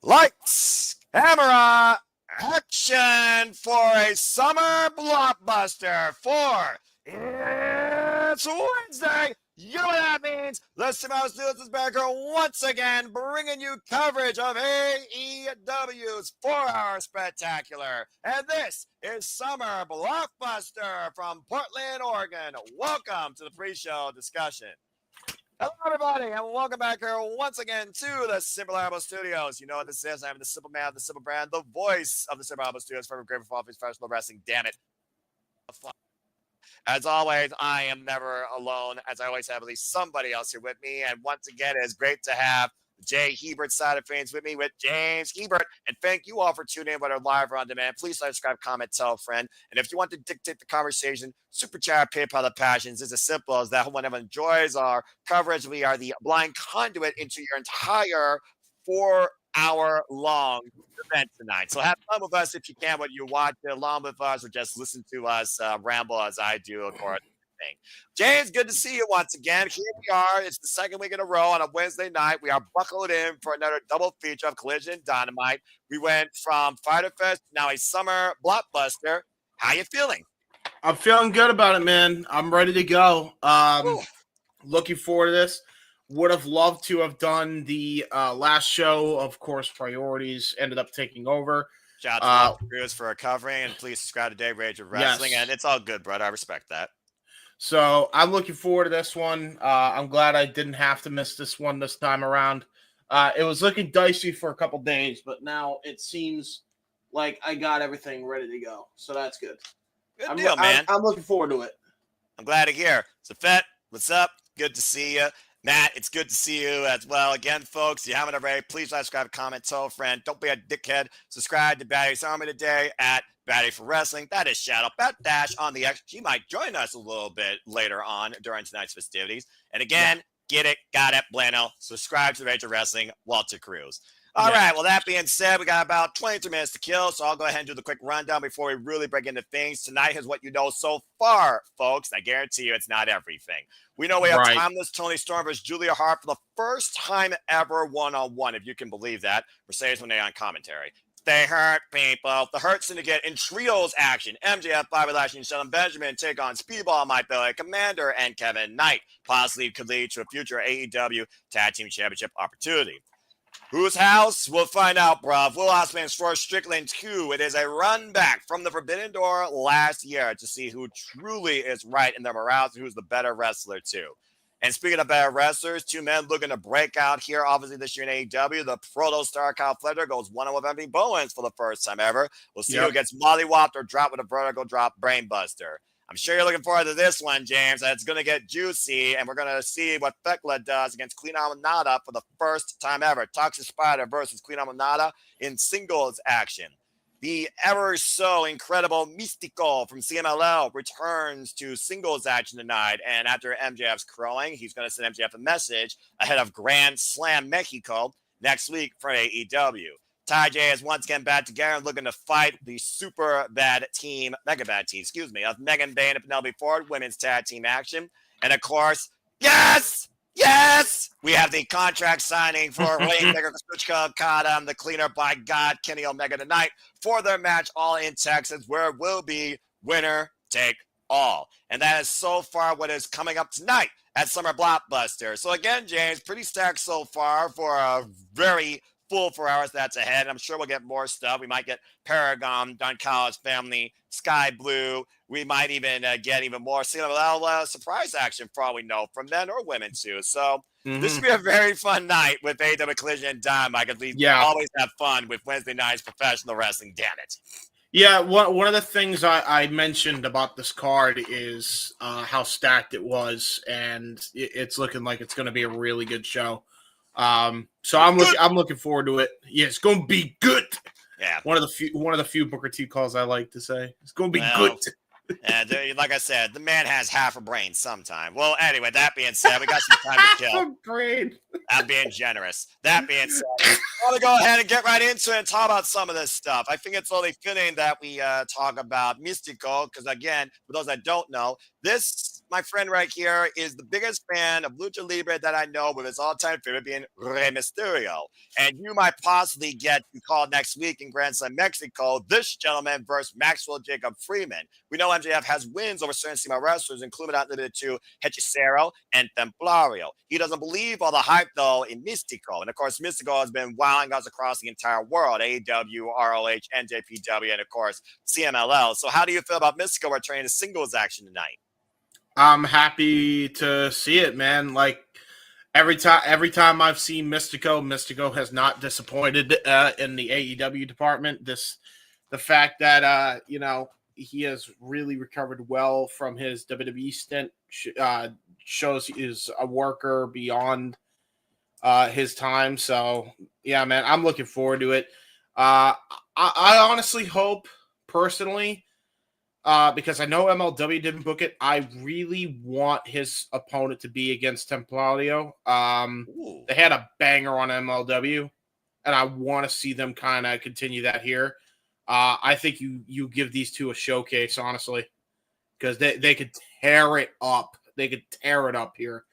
Lights, camera, action for a summer blockbuster for it's Wednesday. You know what that means? The Smile Studios is back once again, bringing you coverage of AEW's 4-hour spectacular. And this is Summer Blockbuster from Portland, Oregon. Welcome to the pre-show discussion. Hello, everybody, and welcome back here once again to the Simple Album Studios. You know what this is. I'm the Simple Man of the Simple Brand, the voice of the Simple Album Studios for Great Performance Professional Wrestling. Damn it. As always, I am never alone, as I always have at least somebody else here with me. And once again, it is great to have Jay Hebert side of things with me with James Hebert. And thank you all for tuning in, whether live or on demand. Please subscribe, comment, tell a friend. And if you want to dictate the conversation, Super Chat, PayPal the Passions is as simple as that. Whenever enjoys our coverage, we are the blind conduit into your entire 4-hour-long event tonight. So have fun with us if you can, whether you watch it along with us or just listen to us ramble as I do, of course. James, good to see you once again. Here we are. It's the second week in a row on a Wednesday night. We are buckled in for another double feature of Collision Dynamite. We went from Fyter Fest to now a summer blockbuster. How you feeling? I'm feeling good about it, man. I'm ready to go. Looking forward to this. Would have loved to have done the last show. Of course, priorities ended up taking over. Shout out to Cruz for recovering, and please subscribe to Dave Rage of Wrestling. Yes. And it's all good, brother. I respect that. So I'm looking forward to this one. I'm glad I didn't have to miss this one this time around. It was looking dicey for a couple days, but now it seems like I got everything ready to go. So that's good. Good deal, man. I'm looking forward to it. I'm glad to hear. So, Fet, what's up? Good to see you. Matt, it's good to see you as well. Again, folks, if you haven't already, please subscribe, comment, tell a friend. Don't be a dickhead. Subscribe to Battery's Army today at Battery for Wrestling. That is Shadow Bat Dash on the X. She might join us a little bit later on during tonight's festivities. And again, get it, got it, Bueno. Subscribe to the Rage of Wrestling, Walter Cruz. All right, well, that being said, we got about 23 minutes to kill, so I'll go ahead and do the quick rundown before we really break into things. Tonight is what you know so far, folks. I guarantee you it's not everything. We know we have timeless Toni Storm versus Julia Hart for the first time ever one-on-one, if you can believe that. Mercedes Moné on commentary. They hurt people. The Hurt Syndicate in trios action. MJF, Bobby Lashley, and Shelton Benjamin take on Speedball, Mike Bailey, Kommander, and Kevin Knight. Possibly could lead to a future AEW Tag Team Championship opportunity. Whose house? We'll find out, bruv. Will Ospreay's first Strickland 2. It is a run back from the Forbidden Door last year to see who truly is right in their morals and who's the better wrestler, too. And speaking of better wrestlers, two men looking to break out here, obviously, this year in AEW. The proto-star Kyle Fletcher goes one-on-one with Anthony Bowens for the first time ever. We'll see who gets mollywopped or dropped with a vertical drop brainbuster. I'm sure you're looking forward to this one, James. It's going to get juicy, and we're going to see what Thekla does against Queen Aminata for the first time ever. Toxic Spider versus Queen Aminata in singles action. The ever so incredible Mistico from CMLL returns to singles action tonight, and after MJF's crowing, he's going to send MJF a message ahead of Grand Slam Mexico next week for AEW. TayJay is once again back together and looking to fight the super bad team, mega bad team, of Megan Bayne and Penelope Ford, women's tag team action. And of course, yes, we have the contract signing for Rainmaker, Kazuchika, Okada, and the cleaner by God, Kenny Omega tonight for their match all in Texas, where it will be winner take all. And that is so far what is coming up tonight at Summer Blockbuster. So again, James, pretty stacked so far for a very full 4 hours that's ahead. I'm sure we'll get more stuff. We might get Paragon, Don Collins Family, Sky Blue. We might even get even more CMLL surprise action for all we know from men or women too. So this will be a very fun night with AEW Collision and Dynamite. We always have fun with Wednesday night's professional wrestling. Damn it. Yeah, one of the things I mentioned about this card is how stacked it was, and it's looking like it's going to be a really good show. So I'm looking forward to it. Yeah, it's gonna be good. Yeah, one of the few Booker T calls I like to say. It's gonna be good. And like I said, the man has half a brain sometime. Well, anyway, that being said, we got some time to kill. Half a brain. I'm being generous. That being said, I want to go ahead and get right into it and talk about some of this stuff. I think it's only fitting that we talk about Mistico because, again, for those that don't know, this my friend right here is the biggest fan of Lucha Libre that I know, with his all-time favorite being Rey Mysterio. And you might possibly get to call next week in Grand Slam, Mexico, this gentleman versus Maxwell Jacob Freeman. We know MJF has wins over certain SEMA wrestlers, including not limited to Hechicero and Templario. He doesn't believe all the hype, though, in Mistico. And, of course, Mistico has been wowing us across the entire world, AEW, ROH, NJPW, and, of course, CMLL. So how do you feel about Mistico returning to singles action tonight? I'm happy to see it, man. Like, every time I've seen Mistico has not disappointed in the AEW department. The fact that he has really recovered well from his WWE stint shows he is a worker beyond his time. So yeah, man, I'm looking forward to it. I honestly hope, personally, because I know MLW didn't book it, I really want his opponent to be against Templario. They had a banger on MLW, and I want to see them kind of continue that here. I think you give these two a showcase, honestly, because they could tear it up. They could tear it up here.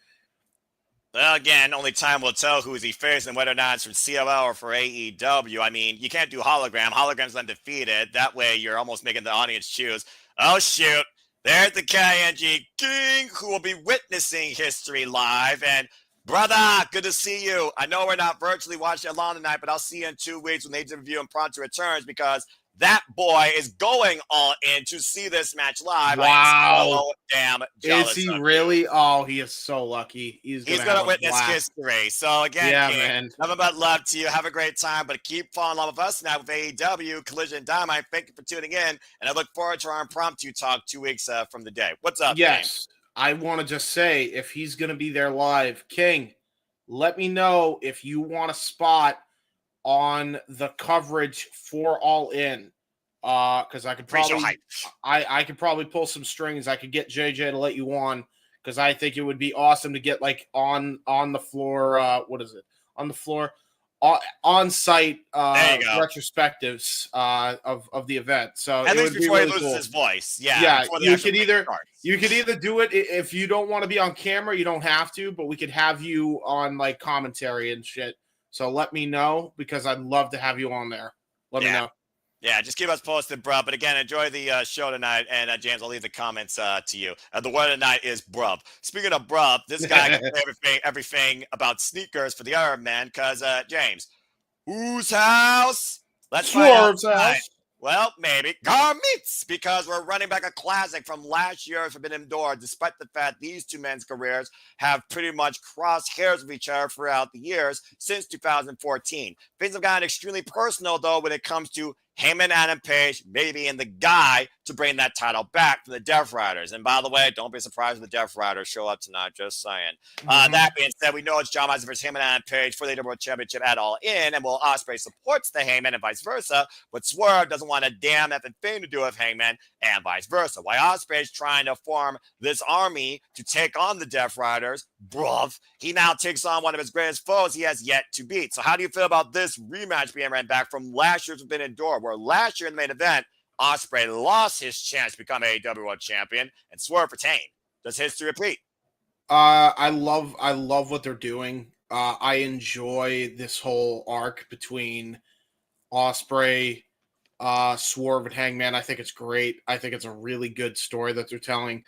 Well, again, only time will tell who is he facing, whether or not it's from CLL or for AEW. I mean, you can't do hologram. Hologram's undefeated. That way, you're almost making the audience choose. Oh, shoot. There's the KNG King, who will be witnessing history live. And, brother, good to see you. I know we're not virtually watching along tonight, but I'll see you in 2 weeks when they review and Pronto returns, because that boy is going all in to see this match live. Wow. I am so damn jealous. Is he really? Oh, he is so lucky. He's gonna witness history. So again, yeah, King, man. Nothing but love to you. Have a great time, but keep following along with us now with AEW Collision Dynamite. Thank you for tuning in, and I look forward to our impromptu talk 2 weeks from the day. What's up? Yes, King? I want to just say, if he's gonna be there live, King, let me know if you want a spot on the coverage for All In, because I could probably I could probably pull some strings. I could get JJ to let you on, because I think it would be awesome to get like on the floor. What is it? On the floor, on site retrospectives of the event. So at least before really he loses cool. his voice. Yeah. You could either do it if you don't want to be on camera. You don't have to, but we could have you on like commentary and shit. So let me know, because I'd love to have you on there. Let me know. Yeah, just keep us posted, bro. But again, enjoy the show tonight. And James, I'll leave the comments to you. The word of the night is brub. Speaking of brub, this guy can say everything about sneakers for the other man. Because, James, whose house? Let's Swerve's find out. house. Well, maybe Garments, because we're running back a classic from last year's Forbidden Door, despite the fact these two men's careers have pretty much crossed hairs with each other throughout the years since 2014. Things have gotten extremely personal, though, when it comes to Heyman, Adam Page, maybe in the guy to bring that title back from the Death Riders. And by the way, don't be surprised when the Death Riders show up tonight, just saying. That being said, we know it's John Mizer versus Heyman and Adam Page for the AEW World Championship at All In, and Will Ospreay supports the Heyman and vice versa, but Swerve doesn't want a damn effing thing to do with Heyman and vice versa. Why Ospreay is trying to form this army to take on the Death Riders, bruv, he now takes on one of his greatest foes he has yet to beat. So how do you feel about this rematch being ran back from last year's Forbidden Door, where last year in the main event, Ospreay lost his chance to become AEW World Champion and Swerve retained? Does history repeat? I love what they're doing. I enjoy this whole arc between Ospreay, Swerve, and Hangman. I think it's great. I think it's a really good story that they're telling.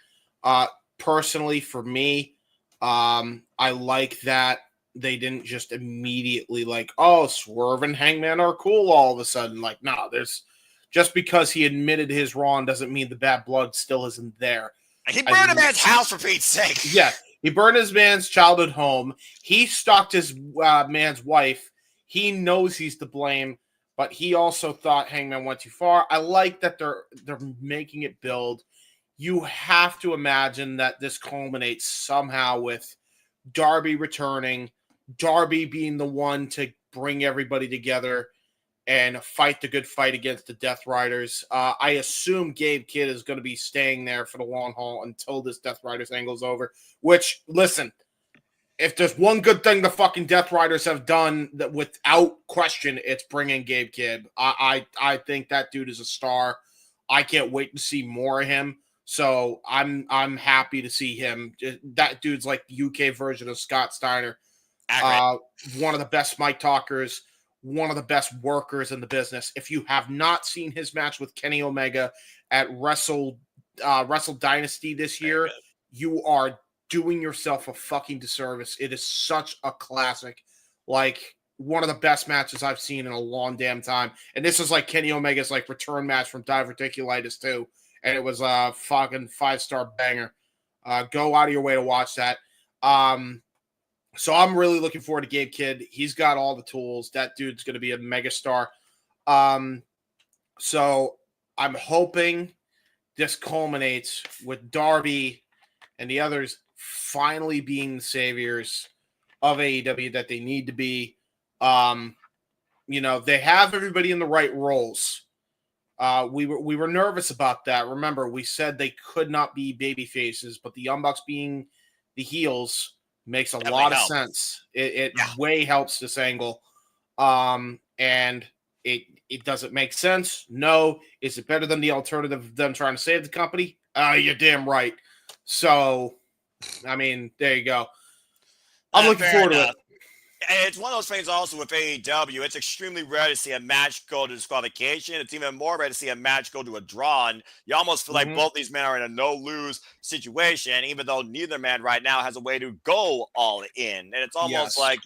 Personally, for me, I like that they didn't just immediately like, oh, Swerve and Hangman are cool all of a sudden. Like, no, there's just because he admitted his wrong doesn't mean the bad blood still isn't there. He burned a man's house, for Pete's sake. Yeah, he burned his man's childhood home. He stalked his man's wife. He knows he's to blame, but he also thought Hangman went too far. I like that they're making it build. You have to imagine that this culminates somehow with Darby returning, Darby being the one to bring everybody together and fight the good fight against the Death Riders. I assume Gabe Kidd is going to be staying there for the long haul until this Death Riders angle is over, which, listen, if there's one good thing the fucking Death Riders have done, that without question, it's bringing Gabe Kidd. I think that dude is a star. I can't wait to see more of him. So I'm happy to see him. That dude's like the UK version of Scott Steiner. One of the best mic talkers, one of the best workers in the business. If you have not seen his match with Kenny Omega at Wrestle Dynasty this year, you are doing yourself a fucking disservice. It is such a classic. Like, one of the best matches I've seen in a long damn time. And this is like Kenny Omega's like return match from diverticulitis too. And it was a fucking 5-star banger. Go out of your way to watch that. So I'm really looking forward to Gabe Kidd. He's got all the tools. That dude's going to be a megastar. So I'm hoping this culminates with Darby and the others finally being the saviors of AEW that they need to be. They have everybody in the right roles. We were nervous about that. Remember, we said they could not be baby faces, but the Young Bucks being the heels makes a lot of sense. It way helps this angle. And it doesn't make sense. No. Is it better than the alternative of them trying to save the company? You're damn right. So, I mean, there you go. I'm looking forward to it. It's one of those things also with AEW. It's extremely rare to see a match go to disqualification. It's even more rare to see a match go to a draw. And you almost feel like both these men are in a no-lose situation, even though neither man right now has a way to go all in. And it's almost like,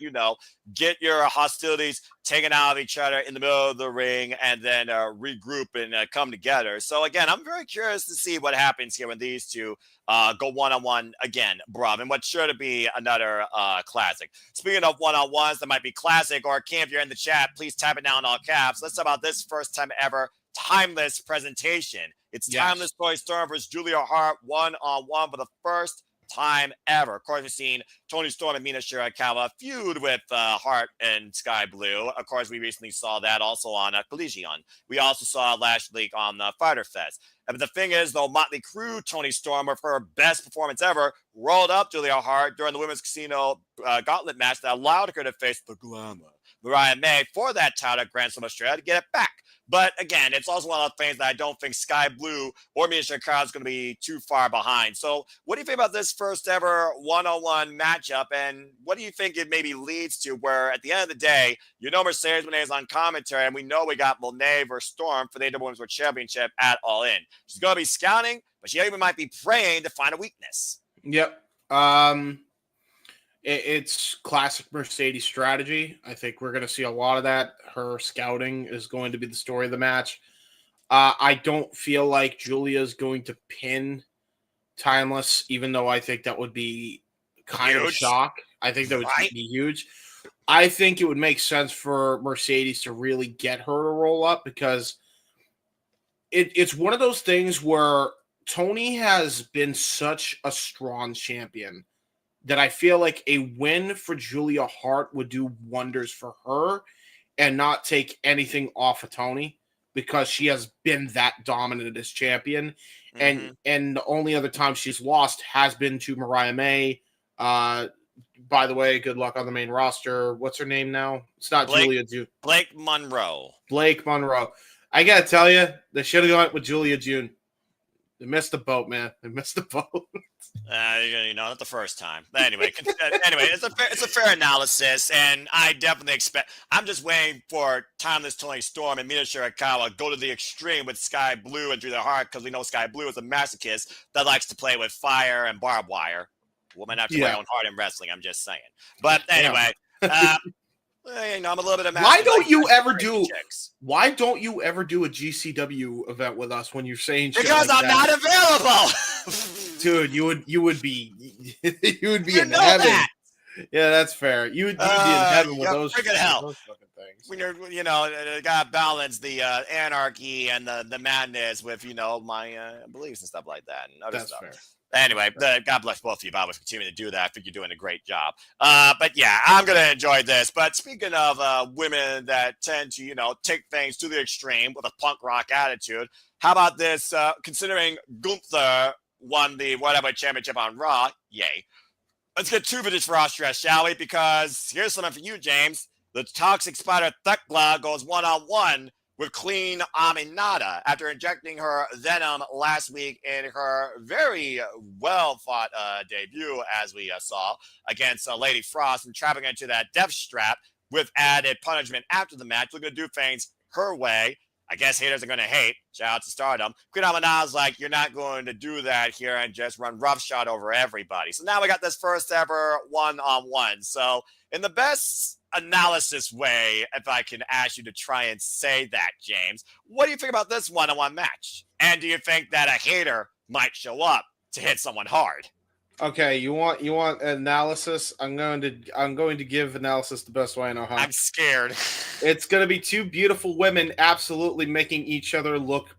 get your hostilities taken out of each other in the middle of the ring and then regroup and come together. So, again, I'm very curious to see what happens here when these two go one-on-one again, bruv, and what's sure to be another classic. Speaking of one-on-ones that might be classic, or Kim, if you're in the chat, please type it down in all caps. Let's talk about this first time ever timeless presentation. It's Timeless Toni Storm versus Julia Hart one-on-one for the first time ever. Of course, we've seen Toni Storm and Mina Shirakawa feud with Hart and Sky Blue. Of course, we recently saw that also on Collision. We also saw last week on Fyter Fest. But the thing is, though, Motley Crue Toni Storm, with her best performance ever, rolled up Julia Hart during the Women's Casino Gauntlet match that allowed her to face the Glamour Mariah May for that title at Grand Slam Australia to get it back. But again, it's also one of the things that I don't think Sky Blue or Mina Shirakawa is going to be too far behind. So what do you think about this first ever one-on-one matchup? And what do you think it maybe leads to, where at the end of the day, Mercedes Moné is on commentary, and we know we got Moné versus Storm for the AEW Women's World Championship at All In. She's going to be scouting, but she even might be praying to find a weakness. Yep. It's classic Mercedes strategy. I think we're going to see a lot of that. Her scouting is going to be the story of the match. I don't feel like Julia is going to pin Timeless, even though I think that would be kind of a shock. I think that would be huge. I think it would make sense for Mercedes to really get her to roll up, because it's one of those things where Toni has been such a strong champion that I feel like a win for Julia Hart would do wonders for her and not take anything off of Toni, because she has been that dominant as champion. And the only other time she's lost has been to Mariah May. By the way, good luck on the main roster. What's her name now? It's not Julia. Blake Monroe. Blake Monroe. I got to tell you, they should have gone with Julia June. They missed the boat, man. They missed the boat. Not the first time. But anyway, it's a fair analysis, and I definitely expect. I'm just waiting for Timeless Toni Storm and Mina Shirakawa go to the extreme with Sky Blue and Julia Hart, because we know Sky Blue is a masochist that likes to play with fire and barbed wire. Woman have to wear own heart in wrestling. I'm just saying. But anyway. I'm a little bit of Why don't you ever do a GCW event with us when you're saying shit because like I'm not available? Dude, you would be in heaven. That. Yeah, that's fair. You'd be in heaven with those fucking fucking things. When you're gotta balance the anarchy and the madness with my beliefs and stuff like that and other stuff. Fair. Anyway, God bless both of you. I was continuing to do that. I think you're doing a great job. But yeah, I'm going to enjoy this. But speaking of women that tend to, take things to the extreme with a punk rock attitude, how about this? Considering Gunther won the whatever championship on Raw, yay. Let's get two minutes for Austria, shall we? Because here's something for you, James. The Toxic Spider Thekla goes one-on-one with Queen Aminata after injecting her venom last week in her very well-fought debut, as we saw, against Lady Frost and trapping into that death strap with added punishment after the match. Looking to do things her way. I guess haters are going to hate. Shout out to Stardom. Queen Aminata's like, you're not going to do that here and just run roughshod over everybody. So now we got this first ever one-on-one. So in the best analysis way, if I can ask you to try and say that, James, what do you think about this one-on-one match? And do you think that a hater might show up to hit someone hard? Okay, you want analysis? I'm going to give analysis the best way I know how. I'm scared. It's going to be two beautiful women absolutely making each other look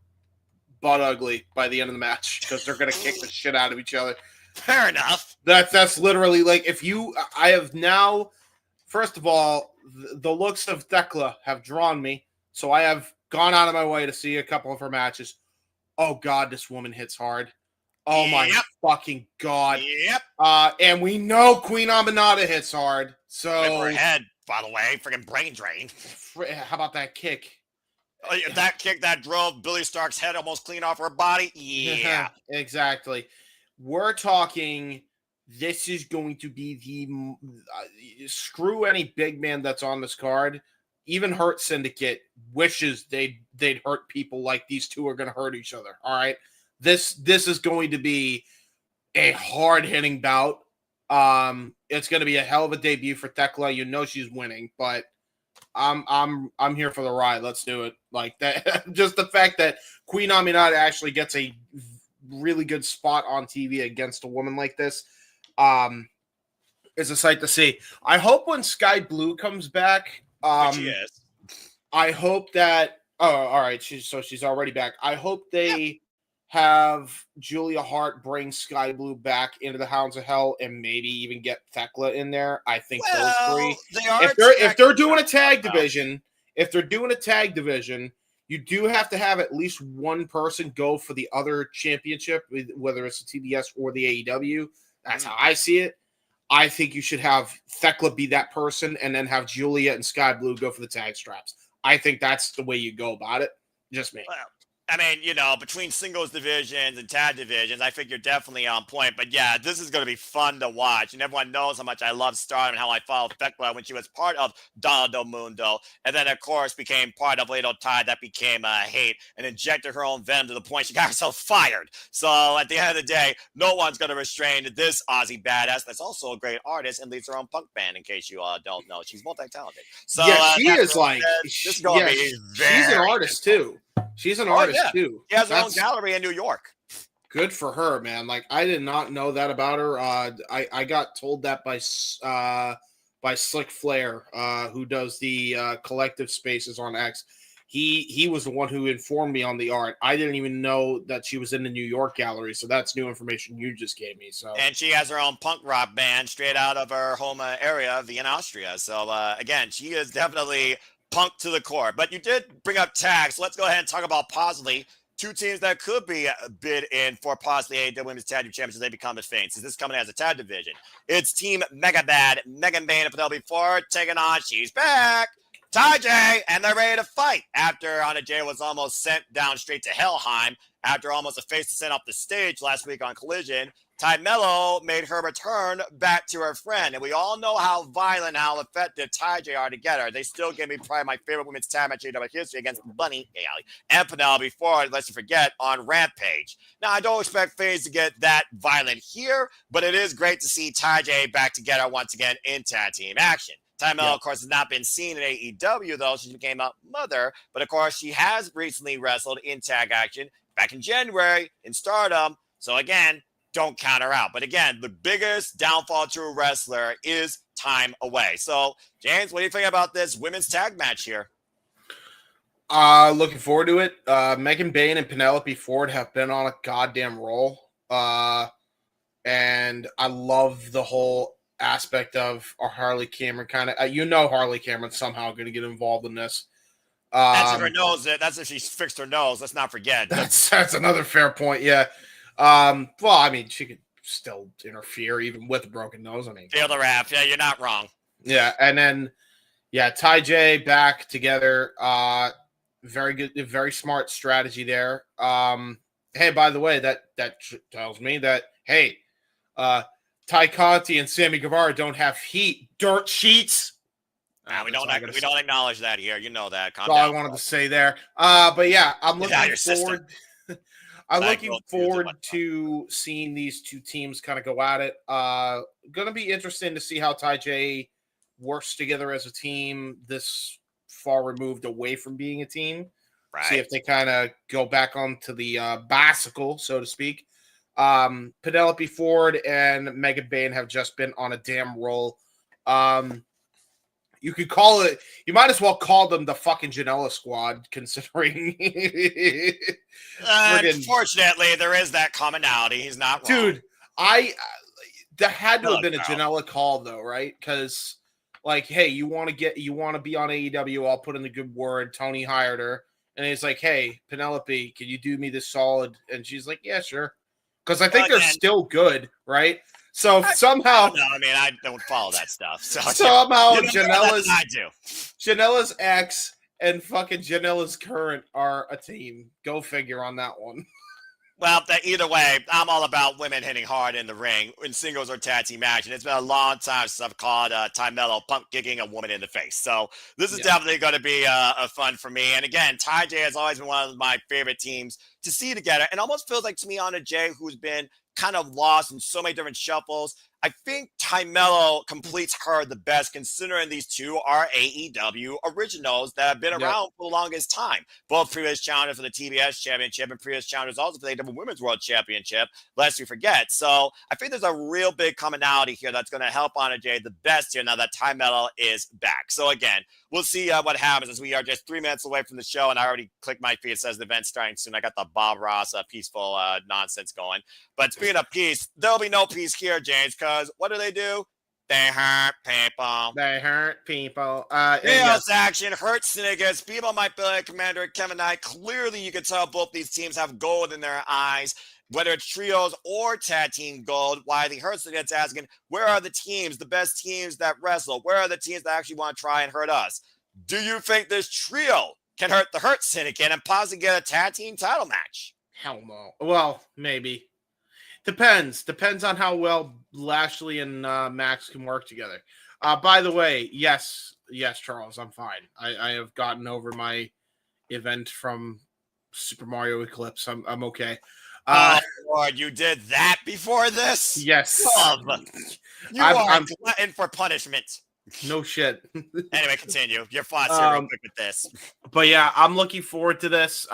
butt ugly by the end of the match because they're going to kick the shit out of each other. Fair enough. That's literally like I have now. First of all, the looks of Thekla have drawn me, so I have gone out of my way to see a couple of her matches. Oh God, this woman hits hard. Oh my fucking God. Yep. And we know Queen Aminata hits hard. So her head, by the way, freaking brain drain. How about that kick? That kick that drove Billy Stark's head almost clean off her body? Yeah. Exactly. We're talking, this is going to be the screw any big man that's on this card. Even Hurt Syndicate wishes they'd hurt people like these two are going to hurt each other. All right. This is going to be a hard-hitting bout. It's going to be a hell of a debut for Thekla. You know she's winning, but I'm here for the ride. Let's do it. Like that. Just the fact that Queen Aminata actually gets a really good spot on TV against a woman like this is a sight to see. I hope when Sky Blue comes back, she is. I hope that. Oh, all right. She's already back. I hope they have Julia Hart bring Sky Blue back into the Hounds of Hell and maybe even get Thekla in there. I think those three. If they're doing a tag division, you do have to have at least one person go for the other championship, whether it's the TBS or the AEW. That's how I see it. I think you should have Thekla be that person and then have Julia and Sky Blue go for the tag straps. I think that's the way you go about it. Just me. Well, I mean, you know, between singles divisions and tag divisions, I think you're definitely on point. But yeah, this is going to be fun to watch. And everyone knows how much I love Stardom and how I followed Thekla when she was part of Donna Del Mundo. And then, of course, became part of Lato Tide that became hate and injected her own venom to the point she got herself fired. So at the end of the day, no one's going to restrain this Aussie badass that's also a great artist and leads her own punk band, in case you don't know. She's multi-talented. So yeah, she is like, she's an artist too. She's an artist too. She has her own gallery in New York. Good for her, man. Like, I did not know that about her. I got told that by Slick Flair, who does the collective spaces on X. He was the one who informed me on the art. I didn't even know that she was in the New York gallery, so that's new information you just gave me. So, and she has her own punk rock band straight out of her home area, Vienna, Austria. So again, she is definitely punk to the core. But you did bring up tags. So let's go ahead and talk about possibly two teams that could be bid in for possibly AEW Women's Tag Team Championships. They become the Faints. Is this coming as a tag division? It's Team Mega Bad, Megan Bayne and Penelope Ford taking on, she's back, TayJay, and they're ready to fight after Anna Jay was almost sent down straight to Helheim after almost a face sent off the stage last week on Collision. Ty Mello made her return back to her friend. And we all know how violent, how effective TayJay are together. They still give me probably my favorite women's tag match in AEW history against Bunny and Penelope Ford, let's not forget, on Rampage. Now, I don't expect things to get that violent here, but it is great to see TayJay back together once again in tag team action. Ty Mello, of course, has not been seen in AEW, though. She became a mother. But, of course, she has recently wrestled in tag action back in January in Stardom. So, again, don't count her out. But again, the biggest downfall to a wrestler is time away. So, James, what do you think about this women's tag match here? Looking forward to it. Megan Bayne and Penelope Ford have been on a goddamn roll. And I love the whole aspect of our Harley Cameron kind of, Harley Cameron's somehow going to get involved in this. That's if her nose, that's if she's fixed her nose. Let's not forget. That's another fair point. Yeah. Well, I mean, she could still interfere even with a broken nose. I mean, feel the rap. Yeah, you're not wrong. Yeah, and then TayJay back together. Very good, very smart strategy there. Hey, by the way, that tells me that Conti and Sammy Guevara don't have dirt sheets. We don't acknowledge that here. You know that. That's all I wanted to say there. But yeah, I'm looking forward. I'm looking forward to seeing these two teams kind of go at it. Going to be interesting to see how TayJay works together as a team this far removed away from being a team. Right. See if they kind of go back onto the bicycle, so to speak. Penelope Ford and Megan Bayne have just been on a damn roll. You could call it, you might as well call them the fucking Janela squad, considering. Unfortunately, there is that commonality. He's not wrong. Dude, there had to have been a Janela call, though, right? Because, like, hey, you want to be on AEW, I'll put in the good word. Toni hired her. And he's like, hey, Penelope, can you do me this solid? And she's like, yeah, sure. Because I think they're still good, right? So somehow, no, I mean, I don't follow that stuff. So somehow I do. Janela's ex and fucking Janela's current are a team. Go figure on that one. Well, either way, I'm all about women hitting hard in the ring in singles or tag team match, and it's been a long time since I've called Ty Mello pump kicking a woman in the face. So this is definitely going to be a fun for me. And again, TayJay has always been one of my favorite teams to see together, and almost feels like to me on a Jay who's been kind of lost in so many different shuffles. I think Ty Mello completes her the best, considering these two are AEW originals that have been around for the longest time. Both previous challengers for the TBS Championship and previous challengers also for the AEW Women's World Championship, lest we forget. So I think there's a real big commonality here that's going to help Anna Jay the best here now that Ty Mello is back. So again, we'll see what happens as we are just 3 minutes away from the show, and I already clicked my feed. It says the event's starting soon. I got the Bob Ross peaceful nonsense going. But speaking of peace, there'll be no peace here, James, because what do? They hurt people. They hurt people. Action hurts syndicates. People might be like Kommander, Kevin Knight. Clearly, you can tell both these teams have gold in their eyes, whether it's trios or tag team gold. Why the Hurt Syndicate's asking, where are the teams, the best teams that wrestle? Where are the teams that actually want to try and hurt us? Do you think this trio can hurt the Hurt Syndicate and possibly get a tag team title match? Hell no. Well, maybe. Depends on how well Lashley and Max can work together. By the way, yes, Charles, I'm fine. I have gotten over my event from Super Mario Eclipse. I'm okay. Oh, Lord, you did that before this? Yes. I'm glutton for punishment. No shit. Anyway, continue. Your thoughts here real quick with this. But yeah, I'm looking forward to this.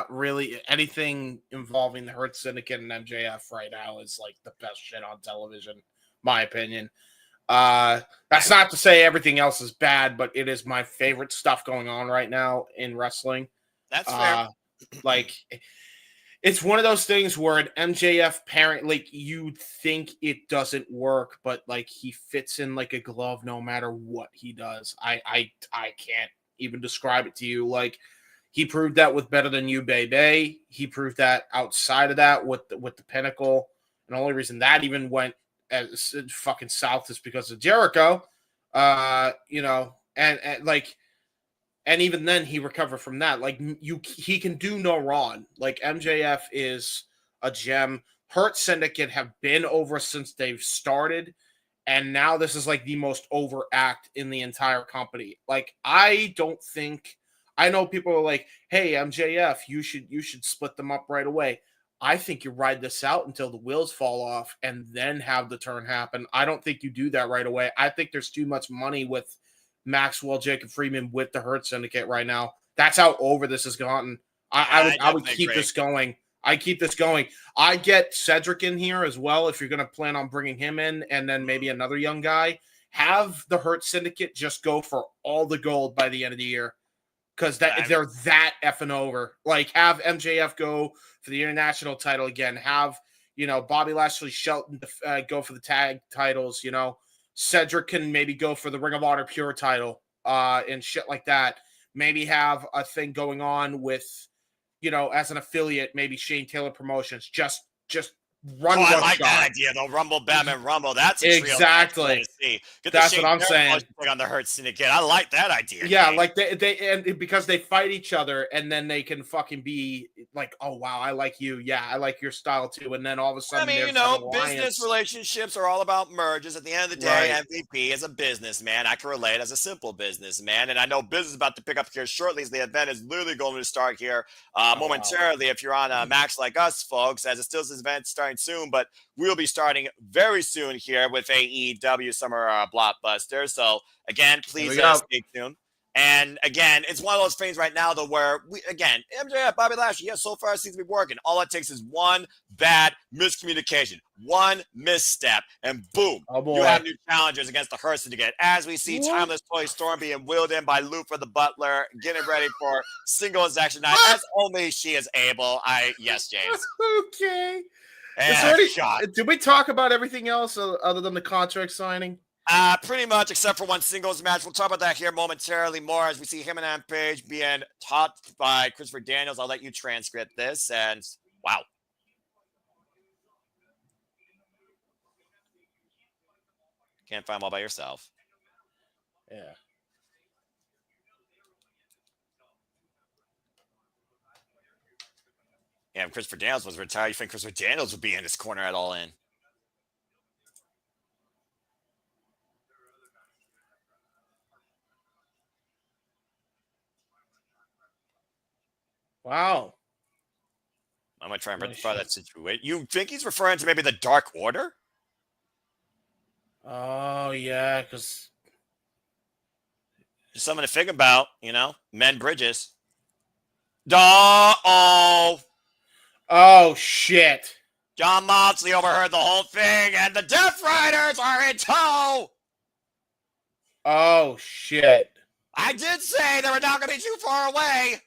Really, anything involving the Hurt Syndicate and MJF right now is like the best shit on television, my opinion. That's not to say everything else is bad, but it is my favorite stuff going on right now in wrestling. That's fair. Like, it's one of those things where an MJF parent, like, you'd think it doesn't work, but like he fits in like a glove no matter what he does. I can't even describe it to you. Like, he proved that with Better Than You, Baby. He proved that outside of that with the Pinnacle. And the only reason that even went as fucking south is because of Jericho. And even then, he recovered from that. Like, he can do no wrong. Like, MJF is a gem. Hurt Syndicate have been over since they've started, and now this is like the most over act in the entire company. Like, I know people are like, "Hey, MJF, you should split them up right away." I think you ride this out until the wheels fall off, and then have the turn happen. I don't think you do that right away. I think there's too much money with Maxwell, Jacob Freeman with the Hurt Syndicate right now. That's how over this has gotten. I would keep this going. I keep this going. I get Cedric in here as well if you're going to plan on bringing him in, and then maybe another young guy. Have the Hurt Syndicate just go for all the gold by the end of the year, because they're that effing over. Like, have MJF go for the international title again. Have Bobby Lashley, Shelton go for the tag titles. Cedric can maybe go for the Ring of Honor Pure title and shit like that. Maybe have a thing going on with, as an affiliate, maybe Shane Taylor Promotions. Just run. I like that idea, though. Rumble, Batman, Rumble. That's a exactly. see. That's what I'm saying. On the Hurt Syndicate. I like that idea. Yeah, James. like they and because they fight each other, and then they can fucking be like, oh wow, I like you. Yeah, I like your style too. And then all of a sudden, business relationships are all about mergers. At the end of the day, MVP is a businessman. I can relate as a simple businessman, and I know business is about to pick up here shortly. As the event is literally going to start here momentarily. If you're on Max like us, folks, as it still says event starting soon, but we'll be starting very soon here with AEW Summer Blockbuster. So again, please stay tuned. And again, it's one of those things right now, though, where MJF, Bobby Lashley, yes, so far it seems to be working. All it takes is one bad miscommunication, one misstep, and boom, you have new challengers against the Hurt Syndicate. As we see Timeless Toy Storm being wheeled in by Lufa the Butler, getting ready for singles action night, as only she is able. Yes, James. Okay. Did we talk about everything else other than the contract signing? Pretty much, except for one singles match. We'll talk about that here momentarily more as we see him and Page being taught by Christopher Daniels. I'll let you transcript this, and wow. Can't find them all by yourself. Yeah. Yeah, if Christopher Daniels was retired, you think Christopher Daniels would be in his corner at All In? Wow. I'm going to try and rectify that situation. You think he's referring to maybe the Dark Order? Oh, yeah, because... Just something to think about, Men Bridges. Oh, shit. John Moxley overheard the whole thing, and the Death Riders are in tow. Oh, shit. I did say they were not going to be too far away.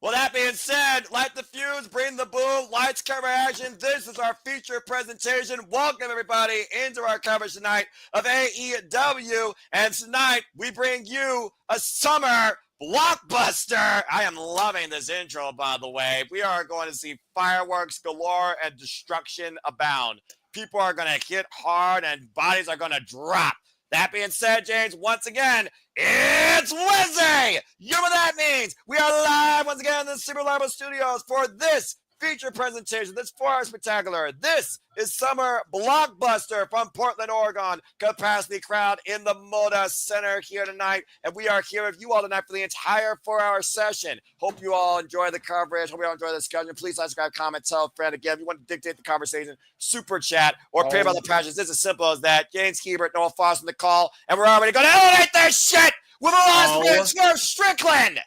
Well, that being said, light the fuse, bring the boom, lights, camera, action. This is our feature presentation. Welcome, everybody, into our coverage tonight of AEW. And tonight, we bring you a summer blockbuster. I am loving this intro, by the way. We are going to see fireworks galore and destruction abound. People are going to hit hard and bodies are going to drop. That being said, James, once again, it's Wednesday. You know what that means. We are live once again in the Super Labo Studios for this feature presentation, this 4-hour spectacular. This is Summer Blockbuster from Portland, Oregon. Capacity crowd in the Moda Center here tonight. And we are here with you all tonight for the entire 4-hour session. Hope you all enjoy the coverage. Hope you all enjoy the discussion. Please like, subscribe, comment, tell a friend. Again, if you want to dictate the conversation, super chat or pay by the passions. It's as simple as that. James Hebert, Noah Foss on the call. And we're already going to elevate this shit with a last minute Swerve Strickland.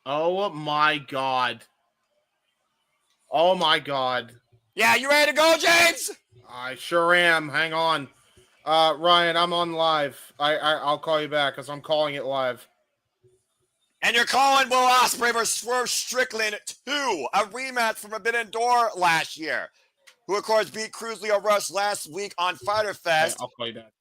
Oh, my God. Oh, my God. Yeah, you ready to go, James? I sure am. Hang on. Ryan, I'm on live. I'll call you back because I'm calling it live. And you're calling Will Ospreay versus Swerve Strickland 2, a rematch from Forbidden Door last year, who, of course, beat Cruz Leo Rush last week on Fyter Fest. I'll call you back.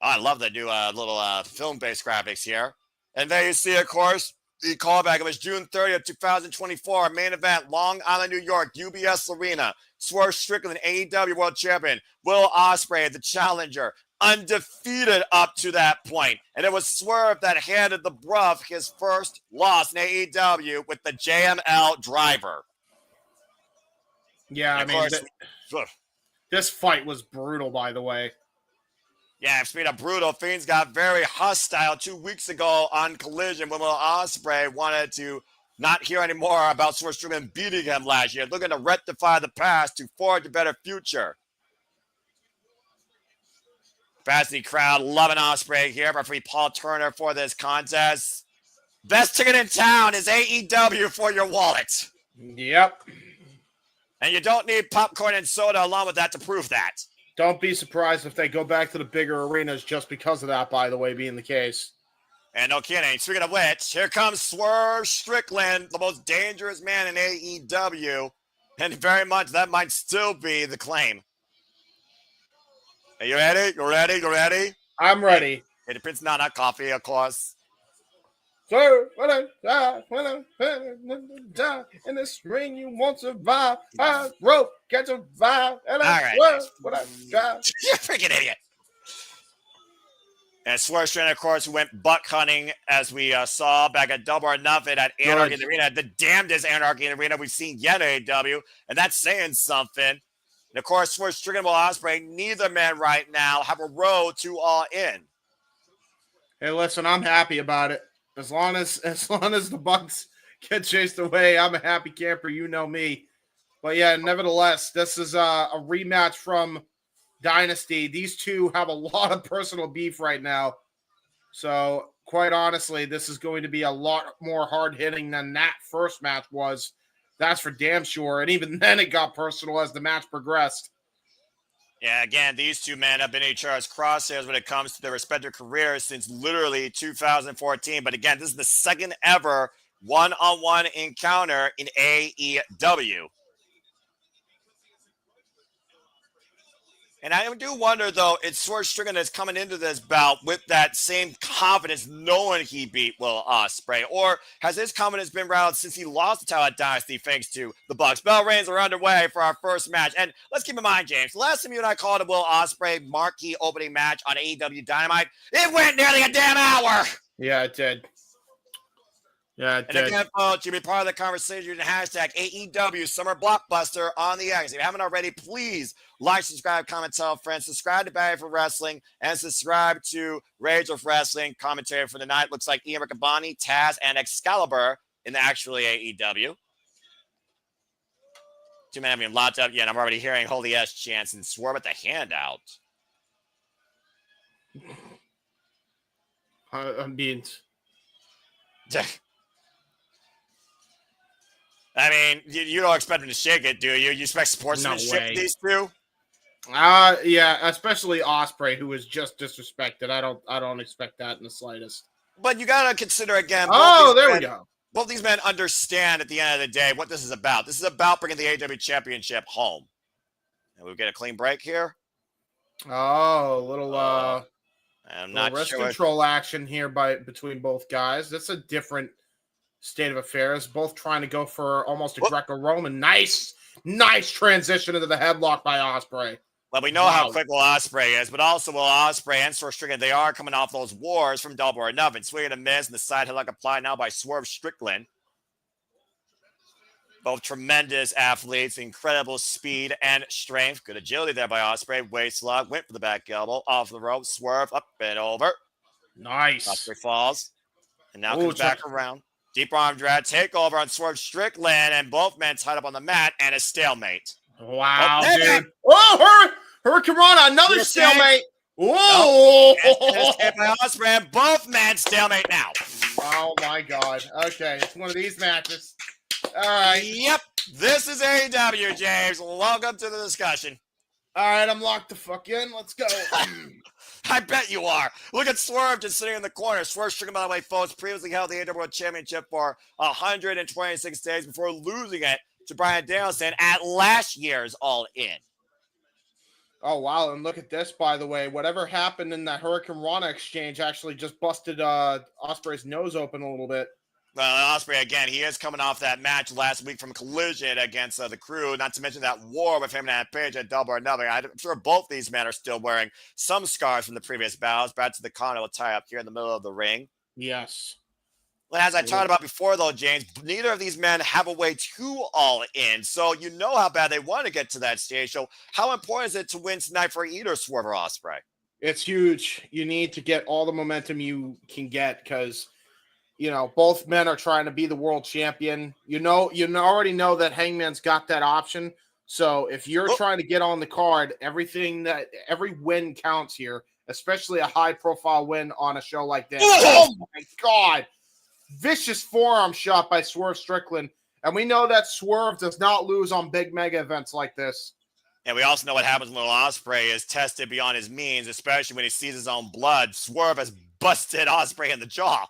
Oh, I love the new little film-based graphics here. And there you see, of course, the callback. It was June 30th, 2024, main event, Long Island, New York, UBS Arena. Swerve Strickland, AEW World Champion. Will Ospreay, the challenger, undefeated up to that point. And it was Swerve that handed the Bruv his first loss in AEW with the JML driver. Yeah, this fight was brutal, by the way. Yeah, speaking of brutal, things got very hostile 2 weeks ago on Collision when Will Ospreay wanted to not hear anymore about Swerve Strickland beating him last year, looking to rectify the past to forge a better future. Capacity crowd loving Ospreay here. Referee Paul Turner for this contest. Best ticket in town is AEW for your wallet. Yep. And you don't need popcorn and soda along with that to prove that. Don't be surprised if they go back to the bigger arenas just because of that, by the way, being the case. And no kidding. Speaking of which, here comes Swerve Strickland, the most dangerous man in AEW. And very much that might still be the claim. Are you ready? You ready? You ready? I'm ready. Hey, the Prince Nana coffee, of course. Sir, when I die, in this ring you won't survive. I rope, catch a vibe, and I swear when I die. You're a freaking idiot. And Swerve Strickland, of course, went buck hunting, as we saw back at Double or Nothing at Anarchy in the Arena. The damnedest Anarchy in the Arena we've seen yet at AEW. And that's saying something. And, of course, Swerve Strickland and Ospreay, neither man right now have a road to All In. Hey, listen, I'm happy about it. As long as the Bucks get chased away, I'm a happy camper. You know me. But yeah, nevertheless, this is a rematch from Dynasty. These two have a lot of personal beef right now. So quite honestly, this is going to be a lot more hard-hitting than that first match was. That's for damn sure. And even then it got personal as the match progressed. Yeah, again, these two men have been in each other's crosshairs when it comes to their respective careers since literally 2014. But again, this is the second ever one-on-one encounter in AEW. And I do wonder, though, it's Swerve Strickland that's coming into this bout with that same confidence knowing he beat Will Ospreay. Or has his confidence been routed since he lost the title at Dynasty thanks to the Bucks? Bell reigns are underway for our first match. And let's keep in mind, James, the last time you and I called a Will Ospreay marquee opening match on AEW Dynamite, it went nearly a damn hour. Yeah, it did. Yeah, it did. And again, folks, you'll be part of the conversation using hashtag AEW Summer Blockbuster on the X. If you haven't already, please like, subscribe, comment, tell friends. Subscribe to Bayne for Wrestling and subscribe to Rage of Wrestling. Commentary for the night looks like Ian Riccaboni, Taz, and Excalibur in the actually AEW. Two men having locked up. Yeah, and I'm already hearing Holy S chants and Swerve at the handout. I'm being... I mean, you don't expect them to shake it, do you? You expect sportsmanship these two? Yeah, especially Ospreay, who was just disrespected. I don't expect that in the slightest. But you gotta consider again. We go. Both these men understand at the end of the day what this is about. This is about bringing the AEW Championship home. And we'll get a clean break here. Oh, a little I'm not wrist sure. Control action here between both guys. That's a different state of affairs. Both trying to go for almost a Greco-Roman. Nice transition into the headlock by Ospreay. Well, we know how quick Will Ospreay is, but also Will Ospreay and Swerve Strickland, they are coming off those wars from Double or Nothing. Swing and a miss, and the side headlock applied now by Swerve Strickland. Both tremendous athletes, incredible speed and strength. Good agility there by Ospreay. Waist lock, went for the back elbow, off the rope, Swerve, up and over. Nice. Ospreay falls, and now comes back around. Deep arm drag, takeover on Swerve Strickland, and both men tied up on the mat, and a stalemate. Wow, dude. Oh, Hurricane Rana, another stalemate. Whoa. And both men stalemate now. Oh, my God. Okay, it's one of these matches. All right. Yep. This is AEW, James. Welcome to the discussion. All right, I'm locked the fuck in. Let's go. I bet you are. Look at Swerve just sitting in the corner. Swerve Strickland, by the way, folks, previously held the AEW World Championship for 126 days before losing it to Bryan Danielson at last year's All In. Oh, wow. And look at this, by the way. Whatever happened in that Hurricane Rana exchange actually just busted Ospreay's nose open a little bit. Well, Ospreay, again, he is coming off that match last week from Collision against the Crew, not to mention that war with him and Page at Double or Nothing. I'm sure both these men are still wearing some scars from the previous bouts. Back to the Continental tie-up here in the middle of the ring. Yes. As I talked about before, though, James, neither of these men have a way to All In. So you know how bad they want to get to that stage. So how important is it to win tonight for either Swerve or Ospreay? It's huge. You need to get all the momentum you can get because, you know, both men are trying to be the world champion. You already know that Hangman's got that option. So if you're trying to get on the card, every win counts here, especially a high-profile win on a show like this. Oh, my God. Vicious forearm shot by Swerve Strickland. And we know that Swerve does not lose on big mega events like this. And we also know what happens when Ospreay is tested beyond his means, especially when he sees his own blood. Swerve has busted Ospreay in the jaw.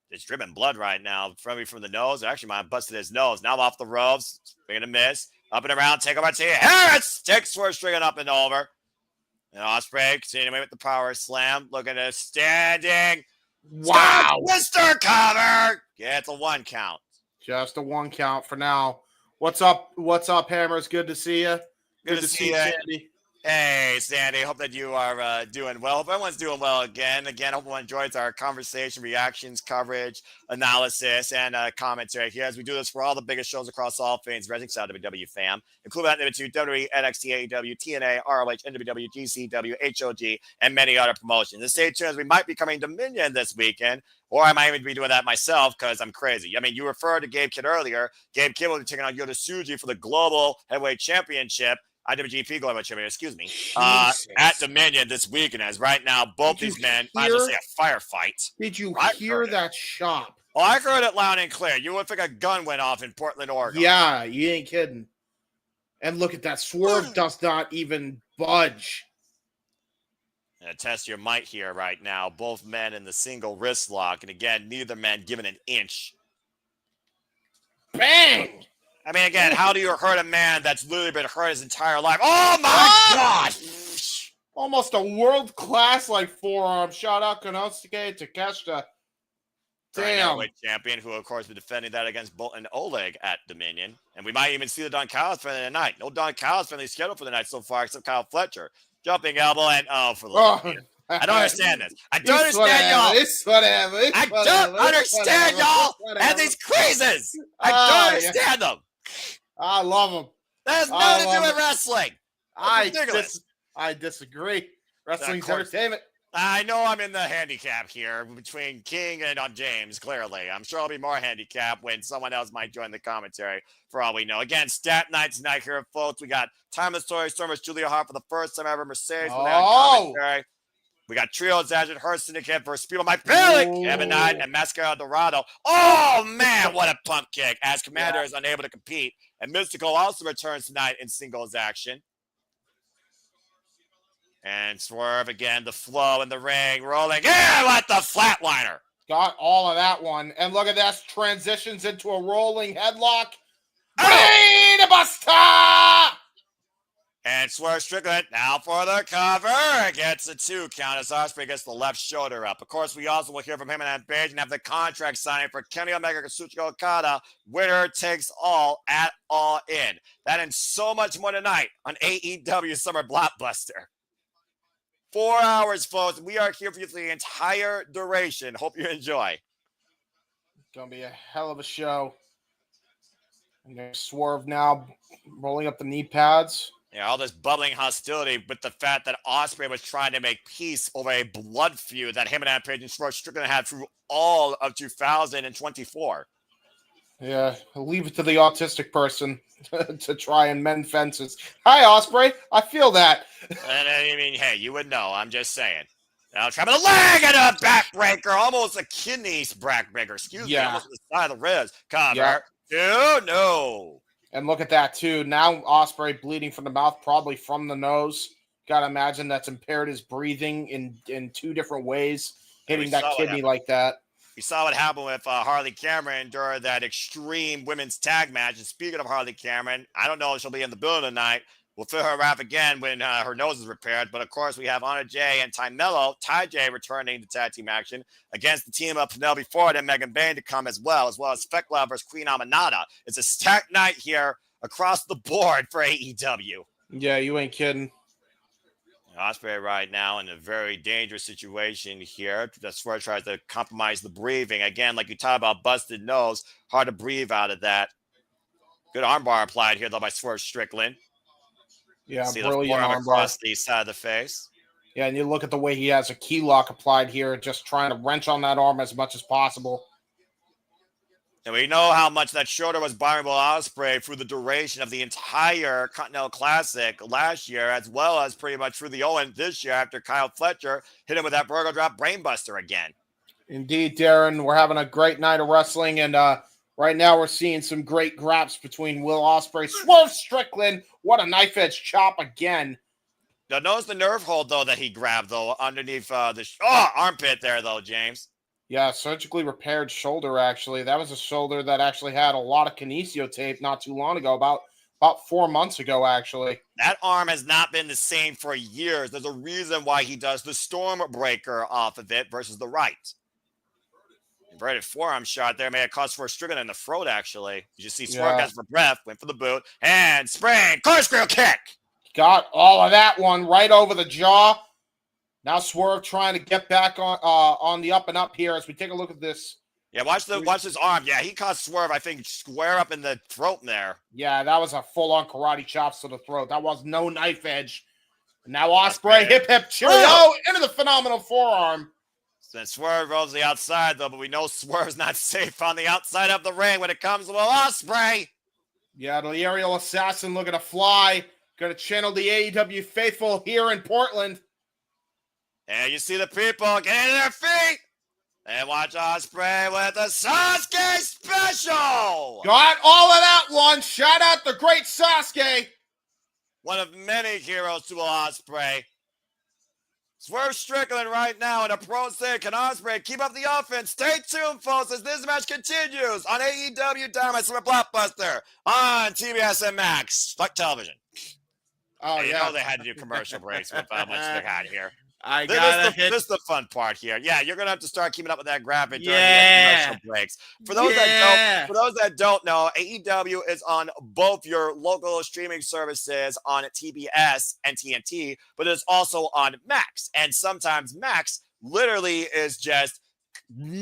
It's dripping blood right now from the nose. Actually, might have busted his nose. Now off the ropes. Swinging a miss. Up and around. Take over to Harris. Takes Swerve Strickland up and over. And Ospreay continuing with the power slam. Looking at standing. Wow. Mr. Cover. Gets a 1 count. Just a 1 count for now. What's up, Hammers? Good to see you. Good to see you, Sandy. Hey, Sandy. Hope that you are doing well. Hope everyone's doing well again. Hope everyone enjoys our conversation, reactions, coverage, analysis, and commentary here as we do this for all the biggest shows across all things Wrestling Style WWE fam, including that to WWE, NXT, AEW, TNA, ROH, NWW, GCW, HOG, and many other promotions. And stay tuned as we might be coming to Dominion this weekend, or I might even be doing that myself because I'm crazy. I mean, you referred to Gabe Kidd earlier. Gabe Kidd will be taking on Yota Tsuji for the Global Heavyweight Championship. IWGP Global Championship, excuse me, at Dominion this weekend. As right now, both these men, I was say a firefight. Did you hear that shop? Oh, I heard it loud and clear. You would think a gun went off in Portland, Oregon. Yeah, you ain't kidding. And look at that. Swerve does not even budge. Test your might here right now. Both men in the single wrist lock. And again, neither man given an inch. Bang! I mean, again, how do you hurt a man that's literally been hurt his entire life? Oh, my God! Almost a world-class, forearm. Shout out Konosuke Takeshita. Damn. Champion, who, of course, will be defending that against Bolton Oleg at Dominion. And we might even see the Don Callis friendly tonight. No Don Callis friendly schedule for the night so far, except Kyle Fletcher. Jumping elbow and, for the I don't understand this. I don't understand y'all. It's whatever. I don't understand y'all and these crazes. I don't understand them. I love them. That has nothing to do with wrestling. I disagree. Wrestling's entertainment. I know I'm in the handicap here between King and James, clearly. I'm sure I'll be more handicapped when someone else might join the commentary, for all we know. Again, stat night tonight here, folks. We got Timeless Story, Stormers, Julia Hart for the first time ever, Mercedes without commentary. We got Trio, Zadget, Hart, Syndicate versus Speedball, Mike Billick, Evan Knight, and Mascara Dorado. Oh, man, what a pump kick as Kommander is unable to compete. And Mistico also returns tonight in singles action. And Swerve again, the flow in the ring, rolling. Yeah, what the flatliner. Got all of that one. And look at that, transitions into a rolling headlock. Bayne Buster! And Swerve Strickland now for the cover. Gets a 2 count as Osperay gets the left shoulder up. Of course, we also will hear from him and Bayne and have the contract signing for Kenny Omega, Kazuchika Okada. Winner takes all at All In. That and so much more tonight on AEW Summer Blockbuster. 4 hours, folks. We are here for you for the entire duration. Hope you enjoy. Gonna be a hell of a show. And there's Swerve now rolling up the knee pads. Yeah, all this bubbling hostility with the fact that Osperay was trying to make peace over a blood feud that him and Page and Swerve Strickland had through all of 2024. Yeah, leave it to the autistic person to try and mend fences. Hi, Ospreay. I feel that. And I mean, hey, you would know. I'm just saying. Now, trapping a leg and a backbreaker. Almost a kidney backbreaker. Excuse me. Almost the side of the ribs. Cover. Yeah. No. And look at that, too. Now Ospreay bleeding from the mouth, probably from the nose. Got to imagine that's impaired his breathing in 2 different ways, hitting that kidney like that. We saw what happened with Harley Cameron during that extreme women's tag match. And speaking of Harley Cameron, I don't know if she'll be in the building tonight. We'll fill her up again when her nose is repaired. But, of course, we have Anna Jay and TayJay returning to tag team action against the team of Penelope Ford and Megan Bayne to come as well as Thekla versus Queen Aminata. It's a stacked night here across the board for AEW. Yeah, you ain't kidding. Ospreay right now in a very dangerous situation here. That's where it tries to compromise the breathing. Again, like you talk about busted nose, hard to breathe out of that. Good armbar applied here, though, by Swerve Strickland. Yeah, see brilliant the armbar across the side of the face. Yeah, and you look at the way he has a key lock applied here, just trying to wrench on that arm as much as possible. And we know how much that shoulder was bothering Ospreay through the duration of the entire Continental Classic last year, as well as pretty much through the Owen this year after Kyle Fletcher hit him with that Virgo Drop Brainbuster again. Indeed, Darren. We're having a great night of wrestling, and right now we're seeing some great graps between Will Ospreay, Swerve Strickland. What a knife edge chop again. Now, notice the nerve hold, though, that he grabbed, though, underneath the armpit there, though, James. Yeah, surgically repaired shoulder, actually. That was a shoulder that actually had a lot of kinesio tape not too long ago, about 4 months ago, actually. That arm has not been the same for years. There's a reason why he does the Stormbreaker off of it versus the right. Inverted forearm shot there may have caused for a Strickland in the throat, actually. You just see Swerve got for breath, went for the boot, and spring, corkscrew kick. Got all of that one right over the jaw. Now Swerve trying to get back on the up and up here as we take a look at this. Yeah, watch his arm. Yeah, he caught Swerve, I think, square up in the throat there. Yeah, that was a full-on karate chops to the throat. That was no knife edge. And now Ospreay, hip, cheerio, into the phenomenal forearm. Then Swerve rolls the outside, though, but we know Swerve's not safe on the outside of the ring when it comes to Ospreay. Yeah, the aerial assassin looking to fly. Going to channel the AEW faithful here in Portland. And you see the people getting to their feet. And watch Ospreay with the Sasuke special. Got all of that one. Shout out the great Sasuke. One of many heroes to Ospreay. Swerve Strickland right now in a pro say, can Ospreay keep up the offense? Stay tuned, folks, as this match continues on AEW Dynamite Summer Blockbuster on TBS and Max, like television. Oh, and you know they had to do commercial breaks with how much they had here. This is the fun part here. Yeah, you're gonna have to start keeping up with that graphic during the commercial breaks. For those that don't know, AEW is on both your local streaming services on TBS and TNT, but it's also on Max. And sometimes Max literally is just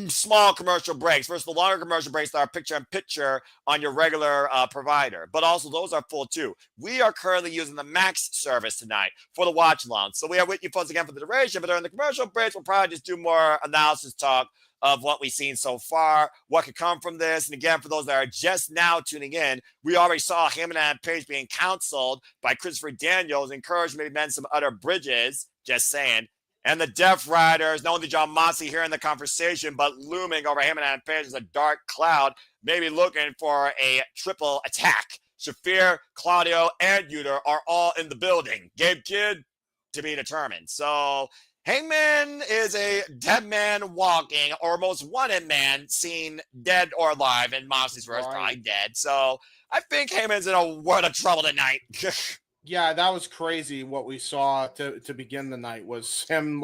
small commercial breaks versus the longer commercial breaks that are picture-in-picture on your regular provider. But also, those are full, too. We are currently using the Max service tonight for the watch-along. So we are with you folks again for the duration, but during the commercial breaks, we'll probably just do more analysis talk of what we've seen so far, what could come from this. And again, for those that are just now tuning in, we already saw Heyman and Page being counseled by Christopher Daniels, encouraged maybe mend some other bridges, just saying. And the Death Riders, not only John Moxley here in the conversation, but looming over him and Adam Page is a dark cloud, maybe looking for a triple attack. Shafir, Claudio, and Yuta are all in the building. Gabe Kidd to be determined. So Hangman is a dead man walking, or most wanted man seen dead or alive. In Moxley's verse, probably dead. So I think Heyman's in a world of trouble tonight. Yeah, that was crazy. What we saw to begin the night was him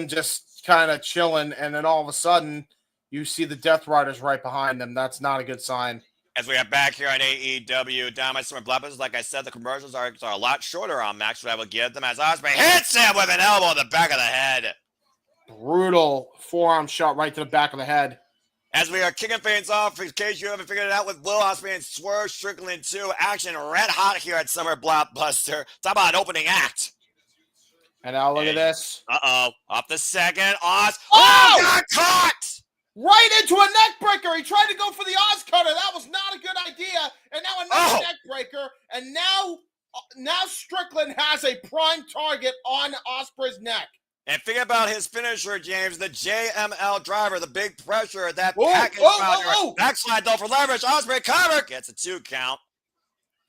just kind of chilling, and then all of a sudden you see the Death Riders right behind them. That's not a good sign. As we are back here on AEW Dynamite Summer Blockbuster, like I said, the commercials are a lot shorter on Max, but I will give them as Ospreay hits him with an elbow in the back of the head. Brutal forearm shot right to the back of the head. As we are kicking things off, in case you haven't figured it out, with Will Ospreay and Swerve Strickland 2, action red hot here at Summer Blockbuster. Talk about an opening act. And now look at this. Up the second. Got caught! Right into a neck breaker. He tried to go for the Oz cutter. That was not a good idea. And now another neck breaker. And now Strickland has a prime target on Ospreay's neck. And think about his finisher, James, the JML driver, the big pressure, that package pounder. Backslide, though, for leverage. Ospreay cover. Gets a 2 count.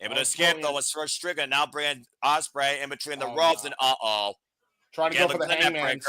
Able to escape, though, with Swerve Strickland. Now bringing Ospreay in between the ropes. And trying to go for the Hangman's.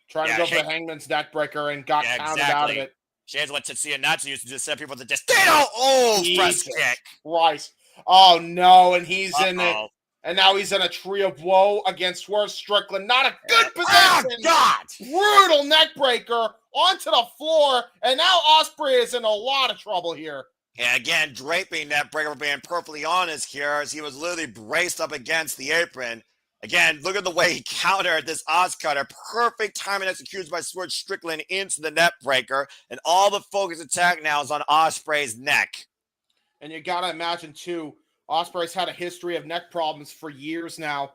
Trying to go for the Hangman's neck breaker and got counted out of it. Shades what Tetsuya Natsu used to just send people to just, press kick. Christ. Oh, no, and he's in it. And now he's in a tree of woe against Swerve Strickland. Not a good position. God! Brutal neck breaker onto the floor. And now Ospreay is in a lot of trouble here. And again, draping neck breaker, being perfectly honest here, as he was literally braced up against the apron. Again, look at the way he countered this Oz cutter. Perfect timing execution by Swerve Strickland into the neck breaker. And all the focus attack now is on Ospreay's neck. And you got to imagine, too, Ospreay's had a history of neck problems for years now.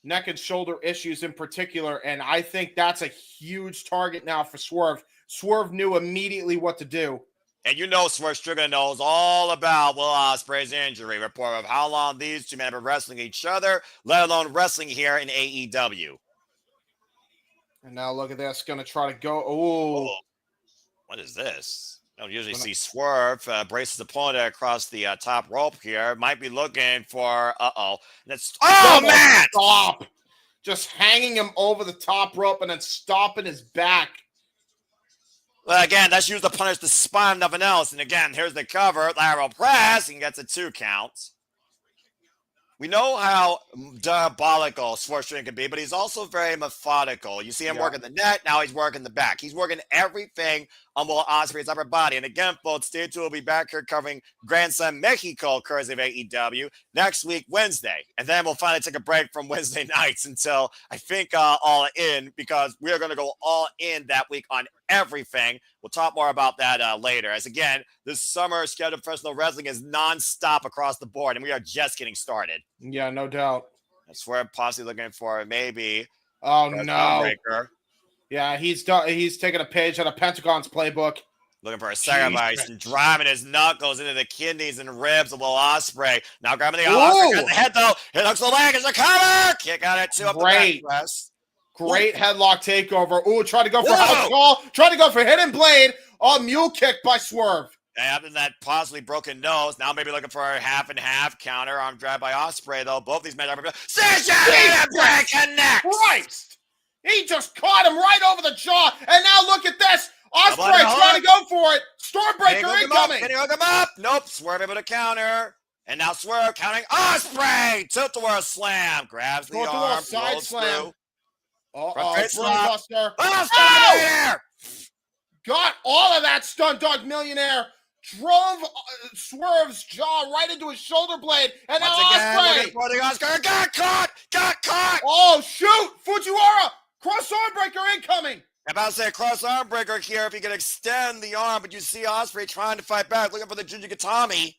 Neck and shoulder issues in particular. And I think that's a huge target now for Swerve. Swerve knew immediately what to do. And you know Swerve Strickland knows all about Will Ospreay's injury report of how long these two men have been wrestling each other, let alone wrestling here in AEW. And now look at this. Going to try to go. Oh. What is this? I don't usually see Swerve brace his opponent across the top rope here. Might be looking for, man! Stop! Just hanging him over the top rope and then stopping his back. Well, again, that's used to punish the spine, nothing else. And again, here's the cover, lateral press, and gets a 2 count. We know how diabolical Swerve can be, but he's also very methodical. You see him working the net, now he's working the back. He's working everything on Will Ospreay's upper body. And again, folks, stay tuned. We'll be back here covering Grand Slam Mexico, courtesy of AEW, next week, Wednesday. And then we'll finally take a break from Wednesday nights until, I think, All In, because we are going to go all in that week on everything. We'll talk more about that later. As again, this summer scheduled professional wrestling is nonstop across the board, and we are just getting started. Yeah, no doubt. That's where I'm possibly looking for maybe. Oh no! Yeah, he's taking a page out of Pentagon's playbook. Looking for a sacrifice and driving his knuckles into the kidneys and ribs of Will Ospreay. Now grabbing the Ospreay the head though. It hooks the leg as a cover. Kick out at 2 up the back press. Great headlock takeover. Ooh, trying to go for house call. Trying to go for hidden blade. Oh, mule kick by Swerve. After that possibly broken nose, now maybe looking for a half and half counter. Arm drag by Ospreay though. Both these men are break connect. Christ! He just caught him right over the jaw. And now look at this. Ospreay trying to go for it. Stormbreaker incoming. Can he hook him up? Nope. Swerve able to counter. And now Swerve counting Ospreay. Tilt-a-whirl slam. Grabs the arm. Side slam. Through. Brainbuster. Oh! Got all of that Stunt Dog Millionaire. Drove Swerve's jaw right into his shoulder blade. And now Ospreay. Got caught. Oh, shoot. Fujiwara. Cross arm breaker incoming. I'm about to say cross arm breaker here if you can extend the arm, but you see Ospreay trying to fight back, looking for the Jujikatami.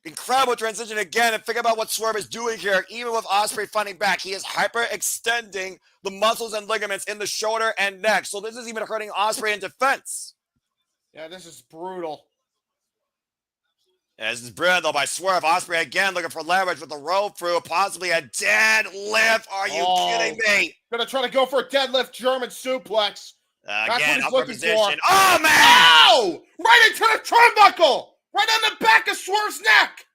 Incredible transition again, and think about what Swerve is doing here. Even with Ospreay fighting back, he is hyper-extending the muscles and ligaments in the shoulder and neck. So this is even hurting Ospreay in defense. Yeah, this is brutal. Yeah, this is brilliant, though, by Swerve. Ospreay again looking for leverage with the roll through, possibly a deadlift. Are you kidding me? Gonna try to go for a deadlift German suplex. Again, upper position. Oh, man! Oh! Right into the turnbuckle! Right on the back of Swerve's neck!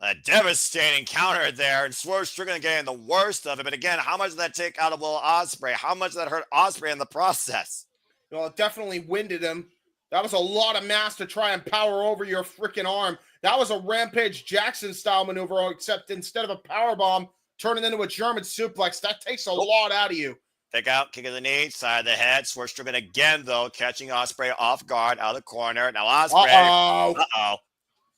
A devastating counter there, and Swerve Strickland getting the worst of it. But again, how much did that take out of Will Ospreay? How much did that hurt Ospreay in the process? Well, it definitely winded him. That was a lot of mass to try and power over your freaking arm. That was a Rampage Jackson-style maneuver, except instead of a powerbomb, turning into a German suplex. That takes a lot out of you. Pick out, kick of the knee, side of the head. Swerve Strickland again, though, catching Ospreay off guard out of the corner. Now Ospreay.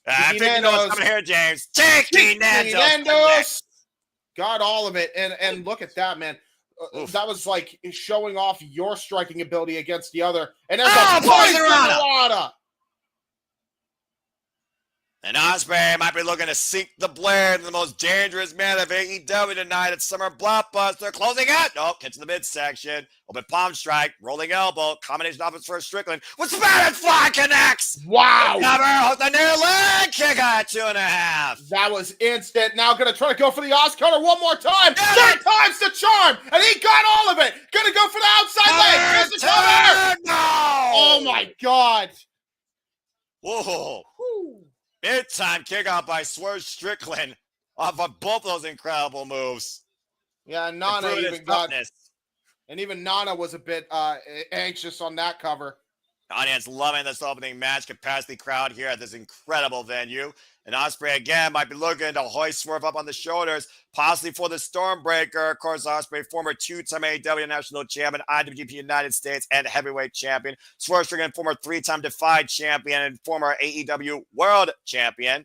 I think you know what's coming here, James. Cheeky Nando's. Got all of it. And look at that, man. That was like showing off your striking ability against the other. And there's a poison. And Ospreay might be looking to sink the blade in the most dangerous man of AEW tonight at Summer Blockbuster. Closing out. Nope, gets to the midsection. Open palm strike. Rolling elbow. Combination offense for Strickland. With Spanish fly connects. Wow. Cover. Hook the near leg. Kick out 2.5. That was instant. Now going to try to go for the Oz cutter one more time. Third time's the charm. And he got all of it. Going to go for the outside leg. Here's the cover. No. Oh, my God. Whoa. Whew. Mid-time kick out by Swerve Strickland off of both those incredible moves. Yeah, Nana even got, and even Nana was a bit anxious on that cover. Audience loving this opening match. Capacity crowd here at this incredible venue. And Ospreay again might be looking to hoist Swerve up on the shoulders, possibly for the Stormbreaker. Of course, Ospreay, former two-time AEW National Champion, IWGP United States, and Heavyweight Champion. Swerve Strickland, former three-time Defied Champion and former AEW World Champion.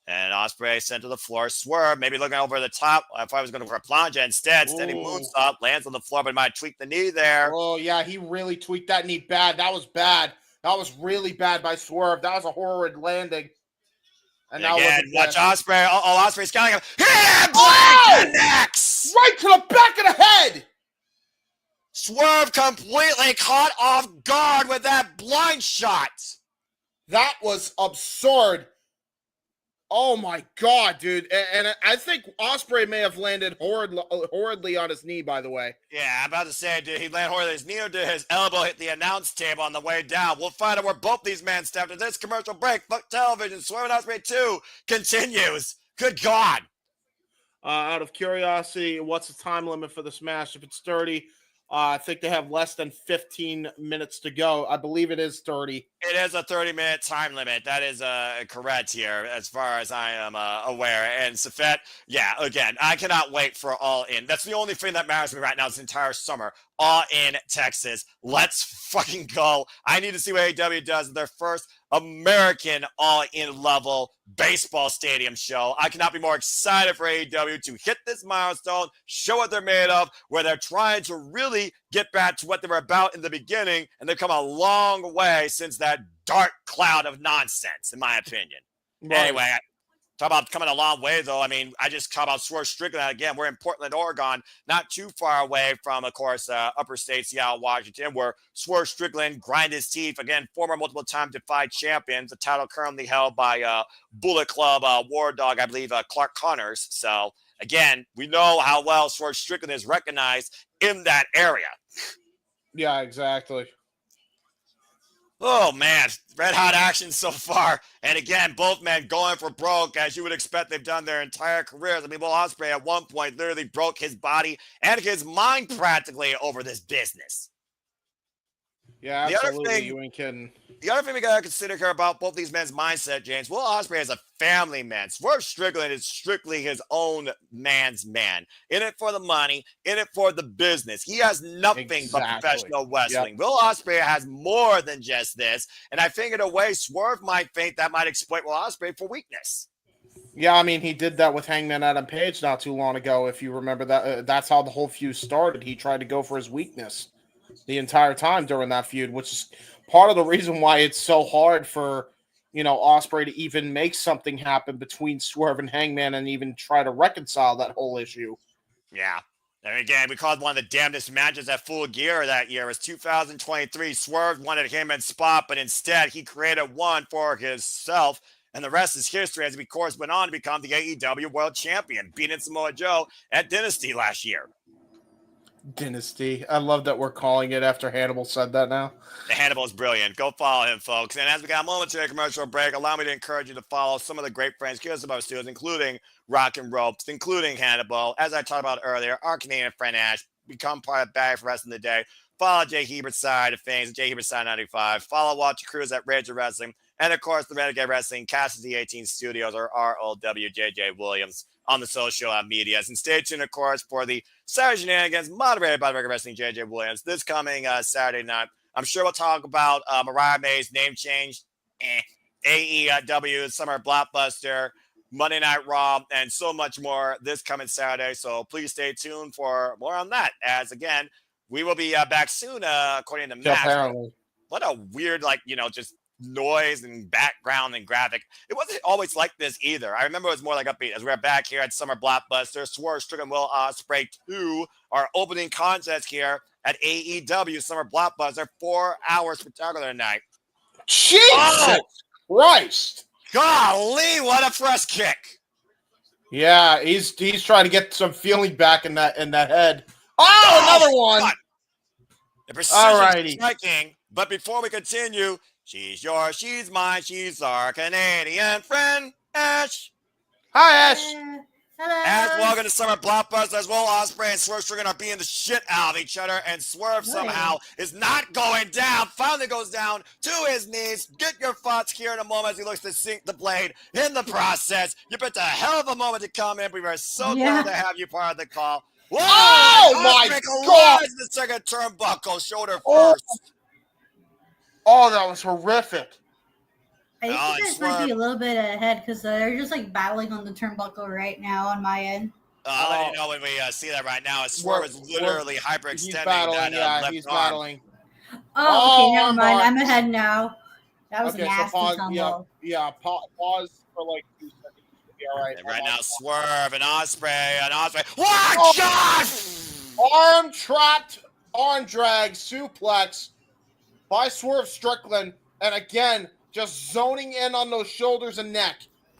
And Ospreay sent to the floor. Swerve maybe looking over the top. I thought he was going for a plunge instead. Standing moonsault, lands on the floor, but might tweak the knee there. Oh, yeah, he really tweaked that knee bad. That was bad. That was really bad by Swerve. That was a horrid landing. And now again, watch Ospreay. Ospreay's counting him. Hit connects! Right to the back of the head! Swerve completely caught off guard with that blind shot. That was absurd. Oh, my God, dude. And I think Ospreay may have landed horridly on his knee, by the way. Yeah, I'm about to say, did he land horridly on his knee or did his elbow hit the announce table on the way down? We'll find out where both these men stepped after this commercial break. Fuck television. Swerve and Ospreay 2 continues. Good God. Out of curiosity, what's the time limit for this match? If it's 30, I think they have less than 15 minutes to go. I believe it is 30. It is a 30-minute time limit. That is correct here, as far as I am aware. And Safet, yeah, again, I cannot wait for All In. That's the only thing that matters to me right now this entire summer. All In Texas. Let's fucking go. I need to see what AEW does with their first American All-In level baseball stadium show. I cannot be more excited for AEW to hit this milestone, show what they're made of, where they're trying to really get back to what they were about in the beginning, and they've come a long way since that dark cloud of nonsense, in my opinion. Right. Anyway, talk about coming a long way, though. I mean, I just talk about Swerve Strickland again. We're in Portland, Oregon, not too far away from, of course, upper state Seattle, Washington, where Swerve Strickland grind his teeth. Again, former multiple-time Defy champions, the title currently held by Bullet Club War Dog, I believe, Clark Connors. So, again, we know how well Swerve Strickland is recognized in that area. Yeah, exactly. Oh, man. Red hot action so far. And again, both men going for broke, as you would expect they've done their entire careers. I mean, Will Ospreay at one point literally broke his body and his mind practically over this business. Yeah, absolutely. You ain't kidding. The other thing we got to consider here about both these men's mindset, James, Will Ospreay is a family man. Swerve Strickland is strictly his own man's man. In it for the money, in it for the business. He has nothing but professional wrestling. Yep. Will Ospreay has more than just this. And I think in a way, Swerve might think that might exploit Will Ospreay for weakness. Yeah, I mean, he did that with Hangman Adam Page not too long ago. If you remember that, that's how the whole feud started. He tried to go for his weakness the entire time during that feud, which is part of the reason why it's so hard for, Ospreay to even make something happen between Swerve and Hangman and even try to reconcile that whole issue. Yeah. And again, we called one of the damnedest matches at Full Gear that year. It was 2023. Swerve wanted Hangman's spot, but instead he created one for himself. And the rest is history, as he, of course, went on to become the AEW World Champion, beating Samoa Joe at Dynasty last year. Dynasty. I love that we're calling it after Hannibal said that now. The Hannibal is brilliant. Go follow him, folks. And as we got a momentary commercial break, allow me to encourage you to follow some of the great friends here at our studios, including Rock and Ropes, including Hannibal. As I talked about earlier, our Canadian friend Ash, become part of Bag for Wrestling Today. Follow Jay Hebert's side of things, Jay Hebert's side 95. Follow Walter Cruz at Rage of Wrestling. And, of course, the Renegade Wrestling, Cassidy 18 Studios, or ROWJJ Williams, on the social medias. And stay tuned, of course, for the Saturday Shenanigans, moderated by the Renegade Wrestling, JJ Williams, this coming Saturday night. I'm sure we'll talk about Mariah May's name change, AEW, Summer Blockbuster, Monday Night Raw, and so much more this coming Saturday. So please stay tuned for more on that. As, again, we will be back soon, according to Matt. Apparently. What a weird, just noise and background and graphic. It wasn't always like this either. I remember it was more like upbeat. As we're back here at Summer Blockbuster, Swerve Strickland Will Ospreay 2, our opening contest here at AEW Summer Blockbuster, 4 hours spectacular night. Jesus Christ! Golly, what a fresh kick! Yeah, he's trying to get some feeling back in that head. Oh, another one! God. The precision striking. But before we continue, she's yours, she's mine, she's our Canadian friend, Ash. Hi, Ash. Hello. Ash, welcome to Summer Blockbuster. As Will Ospreay and Swerve Strickland are beating the shit out of each other, and Swerve somehow is not going down. Finally goes down to his knees. Get your thoughts here in a moment as he looks to sink the blade in the process. You picked a hell of a moment to come in. We were so glad to have you part of the call. Whoa! Oh, my God! The second turnbuckle, shoulder first. Oh, that was horrific. I think you guys might be a little bit ahead because they're just battling on the turnbuckle right now on my end. I'll let you know when we see that right now. Swerve is literally hyperextending that left he's arm. Battling. Oh, okay, never mind. I'm ahead now. That was a nasty combo. Yeah, pause for 2 seconds. Be all right. And right now, Swerve and Ospreay. What? God! Arm trapped, arm drag, suplex by Swerve Strickland. And again, just zoning in on those shoulders and neck.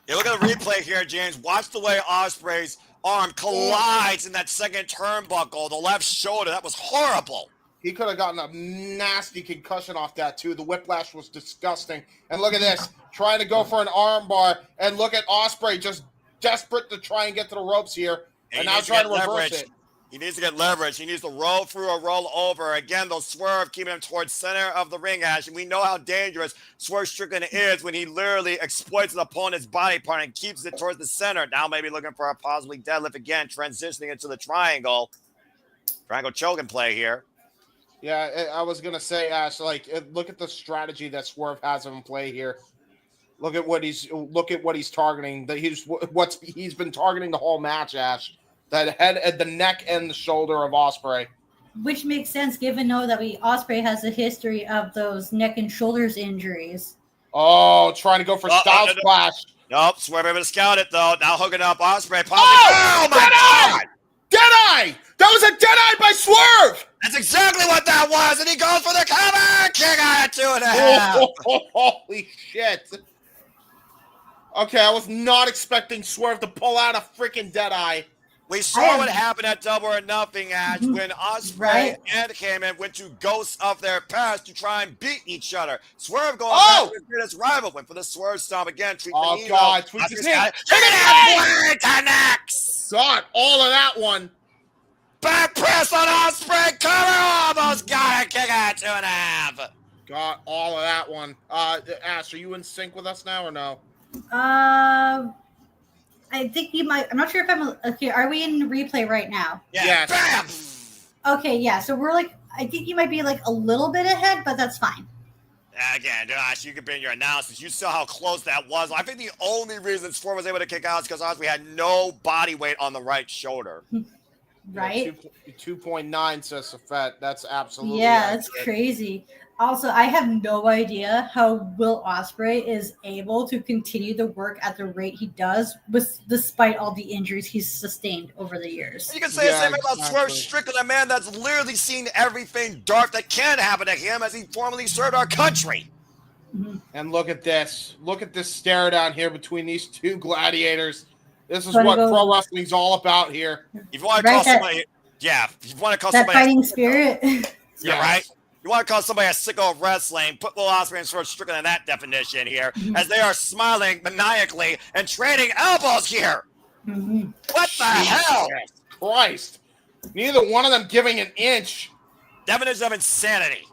Yeah, look at the replay here, James. Watch the way Ospreay's arm collides in that second turnbuckle, the left shoulder. That was horrible. He could have gotten a nasty concussion off that, too. The whiplash was disgusting. And look at this. Trying to go for an arm bar. And look at Ospreay just desperate to try and get to the ropes here. And now trying to reverse it. He needs to get leverage. He needs to roll through or roll over. Again, they'll Swerve, keeping him towards center of the ring, Ash. And we know how dangerous Swerve Strickland is when he literally exploits an opponent's body part and keeps it towards the center. Now maybe looking for a possibly deadlift again, transitioning into the triangle. Triangle choke and play here. Yeah, I was gonna say, Ash. Like, look at the strategy that Swerve has in play here. Look at what he's targeting. He's been targeting the whole match, Ash. That head, the neck, and the shoulder of Ospreay. Which makes sense, given that Ospreay has a history of those neck and shoulders injuries. Oh, trying to go for Styles Clash. Nope, Swerve able to scout it though. Now hooking up Ospreay. Oh my God! Deadeye! That was a deadeye by Swerve! That's exactly what that was, and he goes for the cover! Kick out at 2.5. Holy shit. Okay, I was not expecting Swerve to pull out a freaking deadeye. We saw what happened at Double or Nothing, Ash, when Ospreay and Kommander went to ghosts of their past to try and beat each other. Swerve going back to his greatest rival, went for the Swerve stomp again. God, tweak his hand. Connects! Got all of that one. Back press on Ospreay, cover, almost got it, kick out 2.5. Got all of that one. Ash, are you in sync with us now or no? I think you might. I'm not sure if I'm okay. Are we in replay right now? Yeah. Yes. Bam! Okay, yeah. So we're like, I think you might be like a little bit ahead, but that's fine. Again, Josh, you can bring your analysis. You saw how close that was. I think the only reason Swerve was able to kick out is because Ospreay had no body weight on the right shoulder. Right? Yeah, 2.9 says Safet. That's absolutely that's crazy. Also, I have no idea how Will Ospreay is able to continue to work at the rate he does, despite all the injuries he's sustained over the years. You can say the same about Swerve Strickland, a man that's literally seen everything dark that can happen to him as he formerly served our country. Mm-hmm. And look at this. Look at this stare down here between these two gladiators. This is what pro wrestling's all about here. If you want to call somebody, if you want to call that somebody fighting spirit. Yeah, right. You want to call somebody a sicko of wrestling, put Will Ospreay and Swerve Strickland in that definition here, as they are smiling maniacally and trading elbows here. Mm-hmm. What the hell? Christ. Neither one of them giving an inch. Definition of insanity.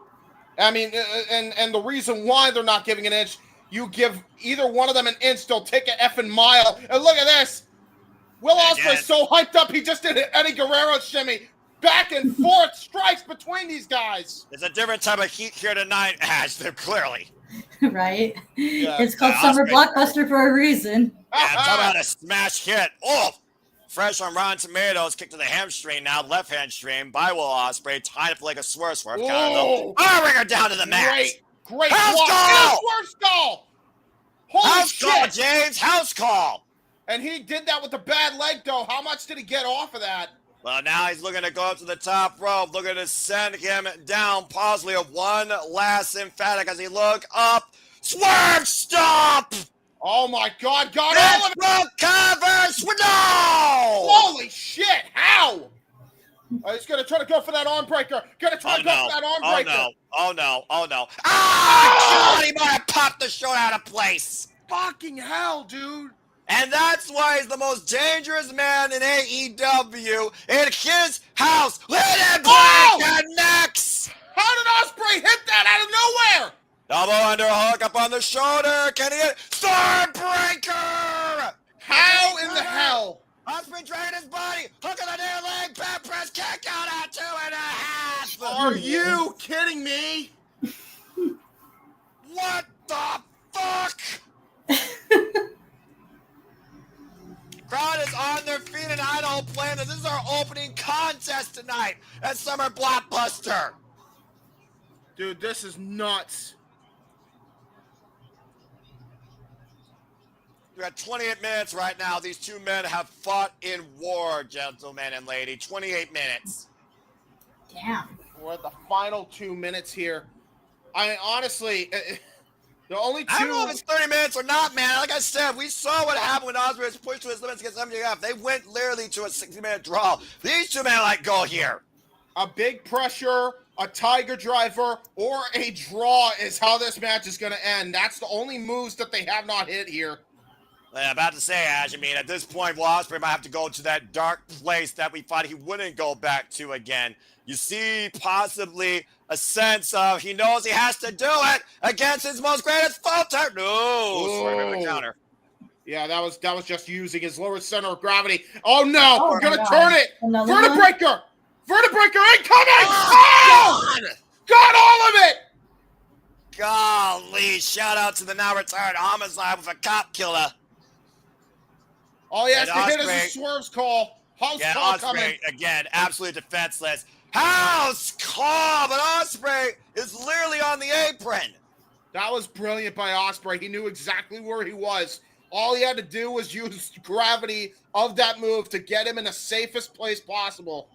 I mean, and the reason why they're not giving an inch, you give either one of them an inch, they'll take an effing mile. And look at this. Will Ospreay's so hyped up, he just did an Eddie Guerrero shimmy. Back and forth strikes between these guys. There's a different type of heat here tonight, Ash. They're clearly. Right? Yeah. It's called Summer Blockbuster for a reason. Yeah, talk about a smash hit. Oh, fresh on Rotten Tomatoes, kick to the hamstring now, left hamstring by Will Ospreay, tied up like a Swerve counter though. Bring her down to the mat. Great house block. Call! House call! Holy house shit. Call, James. House call. And he did that with a bad leg, though. How much did he get off of that? Well, now he's looking to go up to the top rope, looking to send him down, possibly of one last emphatic as he look up. Swerve stomp! Oh my God! Got all of it! Covers! No! Holy shit! How? He's gonna try to go for that arm breaker. Gonna try to go for that arm breaker. Oh no! Ah! God, he might have popped the show out of place. Fucking hell, dude! And that's why he's the most dangerous man in AEW in his house. Let him break connects! How did Ospreay hit that out of nowhere? Double underhook up on the shoulder. Can he hit? Starbreaker! How in the hell? Ospreay dragging his body. Hook of the near leg. Back press. Kick out at 2.5. Are you kidding me? What the fuck? Crowd is on their feet, and I don't blame them. This is our opening contest tonight at Summer Blockbuster. Dude, this is nuts. We got 28 minutes right now. These two men have fought in war, gentlemen and lady. 28 minutes. Damn. We're at the final 2 minutes here. I mean, honestly... The only two... I don't know if it's 30 minutes or not, man. Like I said, we saw what happened when Ospreay was pushed to his limits against MJF. They went literally to a 60-minute draw. These two men like go here. A big pressure, a tiger driver, or a draw is how this match is going to end. That's the only moves that they have not hit here. About to say, Ash, I mean, at this point, Will Ospreay might have to go to that dark place that we thought he wouldn't go back to again. You see possibly a sense of he knows he has to do it against his most greatest falter. No, Swerve with a counter. Yeah, that was just using his lower center of gravity. Oh no, Oh, we're gonna my turn God. it. Another one? Vertebreaker incoming. Oh, God! Got all of it. Golly, shout out to the now retired Homicide with a cop killer. All he has And to hit is Ospreay- a Swerve's call. House Yeah, call Ospreay, coming. again, absolutely defenseless. House call, but Ospreay is literally on the apron. That was brilliant by Ospreay. He knew exactly where he was. All he had to do was use gravity of that move to get him in the safest place possible.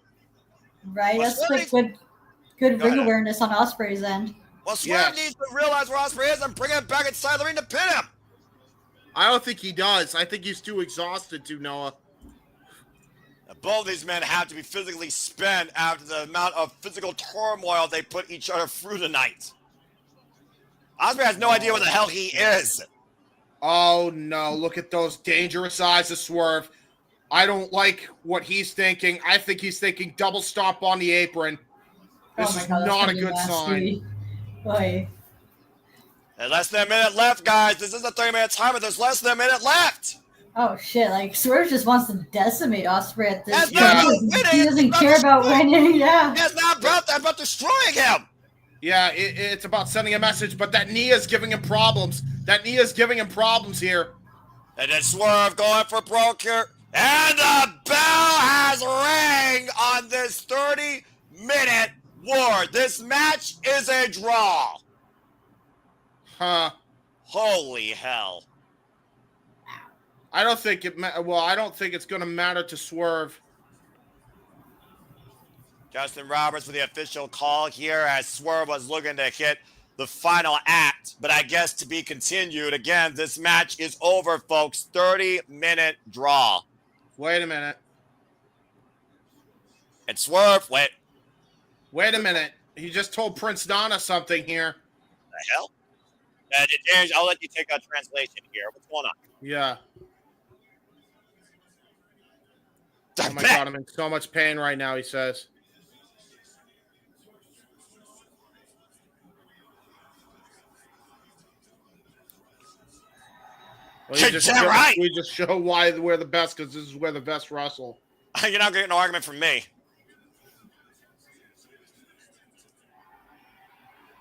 Right, Well, that's Swerve like good Go ring ahead. awareness on Osprey's end. Well, Swerve Yes. needs to realize where Ospreay is and bring him back inside the ring to pin him. I don't think he does. I think he's too exhausted to, Noah. Now, both these men have to be physically spent after the amount of physical turmoil they put each other through tonight. Ospreay has no idea where the hell he is. Oh, no. Look at those dangerous eyes of Swerve. I don't like what he's thinking. I think he's thinking double stomp on the apron. This is that's not gonna a be good nasty. Oy. There's less than a minute left, guys. This is a 30-minute timer. There's less than a minute left. Oh shit! Like Swerve just wants to decimate Ospreay at this That's point. not He winning, doesn't it's care about about winning. Yeah. It's not about that, about destroying him. Yeah, it's about sending a message, but that knee is giving him problems. Here. And then Swerve going for broke here. And the bell has rang on this 30-minute war. This match is a draw. Huh. Holy hell. I don't think it's going to matter to Swerve. Justin Roberts with the official call here as Swerve was looking to hit the final act. But I guess to be continued. Again, this match is over, folks. 30-minute draw. Wait a minute. And Swerve, wait. Wait a minute. He just told Prince Donna something here. The hell? James, I'll let you take a translation here. What's going on? Yeah. Oh my God, I'm in so much pain right now, he says. Well, we just show why we're the best because this is where the best wrestle. You're not getting an argument from me.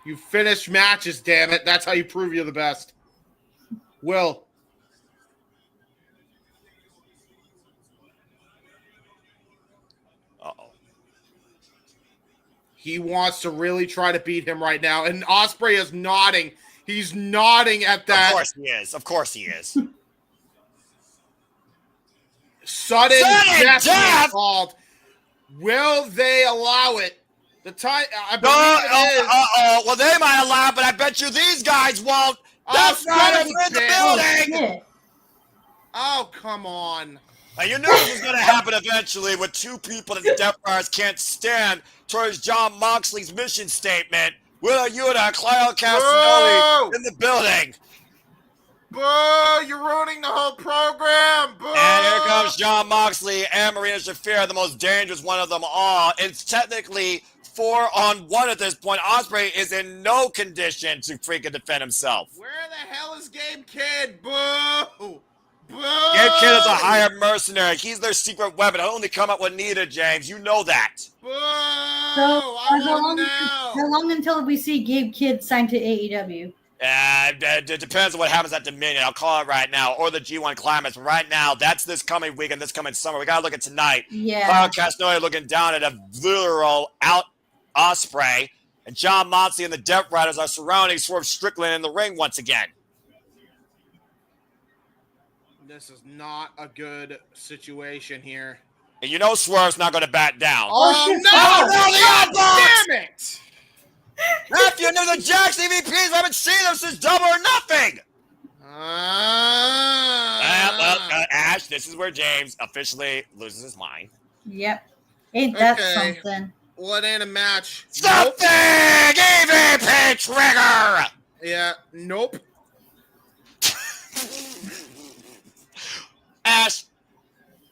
You finish matches, damn it. That's how you prove you're the best. Will. Uh-oh. He wants to really try to beat him right now, and Ospreay is nodding. He's nodding at that. Of course he is. Sudden death called. Will they allow it? The time I believe it is. Well, they might allow it, but I bet you these guys won't. That's right in the building. Oh, come on. Now, you knew this was going to happen eventually with two people that the Death Riders can't stand towards John Moxley's mission statement. Will Yuta, Claudio Castagnoli in the building. Boo! You're ruining the whole program! Boo! And here comes John Moxley and Marina Shafir, the most dangerous one of them all. It's technically 4-on-1 at this point. Ospreay is in no condition to freaking defend himself. Where the hell is Gabe Kidd? Boo! Boo! Gabe Kidd is a hired mercenary. He's their secret weapon. It'll only come up when needed, James. You know that. Boo! So, how long until we see Gabe Kidd signed to AEW? It depends on what happens at Dominion. I'll call it right now, or the G1 Climax. But right now, that's this coming week and this coming summer. We got to look at tonight. Yeah. Claudio Castagnoli looking down at a literal out Ospreay. And John Moxley and the Death Riders are surrounding Swerve Strickland in the ring once again. This is not a good situation here. And you know Swerve's not going to back down. Oh, no! Oh, damn it! Matthew knew the Jax EVPs. I haven't seen them since Double or Nothing. Ash, this is where James officially loses his mind. Yep. Ain't that something? Well, it ain't a match. Something! EVP trigger! Yeah, nope.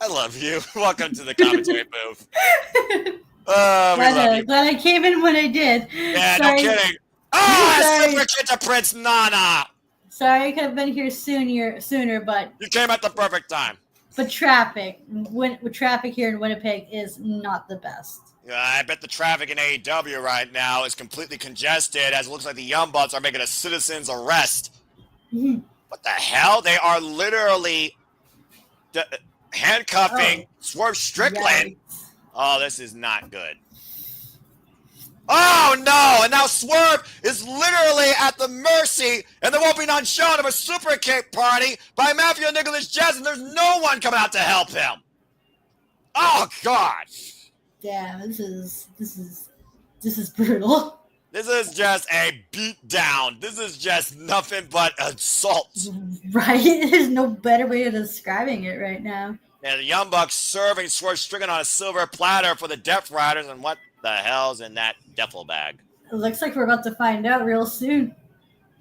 I love you. Welcome to the commentary booth. Oh, we love you. Glad I came in when I did. Yeah, Sorry. no kidding. Oh, Sorry. super kid to Prince Nana. Sorry I could have been here sooner, but You came at the perfect time. But traffic here in Winnipeg is not the best. Yeah, I bet the traffic in AEW right now is completely congested as it looks like the Young Bucks are making a citizen's arrest. Mhm. What the hell? They are literally handcuffing Swerve Strickland. Yikes. Oh, this is not good. Oh, no. And now Swerve is literally at the mercy, and there won't be none shown of a super kick party by Matthew Nicholas Jess, and there's no one coming out to help him. Oh, God. Damn, this is brutal. This is just a beatdown. This is just nothing but assault. Right? There's no better way of describing it right now. And the Young Bucks serving Swerve Strickland on a silver platter for the Death Riders, and what the hell's in that duffel bag? It looks like we're about to find out real soon.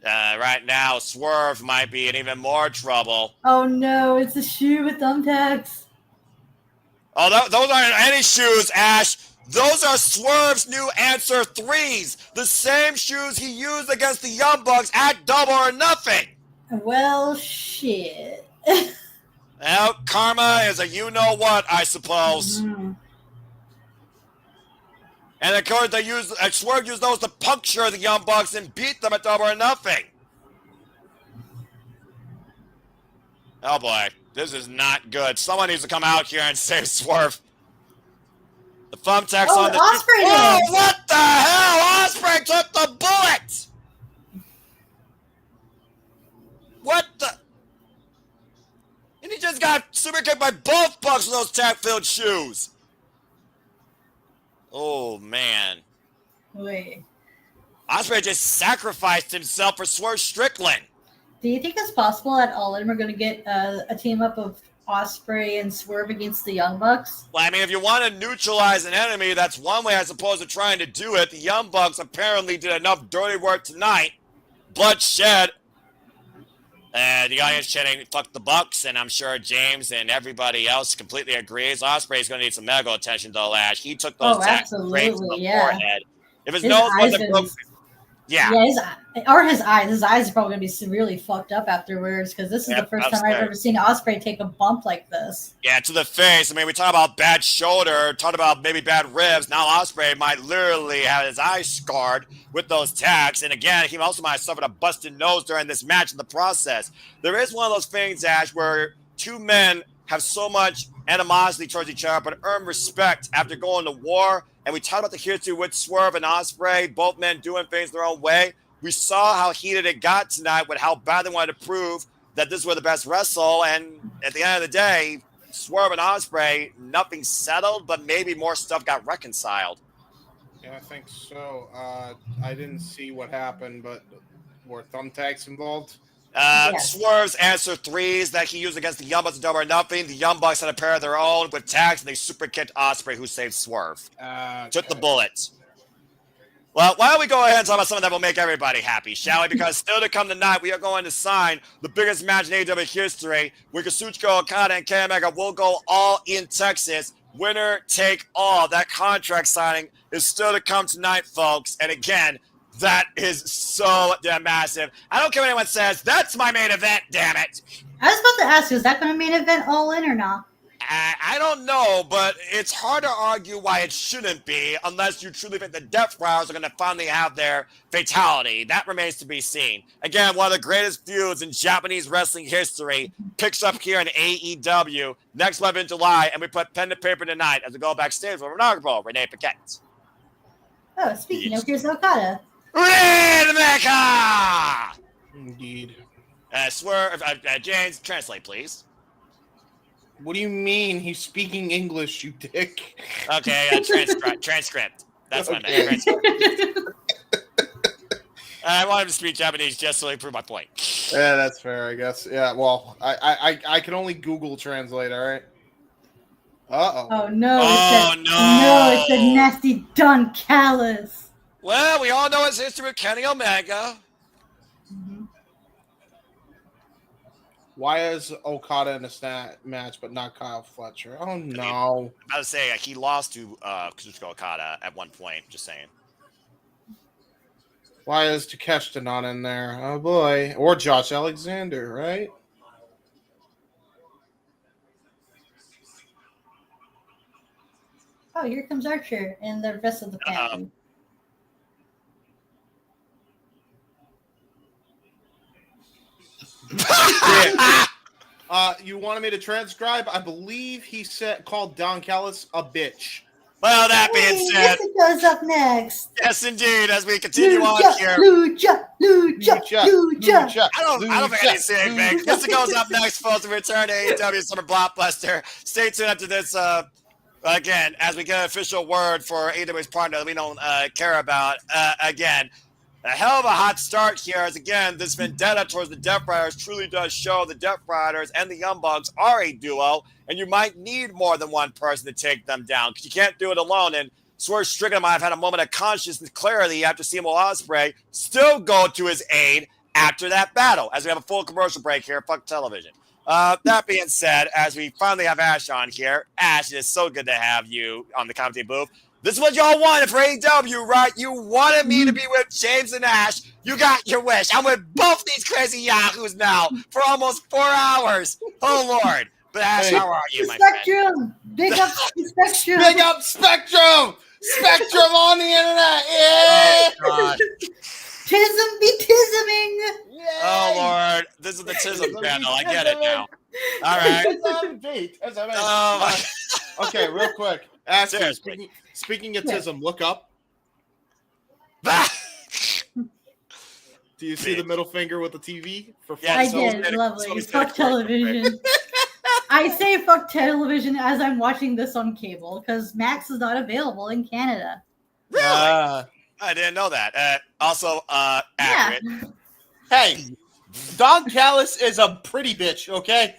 Right now, Swerve might be in even more trouble. Oh no, it's a shoe with thumbtacks. Oh, those aren't any shoes, Ash. Those are Swerve's new Answer 3s. The same shoes he used against the Young Bucks at Double or Nothing. Well, shit. Well, karma is a you-know-what, I suppose. Mm-hmm. And of course, Swerve used those to puncture the Young Bucks and beat them at Double or Nothing. Oh, boy. This is not good. Someone needs to come out here and save Swerve. The thumbtacks on the... Ospreray Oh, did. what the hell? Ospreray took the bullet! What the... And he just got super kicked by both Bucks with those tack-filled shoes. Oh, man. Wait. Ospreay just sacrificed himself for Swerve Strickland. Do you think it's possible at All In we're going to get a team up of Ospreay and Swerve against the Young Bucks? Well, I mean, if you want to neutralize an enemy, that's one way I suppose of trying to do it. The Young Bucks apparently did enough dirty work tonight. Bloodshed. And the audience chanting, fuck the Bucks, and I'm sure James and everybody else completely agrees. Ospreay's going to need some medical attention, though, Lash. He took those attacks straight to the forehead. If his nose wasn't broken... Yeah, his eyes. His eyes are probably going to be severely fucked up afterwards because this is the first time I've ever seen Ospreay take a bump like this. Yeah, to the face. I mean, we talk about bad shoulder, talk about maybe bad ribs. Now Ospreay might literally have his eyes scarred with those tacks. And again, he also might have suffered a busted nose during this match in the process. There is one of those things, Ash, where two men have so much animosity towards each other but earn respect after going to war. And we talked about the history with Swerve and Ospreay, both men doing things their own way. We saw how heated it got tonight with how bad they wanted to prove that this was the best wrestle. And at the end of the day, Swerve and Ospreay, nothing settled, but maybe more stuff got reconciled. Yeah, I think so. I didn't see what happened, but were thumbtacks involved? Yes. Swerve's Answer 3s that he used against the Young Bucks at Double or Nothing. The Young Bucks had a pair of their own with tags, and they super kicked Ospreay, who saved Swerve. Took the bullet. Well, why don't we go ahead and talk about something that will make everybody happy, shall we? Because still to come tonight, we are going to sign the biggest match in AEW history, where Kazuchika, Okada, and Kommander will go all in Texas. Winner take all. That contract signing is still to come tonight, folks. And again, that is so damn massive. I don't care what anyone says. That's my main event, damn it. I was about to ask you, is that going to main event All In or not? I don't know, but it's hard to argue why it shouldn't be unless you truly think the Death Riders are going to finally have their fatality. That remains to be seen. Again, one of the greatest feuds in Japanese wrestling history picks up here in AEW next month in July, and we put pen to paper tonight as we go backstage with Renardo, Renee Paquette. Oh, speaking of, here's Okada. Rainmaker! Indeed. Swerve, James, translate, please. What do you mean? He's speaking English, you dick. Okay, transcript. That's my name. Transcript. I wanted to speak Japanese just so I prove my point. Yeah, that's fair, I guess. Yeah, well, I can only Google Translate, all right? Uh-oh. Oh, no. Oh, No, it's a nasty Don Callis. Well, we all know his history with Kenny Omega. Mm-hmm. Why is Okada in a match but not Kyle Fletcher? Oh no! I was saying he lost to Kazuchika Okada at one point. Just saying. Why is Takeshita not in there? Oh boy, or Josh Alexander, right? Oh, here comes Archer and the rest of the family. You wanted me to transcribe? I believe he called Don Callis a bitch. Well, that being said, Mistico's up next. Yes, indeed. As we continue on here, Lucha. I don't think I need to say anything. Mistico's up next, folks. We return to AEW Summer Blockbuster. Stay tuned after this. Again, as we get an official word for AEW's partner that we don't care about. Again. A hell of a hot start here as, again, this vendetta towards the Death Riders truly does show the Death Riders and the Young Bucks are a duo, and you might need more than one person to take them down because you can't do it alone. And Swerve Strickland might have had a moment of consciousness clarity after seeing Osperay still go to his aid after that battle. As we have a full commercial break here, fuck television. That being said, as we finally have Ash on here, Ash, it is so good to have you on the commentary booth. This is what y'all wanted for AEW, right? You wanted me to be with James and Ash. You got your wish. I'm with both these crazy yahoos now for almost 4 hours. Oh, Lord. But Ash, how are you, my Spectrum. Big up Spectrum. Big up Spectrum. Spectrum on the internet. Yeah. Oh, God. Tism be tisming. Yay. Oh, Lord. This is the Tism channel. I get it now. All right. Okay, real quick. Ash, speaking of Tism, look up. Do you see the middle finger with the TV? I did. Lovely. Fuck television. I say fuck television as I'm watching this on cable because Max is not available in Canada. Really? I didn't know that. Also, accurate. Yeah. Hey, Don Callis is a pretty bitch, okay?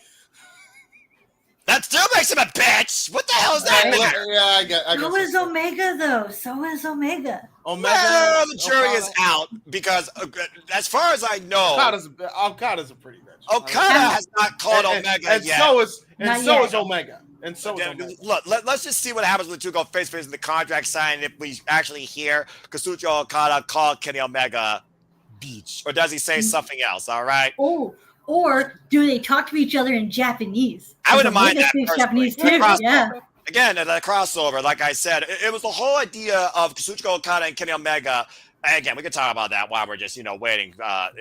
That still makes him a bitch. What the hell is that? Right? Yeah, So is Omega, though. So is Omega. Well, the jury is out because, as far as I know, Okada's a pretty bitch. Okada has not called Omega yet. So is Omega. And so is Omega. Look, let's just see what happens when the two go face-to-face in the contract signing if we actually hear Kazuchika Okada call Kenny Omega beach. Or does he say something else, all right? Oh, or do they talk to each other in Japanese? I wouldn't mind that. Japanese too, yeah. Again, the crossover, like I said, it was the whole idea of Kazuchika Okada and Kenny Omega. Again, we can talk about that while we're just, waiting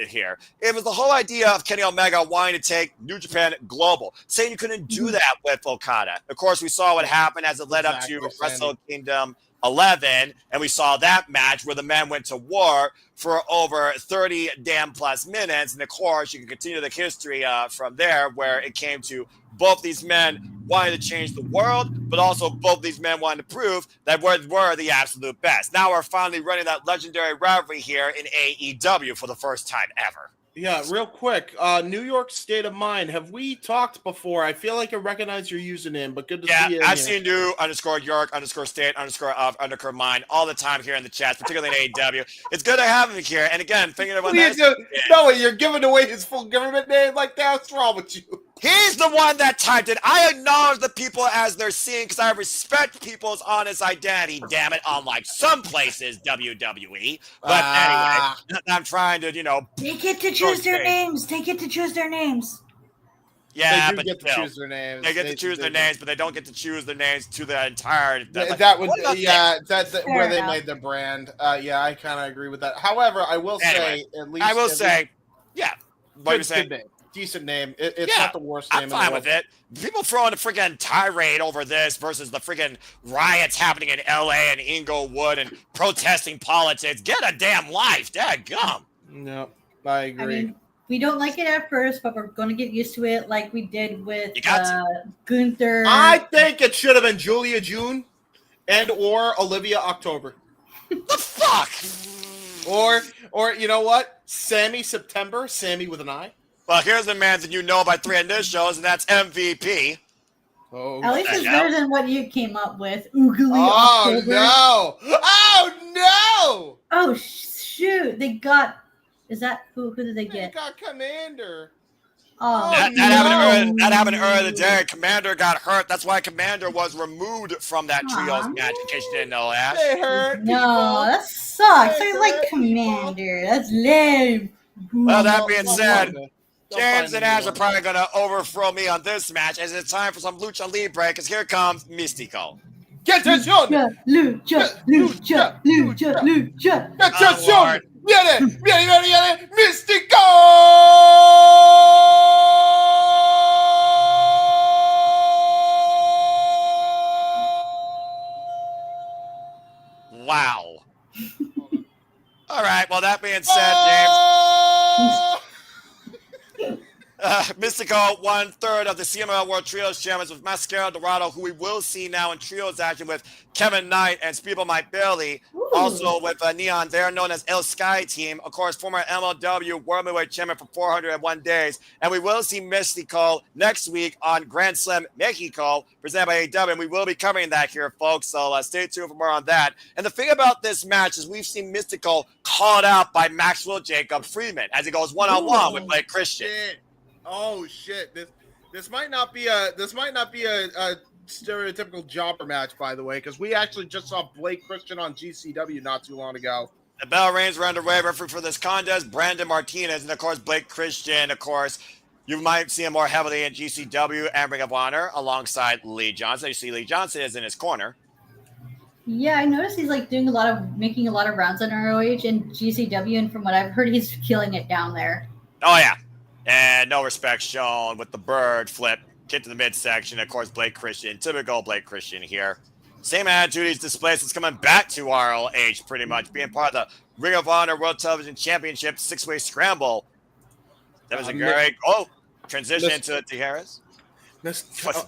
here. It was the whole idea of Kenny Omega wanting to take New Japan global, saying you couldn't do that with Okada. Of course, we saw what happened as it led up to Wrestle Kingdom 11, and we saw that match where the men went to war for over 30 damn plus minutes. And of course, you can continue the history from there, where it came to both these men wanting to change the world, but also both these men wanting to prove that we're the absolute best. Now we're finally running that legendary rivalry here in AEW for the first time ever. Yeah, real quick. New York State of Mind. Have we talked before? I feel like I recognize your username, but good to see you. I've seen new _York _state _ mind all the time here in the chat, particularly in AEW. It's good to have him here. And again, thinking about No, you're giving away his full government name like that. What's wrong with you? He's the one that typed it. I acknowledge the people as they're seeing because I respect people's honest identity, damn it, unlike some places, WWE. But anyway, I'm trying to, They get to choose their names. They get to choose their names. Yeah, they but get to choose their names. They get to choose their names, but they don't get to choose their names to the entire. That's where they made their brand. Yeah, I kind of agree with that. However, I will say, at least. Yeah. What are you saying? Decent name. It's not the worst name. I'm fine with it. People throwing a freaking tirade over this versus the freaking riots happening in LA and Inglewood and protesting politics. Get a damn life. Dadgum. No, I agree. I mean, we don't like it at first, but we're going to get used to it like we did with Gunther. I think it should have been Julia June and or Olivia October. The fuck? Or you know what? Sammy September. Sammy with an I. Well, here's a man that you know by 3 initials, and that's MVP. Oh, at least it's better than what you came up with. Oogly October. No! Oh no! Oh shoot! They got. Is that who did they get? They got Kommander. Oh, That happened earlier in the day. Kommander got hurt. That's why Kommander was removed from that trios match, in case you didn't know, Ash. They hurt No, people. that sucks. Hey, I like hurt Kommander. That's lame. Well, that being They'll said, find it. They'll James find and a new Ash are one. probably going to overthrow me on this match, as it's time for some Lucha Libre, because here comes Mistico. ¡Que atención! Lucha. ¡Que atención! ¡Viene! ¡Mistico! Wow. All right. Well, that being said, James, Mistico, 1/3 of the CMLL World Trios Champions with Mascara Dorado, who we will see now in trios action with Kevin Knight and Speedball Mike Bailey. Ooh. Also with Neon, they're known as El Sky Team. Of course, former MLW World Middleweight Champion for 401 days. And we will see Mistico next week on Grand Slam Mexico, presented by AEW. And we will be covering that here, folks. So stay tuned for more on that. And the thing about this match is we've seen Mistico called out by Maxwell Jacob Freeman as he goes one-on-one with Blake Christian. Shit. Oh shit! This might not be a stereotypical jobber match, by the way, because we actually just saw Blake Christian on GCW not too long ago. The bell rings. We're underway. Referee for this contest, Brandon Martinez, and of course Blake Christian. Of course, you might see him more heavily in GCW and Ring of Honor alongside Lee Johnson. You see Lee Johnson is in his corner. Yeah, I noticed he's like making a lot of rounds on ROH and GCW, and from what I've heard, he's killing it down there. Oh yeah, and no respect shown with the bird flip, kick to the midsection. Of course, Blake Christian, typical Blake Christian here. Same attitude he's displayed since coming back to ROH, pretty much being part of the Ring of Honor World Television Championship 6-way scramble. That was a great transition into Tijeras.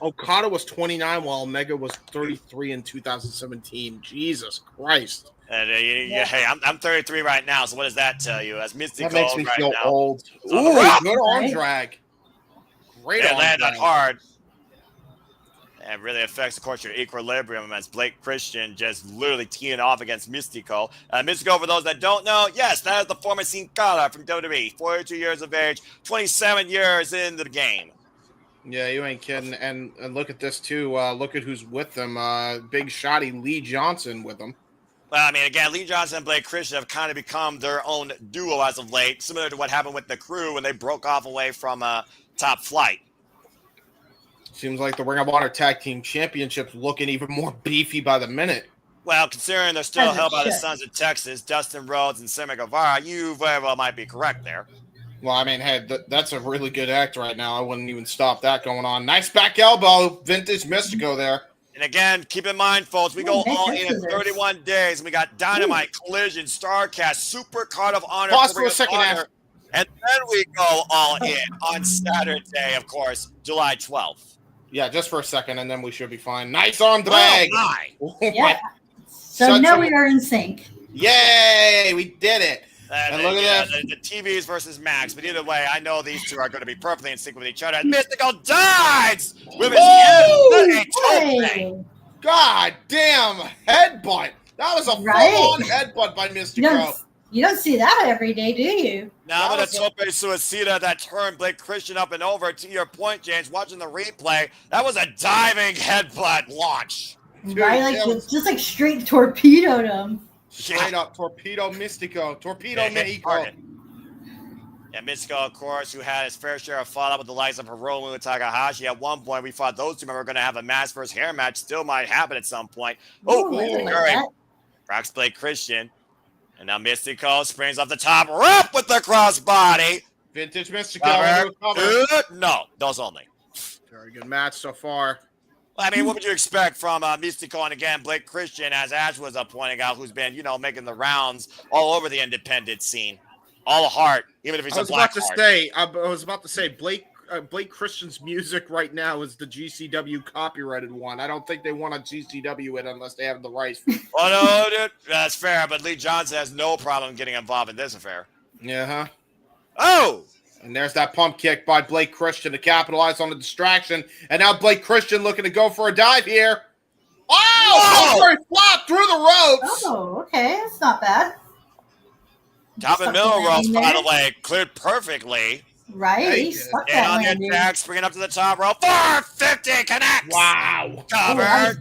Okada was 29 while Omega was 33 in 2017. Jesus Christ. And hey, I'm 33 right now, so what does that tell you? As Mistico That makes me right feel now. old. So Ooh, right. good arm drag. Great It arm landed drag. hard. And really affects, of course, your equilibrium as Blake Christian just literally teeing off against Mistico. Mistico, for those that don't know, yes, that is the former Sin Cara from WWE. 42 years of age, 27 years in the game. Yeah, you ain't kidding. And look at this, too. Look at who's with them. Big shotty Lee Johnson with them. Well, I mean, again, Lee Johnson and Blake Christian have kind of become their own duo as of late, similar to what happened with the Crew when they broke off away from Top Flight. Seems like the Ring of Honor Tag Team Championship's looking even more beefy by the minute. Well, considering they're still As it held by the should. Sons of Texas, Dustin Rhodes and Sammy Guevara, you very well might be correct there. Well, I mean, hey, that's a really good act right now. I wouldn't even stop that going on. Nice back elbow. Vintage Mistico there. And again, keep in mind, folks, we go all in scissors. 31 days, and we got Dynamite, Collision, StarCast, Super Card of Honor, Pause for Ring a of second, Honor, Ash. and then we go all in on Saturday, of course, July 12th. Yeah, just for a second, and then we should be fine. Nice arm drag. Oh, my. Oh, Yeah. my- So Such now a- we are in sync. Yay, we did it. And look at that. The TVs versus Max, but either way, I know these two are going to be perfectly in sync with each other. And Mystical dives with his Hey. God damn headbutt. That was a Right? full-on headbutt by Mistico. You don't see that every day, do you? Now That with was a tope suicida that turned Blake Christian up and over. To your point, James, watching the replay, that was a diving headbutt launch. Dude, Right? Like that was- just like straight torpedoed him. Straight up, Torpedo Mistico. Torpedo Yeah, hit Mexico. target. And Mistico, of course, who had his fair share of fallout with the likes of Hiromu and Takahashi. At one point, we thought those two men were going to have a mask versus hair match. Still might happen at some point. Oh, Ooh, I like Curry. that. Rocks Blake Christian. And now Mistico springs off the top rope with the crossbody. Vintage Mistico. Cover. Cover. No, those only. Very good match so far. I mean, what would you expect from Mistico and again Blake Christian, as Ash was pointing out, who's been making the rounds all over the independent scene, all a Hart, even if he's I a was black about to say, Blake Christian's music right now is the GCW copyrighted one. I don't think they want to GCW it unless they have the rights. Oh no, dude, that's fair. But Lee Johnson has no problem getting involved in this affair. Yeah, huh? Oh, And there's that pump kick by Blake Christian to capitalize on the distraction. And now Blake Christian looking to go for a dive here. Oh! Osperay flopped through the ropes. Oh, okay. That's not bad. top and Stuck middle the ropes, landing by there. the way, cleared perfectly. Right? Yeah, he He did. sucked And that on the landing. attack, bringing up to the top rope. 450 connects. Wow. Cover that was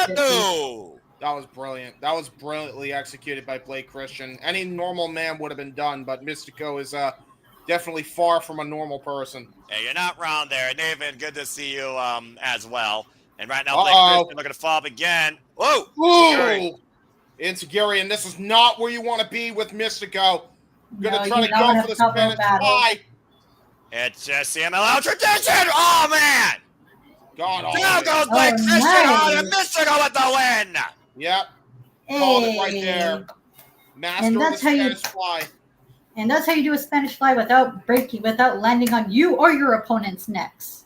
beautiful, 2. That was brilliant. That was brilliantly executed by Blake Christian. Any normal man would have been done, but Mistico is definitely far from a normal person. Yeah, you're not wrong there. Nathan, good to see you as well. And right now, Blake Uh-oh. Christian looking to fall up again. Whoa! Ooh! Insecurity, and this is not where you want to be with Mistico. Gonna No, try to you're not go gonna for the cover Spanish battle. fly. It's just CMLL tradition. Oh, man! God, Now goes Oh, Blake Christian nice. on and Mistico with the win. Yep, Hey. called it right there. Master And of the that's how you- Spanish fly. And that's how you do a Spanish fly without breaking, without landing on you or your opponent's necks.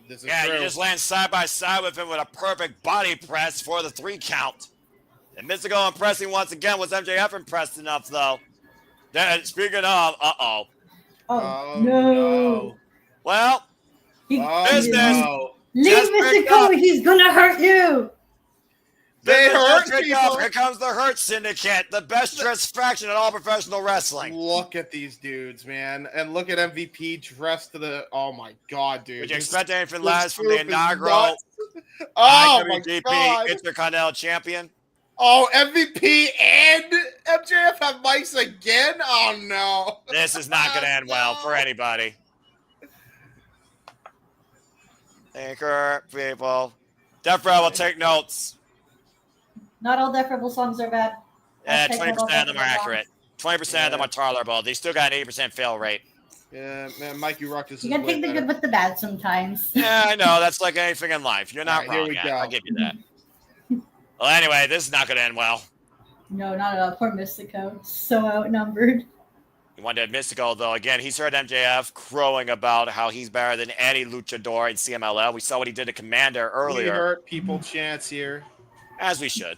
This is Yeah, true. you just land side by side with him with a perfect body press for the 3 count. And Mistico impressing once again. Was MJF impressed enough, though? Then, speaking of, Oh, Oh, no. well, He, Oh, business. no. leave Just Mr. pick Cole. up. He's gonna hurt you. They business hurt just picked people. up. Here comes the Hurt Syndicate, the best dressed faction in all professional wrestling. Look at these dudes, man. And look at MVP dressed to the... Oh, my God, dude. Would you This- expect anything this less from group the is inaugural nuts. Oh, my IWGP God. Intercontinental Champion? Oh, MVP and MJF have mics again? Oh, no. This is not going to end well for anybody. Anchor, people. Death Row will take notes. Not all Death Rebel songs are bad. Yeah, Hashtag 20% not all of them are Death Rebel accurate. 20% of them are tolerable. They still got an 80% fail rate. Yeah, man, Mikey Ruckus is You gotta way take the better. good with the bad sometimes. Yeah, I know. That's like anything in life. You're not All right, here wrong, we yet. go. I'll give you that. Well, anyway, this is not going to end well. No, not at all. Poor Mistico. So outnumbered. You wanted Mystical, though. Again, he's heard MJF crowing about how he's better than any luchador in CMLL. We saw what he did to Kommander We earlier, hurt people chance here. as we should.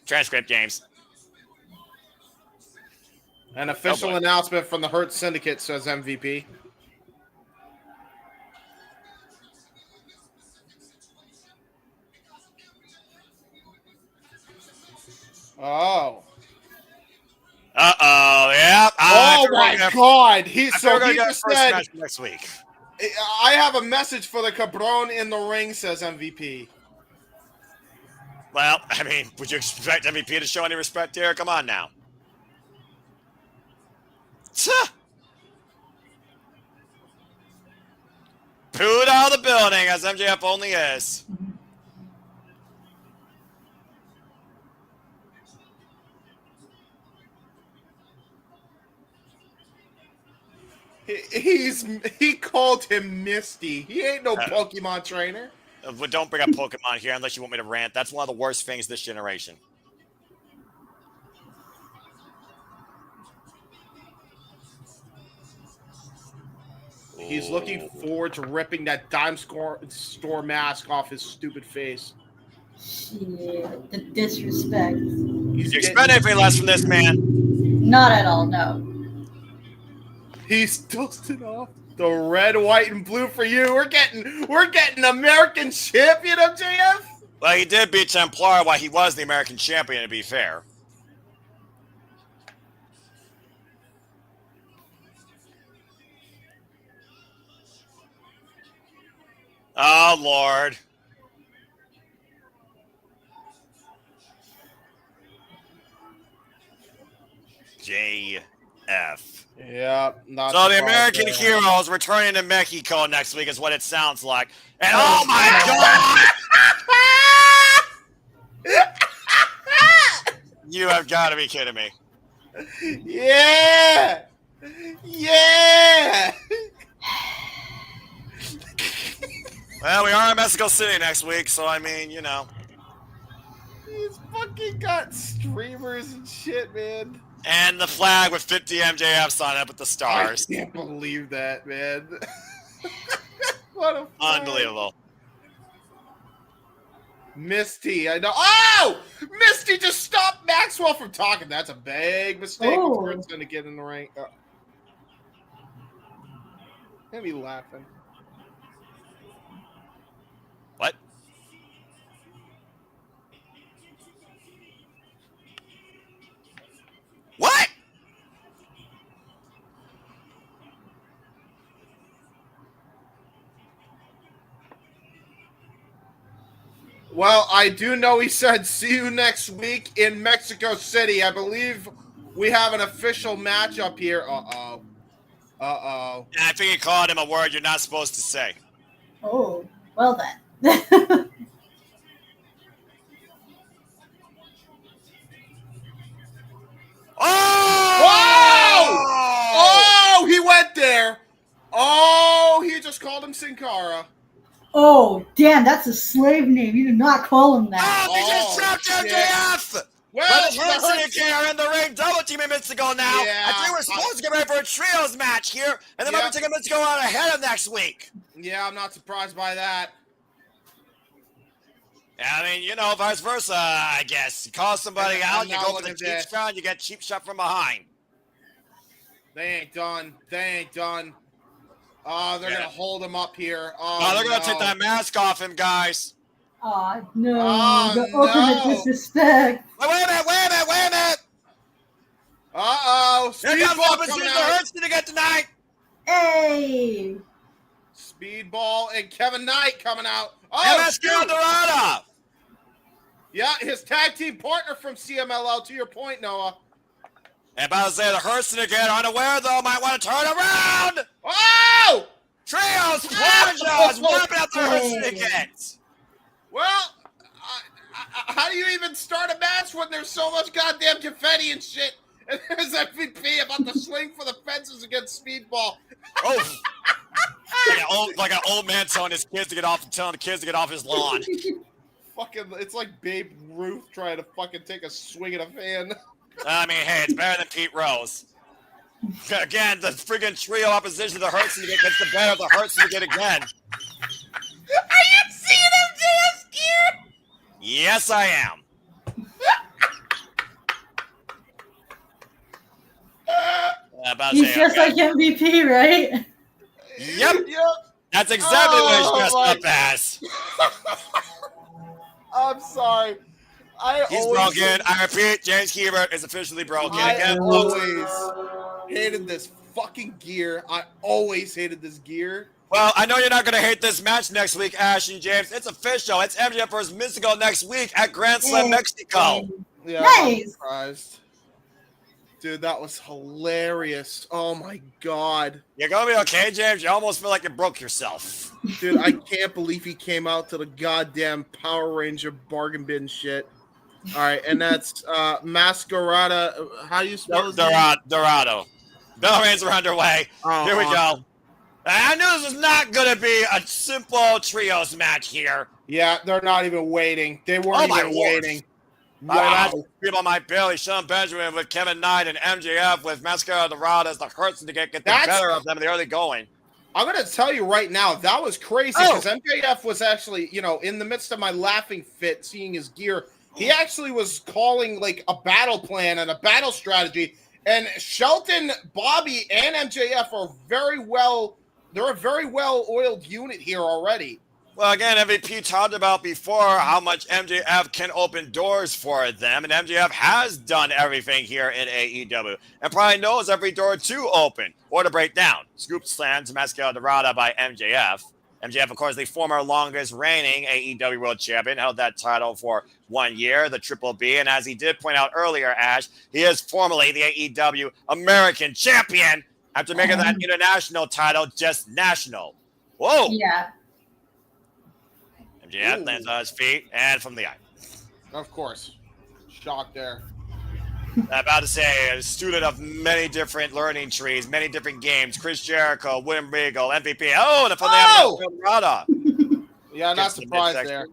Transcript games. An official boy. announcement from the Hurt Syndicate, says MVP. Oh. Uh-oh, yeah. Oh my God! He just said, match next week. "I have a message for the cabron in the ring," says MVP. Well, I mean, would you expect MVP to show any respect here? Come on now. Booed out of the building, as MJF only is. He called him Misty. He ain't no Pokemon trainer. But don't bring up Pokemon here unless you want me to rant. That's one of the worst things this generation. He's looking forward to ripping that dime store mask off his stupid face. Shit, the disrespect. Did you expect anything less from this man? Not at all, no. He's dusted off the red, white, and blue for you. We're getting American champion, MJF. Well, he did beat Templar while he was the American champion, to be fair. Oh, Lord. JF. Yeah. Not So the surprised American there. heroes returning to Mexico next week is what it sounds like. And oh my God! You have got to be kidding me. Yeah. Yeah. Well, we are in Mexico City next week, so I mean, you know. He's fucking got streamers and shit, man. And the flag with 50 MJFs on it with the stars. I can't believe that, man. What a flag. Unbelievable. Misty, I know. Oh! Misty just stopped Maxwell from talking. That's a big mistake. Oh. Kurt's going to get in the ring. Let me laughing. What? What? Well, I do know he said, see you next week in Mexico City. I believe we have an official matchup here. Uh-oh. Uh-oh. Yeah, I think he called him a word you're not supposed to say. Oh, well then. Oh! Oh, he went there. Oh, he just called him Sin Cara. Oh, damn, that's a slave name. You do not call him that. Oh, they just dropped shit. MJF! Well, But the Syndicate are in the ring, double teaming Mistico now. Yeah, I think we're supposed to get ready for a trios match here, and then maybe take a Mistico out ahead of next week. Yeah, I'm not surprised by that. Yeah, I mean, you know, vice versa, I guess. You call somebody out, you go for the cheap shot, you get cheap shot from behind. They ain't done. Oh, they're going to hold him up here. Oh, they're going to take that mask off him, guys. Oh, no. Oh, the ultimate disrespect. Wait a minute. Uh-oh. Here comes Speedball the coming Hurts out. to get tonight. Hey. Speedball and Kevin Knight coming out. Oh, MSK Dorada. Yeah, his tag team partner from CMLL, to your point, Noah. And about to say the Hurt Syndicate, unaware though, might want to turn around. Oh! Trios, Plunges, wiping out the Hurt Syndicate. Well, how do you even start a match when there's so much goddamn confetti and shit? And there's MVP about to swing for the fences against Speedball. Oh, like an old man telling the kids to get off his lawn. Fucking, it's like Babe Ruth trying to fucking take a swing at a fan. I mean, hey, it's better than Pete Rose. Again, the friggin' trio opposition to the Hurt Syndicate gets the better of the Hurt Syndicate again. Are you seeing MJF's gear? Yes, I am. He's just like MVP, right? Yep. That's exactly what he's dressed up as. I'm sorry. He's broken. I repeat, James Hebert is officially broken. I always hated this fucking gear. I always hated this gear. Well, I know you're not going to hate this match next week, Ash and James. It's official. It's MJF versus Mistico next week at Grand Slam Mexico. Yeah, nice. I'm surprised. Dude, that was hilarious. Oh, my God. You're going to be okay, James? You almost feel like you broke yourself. Dude, I can't believe he came out to the goddamn Power Ranger bargain bin shit. All right, and that's Masquerada. How do you spell his name? Dorado. Bell Reigns are underway. Oh, Here we awesome. go. I knew this was not going to be a simple trios match here. Yeah, they're not even waiting. They weren't even waiting. Wow. People might barely Sean Benjamin with Kevin Knight and MJF with Mascara Dorado as the Hurts to get the better of them in the early going. I'm going to tell you right now, that was crazy because MJF was actually, in the midst of my laughing fit seeing his gear. He actually was calling like a battle plan and a battle strategy. And Shelton, Bobby, and MJF are they're a very well-oiled unit here already. Well, again, MVP talked about before how much MJF can open doors for them, and MJF has done everything here in AEW, and probably knows every door to open or to break down. Scoop slam to Mascara Dorada by MJF. MJF, of course, the former longest reigning AEW World Champion, held that title for 1 year, the Triple B, and as he did point out earlier, Ash, he is formerly the AEW American Champion after making that international title just national. Whoa! Yeah. MJF lands on his feet and from the eye. Of course. Shock there. I'm about to say, a student of many different learning trees, many different games. Chris Jericho, William Regal, MVP. Oh, and from the Rada. Yeah, not surprised there.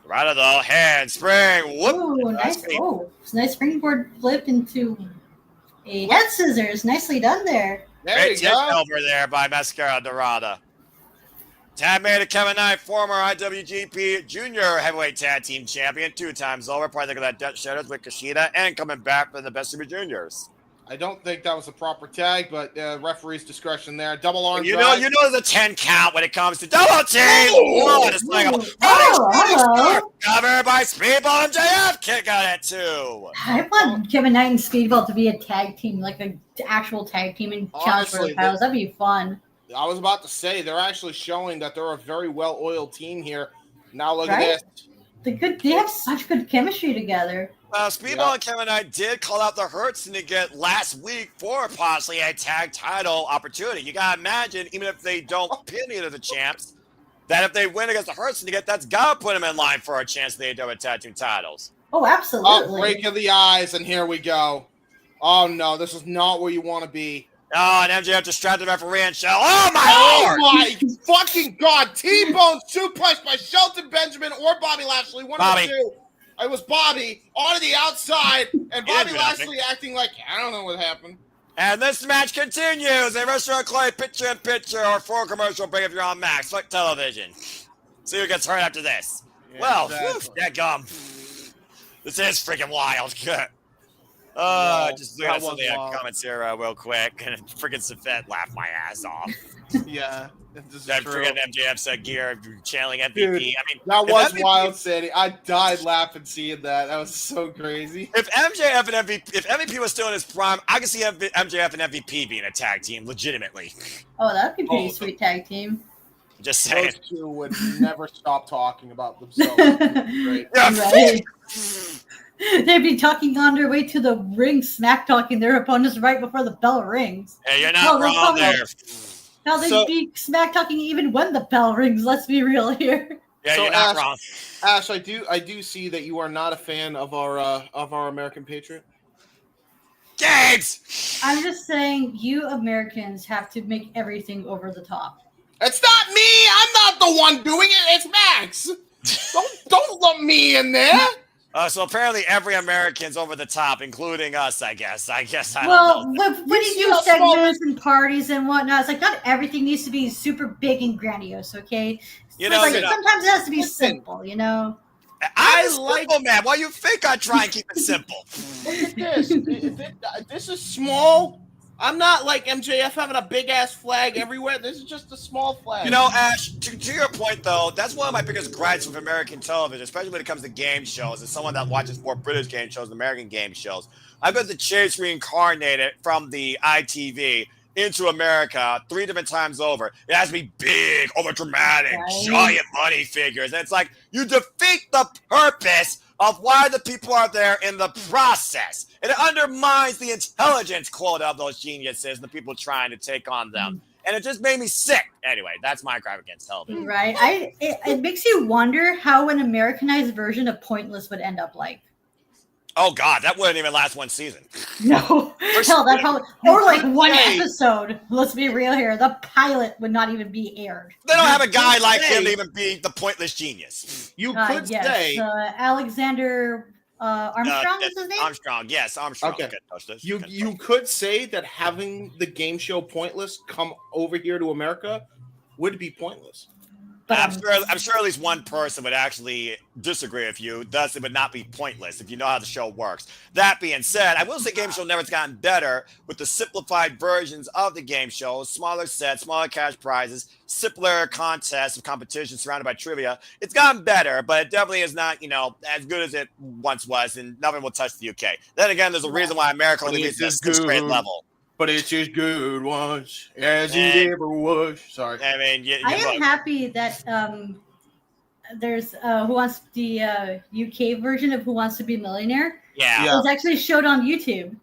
Rada, though, handspring. Whoop. Ooh, nice. Oh, it's a nice springboard flip into a head scissors. Nicely done there. There you go. Over there by Mascara Dorada. Tag made to Kevin Knight, former IWGP Junior Heavyweight Tag Team Champion, 2 times over. Probably think of that Dutch Shedders with Kushida, and coming back for the Best Super Juniors. I don't think that was a proper tag, but referee's discretion there. Double arm You drag. know, there's a 10 count when it comes to double team. It's like a covered by Speedball and JF. Kick out at 2. I want Kevin Knight and Speedball to be a tag team, like an actual tag team, and challenge for the titles. That'd be fun. I was about to say, they're actually showing that they're a very well-oiled team here. Now look at this. They have such good chemistry together. Speedball and Kevin Knight did call out the Hart Syndicate last week for possibly a tag title opportunity. You gotta imagine, even if they don't pin either of the champs, that if they win against the Hart Syndicate, that's gotta put them in line for a chance they AEW tag team titles. Oh, absolutely. Break of the eyes, and here we go. Oh no, this is not where you want to be. Oh, and MJF distracted the referee and Shell. Oh my lord! My fucking god! T-bone suplex by Shelton Benjamin or Bobby Lashley. One of the two. It was Bobby on the outside, and Bobby Lashley acting like I don't know what happened. And this match continues. A restaurant clay picture-in-picture or for commercial break if you're on Max. Flick television. See who gets hurt after this. Yeah, well, exactly. that gum. This is freaking wild. Just look at some of the comments here real quick. And freaking Safet laughed my ass off. Yeah. This is that true. freaking MJF said gear channeling MVP. Dude, I mean, that was MVP, wild, Sandy. I died laughing seeing that. That was so crazy. If MJF and MVP was still in his prime, I could see MJF and MVP being a tag team legitimately. Oh, that'd be pretty sweet tag team. Just saying. Those two would never stop talking about themselves. Great. Right. They'd be talking on their way to the ring, smack talking their opponents right before the bell rings. Hey, you're not wrong there. Now they'd be smack talking even when the bell rings. Let's be real here. Yeah, so you're not wrong. Ash, I do see that you are not a fan of our American Patriot. Games! I'm just saying, you Americans have to make everything over the top. It's not me. I'm not the one doing it. It's Max. Don't lump me in there. So apparently every American's over the top, including us, I guess. I well, don't know. when you do segments and parties and whatnot, it's like not everything needs to be super big and grandiose, okay? Sometimes it has to be simple, you know? I like simple, man. Why you think I try and keep it simple? Look at this. This is small. I'm not like MJF having a big-ass flag everywhere. This is just a small flag. You know, Ash, to your point, though, that's one of my biggest gripes with American television, especially when it comes to game shows. As someone that watches more British game shows than American game shows, I've got the Chase reincarnated from the ITV into America 3 different times over. It has to be big, over-dramatic, giant money figures. And it's like, you defeat the purpose of why the people are there in the process. It undermines the intelligence quota of those geniuses and the people trying to take on them. And it just made me sick. Anyway, that's my gripe against television. Right. It makes you wonder how an Americanized version of Pointless would end up like. Oh, God, that wouldn't even last one season. No. Hell, that probably, or like one episode. Let's be real here. The pilot would not even be aired. They don't have a guy like him to even be the pointless genius. You could say. Alexander Armstrong is his name? Armstrong, yes, Armstrong. Okay. You could say that having the game show Pointless come over here to America would be pointless. I'm sure at least one person would actually disagree with you. Thus, it would not be pointless if you know how the show works. That being said, I will say Game Show Network's gotten better with the simplified versions of the game shows, smaller sets, smaller cash prizes, simpler contests of competition surrounded by trivia. It's gotten better, but it definitely is not, as good as it once was, and nothing will touch the UK. Then again, there's a reason why America only reaches a sixth grade level. But it's just good once as it ever was. Sorry. I mean, I am happy that there's Who Wants the UK version of Who Wants to Be a Millionaire. Yeah. It was actually showed on YouTube.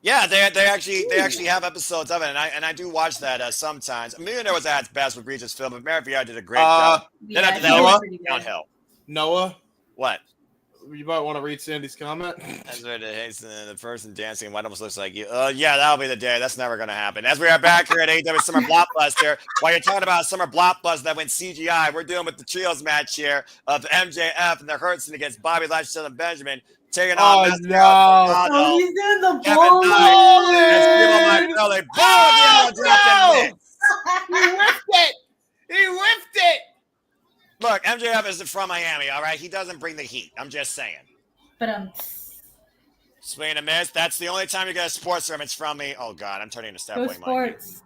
Yeah, they actually have episodes of it, and I do watch that sometimes. Millionaire was at its best with Regis Phil, but Mary VR did a great job. Then after that, downhill. Noah, what? You might want to read Sandy's comment. That's right. The person dancing white almost looks like you. Yeah, that'll be the day. That's never going to happen. As we are back here at AEW Summer Blockbuster, while you're talking about Summer Blockbuster that went CGI, we're dealing with the trios match here of MJF and the Hart Syndicate against Bobby Lashley and Benjamin taking on He's in the Kevin Knight. He whiffed it. He whiffed it. Look, MJF isn't from Miami, all right? He doesn't bring the heat. I'm just saying. But swing and a miss. That's the only time you get a sports room. It's from me. Oh God, I'm turning into Step Boy sports.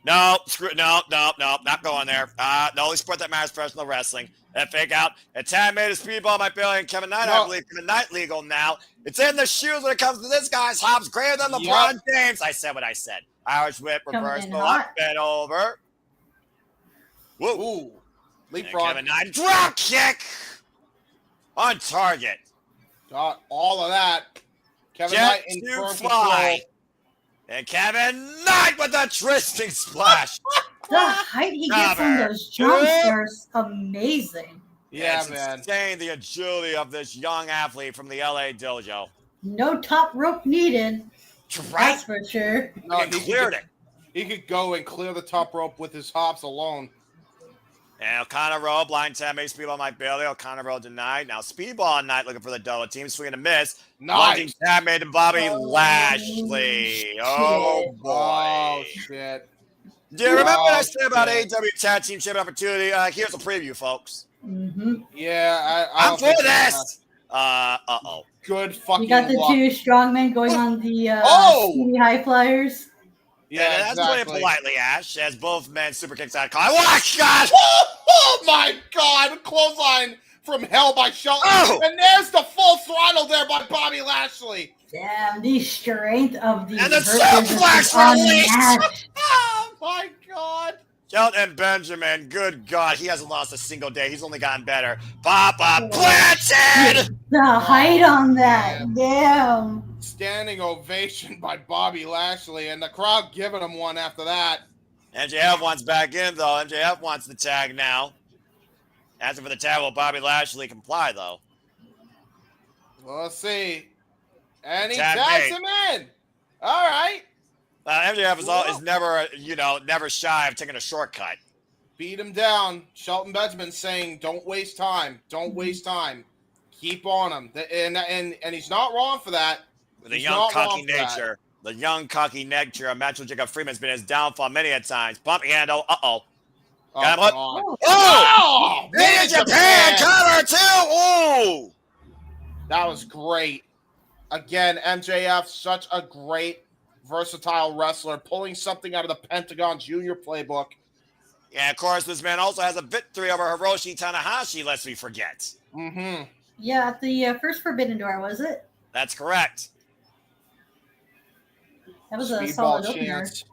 No, not going there. The only sport that matters is professional wrestling. That fake out. A tag made a Speedball, my Billy and Kevin Knight. I believe Kevin Knight legal now. It's in the shoes when it comes to this guy's hops greater than LeBron James. I said what I said. Irish whip, reverse, up, bend over. Woo. Leapfrog. Kevin Knight, drop kick. on target. Got all of that. Kevin Jet Knight in to firm fly. control. And Kevin Knight with the twisting splash. The height he gets on those jumps are amazing. Yeah, it's man. insane the agility of this young athlete from the LA dojo. No top rope needed. Right? That's for sure. No, He cleared it. He could go and clear the top rope with his hops alone. And Okada roll, blind 10, made Speedball Mike Bailey. Okada roll denied. Now Speedball Knight looking for the double team. Swing and a miss. Nice. Tab made to Bobby Oh, Lashley. Oh, boy. Oh, shit. Do you remember what I said about shit. AEW Tag Team Champion Opportunity? Here's a preview, folks. Mm-hmm. Yeah, I'm for this. Uh-oh. Good fucking You got the luck. two strongmen going on the Oh! skinny high flyers. Yeah, that's exactly. playing politely, Ash, as both men super kicks out of car. Oh, God! Oh my God! Clothesline from hell by Shelton. Oh! And there's the full throttle there by Bobby Lashley. Damn, the strength of these And the versus suplex is release! unmatched. Oh my God! Shelton Benjamin, good God, he hasn't lost a single day. He's only gotten better. Papa planted! The height on that, damn. Standing ovation by Bobby Lashley, and the crowd giving him one after that. MJF wants back in, though. MJF wants the tag now. Asking for the tag, will Bobby Lashley comply, though? Well, let's see. And he Tag tags made. him in. All right. MJF is never, never shy of taking a shortcut. Beat him down. Shelton Benjamin saying, don't waste time. Don't waste time. Keep on him. And he's not wrong for that. With a He's young, not cocky wrong for that. nature. The young, cocky nature of Metro Jacob Freeman's been his downfall many a times. Bumpy handle. Uh-oh. Oh, Got him hooked. Oh, Oh! Made in Japan. Cover, too. Ooh. That was great. Again, MJF, such a great, versatile wrestler, pulling something out of the Pentagon Junior playbook. Yeah, of course, this man also has a victory over Hiroshi Tanahashi, lest we forget. Mm-hmm. yeah, at the first Forbidden Door, was it? That's correct. That was a Speedball solid opener. chance.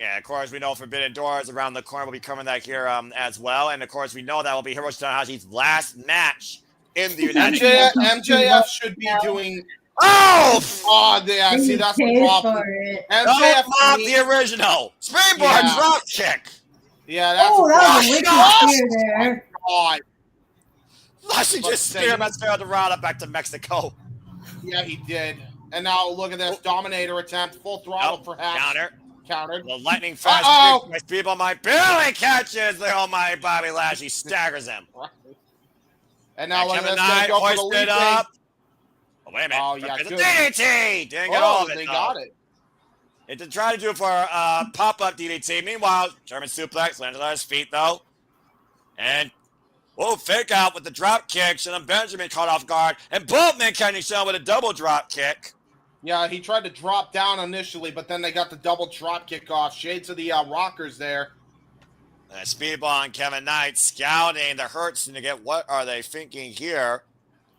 Yeah, of course, we know Forbidden Doors around the corner. We'll be covering that here as well. And, of course, we know that will be Hiroshi Tanahashi's last match in the United States. MJF should be doing... Oh! Oh, yeah, see, that's the Pays problem. for it. MJF Don't mock the original. Springboard Yeah. drop kick. Yeah, that's Oh, that was a wicked Oh, spear there. God. Lashley Let's just say- speared Mascara Dorada back to Mexico. Yeah, he did. And now look at this Dominator attempt, full throttle, perhaps. Countered. Countered. The lightning fast Uh-oh. kick. People might barely catches the almighty Bobby Lashley staggers him. And now look Kevin at this. Knight Go for the hoisted leaping. up. Oh, wait a minute. Oh, yeah, It's a good. DDT. Didn't get all Oh, of it. they though. got it. It did try to do it for a pop-up DDT. Meanwhile, German suplex landed on his feet, though. And, fake out with the drop kick. Shelton Benjamin caught off guard. And both men catching Shelton with a double drop kick. Yeah, he tried to drop down initially, but then they got the double drop kick off. Shades of the Rockers there. Speedball and Kevin Knight scouting the Hurt Syndicate. What are they thinking here?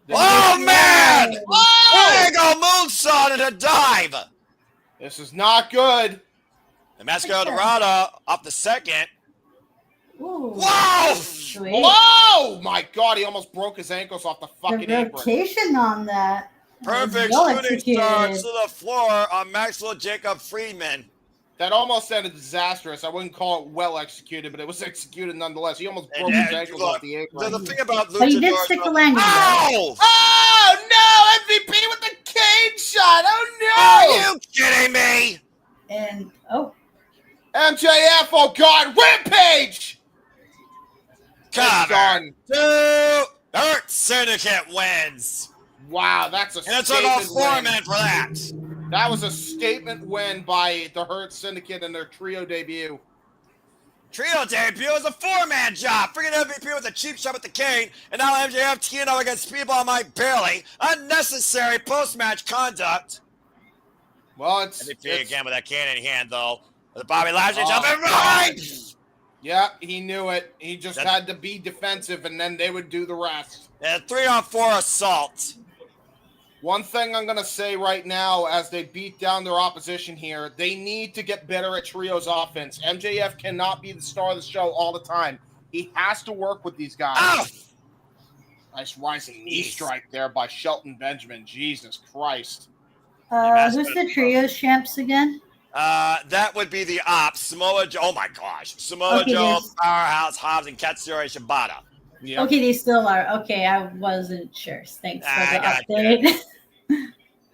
They- Oh, man! Oh! There you go, moonsault and a dive. This is not good. And Mascara Dorada off the second. Ooh. Wow! Sweet. Whoa! My God, he almost broke his ankles off the The fucking apron. rotation on that. Perfect well shooting executed. star to the floor on Maxwell Jacob Friedman. That almost ended disastrous. I wouldn't call it well executed, but it was executed nonetheless. He almost broke his ankles off the apron. The thing about But he did luchadors- stick the landing. Ow! Oh, no! MVP with the cane shot! Oh, Are no! you kidding me? And MJF, oh, God! Rampage! It's Cover. done. Two. Hurt Syndicate wins. Wow, that's a And it took all statement four win. men for that. That was a statement win by the Hurt Syndicate in their trio debut. Trio debut was a four-man job. Freaking MVP with a cheap shot with the cane. And now MJF teaming up against Speedball Mike Bailey. Unnecessary post-match conduct. Well, it's MVP again with that cane in hand, though. With Bobby Lashley Oh, jumping right. yeah, he knew it. He just That's- had to be defensive, and then they would do the rest. And a 3-on-4 assault. One thing I'm going to say right now as they beat down their opposition here, they need to get better at trios offense. MJF cannot be the star of the show all the time. He has to work with these guys. Oh! Nice rising knee strike there by Shelton Benjamin. Jesus Christ. Who's the trios champs again? That would be the Ops. Samoa Joe. Oh my gosh. Samoa Joe, Powerhouse, Hobbs, and Katsuyori Shibata. Yep. Okay, they still are. Okay, I wasn't sure. Thanks for the update.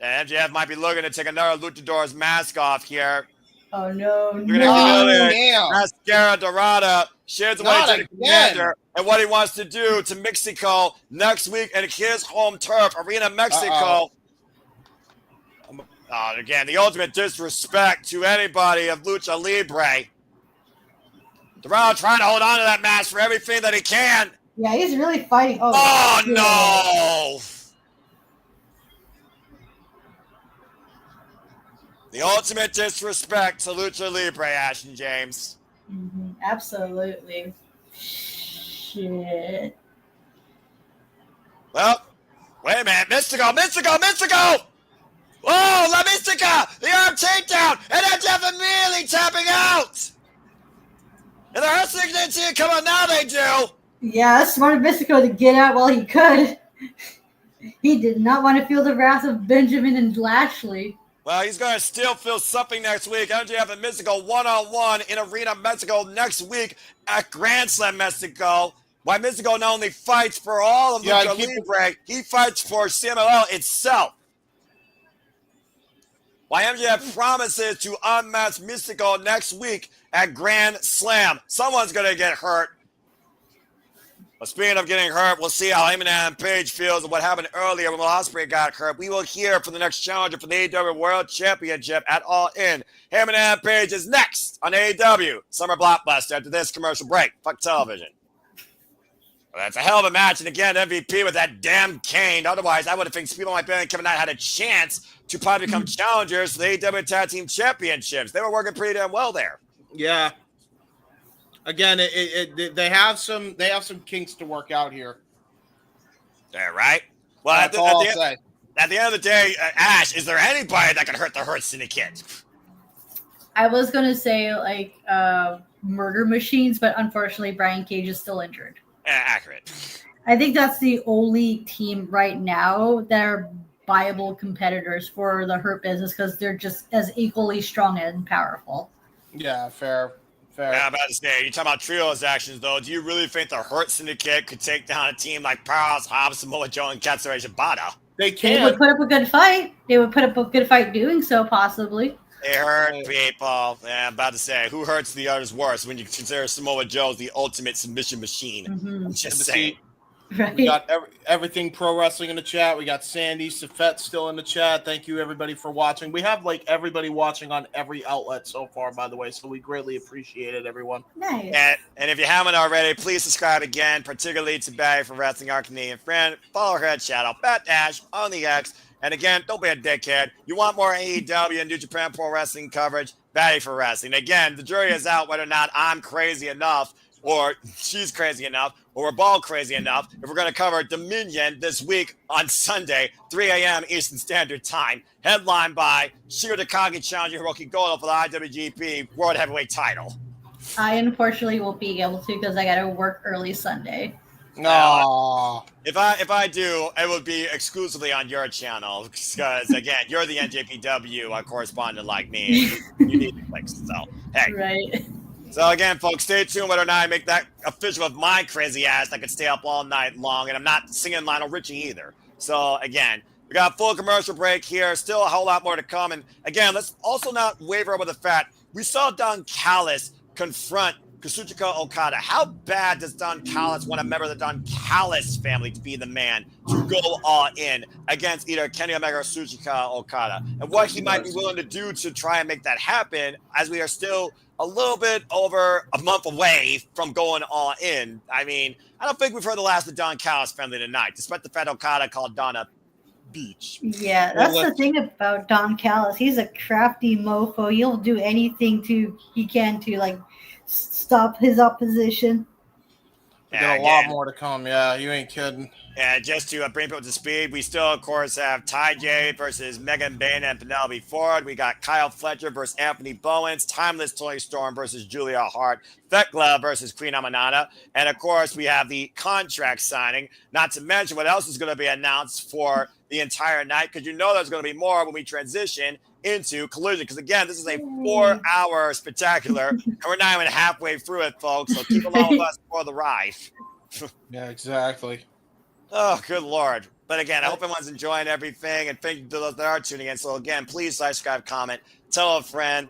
MJF might be looking to take another Luchador's mask off here. Oh no, We're gonna Mascara Dorada shares away to the Kommander and what he wants to do to Mexico next week at his home turf, Arena Mexico. Again, the ultimate disrespect to anybody of Lucha Libre. Dorada trying to hold on to that mask for everything that he can. Yeah, he's really fighting. Oh no! The ultimate disrespect to Lucha Libre, Ashton James. Mm-hmm, absolutely. Shit. Well, wait a minute. Mistico! Oh, La Mistica! The arm takedown! And MJF immediately tapping out! And the wrestling didn't see it come on, now they do! Yeah, that's smart of Mistico to get out while he could. He did not want to feel the wrath of Benjamin and Lashley. Well, he's going to still feel something next week. MJF and Mistico one-on-one in Arena Mexico next week at Grand Slam Mexico. Why Mistico not only fights for all of Lucha Libre, he fights for CMLL itself. Why MJF promises to unmask Mistico next week at Grand Slam. Someone's going to get hurt. But speaking of getting hurt, we'll see how Aminata and Page feels and what happened earlier when Osperay got hurt. We will hear from the next challenger for the AEW World Championship at All In. Aminata and Page is next on AEW Summer Blockbuster after this commercial break. Fuck television. Well, that's a hell of a match. And again, MVP with that damn cane. Otherwise, I would have think Speedball like Bayne and Kevin Knight had a chance to probably become challengers for the AEW Tag Team Championships. They were working pretty damn well there. Yeah. Again, they have some kinks to work out here. Yeah, right. Well, at the end of the day, Ash, is there anybody that can hurt the Hurt Syndicate? I was gonna say murder machines, but unfortunately, Brian Cage is still injured. Accurate. I think that's the only team right now that are viable competitors for the Hurt business because they're just as equally strong and powerful. Yeah, fair. Yeah, I'm about to say, you're talking about trios actions, though. Do you really think the Hurt Syndicate could take down a team like Powerhouse, Hobbs, Samoa Joe, and Katsuyori Shibata? They can. They would put up a good fight. They would put up a good fight doing so, possibly. They hurt people. Yeah, I'm about to say, who hurts the others worse when you consider Samoa Joe the ultimate submission machine? Mm-hmm. Just saying. Right. We got everything pro wrestling in the chat. We got Sandy, Safet still in the chat. Thank you, everybody, for watching. We have everybody watching on every outlet so far, by the way, so we greatly appreciate it, everyone. Nice. And if you haven't already, please subscribe again, particularly to Barry for Wrestling, our Canadian friend. Follow her at Shadow Bat Dash on the X. And again, don't be a dickhead. You want more AEW and New Japan Pro Wrestling coverage? Barry for Wrestling. Again, the jury is out whether or not I'm crazy enough, or she's crazy enough, or we're all crazy enough if we're going to cover Dominion this week on Sunday, 3 a.m. Eastern Standard Time, headlined by Shiro Takagi challenging Hiroki Goto for the IWGP World Heavyweight title. I unfortunately won't be able to because I got to work early Sunday. No. If I do, it would be exclusively on your channel because, again, you're the NJPW correspondent like me. You need the clicks. So, hey. Right. So, again, folks, stay tuned whether or not I make that official of my crazy ass that could stay up all night long. And I'm not singing Lionel Richie either. So, again, we got a full commercial break here. Still a whole lot more to come. And, again, let's also not waver over the fact we saw Don Callis confront Kazuchika Okada. How bad does Don Callis want a member of the Don Callis family to be the man to go all in against either Kenny Omega or Kazuchika Okada? And what he might be willing to do to try and make that happen, as we are still a little bit over a month away from going all in. I mean, I don't think we've heard the last of the Don Callis family tonight, despite the fact Okada called Donna Beach. Yeah, that's the thing about Don Callis. He's a crafty mofo. He'll do anything he can to stop his opposition. We got a lot more to come. Yeah, you ain't kidding. And just to bring people to speed, we still, of course, have TayJay versus Megan Bayne and Penelope Ford. We got Kyle Fletcher versus Anthony Bowens. Timeless Toni Storm versus Julia Hart. Thekla versus Queen Aminata. And, of course, we have the contract signing. Not to mention what else is going to be announced for the entire night, because you know there's going to be more when we transition into Collision. Because, again, this is a 4-hour spectacular, and we're not even halfway through it, folks. So keep along with us for the ride. Yeah, exactly. Oh, good Lord. But again, I hope everyone's enjoying everything, and thank you to those that are tuning in. So again, please like, subscribe, comment, tell a friend,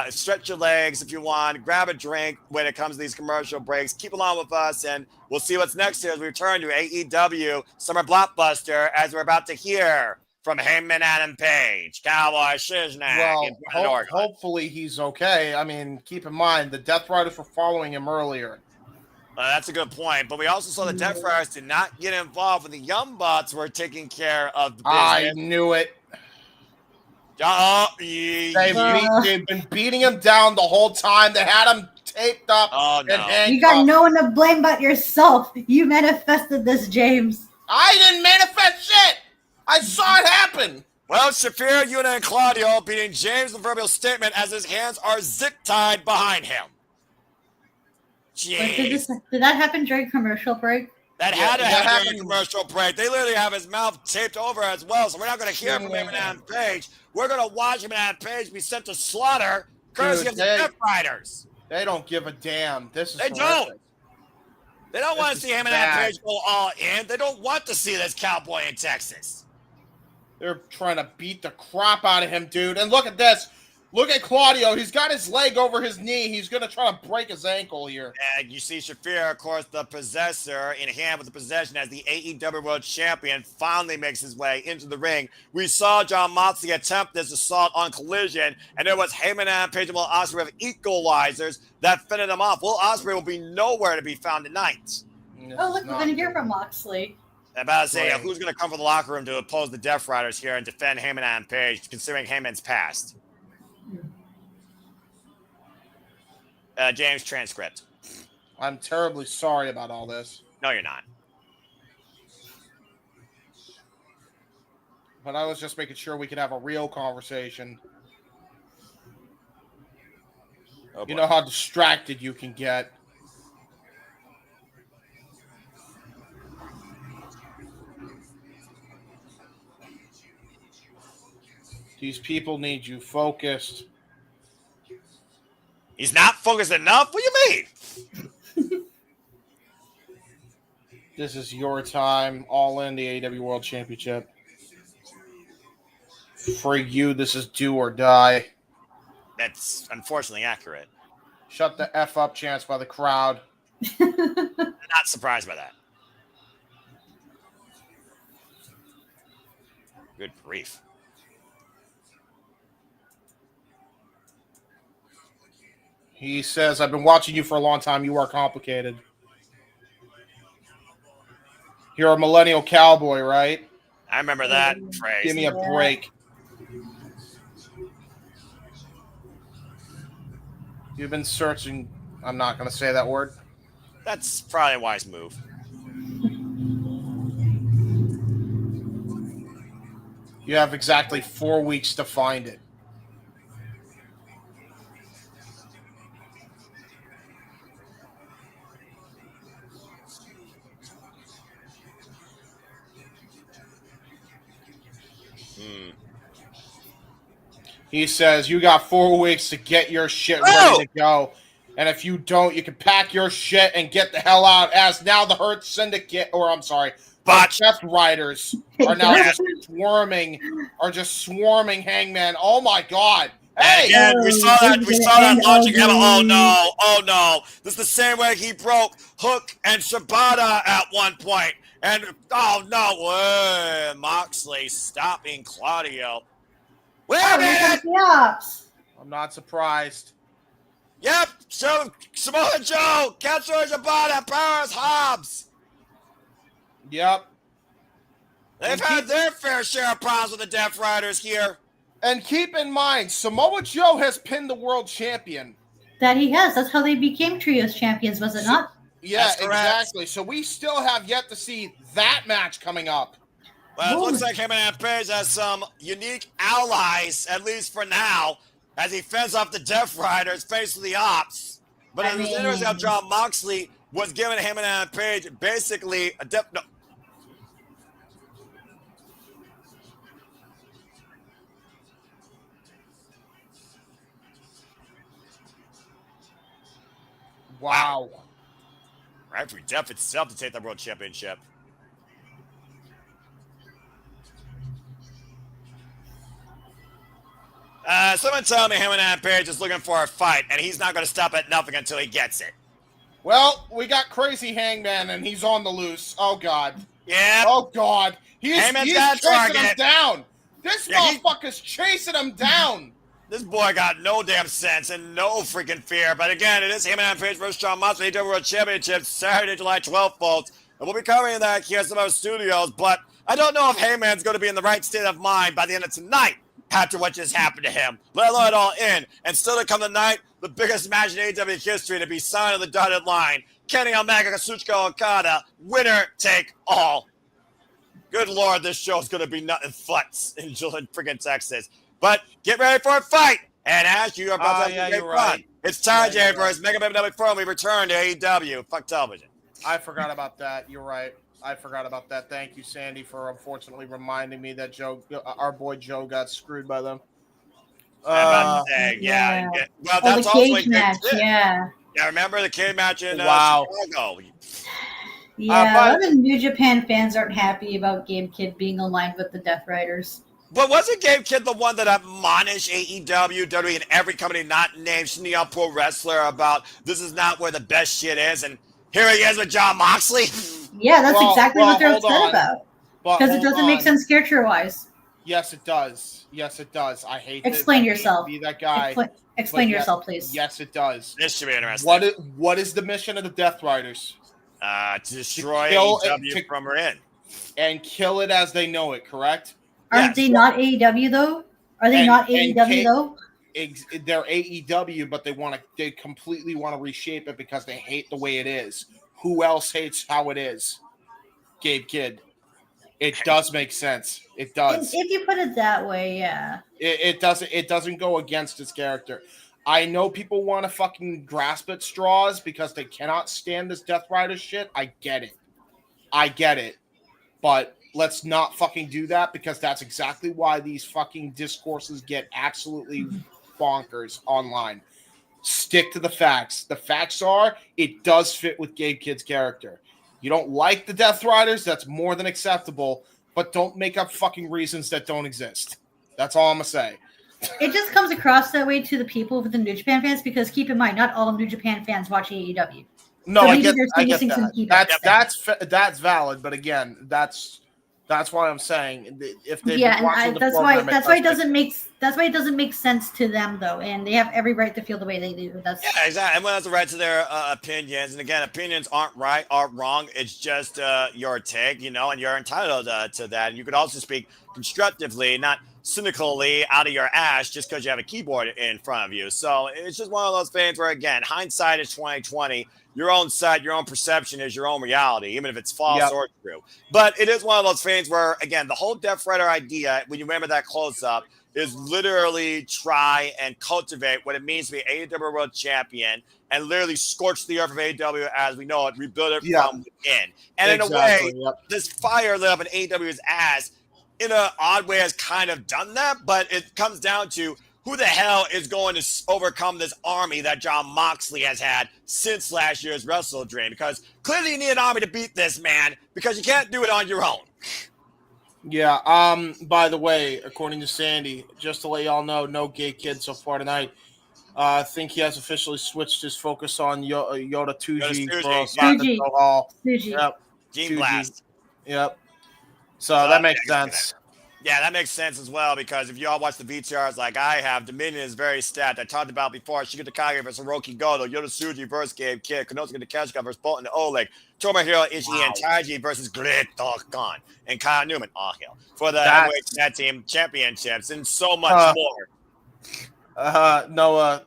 stretch your legs if you want, grab a drink when it comes to these commercial breaks. Keep along with us, and we'll see what's next here as we return to AEW Summer Blockbuster, as we're about to hear from Heyman Adam Page, Cowboy Shiznak. Well, hopefully he's okay. I mean, keep in mind, the Death Riders were following him earlier. That's a good point. But we also saw the Death Riders did not get involved when the Young Bucks were taking care of the business. I knew it. They've been beating him down the whole time. They had him taped up. Oh, no. You got no one to blame but yourself. You manifested this, James. I didn't manifest shit. I saw it happen. Well, Shafir, Yuna, and Claudio beating James' proverbial statement as his hands are zip-tied behind him. Like, did that happen during commercial break? That had to happen during commercial break. They literally have his mouth taped over as well, so we're not going to hear from him and Adam Page. We're going to watch him and Adam Page be sent to slaughter courtesy of the Death Riders. They don't give a damn. They don't. They don't want to see him and Adam Page go all in. They don't want to see this cowboy in Texas. They're trying to beat the crap out of him, dude. And look at this. Look at Claudio. He's got his leg over his knee. He's going to try to break his ankle here. And you see Shafir, of course, the possessor, in hand with the possession as the AEW World Champion, finally makes his way into the ring. We saw Jon Moxley attempt this assault on Collision, and it was Heyman and Page and Will Ospreay with equalizers that fended him off. Will Ospreay will be nowhere to be found tonight. Oh, look, we're going to hear from Moxley. I'm about to say, who's going to come from the locker room to oppose the Death Riders here and defend Heyman and Page, considering Heyman's past? James, transcript. I'm terribly sorry about all this. No, you're not. But I was just making sure we could have a real conversation. Oh, you know how distracted you can get. These people need you focused. He's not focused enough? What do you mean? This is your time. All in the AEW World Championship. For you, this is do or die. That's unfortunately accurate. Shut the F up chants by the crowd. Not surprised by that. Good grief. He says, I've been watching you for a long time. You are complicated. You're a millennial cowboy, right? I remember that phrase. Give me a break. You've been searching. I'm not going to say that word. That's probably a wise move. You have exactly 4 weeks to find it. He says, you got 4 weeks to get your shit ready to go. And if you don't, you can pack your shit and get the hell out, as now the Hurt Syndicate, or I'm sorry, the Death Riders are now just swarming Hangman. Oh my God. Hey! Again, we saw that launching hammer. Oh no. This is the same way he broke Hook and Shibata at one point. And oh no, Moxley stopping Claudio. Wait a minute! I'm not surprised. Yep, so Samoa Joe, Capture Shibata, Powers Hobbs. Yep. They've had their fair share of problems with the Death Riders here. And keep in mind, Samoa Joe has pinned the world champion. That he has. That's how they became Trios champions, was it not? Yeah, exactly. So we still have yet to see that match coming up. Well, it looks like Hangman Page has some unique allies, at least for now, as he fends off the Death Riders, facing the Ops. But it was interesting how John Moxley was giving Hangman Page basically a death. No. Wow. Right for Death itself to take the World Championship. Someone tell me Hangman Page is looking for a fight, and he's not going to stop at nothing until he gets it. Well, we got Crazy Hangman, and he's on the loose. Oh, God. Yeah. Oh, God. He's chasing him down. This motherfucker's chasing him down. This boy got no damn sense and no freaking fear. But again, it is Hangman Page versus John Moxley AEW World Championship Saturday, July 12th, folks. And we'll be covering that here at some of our studios. But I don't know if Hangman's going to be in the right state of mind by the end of tonight after what just happened to him. Let alone it all in. And still to come tonight, the biggest match in AEW history to be signed on the dotted line. Kenny Omega, Kazuchika Okada, winner take all. Good Lord, this show's going to be nothing but in freaking Texas. But get ready for a fight. And as you are about to have a great fun, it's TayJay versus Mega Penelope Pro. We return to AEW. Fuck television. I forgot about that. You're right. I forgot about that. Thank you, Sandy, for unfortunately reminding me that our boy Joe got screwed by them. I'm about to say, yeah. Well, that's the cage match, yeah. Yeah, remember the cage match in Chicago? Yeah, a lot of New Japan fans aren't happy about Gabe Kidd being aligned with the Death Riders. But wasn't Gabe Kidd the one that admonished AEW, WWE, and every company not named Shinny Pro Wrestler about this is not where the best shit is? And here he is with John Moxley. Yeah, that's exactly what they're upset about. Because it doesn't make sense character-wise. Yes, it does. Yes, it does. I hate Explain yourself. Be that guy. Explain yourself, please. Yes, it does. This should be interesting. What is the mission of the Death Riders? To destroy AEW from within. And kill it as they know it, correct? Aren't they not AEW, though? Are they not AEW, though? They're AEW, but they completely want to reshape it because they hate the way it is. Who else hates how it is? Gabe Kidd. It does make sense. It does. If you put it that way, yeah. It doesn't go against his character. I know people want to fucking grasp at straws because they cannot stand this Death Rider shit. I get it. But let's not fucking do that because that's exactly why these fucking discourses get absolutely bonkers online. Stick to the facts. The facts are it does fit with Gabe Kidd's character. You don't like the Death Riders, that's more than acceptable, but don't make up fucking reasons that don't exist. That's all I'm going to say. It just comes across that way to the people with the New Japan fans because keep in mind, not all New Japan fans watch AEW. No, I get that. That's valid, but again, that's why I'm saying if they that's why it doesn't make sense to them though, and they have every right to feel the way they do. Exactly. Everyone has a right to their opinions, and again, opinions aren't right or wrong. It's just your take, and you're entitled to that. And you could also speak constructively, not cynically out of your ass just because you have a keyboard in front of you. So it's just one of those things where, again, hindsight is 20/20. Your own sight, your own perception is your own reality, even if it's false or true. But it is one of those things where, again, the whole Death Rider idea, when you remember that close-up, is literally try and cultivate what it means to be AEW World Champion and literally scorch the earth of AEW as we know it, rebuild it from within. And in a way, this fire lit up in AEW's ass in an odd way has kind of done that, but it comes down to who the hell is going to overcome this army that John Moxley has had since last year's Wrestle Dream? Because clearly you need an army to beat this man because you can't do it on your own. Yeah. By the way, according to Sandy, just to let y'all know, no Gabe Kidd so far tonight. I think he has officially switched his focus on Yoda Tsuji. Yep. Gene Blast. Yep. So that makes sense. Yeah, that makes sense as well because if you all watch the VTRs like I have, Dominion is very stacked. I talked about before Shigeru Takagi versus Hiroki Goto, Yoda Tsuji versus Gabe Kidd, Konosuke Takeshita versus Bolton Oleg, Tomohiro Ishii and TayJay versus Great Khan and Kyle Newman, all hail, for the heavyweight tag team championships and so much more. Noah,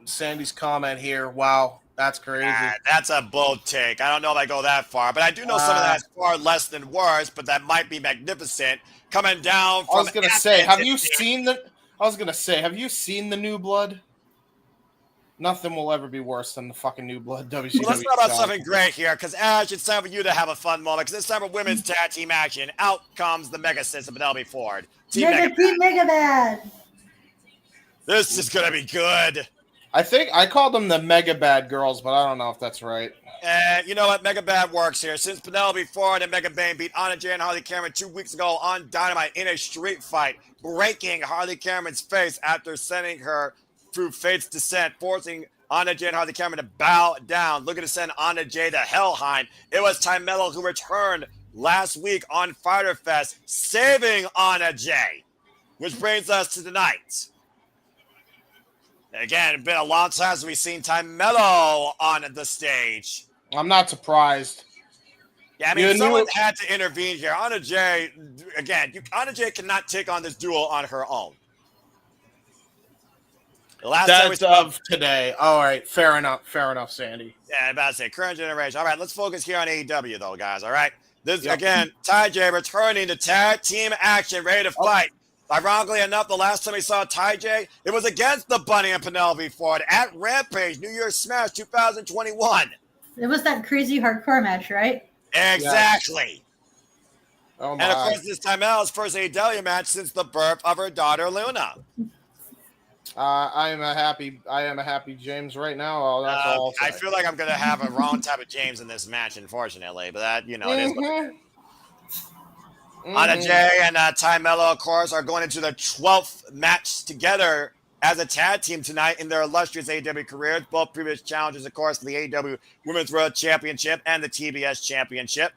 Sandy's comment here. Wow. That's crazy. That's a bold take. I don't know if I go that far, but I do know some of that's far less than worse, but that might be magnificent. Coming down from I was gonna say, have you seen the New Blood? Nothing will ever be worse than the fucking New Blood WCW. Well, let's talk about something great here, because Ash, it's time for you to have a fun moment, because it's time for women's tag team action. Out comes the Mega Sis of Penelope Ford. Team Mega Bad. This is going to be good. I think I called them the Mega Bad Girls, but I don't know if that's right. You know what? Mega Bad works here. Since Penelope Ford and Mega Bayne beat Anna Jay and Harley Cameron 2 weeks ago on Dynamite in a street fight, breaking Harley Cameron's face after sending her through Fate's descent, forcing Anna Jay and Harley Cameron to bow down, looking to send Anna Jay to Hellheim. It was Tymelo who returned last week on Fyter Fest, saving Anna Jay, which brings us to tonight. Again, it's been a long time since we've seen Tymelo on the stage. I'm not surprised. Yeah, I mean, someone had to intervene here. Anna Jay, again, Anna Jay cannot take on this duel on her own. The last time we saw today. All right, fair enough, Sandy. Yeah, I'm about to say current generation. All right, let's focus here on AEW though, guys. All right, this again, TayJay returning to tag team action, ready to fight. Ironically enough, the last time we saw TayJay, it was against the Bunny and Penelope Ford at Rampage New Year's Smash 2021. It was that crazy hardcore match, right? Exactly. Yeah. Oh my. And of course, this time Elle's first AEW match since the birth of her daughter Luna. I am a happy James right now. That's all I feel like I'm going to have a wrong type of James in this match, unfortunately. But that, it is what it is. Anna Jay and Tymelo, of course, are going into the 12th match together as a tag team tonight in their illustrious AEW careers. Both previous challengers, of course, for the AEW Women's World Championship and the TBS Championship.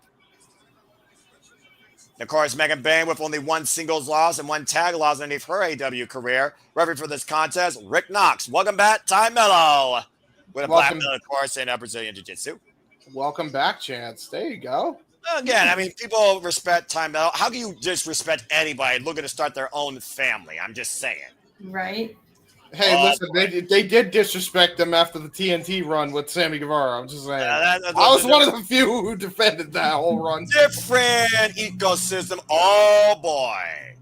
Of course, Megan Bayne with only one singles loss and one tag loss underneath her AEW career. Referee for this contest, Rick Knox. Welcome back, Tymelo. With a black belt, of course, in Brazilian Jiu-Jitsu. Welcome back, Chance. There you go. Again, I mean, people respect Tymelo. How can you disrespect anybody looking to start their own family? I'm just saying. Right. Hey, listen, they did disrespect them after the TNT run with Sammy Guevara. I'm just saying. I was one of the few who defended that whole run. Different ecosystem. Oh, boy.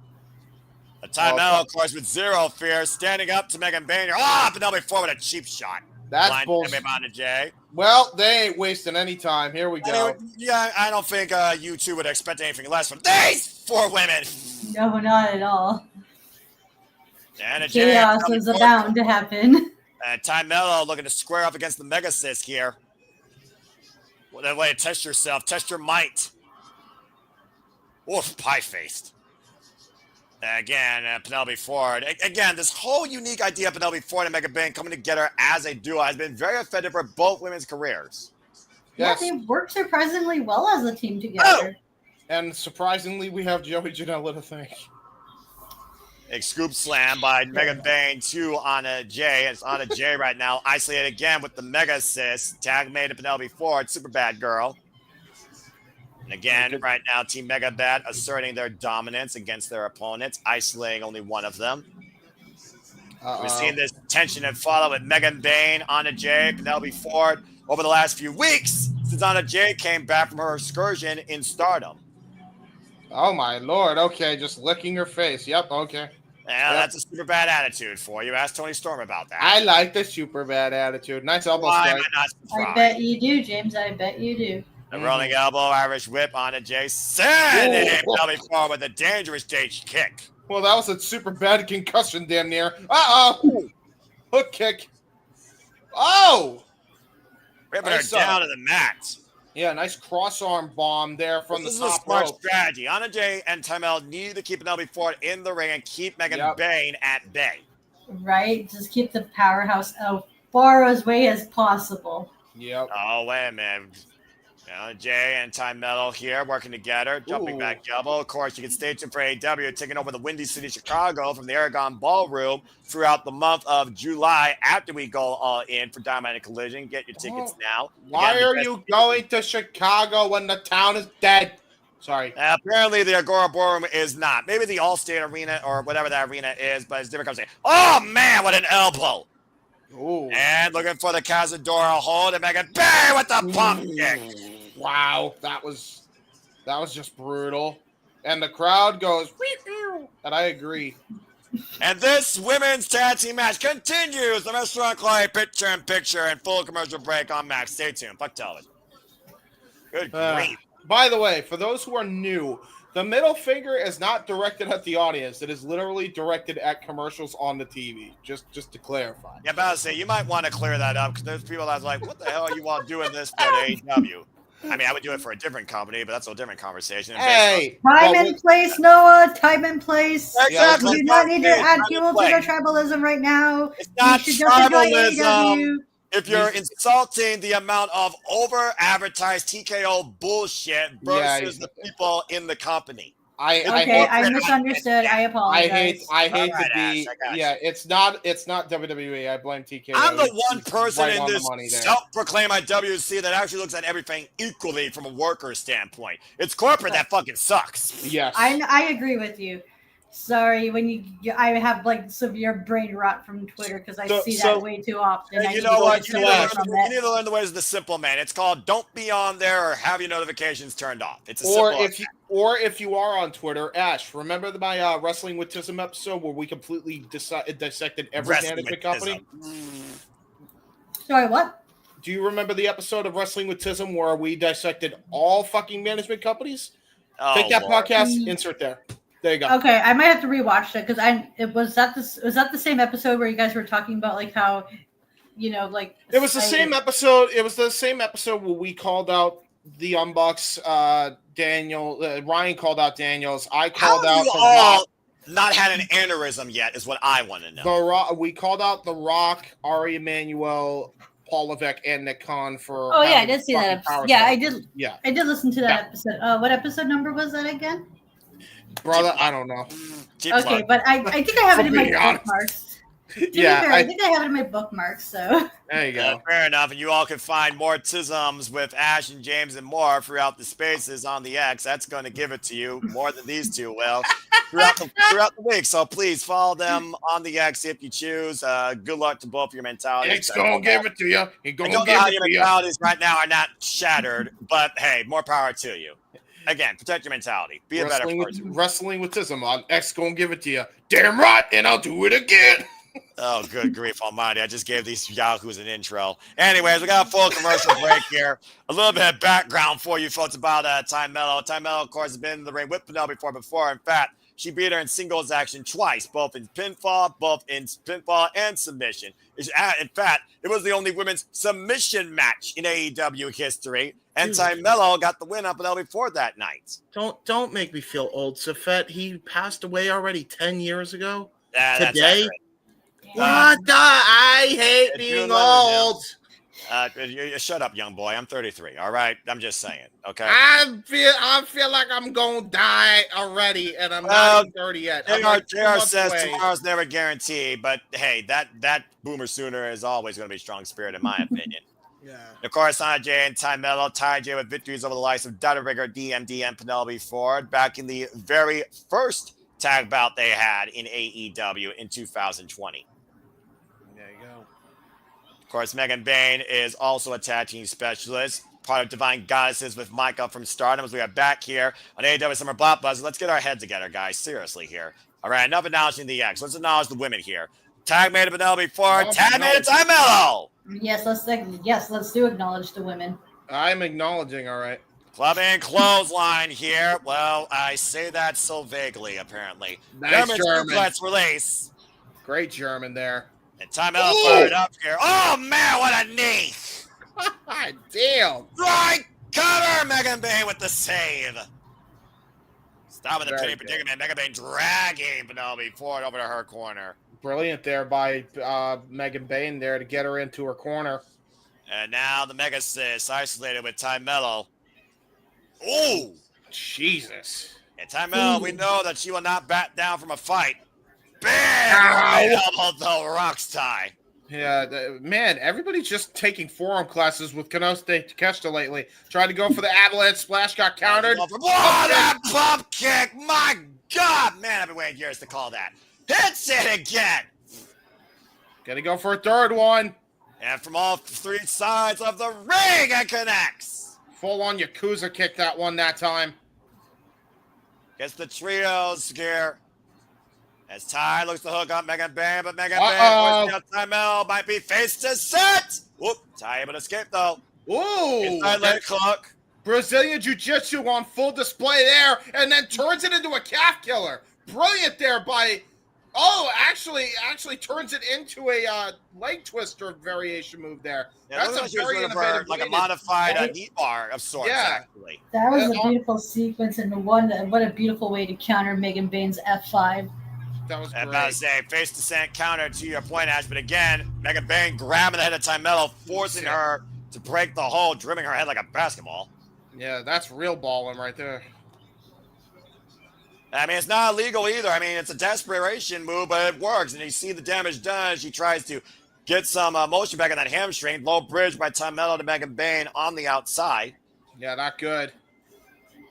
A Tymelo, of course, with zero fear, standing up to Megan Bayne. Penelope Ford with a cheap shot. That's bullshit. Jay. Well, they ain't wasting any time. Here we go. I don't think you two would expect anything less from these four women. No, not at all. And Chaos is bound to happen. Tymelo looking to square up against the Mega Sis here. Well, that way to test yourself. Test your might. Oof, pie-faced. Again, Penelope Ford. Again, this whole unique idea of Penelope Ford and Mega Bayne coming together as a duo has been very effective for both women's careers. Yes. Yeah, they work surprisingly well as a team together. And surprisingly, we have Joey Janela to thank. A scoop slam by Mega Bayne to Anna Jay. It's Anna Jay right now, isolated again with the Mega Sis. Tag made to Penelope Ford, super bad girl. And again, right now, Team Mega Bad asserting their dominance against their opponents, isolating only one of them. We've seen this tension and follow with Megan Bayne, Anna Jay, Penelope Ford over the last few weeks since Anna Jay came back from her excursion in Stardom. Oh, my Lord. Okay, just licking her face. Yep, okay. Yeah, that's a super bad attitude for you. Ask Tony Storm about that. I like the super bad attitude. Nice elbow strike. I bet you do, James. I bet you do. A rolling elbow, Irish whip on a Jay. Sending Penelope Ford with a dangerous stage kick. Well, that was a super bad concussion damn near. Uh-oh. Hook kick. Oh. Ripping her down to the mat. Yeah, nice cross-arm bomb there from the top rope. This is a smart strategy. Anna Jay and Tymelo need to keep Penelope Ford in the ring and keep Megan Bayne at bay. Right. Just keep the powerhouse as far away as possible. Yep. Oh, wait a minute. Jay and Tymelo here working together, jumping back elbow. Of course, you can stay tuned for AEW taking over the Windy City, Chicago from the Aragon Ballroom throughout the month of July after we go all in for Dynamite Collision. Get your tickets now. Why are you going to Chicago when the town is dead? Sorry. Apparently, the Agora Ballroom is not. Maybe the Allstate Arena or whatever that arena is, but it's different. Oh, man, what an elbow. Ooh. And looking for the Cazadora hold and Megan Bayne with the pump kick. Wow, that was just brutal. And the crowd goes, and I agree. And this women's tag team match continues. The Restaurant Clay picture-in-picture and full commercial break on Max. Stay tuned. Fuck television. Good grief. By the way, for those who are new, the middle finger is not directed at the audience. It is literally directed at commercials on the TV, just to clarify. Yeah, about to say, you might want to clear that up because there's people that's like, what the hell are you all doing this for at AEW? I mean, I would do it for a different company, but that's a different conversation. Hey! Time and place, Noah. Time and place. Exactly. You do not need to add fuel to their tribalism right now. It's not tribalism. AEW. If you're insulting the amount of over-advertised TKO bullshit versus the people in the company. I misunderstood. I apologize. I hate to be. Yeah, it's not WWE. I blame TKO. I'm the one person in this self-proclaimed IWC that actually looks at everything equally from a worker standpoint. It's corporate that fucking sucks. Yes, I agree with you. Sorry, I have like severe brain rot from Twitter because I see that way too often. You know what? You need to learn the ways of the simple man. It's called don't be on there or have your notifications turned off. It's a or if you are on Twitter, Ash, remember my Wrestling with Tism episode where we completely dissected every management company? Sorry, what? Do you remember the episode of Wrestling with Tism where we dissected all fucking management companies? Take that podcast, insert there. There you go. Okay, I might have to rewatch it because was that the same episode where you guys were talking about like how, like it was the same episode. It was the same episode where we called out the Young Bucks. Daniel, Ryan called out Daniels. I called out The Rock. Not had an aneurysm yet is what I want to know. The Rock. We called out The Rock, Ari Emanuel, Paul Levesque, and Nick Khan for. Oh yeah, I did see that episode. Yeah, I did. Yeah, I did listen to that episode. What episode number was that again? Brother, I don't know. Okay, but I think I have it in my bookmarks. I think I have it in my bookmarks. So there you go. Fair enough. And you all can find more tisms with Ash and James and more throughout the spaces on the X. That's going to give it to you more than these two will throughout the week. So please follow them on the X if you choose. Good luck to both your mentalities. It's going to give it to you. I don't know how your mentalities right now are not shattered, but hey, more power to you. Again, protect your mentality. Be a better person. Wrestling with Tism on X gonna give it to you. Damn right, and I'll do it again. Oh, good grief almighty. I just gave these yahoos an intro. Anyways, we got a full commercial break here. A little bit of background for you folks about Ty Mello. Ty Mello, of course, has been in the ring with Penelope before. In fact, she beat her in singles action twice, both in pinfall and submission. In fact, it was the only women's submission match in AEW history. And Ty Mello got the win on Penelope that night. Don't make me feel old, Safet. He passed away already 10 years ago. Today? What? I hate being old. Shut up, young boy. I'm 33. All right, I'm just saying. Okay. I feel like I'm gonna die already, and I'm not even 30 yet. JR says tomorrow's never guaranteed, but hey, that boomer sooner is always going to be strong spirit, in my opinion. Yeah. Of course, TayJay and Ty Mello. TayJay with victories over the likes of Dada Rigger, DMD, and Penelope Ford back in the very first tag bout they had in AEW in 2020. There you go. Of course, Megan Bayne is also a tag team specialist, part of Divine Goddesses with Micah from Stardom. As we are back here on AEW Summer Blockbuster, let's get our head together, guys. Seriously here. All right, enough acknowledging the X. Let's acknowledge the women here. Tag made of Penelope Ford, tag made of Ty Mello. Yes, let's do acknowledge the women. I'm acknowledging, all right. Club and clothesline here. Well, I say that so vaguely, apparently. Nice German. Let's release. Great German there. And Ty Mello fired up here. Oh, man, what a knee. Damn. Right cover. Megan Bayne with the save. Stopping the penny predicament. Megan Bayne dragging Penelope Ford over to her corner. Brilliant there by Megan Bayne there to get her into her corner. And now the Mega Sis isolated with Ty Mello. Ooh. Jesus. And Ty Mello, we know that she will not back down from a fight. Bam! Elbow though, rocks Ty. Yeah, man, everybody's just taking forearm classes with Kenosuke Takeshita lately. Tried to go for the avalanche splash, got countered. Oh, that bump kick! My God! Man, I've been waiting years to call that. Hits it again! Gonna go for a third one. And from all three sides of the ring, it connects. Full on Yakuza kick that one that time. Gets the trios here. As Ty looks to hook up Megan Bayne, but Megan Bayne forcing out Ty might be face to set. Whoop. Ty able to escape though. Ooh. Inside leg hook. Brazilian Jiu-Jitsu on full display there, and then turns it into a calf killer. Brilliant there by... Oh, actually turns it into a leg twister variation move there. Yeah, that's a very innovative, like a modified knee bar of sorts. Yeah. Actually, that was a beautiful sequence, and what a beautiful way to counter Megan Bayne's F5. That was great. I'm about to say face to set counter to your point, Ash. But again, Megan Bayne grabbing the head of Ty forcing her to break the hold, dribbling her head like a basketball. Yeah, that's real balling right there. I mean, it's not illegal either. I mean, it's a desperation move, but it works. And you see the damage done as she tries to get some motion back on that hamstring. Low bridge by Ty to Megan Bayne on the outside. Yeah, not good.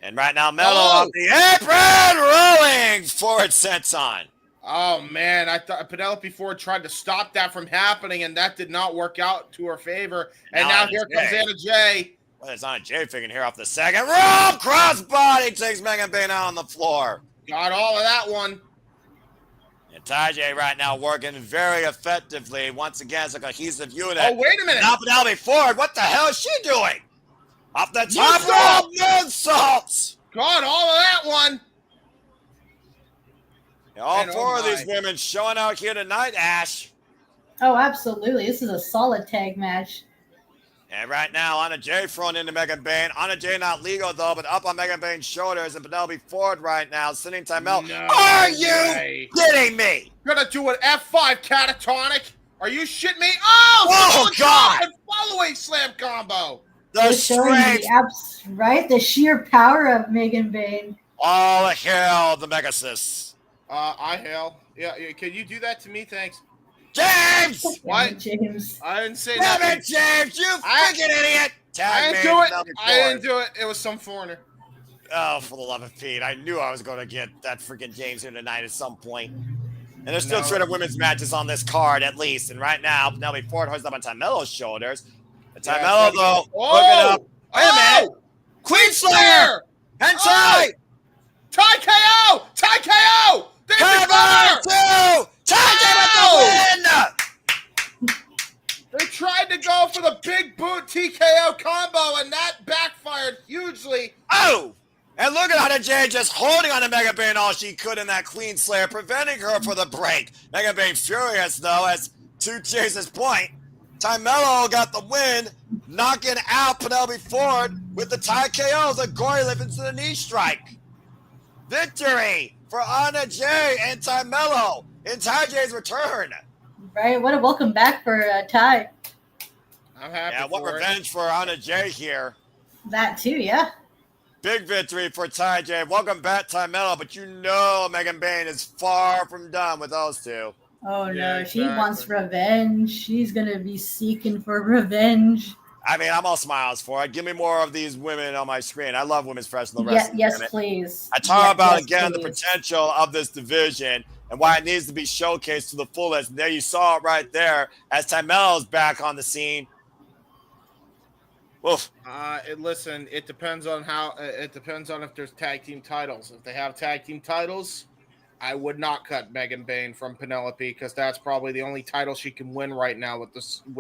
And right now, Mello off the apron, rolling forward senton. Oh, man. I thought Penelope Ford tried to stop that from happening, and that did not work out to her favor. And now here comes Anna Jay. Well, it's Anna Jay figuring here off the second rope. Crossbody takes Megan Bayne out on the floor. Got all of that one. And TayJay right now working very effectively. Once again, it's a cohesive unit. Oh, wait a minute. Now Penelope Ford, what the hell is she doing? Off the top rope, moonsaults. Got all of that one. And all four of these women showing out here tonight, Ash. Oh, absolutely. This is a solid tag match. And right now, Anna Jay thrown into Megan Bayne. Anna Jay not legal, though, but up on Megan Bayne's shoulders. And Penelope Ford right now, sitting Ty No Are you kidding me? Gonna do an F5 catatonic? Are you shitting me? Oh, God! Follow-away slam combo. The strength. The sheer power of Megan Bayne. All hail the Megasis. I hail. Yeah, can you do that to me? Thanks. James! What? James. I didn't say Damn that. it, James! You freaking idiot! I didn't do it. I didn't do it. It was some foreigner. Oh, for the love of Pete. I knew I was going to get that freaking James here tonight at some point. And there's still 200 women's matches on this card, at least. And right now, Penelope Ford hoists up on Ty shoulders. And Ty though, hooking up. Wait a minute! Queen Slayer! And Ty! Ty KO! Ty KO! Cover two! TayJay with the win! They tried to go for the big boot TKO combo, and that backfired hugely. Oh! And look at Anna Jay just holding on to Megan Bayne all she could in that Queen Slayer, preventing her for the break. Megan Bayne furious, though, as to Chase's point, Ty got the win, knocking out Penelope Ford with the Ty KO, the gory lift into the knee strike. Victory for Anna Jay and Ty in TayJay's return. Right, what a welcome back for Ty. I'm happy. Yeah, what revenge for Anna Jay here. That too, yeah. Big victory for TayJay. Welcome back, Ty but you know Megan Bayne is far from done with those two. Oh, Yeah, no, exactly. She wants revenge. She's going to be seeking for revenge. I mean, I'm all smiles for it. Give me more of these women on my screen. I love women's professional wrestling. Yes, please. I talk about, again, please. the potential of this division and why it needs to be showcased to the fullest. And there you saw it right there as Ty is back on the scene. Oof. Listen, it depends on how. It depends on if there's tag team titles. If they have tag team titles, I would not cut Megan Bayne from Penelope because that's probably the only title she can win right now with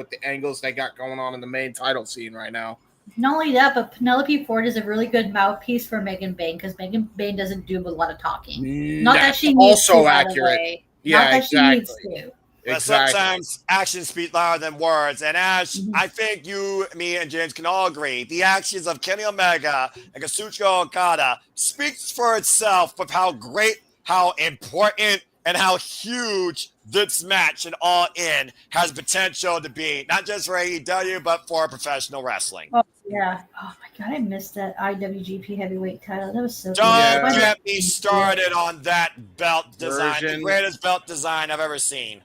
the angles they got going on in the main title scene right now. Not only that, but Penelope Ford is a really good mouthpiece for Megan Bayne because Megan Bayne doesn't do a lot of talking. Not that she needs also to, accurate. By the way. Yeah, Not that exactly. she needs to. Exactly. Sometimes actions speak louder than words. And Ash, I think you, me, and James can all agree the actions of Kenny Omega and Kazuchika Okada speaks for itself with how great, how important, and how huge this match and All In has potential to be, not just for AEW, but for professional wrestling. Oh, yeah. Oh, my God. I missed that IWGP heavyweight title. That was so Don't good. get me started on that belt design. Version. The greatest belt design I've ever seen.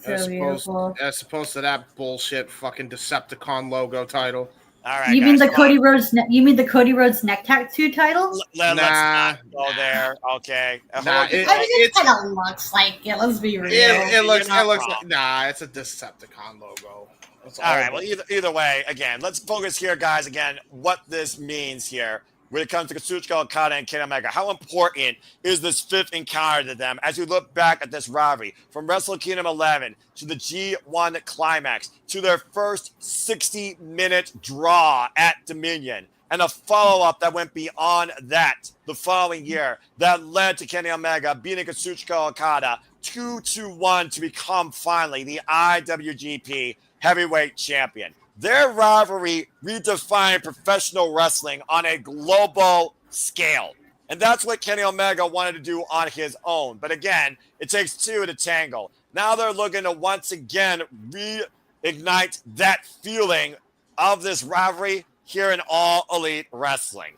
So beautiful. As opposed to that bullshit fucking Decepticon logo title. All right. You mean guys, the Cody Rhodes? You mean the Cody Rhodes neck tattoo title? Let's not go there. Okay. Nah, It kind of looks like it. Let's be real. It looks You're not like, wrong. nah, it's a Decepticon logo. That's All right. Well, either way, again, let's focus here, guys. Again, what this means here when it comes to Kazuchika Okada and Kenny Omega. How important is this fifth encounter to them as we look back at this rivalry from Wrestle Kingdom 11 to the G1 Climax to their first 60-minute draw at Dominion and a follow-up that went beyond that the following year that led to Kenny Omega beating Kazuchika Okada 2-1 to become finally the IWGP Heavyweight Champion. Their rivalry redefined professional wrestling on a global scale. And that's what Kenny Omega wanted to do on his own. But again, it takes two to tango. Now they're looking to once again reignite that feeling of this rivalry here in All Elite Wrestling.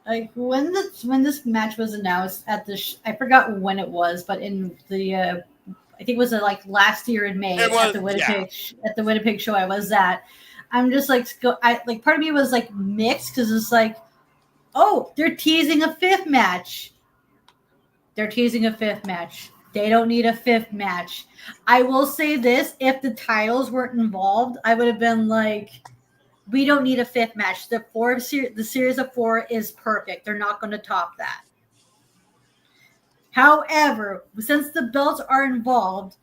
Like when this match was announced at I forgot when it was, but in the I think it was like last year in May at the Winnipeg show I was at. I'm just like, part of me was like mixed because it's like, oh, they're teasing a fifth match. They're teasing a fifth match. They don't need a fifth match. I will say this: if the titles weren't involved, I would have been like, we don't need a fifth match. The series of 4 is perfect. They're not going to top that. However, since the belts are involved,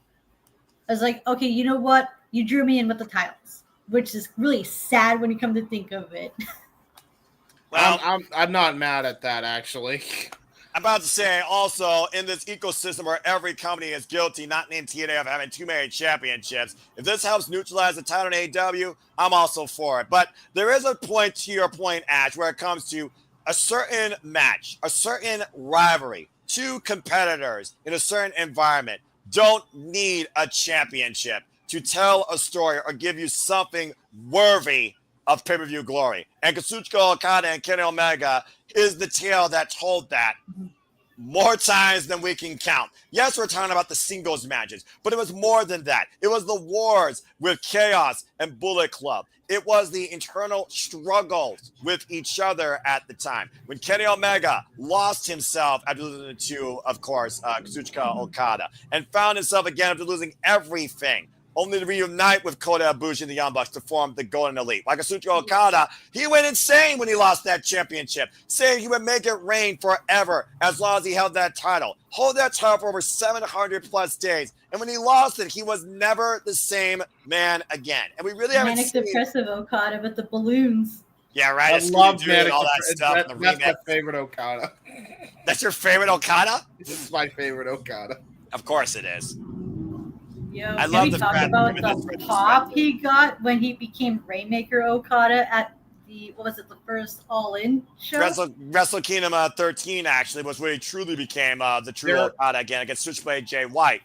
I was like, okay, you know what? You drew me in with the titles, which is really sad when you come to think of it. Well, I'm not mad at that, actually. I'm about to say also in this ecosystem where every company is guilty, not named TNA, of having too many championships, if this helps neutralize the title in AEW, I'm also for it. But there is a point to your point, Ash, where it comes to a certain match, a certain rivalry. Two competitors in a certain environment don't need a championship to tell a story or give you something worthy of pay-per-view glory. And Kazuchika Okada and Kenny Omega is the tale that told that more times than we can count. Yes, we're talking about the singles matches, but it was more than that. It was the wars with Chaos and Bullet Club. It was the internal struggles with each other at the time. When Kenny Omega lost himself after losing to, of course, Kazuchika Okada, and found himself again after losing everything, only to reunite with Kota Ibushi and the Young Bucks to form the Golden Elite. Like Kazuchika Okada, he went insane when he lost that championship, saying he would make it rain forever as long as he held that title. Hold that title for over 700 plus days. And when he lost it, he was never the same man again. And we really haven't seen... Depressive Okada with the balloons. Yeah, right. I love Manic all that stuff. That's my favorite Okada. That's your favorite Okada? This is my favorite Okada. Of course it is. Yo, I can love we the talk fact about that the pop he got when he became Rainmaker Okada at the the first All In show? Wrestle Kingdom 13 actually was where he truly became the true Okada again against Switchblade Jay White.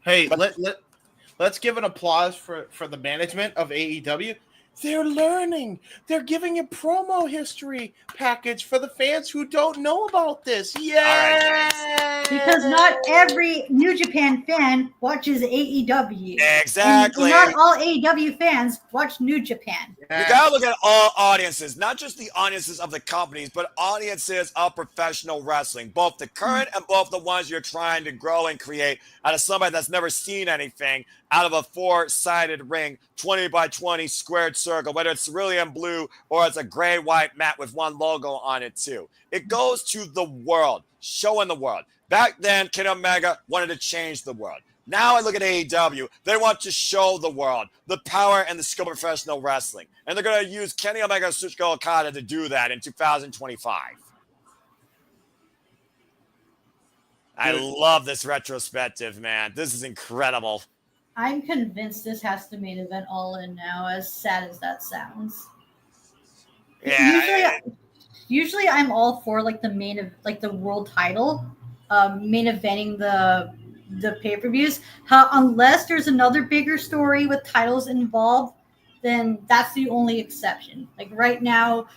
Hey, let's give an applause for the management of AEW. They're learning. They're giving a promo history package for the fans who don't know about this. Yeah, because not every New Japan fan watches AEW. Exactly. And not all AEW fans watch New Japan. You gotta look at all audiences, not just the audiences of the companies, but audiences of professional wrestling, both the current and both the ones you're trying to grow and create out of somebody that's never seen anything out of a 4-sided ring, 20 by 20 squared circle, whether it's cerulean blue or it's a gray white mat with one logo on it too. It goes to the world, showing the world. Back then, Kenny Omega wanted to change the world. Now I look at AEW, they want to show the world the power and the skill of professional wrestling. And they're going to use Kenny Omega and Kazuchika Okada to do that in 2025. I love this retrospective, man. This is incredible. I'm convinced this has to main event All In now, as sad as that sounds. Yeah. Usually I'm all for like the world title, main eventing the pay-per-views. Unless there's another bigger story with titles involved, then that's the only exception. Like right now,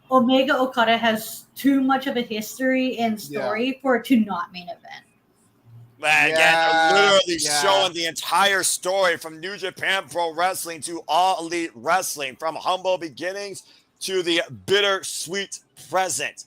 Omega Okada has too much of a history and story for it to not main event. Man, again, literally showing the entire story from New Japan Pro Wrestling to All Elite Wrestling, from humble beginnings to the bittersweet present.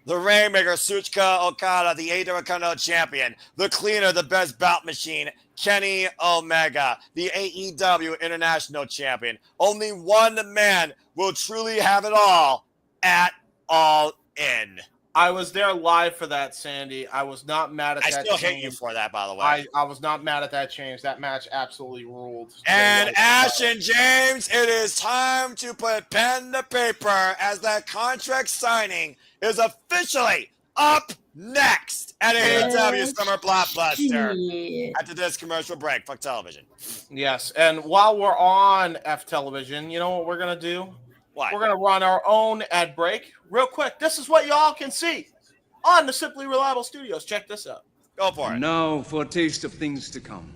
The Rainmaker, Kazuchika Okada, the AEW Continental Champion. The Cleaner, the best bout machine, Kenny Omega, the AEW International Champion. Only one man will truly have it all at All In. I was there live for that, Sandy. I was not mad at that. I still hate you for that, by the way. I was not mad at that change. That match absolutely ruled. And Ash and James, it is time to put pen to paper as that contract signing is officially up next at AEW Summer Blockbuster. After this commercial break, fuck television. Yes, and while we're on F television, you know what we're gonna do? What? We're gonna run our own ad break real quick. This is what y'all can see on the Simply Reliable Studios. Check this out. Go for it. Now for a taste of things to come.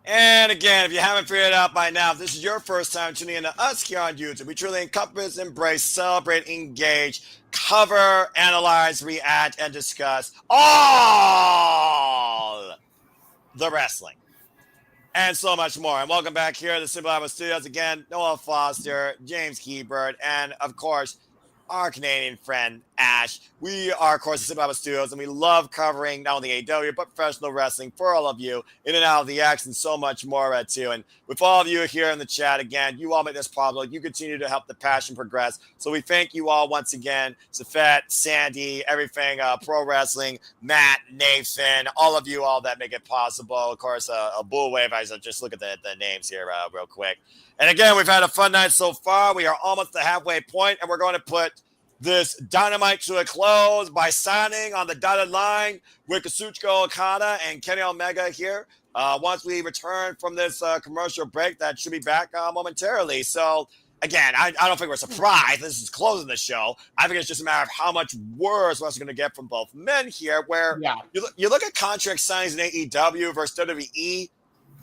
And again, if you haven't figured it out by now, if this is your first time tuning in to us here on YouTube, we truly encompass, embrace, celebrate, engage, cover, analyze, react, and discuss all the wrestling and so much more. And welcome back here to the Simple Bible Studios. Again, Noah Foster, James Hebert, and of course, our Canadian friend, Ash. We are, of course, the Simple Bible Studios, and we love covering not only AEW, but professional wrestling for all of you, in and out of the X, and so much more, too. And with all of you here in the chat, again, you all make this possible. You continue to help the passion progress. So we thank you all once again. Safet, Sandy, everything, pro wrestling, Matt, Nathan, all of you all that make it possible. Of course, a bull wave. I just look at the names here real quick. And again, we've had a fun night so far. We are almost the halfway point, and we're going to put this dynamite to a close by signing on the dotted line with Kazuchika Okada and Kenny Omega here. Once we return from this commercial break, that should be back momentarily. So, again, I don't think we're surprised. This is closing the show. I think it's just a matter of how much worse we're going to get from both men here, where you look at contract signings in AEW versus WWE.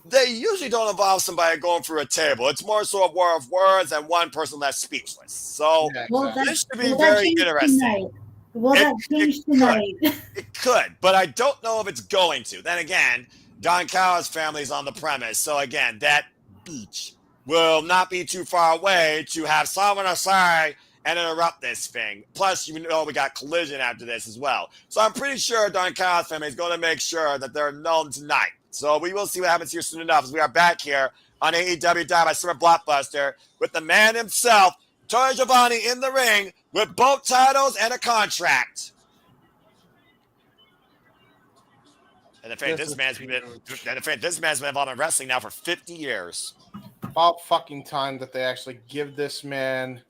They usually don't involve somebody going through a table. It's more so a war of words and one person left speechless. So this should be very interesting. Will that change tonight? It could, but I don't know if it's going to. Then again, Don Callis' family is on the premise. So again, that beach will not be too far away to have someone aside and interrupt this thing. Plus, we got Collision after this as well. So I'm pretty sure Don Callis' family is going to make sure that they're known tonight. So we will see what happens here soon enough as we are back here on AEW by Summer Blockbuster with the man himself, Tony Giovanni, in the ring with both titles and a contract. And the fact this man's been involved in wrestling now for 50 years. About fucking time that they actually give this man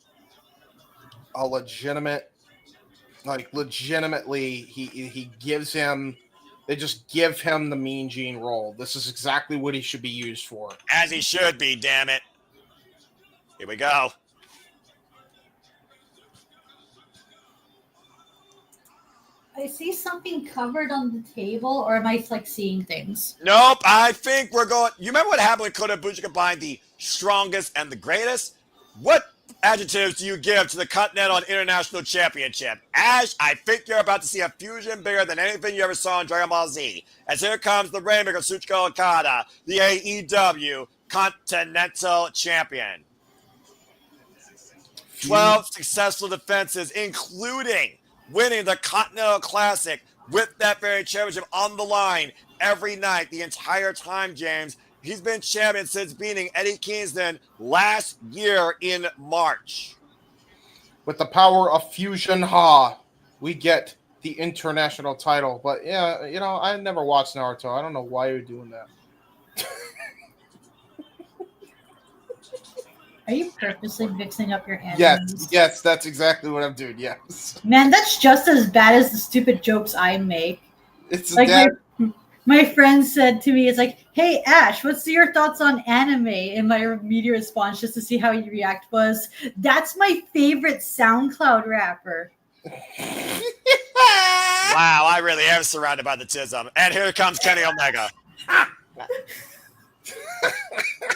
a legitimately, he gives him. They just give him the Mean Gene role. This is exactly what he should be used for. As he should be, damn it. Here we go. I see something covered on the table, or am I like seeing things? Nope, I think we're going. You remember what happened when Kota Ibushi combined the strongest and the greatest? What adjectives do you give to the Continental and International Championship? Ash, I think you're about to see a fusion bigger than anything you ever saw in Dragon Ball Z. As here comes the Rainmaker Kazuchika Okada, the AEW Continental Champion. 12 successful defenses, including winning the Continental Classic with that very championship on the line every night the entire time, James. He's been champion since beating Eddie Kingston last year in March. With the power of Fusion we get the international title. But yeah, you know, I never watched Naruto. I don't know why you're doing that. Are you purposely mixing up your animes? Yes, that's exactly what I'm doing. Yes. Man, that's just as bad as the stupid jokes I make. It's like that. my friend said to me, it's like, hey, Ash, what's your thoughts on anime? And my immediate response, just to see how you react, was, that's my favorite SoundCloud rapper. Wow, I really am surrounded by the tism. And here comes Kenny Omega.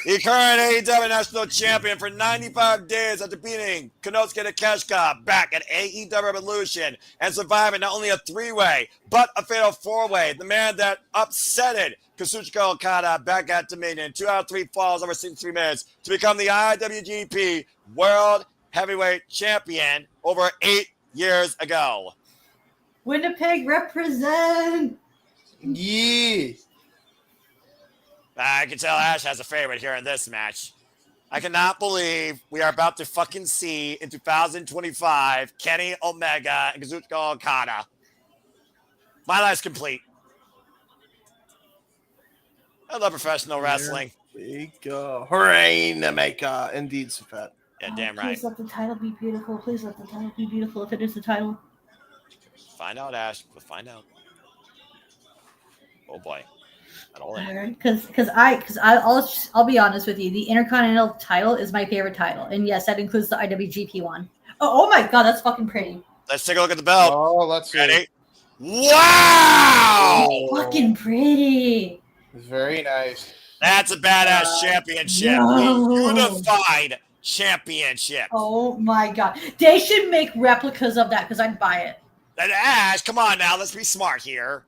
The current AEW National Champion for 95 days after beating Konosuke Takeshita back at AEW Revolution and surviving not only a 3-way, but a fatal 4-way. The man that upsetted Kazuchika Okada back at Dominion. 2 out of 3 falls over 63 minutes to become the IWGP World Heavyweight Champion over 8 years ago. Winnipeg represent! Yeah. I can tell Ash has a favorite here in this match. I cannot believe we are about to fucking see in 2025 Kenny Omega and Kazuchika Okada. My life's complete. I love professional wrestling. There we go. Hooray, Nameka. Indeed, Safet. Yeah, damn right. Please let the title be beautiful. Please let the title be beautiful if it is the title. Find out, Ash. We'll find out. Oh boy. Because I'll be honest with you, the Intercontinental title is my favorite title, and yes, that includes the IWGP one. Oh my god, that's fucking pretty. Let's take a look at the belt. Oh, let's see. Ready? Wow! Fucking pretty. Very nice. That's a badass championship. No. The unified championship. Oh my god, they should make replicas of that because I'd buy it. And Ash, come on now, let's be smart here.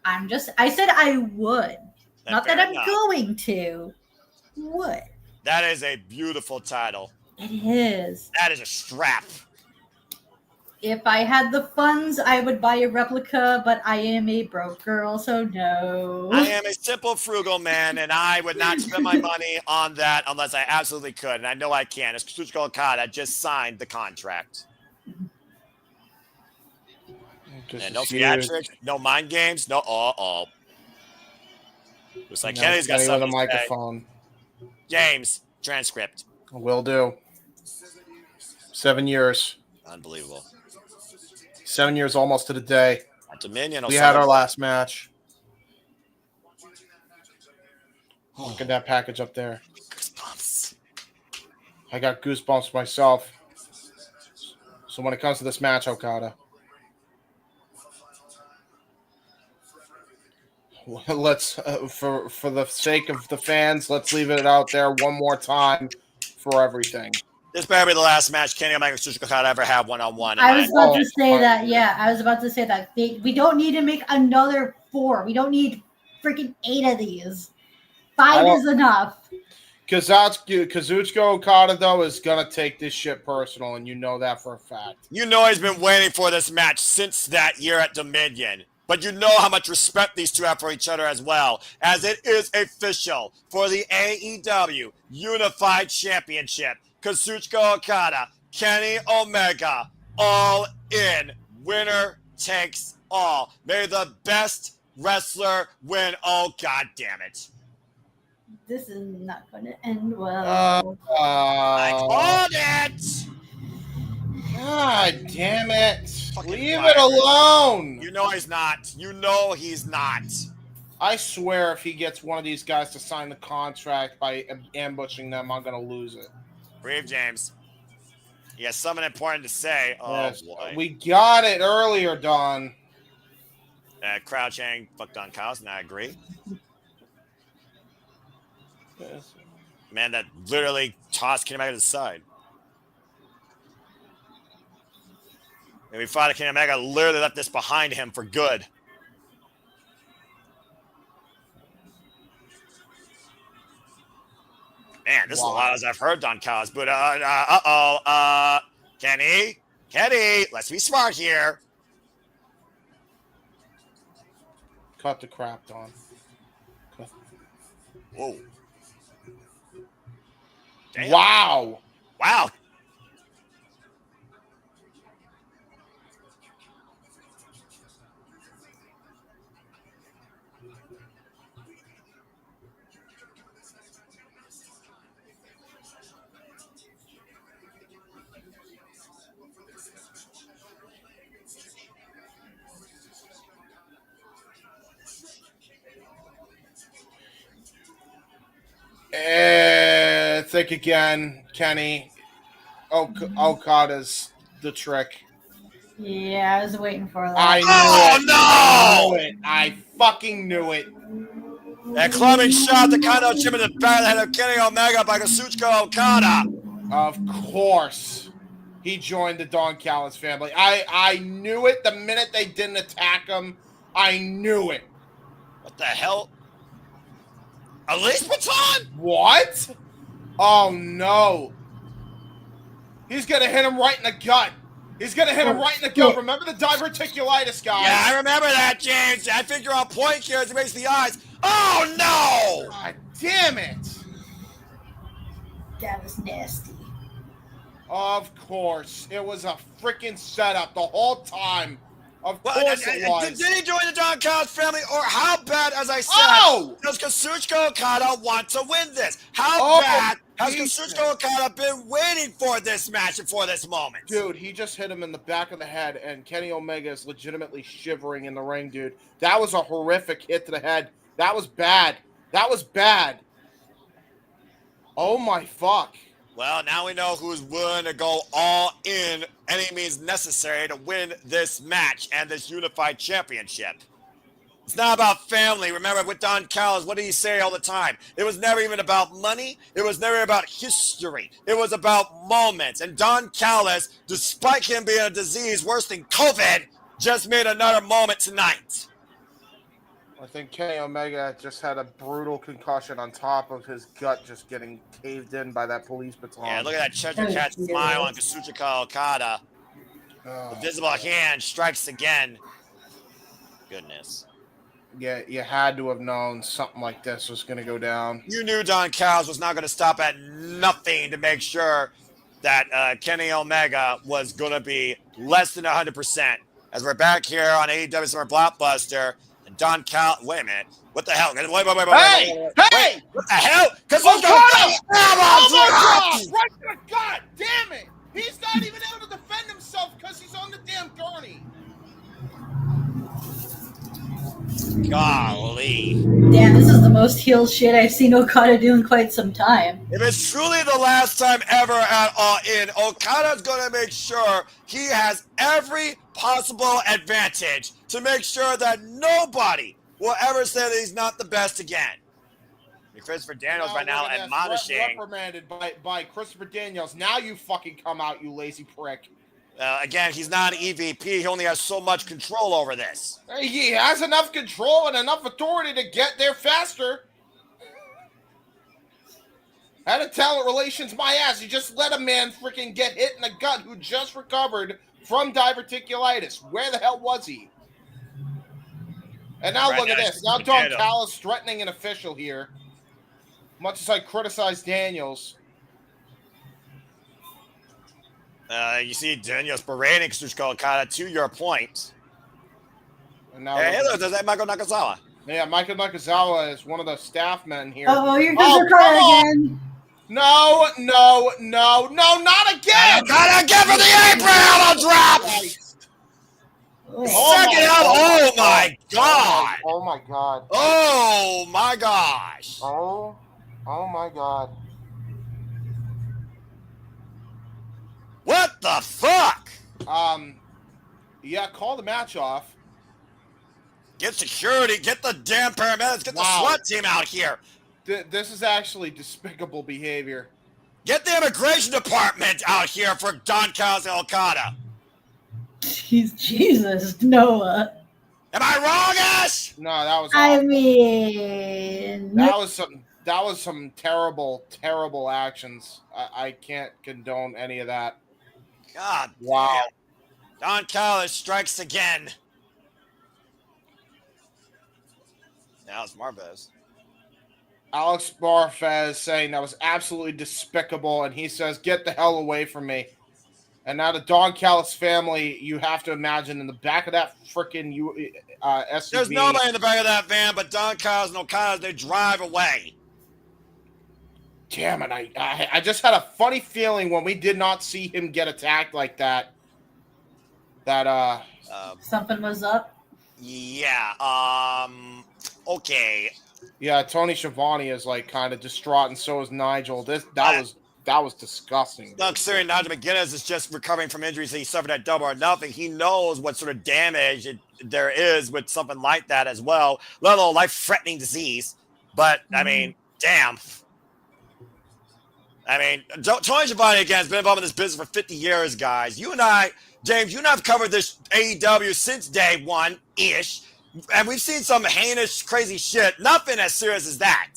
I said I would. Not that I'm enough. going to. Would. That is a beautiful title. It is. That is a strap. If I had the funds, I would buy a replica, but I am a broke girl, so no. I am a simple, frugal man, and I would not spend my money on that unless I absolutely could. And I know I can. As Kazuchika Okada just signed the contract. And no theatrics, no mind games, no Looks like Kenny's got something with a microphone. James, transcript. Will do. 7 years. Unbelievable. 7 years almost to the day. At Dominion. We had our last match. Look at that package up there. Goosebumps. I got goosebumps myself. So when it comes to this match, Okada, let's for the sake of the fans, let's leave it out there one more time for everything. This better be the last match Kenny Omega and Kazuchika Okada ever have one-on-one. I was about to say that. Yeah, I was about to say that. We don't need to make another 4. We don't need freaking 8 of these. 5 is enough. Kazuchika Okada, though, is going to take this shit personal, and you know that for a fact. You know he's been waiting for this match since that year at Dominion. But you know how much respect these two have for each other as well, as it is official for the AEW Unified Championship. Kazuchika Okada, Kenny Omega, all in. Winner takes all. May the best wrestler win. Oh, God damn it. This is not going to end well. I called it. God damn it. Fucking Leave fire. it alone. You know he's not. You know he's not. I swear if he gets one of these guys to sign the contract by ambushing them, I'm going to lose it. Breathe, James. He has something important to say. Oh, Yes, boy. we got it earlier, Don. Crouching, fuck Don Callis, and I agree. Yes. Man, that literally tossed Kenny Omega to the side. And we thought Kenny Omega literally left this behind him for good. Man, this is a lot as I've heard Don Callis. But Kenny, let's be smart here. Cut the crap, Don. Whoa. Damn. Wow. Think again, Kenny. Okada's the trick. Yeah, I was waiting for that. I knew it. I fucking knew it. That clubbing shot, the Kano chip in the back of the head of Kenny Omega by Kazuchika Okada. Of course. He joined the Don Callis family. I knew it the minute they didn't attack him. I knew it. What the hell? Elise Baton? What? Oh, no. He's going to hit him right in the gut. Remember the diverticulitis, guys? Yeah, I remember that, James. I think you're on point here as it makes the eyes. Oh, no! God damn it. That was nasty. Of course. It was a freaking setup the whole time. Of course it was. Did he join the Don Callis family, or how bad, as I said, does Kazuchika Okada want to win this? How bad has Kazuchika Okada been waiting for this match and for this moment? Dude, he just hit him in the back of the head, and Kenny Omega is legitimately shivering in the ring, dude. That was a horrific hit to the head. That was bad. Oh, my fuck. Well, now we know who's willing to go all in any means necessary to win this match and this unified championship. It's not about family. Remember, with Don Callis, what did he say all the time? It was never even about money. It was never about history. It was about moments. And Don Callis, despite him being a disease worse than COVID, just made another moment tonight. I think Kenny Omega just had a brutal concussion on top of his gut just getting caved in by that police baton. Yeah, look at that Cheshire Cat smile on Kazuchika Okada. The visible hand strikes again. Goodness. Yeah, you had to have known something like this was going to go down. You knew Don Callis was not going to stop at nothing to make sure that Kenny Omega was going to be less than 100%. As we're back here on AEW Summer Blockbuster, and Don Callis, wait a minute. What the hell? Wait. Hey! What the hell? Oh my God! Right to the gut! Damn it! He's not even able to defend himself because he's on the damn gurney. Golly. Damn, this is the most heel shit I've seen Okada do in quite some time. If it's truly the last time ever at All In, Okada's going to make sure he has every possible advantage to make sure that nobody will ever say that he's not the best again. Christopher Daniels by now admonishing. Reprimanded by Christopher Daniels. Now you fucking come out, you lazy prick. Again, he's not an EVP. He only has so much control over this. He has enough control and enough authority to get there faster. Head of talent relations, my ass. You just let a man freaking get hit in the gut who just recovered from diverticulitis. Where the hell was he? And now look at this. Now Don Callis threatening an official here. Much as I criticize Daniels. You see Daniels berating Kazuchika Okada to your point. And now hey, look, there's that Michael Nakazawa. Yeah, Michael Nakazawa is one of the staff men here. Oh, here comes Okada again. No, not again! Okada again for the apron elbow drop! Second out, oh my god! Oh my god. Oh my gosh! Oh my god. What the fuck? Yeah, call the match off. Get security, get the damn paramedics, get the SWAT team out here. This is actually despicable behavior. Get the immigration department out here for Don Callis and Okada. Jesus, Noah. Am I wrong, Ash? No, that was I awful. mean, That was some terrible actions. I can't condone any of that. God Wow. damn. Don Callis strikes again. Now it's Marvez. Alex Barfez saying that was absolutely despicable, and he says, "Get the hell away from me." And now the Don Callis family, you have to imagine in the back of that freaking SUV. There's nobody in the back of that van but Don Callis and Okada. They drive away. Damn it! I just had a funny feeling when we did not see him get attacked like that. That something was up. Yeah. Okay. Yeah, Tony Schiavone is like kind of distraught, and so is Nigel. That was disgusting. No, considering Nigel McGuinness is just recovering from injuries that he suffered at Double or Nothing, he knows what sort of damage there is with something like that as well, let alone life-threatening disease. But, I mean, damn. I mean, Tony Schiavone, again, has been involved in this business for 50 years, guys. You and I, James, you and I have covered this AEW since day one-ish, and we've seen some heinous, crazy shit. Nothing as serious as that.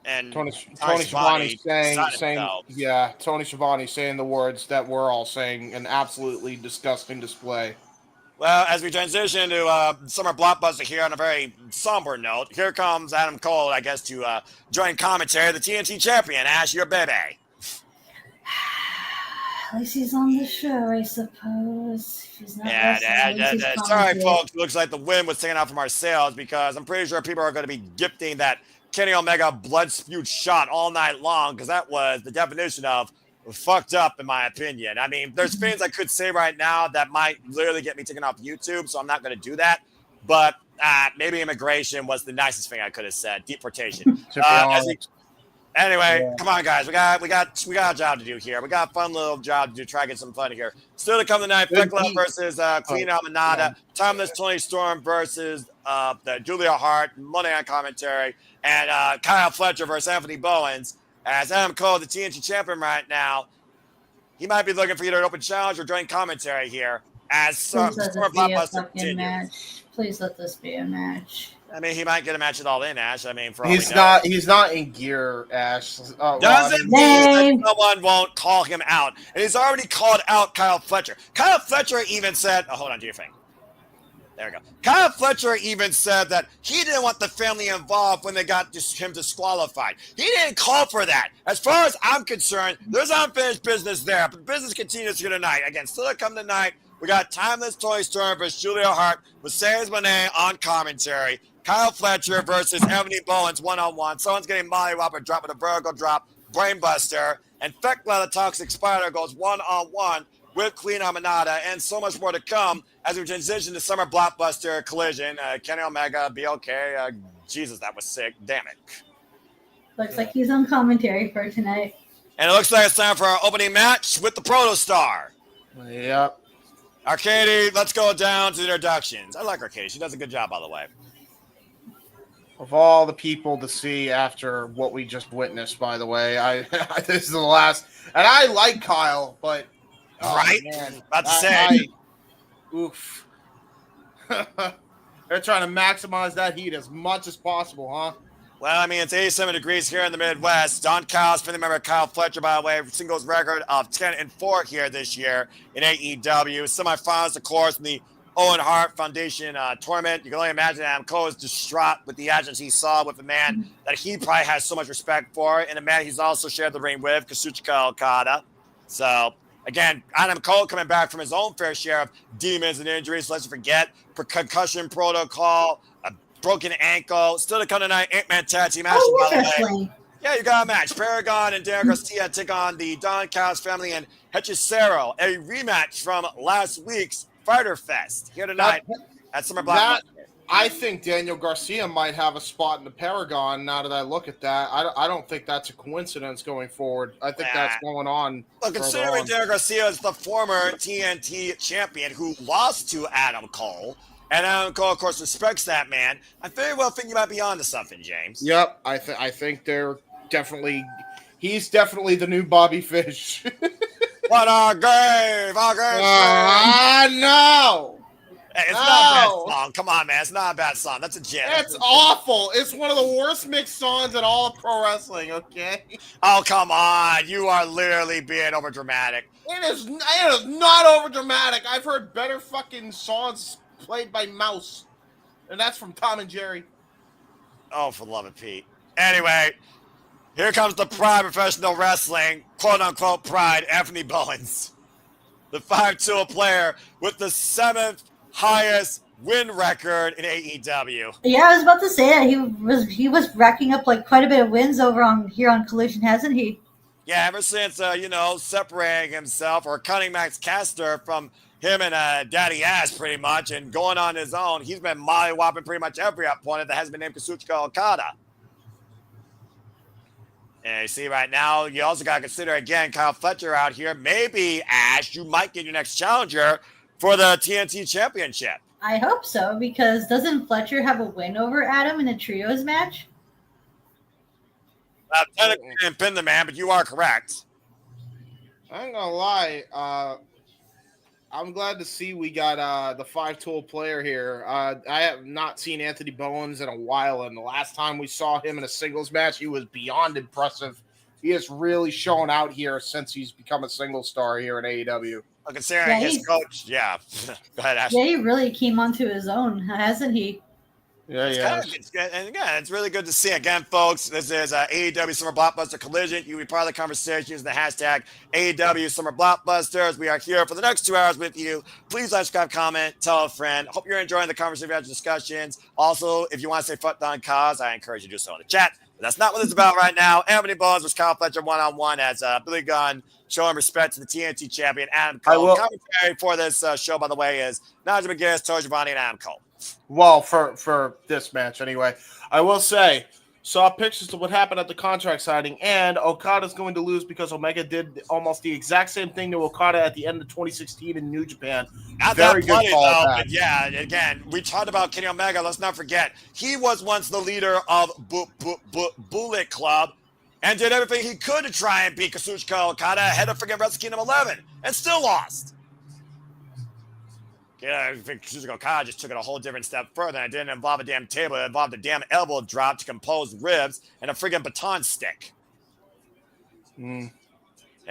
And Tony Schiavone saying yeah, Tony Schiavone saying the words that we're all saying, an absolutely disgusting display. Well, as we transition to Summer Blockbuster here on a very somber note, here comes Adam Cole, I guess, to join commentary, the TNT champion, Ash, your baby. At least he's on the show, I suppose. He's not sorry, folks. Looks like the wind was taken out from our sails because I'm pretty sure people are going to be gifting that Kenny Omega blood spewed shot all night long because that was the definition of fucked up, in my opinion. I mean, there's things I could say right now that might literally get me taken off YouTube, so I'm not going to do that. But maybe immigration was the nicest thing I could have said. Deportation. Anyway, come on, guys. We got a job to do here. We got a fun little job to do. Try to get some fun here. Still to come tonight, Thekla versus Queen Aminata. Timeless Tony Storm versus the Julia Hart. Monday on commentary. And Kyle Fletcher versus Anthony Bowens. As Adam Cole, the TNT champion right now, he might be looking for either an open challenge or joint commentary here. As Summer Blockbuster continues. Please let this be a match. I mean, he might get a match at All In, Ash. I mean, he's not in gear, Ash. Doesn't mean that someone won't call him out. And he's already called out Kyle Fletcher. Kyle Fletcher even said, hold on, do your thing. There we go. Kyle Fletcher even said that he didn't want the family involved when they got him disqualified. He didn't call for that. As far as I'm concerned, there's unfinished business there. But business continues here tonight. Again, still to come tonight, we got Timeless Tony Storm versus Julia Hart with Mercedes Moné on commentary. Kyle Fletcher versus Anthony Bowens one-on-one. Someone's getting Molly Whopper drop with a vertical drop, brainbuster. And Thekla, the Toxic Spider, goes one-on-one with Queen Aminata. And so much more to come as we transition to Summer Blockbuster Collision. Kenny Omega, BLK. Jesus, that was sick. Damn it. Looks like he's on commentary for tonight. And it looks like it's time for our opening match with the Protostar. Yep. Arcady, let's go down to the introductions. I like Arcady. She does a good job, by the way. Of all the people to see after what we just witnessed, by the way, this is the last. And I like Kyle, but right, man, about to say, oof. They're trying to maximize that heat as much as possible, huh? Well, I mean, it's 87 degrees here in the Midwest. Don Callis, family member Kyle Fletcher, by the way, singles record of 10-4 here this year in AEW. Semifinals, of course, in the Owen Hart Foundation tournament. You can only imagine Adam Cole is distraught with the actions he saw with a man that he probably has so much respect for, and a man he's also shared the ring with, Kazuchika Okada. So, again, Adam Cole coming back from his own fair share of demons and injuries. Let's forget concussion protocol, a broken ankle. Still to come tonight, 8-man tag team match, by the way. Yeah, you got a match. Paragon and Darren Garcia take on the Don Callis family and Hechicero, a rematch from last week's Fyter Fest here tonight at Summer Blockbuster. I think Daniel Garcia might have a spot in the Paragon now that I look at that. I don't think that's a coincidence going forward. I think that's going on. Look, considering Daniel Garcia is the former TNT champion who lost to Adam Cole, and Adam Cole, of course, respects that man, I very well think you might be onto something, James. Yep, I think they're definitely. He's definitely the new Bobby Fish. What a grave! No! Hey, it's not a bad song. Come on, man. It's not a bad song. That's a jam. It's awful. It's one of the worst mixed songs in all of pro wrestling, okay? Oh, come on. You are literally being overdramatic. It is not overdramatic. I've heard better fucking songs played by Mouse. And that's from Tom and Jerry. Oh, for the love of Pete. Anyway, here comes the Pride Professional Wrestling, quote-unquote Pride, Anthony Bowens. The 5-tool player with the 7th highest win record in AEW. Yeah, I was about to say that he was racking up like quite a bit of wins over here on Collision, hasn't he? Yeah, ever since separating himself or cutting Max Caster from him and Daddy Ass pretty much and going on his own, he's been molly-whopping pretty much every opponent that hasn't been named Kazuchika Okada. And you see right now, you also got to consider again Kyle Fletcher out here. Maybe Ash, you might get your next challenger for the TNT Championship. I hope so, because doesn't Fletcher have a win over Adam in a trios match? Technically didn't pin the man, but you are correct. I ain't gonna lie. I'm glad to see we got the 5-tool player here. I have not seen Anthony Bowens in a while, and the last time we saw him in a singles match, he was beyond impressive. He has really shown out here since he's become a single star here in AEW. Considering his coach, Go ahead, Ashley. Yeah, he really came onto his own, hasn't he? Yeah. It's good. And again, it's really good to see. Again, folks, this is AEW Summer Blockbuster Collision. You will be part of the conversation using the hashtag AEW Summer Blockbusters. We are here for the next 2 hours with you. Please like, subscribe, comment, tell a friend. Hope you're enjoying the conversation, discussions. Also, if you want to say fuck Don Cause, I encourage you to do so in the chat. But that's not what it's about right now. Anthony Bowens versus Kyle Fletcher one-on-one as Billy Gunn showing respect to the TNT champion, Adam Cole. Commentary for this show, by the way, is Najee McGinnis, Toji Giovanni, and Adam Cole. Well, for this match anyway, I will say, saw pictures of what happened at the contract signing, and Okada's going to lose because Omega did almost the exact same thing to Okada at the end of 2016 in New Japan. Not very good call. But yeah, again, we talked about Kenny Omega. Let's not forget, he was once the leader of Bullet Club and did everything he could to try and beat Kazuchika Okada ahead of freaking Wrestle Kingdom 11 and still lost. Yeah, I think Kazuchika Okada just took it a whole different step further. And it didn't involve a damn table. It involved a damn elbow drop to compose ribs and a friggin' baton stick. And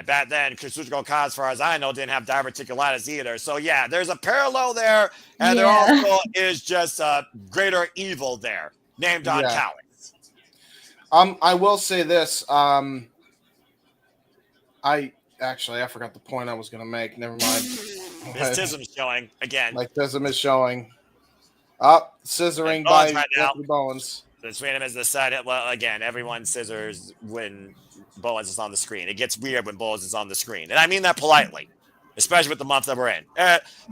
back then, Kazuchika Okada, as far as I know, didn't have diverticulitis either. So, yeah, there's a parallel there. And there also is just a greater evil there named Don Callis. I will say this. I forgot the point I was going to make. Never mind. His tism is showing again. Like tism is showing. Up, scissoring by right Anthony Bowens. The Sweden has decided, well, again, everyone scissors when Bowens is on the screen. It gets weird when Bowens is on the screen. And I mean that politely, especially with the month that we're in.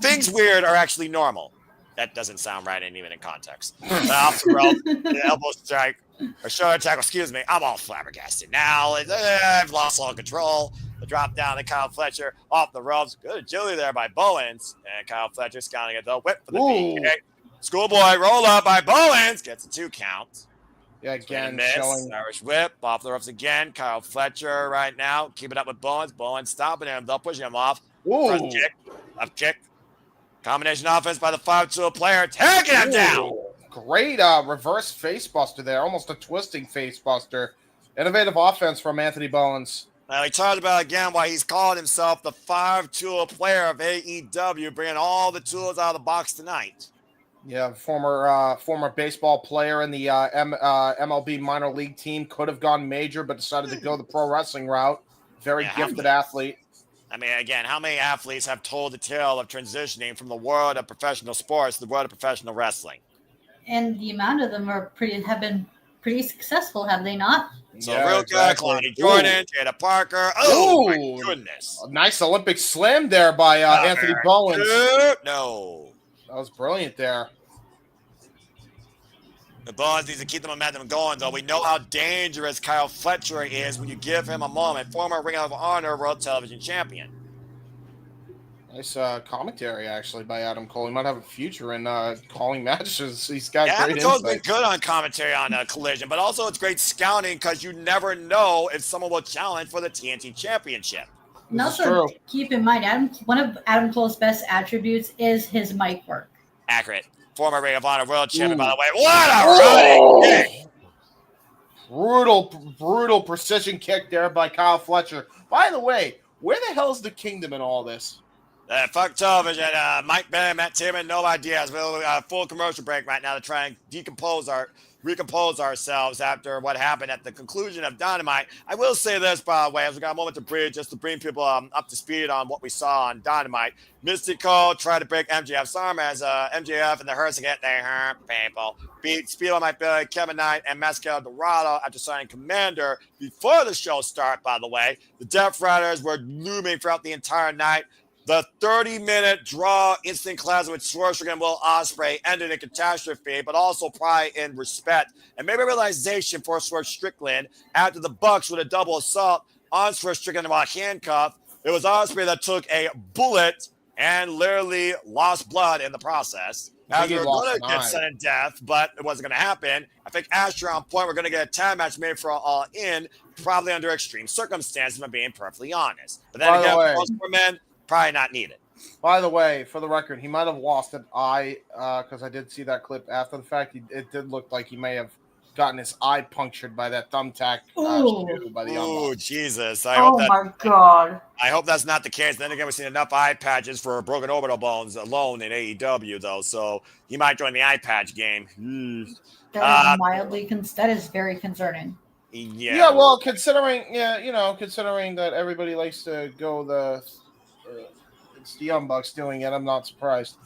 Things weird are actually normal. That doesn't sound right, and even in context. Off the rope, the elbow strike, or shoulder tackle, excuse me. I'm all flabbergasted now. I've lost all control. The drop down to Kyle Fletcher off the ropes. Good agility there by Bowens. And Kyle Fletcher scouting at the whip for the PK. Schoolboy roll up by Bowens. Gets a 2 count. Yeah, again, showing Irish whip off the ropes again. Kyle Fletcher right now. Keep it up with Bowens. Bowens stopping him. They'll push him off. Front kick. Up kick. Combination offense by the 5-tool player. Taking him down. Great reverse face buster there. Almost a twisting face buster. Innovative offense from Anthony Bowens. Now, he talked about, again, why he's calling himself the 5-tool player of AEW, bringing all the tools out of the box tonight. Yeah, former baseball player in the MLB minor league team. Could have gone major, but decided to go the pro wrestling route. Very gifted athlete. I mean, again, how many athletes have told the tale of transitioning from the world of professional sports to the world of professional wrestling? And the amount of them have been pretty successful, have they not? So real good, Claudia Jordan, Jada Parker. Oh, my goodness. A nice Olympic slam there by Anthony Bowens. No. That was brilliant there. The Bowens needs to keep the momentum going, though. We know how dangerous Kyle Fletcher is when you give him a moment. Former Ring of Honor World Television Champion. Nice commentary, actually, by Adam Cole. He might have a future in calling matches. He's got great Adam Cole's been insight. good on commentary on Collision, but also it's great scouting because you never know if someone will challenge for the TNT Championship. And This is also, true. keep in mind, one of Adam Cole's best attributes is his mic work. Accurate. Former Ring of Honor World Champion, Ooh. by the way. What a running kick! Brutal precision kick there by Kyle Fletcher. By the way, where the hell's the Kingdom in all this? Fuck television. Mike Bayne, Matt Taman, no ideas. We'll full commercial break right now to try and recompose ourselves after what happened at the conclusion of Dynamite. I will say this, by the way, as we got a moment to breathe, just to bring people up to speed on what we saw on Dynamite. Mistico tried to break MJF's arm as MJF and the Hurts again. They hurt people. Beat Speedball, Mike Billy, Kevin Knight, and Mascara Dorado after signing Kommander before the show start, by the way. The Death Riders were looming throughout the entire night. The 30-minute draw instant clash with Swerve and Will Ospreay ended in catastrophe, but also pride and respect. And maybe realization for Swerve Strickland after the Bucks with a double assault on Swerve Strickland while handcuffed. It was Ospreay that took a bullet and literally lost blood in the process. As we were going to get sudden death, but it wasn't going to happen. I think Asher on point. We're going to get a tag match made for All In, probably under extreme circumstances, if I'm being perfectly honest. But then again, for most men, probably not needed. By the way, for the record, he might have lost an eye because I did see that clip after the fact. It did look like he may have gotten his eye punctured by that thumbtack shoe by the Oh, Jesus. My God. I hope that's not the case. Then again, we've seen enough eye patches for broken orbital bones alone in AEW, though, so he might join the eye patch game. That is very concerning. Yeah, well, considering that everybody likes to go it's the Young Bucks doing it. I'm not surprised.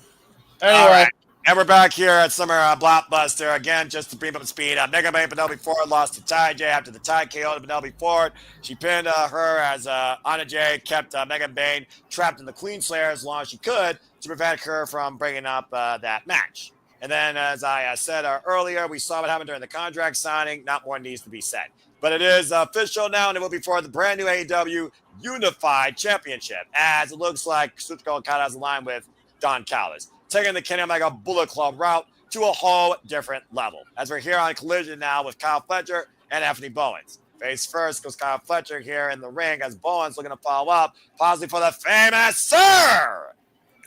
Anyway. Right. And we're back here at Summer Blockbuster. Again, just to bring up speed. Mega Bayne Penelope Ford lost to TayJay after the tie KO to Penelope Ford. She pinned her as Anna Jay kept Mega Bayne trapped in the Queen Slayer as long as she could to prevent her from bringing up that match. And then, as I said earlier, we saw what happened during the contract signing. Not more needs to be said. But it is official now, and it will be for the brand new AEW Unified Championship, as it looks like Kazuchika Okada has aligned with Don Callis, taking the Kenny Omega Bullet Club route to a whole different level. As we're here on Collision now with Kyle Fletcher and Anthony Bowens. Face first goes Kyle Fletcher here in the ring as Bowens looking to follow up, possibly for the famous Sir.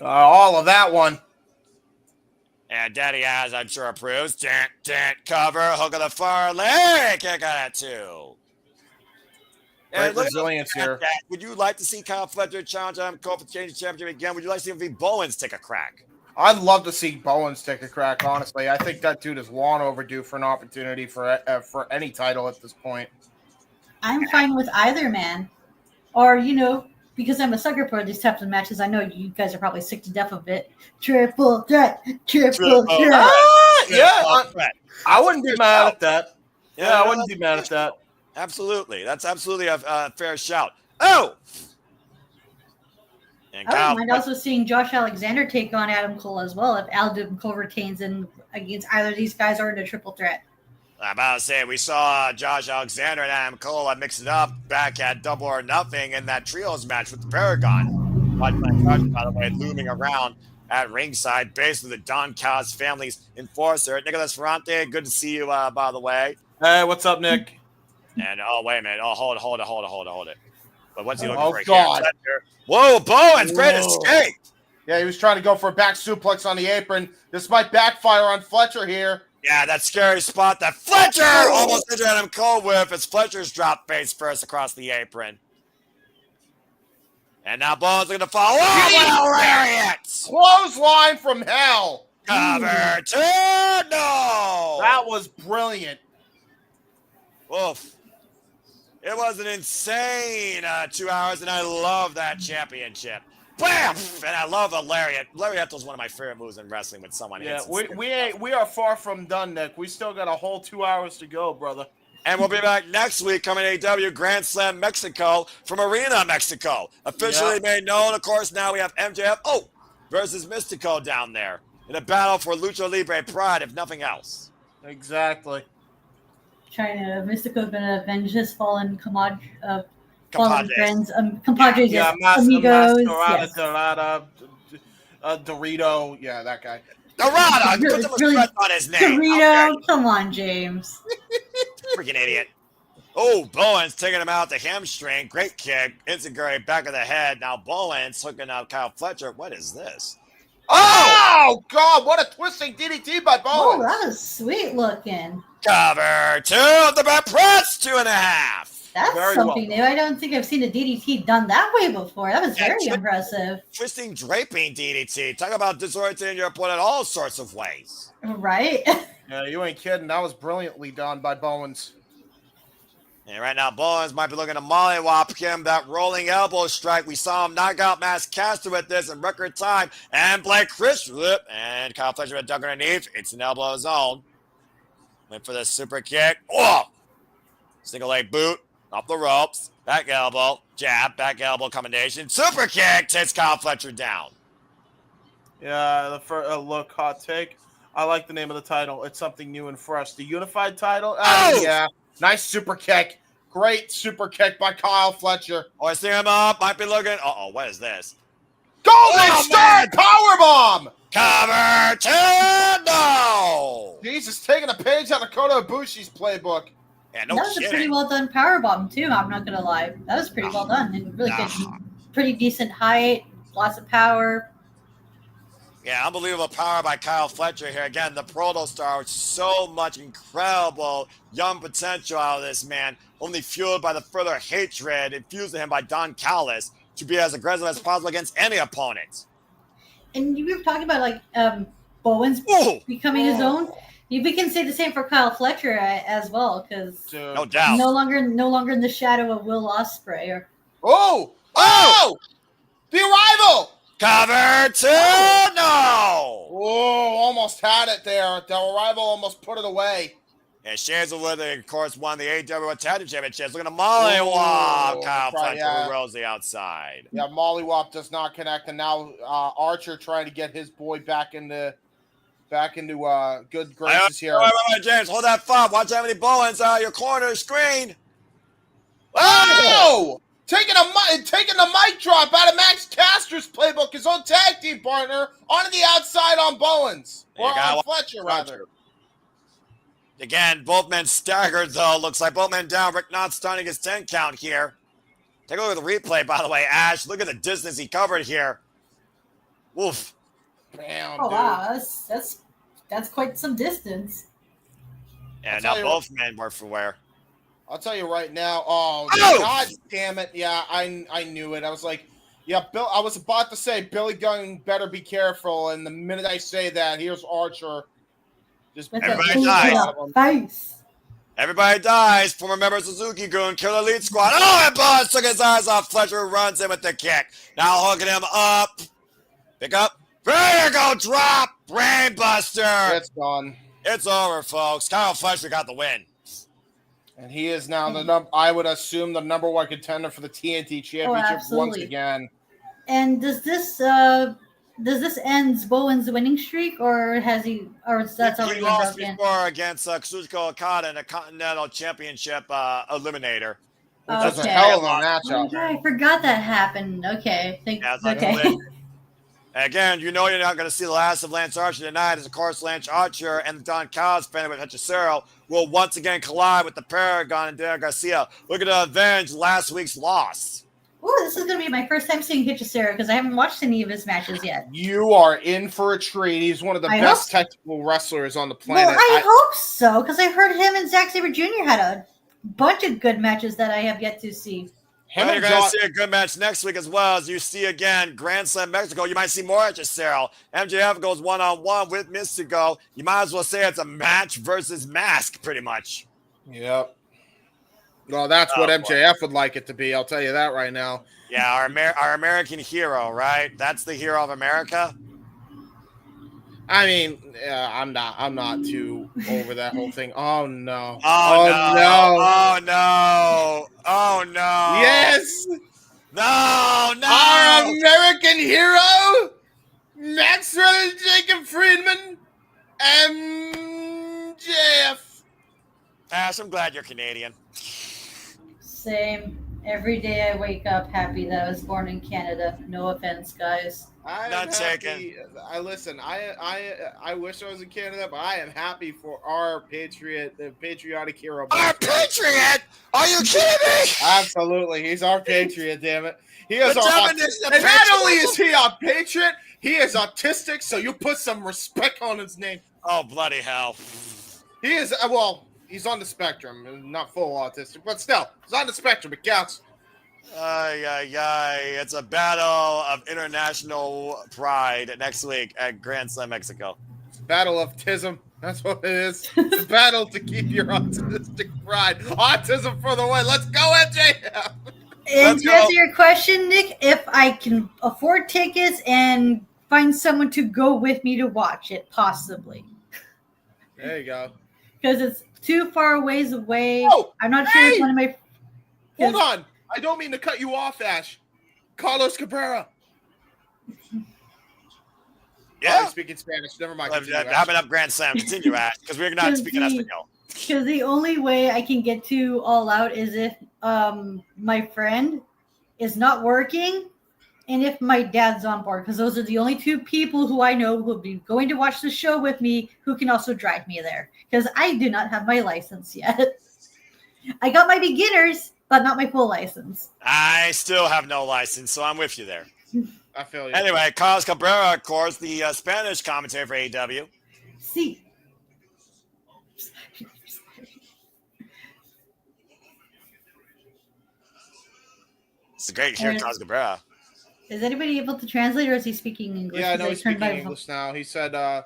All of that one. And Daddy has, I'm sure, approves. Cover, hook of the far leg. Kick out at two. Great resilience here. Would you like to see Kyle Fletcher challenge Adam Cole for the change championship again? Would you like to see Bowens take a crack? I'd love to see Bowens take a crack, honestly. I think that dude is long overdue for an opportunity for any title at this point. I'm fine with either man. Or, because I'm a sucker for these types of matches, I know you guys are probably sick to death of it. Triple threat. I wouldn't be mad at that. Yeah, I wouldn't be mad at that. Absolutely. That's absolutely a fair shout. Oh! And I wouldn't mind also seeing Josh Alexander take on Adam Cole as well if Adam Cole retains against either of these guys or in a triple threat. I'm about to say, we saw Josh Alexander and Adam Cole mix it up back at Double or Nothing in that trios match with the Paragon. By the way, looming around at ringside, basically the Don Callis family's enforcer. Nicholas Ferrante, good to see you, by the way. Hey, what's up, Nick? And, wait a minute. Hold it. But what's he looking for God. here? Whoa, Bowens, great escape. Yeah, he was trying to go for a back suplex on the apron. This might backfire on Fletcher here. Yeah, that scary spot that Fletcher almost injured Adam Cole with as Fletcher's dropped face first across the apron. And now Bowens looking to follow. Oh, what a lariat! Clothesline from hell. Cover two, no! That was brilliant. Oof. It was an insane 2 hours, and I love that championship. Bam! And I love a lariat. Lariat was one of my favorite moves in wrestling when someone hits it. We are far from done, Nick. We still got a whole 2 hours to go, brother. And we'll be back next week coming to AEW Grand Slam Mexico from Arena, Mexico. Officially made known, of course, now we have MJF versus Mistico down there in a battle for Lucha Libre pride, if nothing else. Exactly. Mystico gonna avenge his fallen fallen Compadres. friends, compadres, Yeah, amigos, Mascarada, yes. Dorada, Dorito. Yeah, that guy. Dorada, put some Really, respect on his name. How dare Dorito, you, come on, James. freaking idiot. Oh, Bowens taking him out the hamstring. Great kick. Insecurity back of the head. Now Bowens hooking out Kyle Fletcher. What is this? Oh, God, what a twisting DDT by Oh, Bowens. that was sweet looking. Cover 2 of the back press. 2.5. That's Very something well. new. I don't think I've seen a DDT done that way before. That was very impressive. Twisting draping DDT. Talk about disorienting your opponent all sorts of ways. Right? Yeah, you ain't kidding. That was brilliantly done by Bowens. And right now, Bowens might be looking to mollywop him. That rolling elbow strike. We saw him knock out Mass Caster with this in record time. And Blake Chris whip. And Kyle Fletcher with a duck underneath. It's an elbow of his own. Went for the super kick. Oh! Single leg boot. Off the ropes. Back elbow. Jab. Back elbow combination. Super kick. Takes Kyle Fletcher down. Yeah, the first look, hot take. I like the name of the title. It's something new and fresh. The unified title? Oh! Yeah. Nice super kick. Great super kick by Kyle Fletcher. Hoisting him up. Might be looking. Uh-oh. What is this? Golden Star Powerbomb! Cover 2. No! Jesus, taking a page out of Kota Ibushi's playbook. Yeah, no That was a pretty kidding. well done powerbomb too. I'm not gonna lie. That was pretty well done and really good. Pretty decent height, lots of power. Yeah, unbelievable power by Kyle Fletcher here. Again, the Proto Star with so much incredible young potential out of this man, only fueled by the further hatred infused in him by Don Callis to be as aggressive as possible against any opponent. And you were talking about like Bowens Ooh, becoming his own. We can say the same for Kyle Fletcher as well, because no doubt. no longer in the shadow of Will Ospreay. Or Oh! The Arrival! Cover 2. No! Oh, almost had it there. The Arrival almost put it away. And Shades of Withering, of course, won the AEW Tag Team Championships. Looking to mollywop Kyle Fletcher who rolls the outside. Yeah, Mollywop does not connect, and now Archer trying to get his boy back into good graces here. Wait, James, hold that thought. Watch how many Bowens out of your corner screen. Oh! Taking the mic drop out of Max Caster's playbook, his own tag team partner, onto the outside on Bowens. Or on Fletcher, rather. Again, both men staggered, though. Looks like both men down. Rick not starting his 10 count here. Take a look at the replay, by the way, Ash. Look at the distance he covered here. Woof. Damn, oh dude. wow, that's quite some distance. Yeah, now both men were for wear. I'll tell you right now. Oh, God damn it. Yeah, I knew it. I was like, yeah, Bill. I was about to say Billy Gunn better be careful. And the minute I say that, here's Archer. Just everybody dies. Everybody dies. Former member of Suzuki-gun, Killer Elite Squad. Oh, and Bowens took his eyes off Fletcher, runs in with the kick. Now hooking him up. Pick up. There you go, drop. Brainbuster. It's done. It's over, folks. Kyle Fletcher got the win. And he is now I would assume the number one contender for the TNT Championship once again. And does this end Bowens' winning streak, or has he, or that's already he lost before against Kazuchika Okada in a Continental Championship eliminator. That's a hell of a matchup. Okay, I forgot that happened. Okay, okay. Again, you know you're not going to see the last of Lance Archer tonight, as of course Lance Archer and the Don Callis fan with Hechicero will once again collide with the Paragon and Daniel Garcia, looking to avenge last week's loss. Ooh, this is going to be my first time seeing Hechicero because I haven't watched any of his matches yet. You are in for a treat. He's one of the best technical wrestlers on the planet. Well, I hope so, because I heard him and Zack Sabre Jr. had a bunch of good matches that I have yet to see. Well, you're going to see a good match next week as well, as you see again Grand Slam Mexico. You might see more at Hechicero. MJF goes one-on-one with Mistico. You might as well say it's a match versus mask, pretty much. Yep. Well, that's what MJF would like it to be. I'll tell you that right now. Yeah, our American hero, right? That's the hero of America. I mean, I'm not too over that whole thing. Oh no! Oh no! Oh no! Oh no! Yes! No! Our American hero, Maxwell Jacob Friedman, MJF. Ash. I'm glad you're Canadian. Same. Every day I wake up happy that I was born in Canada. No offense, guys. I am None happy. taken. I listen. I wish I was in Canada, but I am happy for our patriotic hero. Our patriot? Are you kidding me? Absolutely, he's our patriot. Damn it, he is The our. definition of And not only patriotism- is he our patriot, he is autistic. So you put some respect on his name. Oh, bloody hell. He is well. He's on the spectrum, not full autistic, but still, he's on the spectrum. It counts. It's a battle of international pride next week at Grand Slam Mexico. Battle of Tism. That's what it is. The battle to keep your autistic pride. Autism for the win. Let's go, MJF. And to answer your question, Nick, if I can afford tickets and find someone to go with me to watch it, possibly. There you go. Because it's too far ways away. Oh, I'm not sure if one of my... Hold on. I don't mean to cut you off, Ash. Carlos Cabrera. Yeah. Oh, speaking Spanish. Never mind. Having up Grand Slam. Continue, Ash, because we're not speaking Espanol. Because the only way I can get to All Out is if my friend is not working and if my dad's on board. Because those are the only two people who I know who will be going to watch the show with me who can also drive me there. Because I do not have my license yet. I got my beginners, but not my full license. I still have no license, so I'm with you there. I feel you. Anyway, Carlos Cabrera, of course, the Spanish commentator for AEW. See. It's great to hear Carlos Cabrera. Is anybody able to translate, or is he speaking English? Yeah, no, he's speaking English now. He said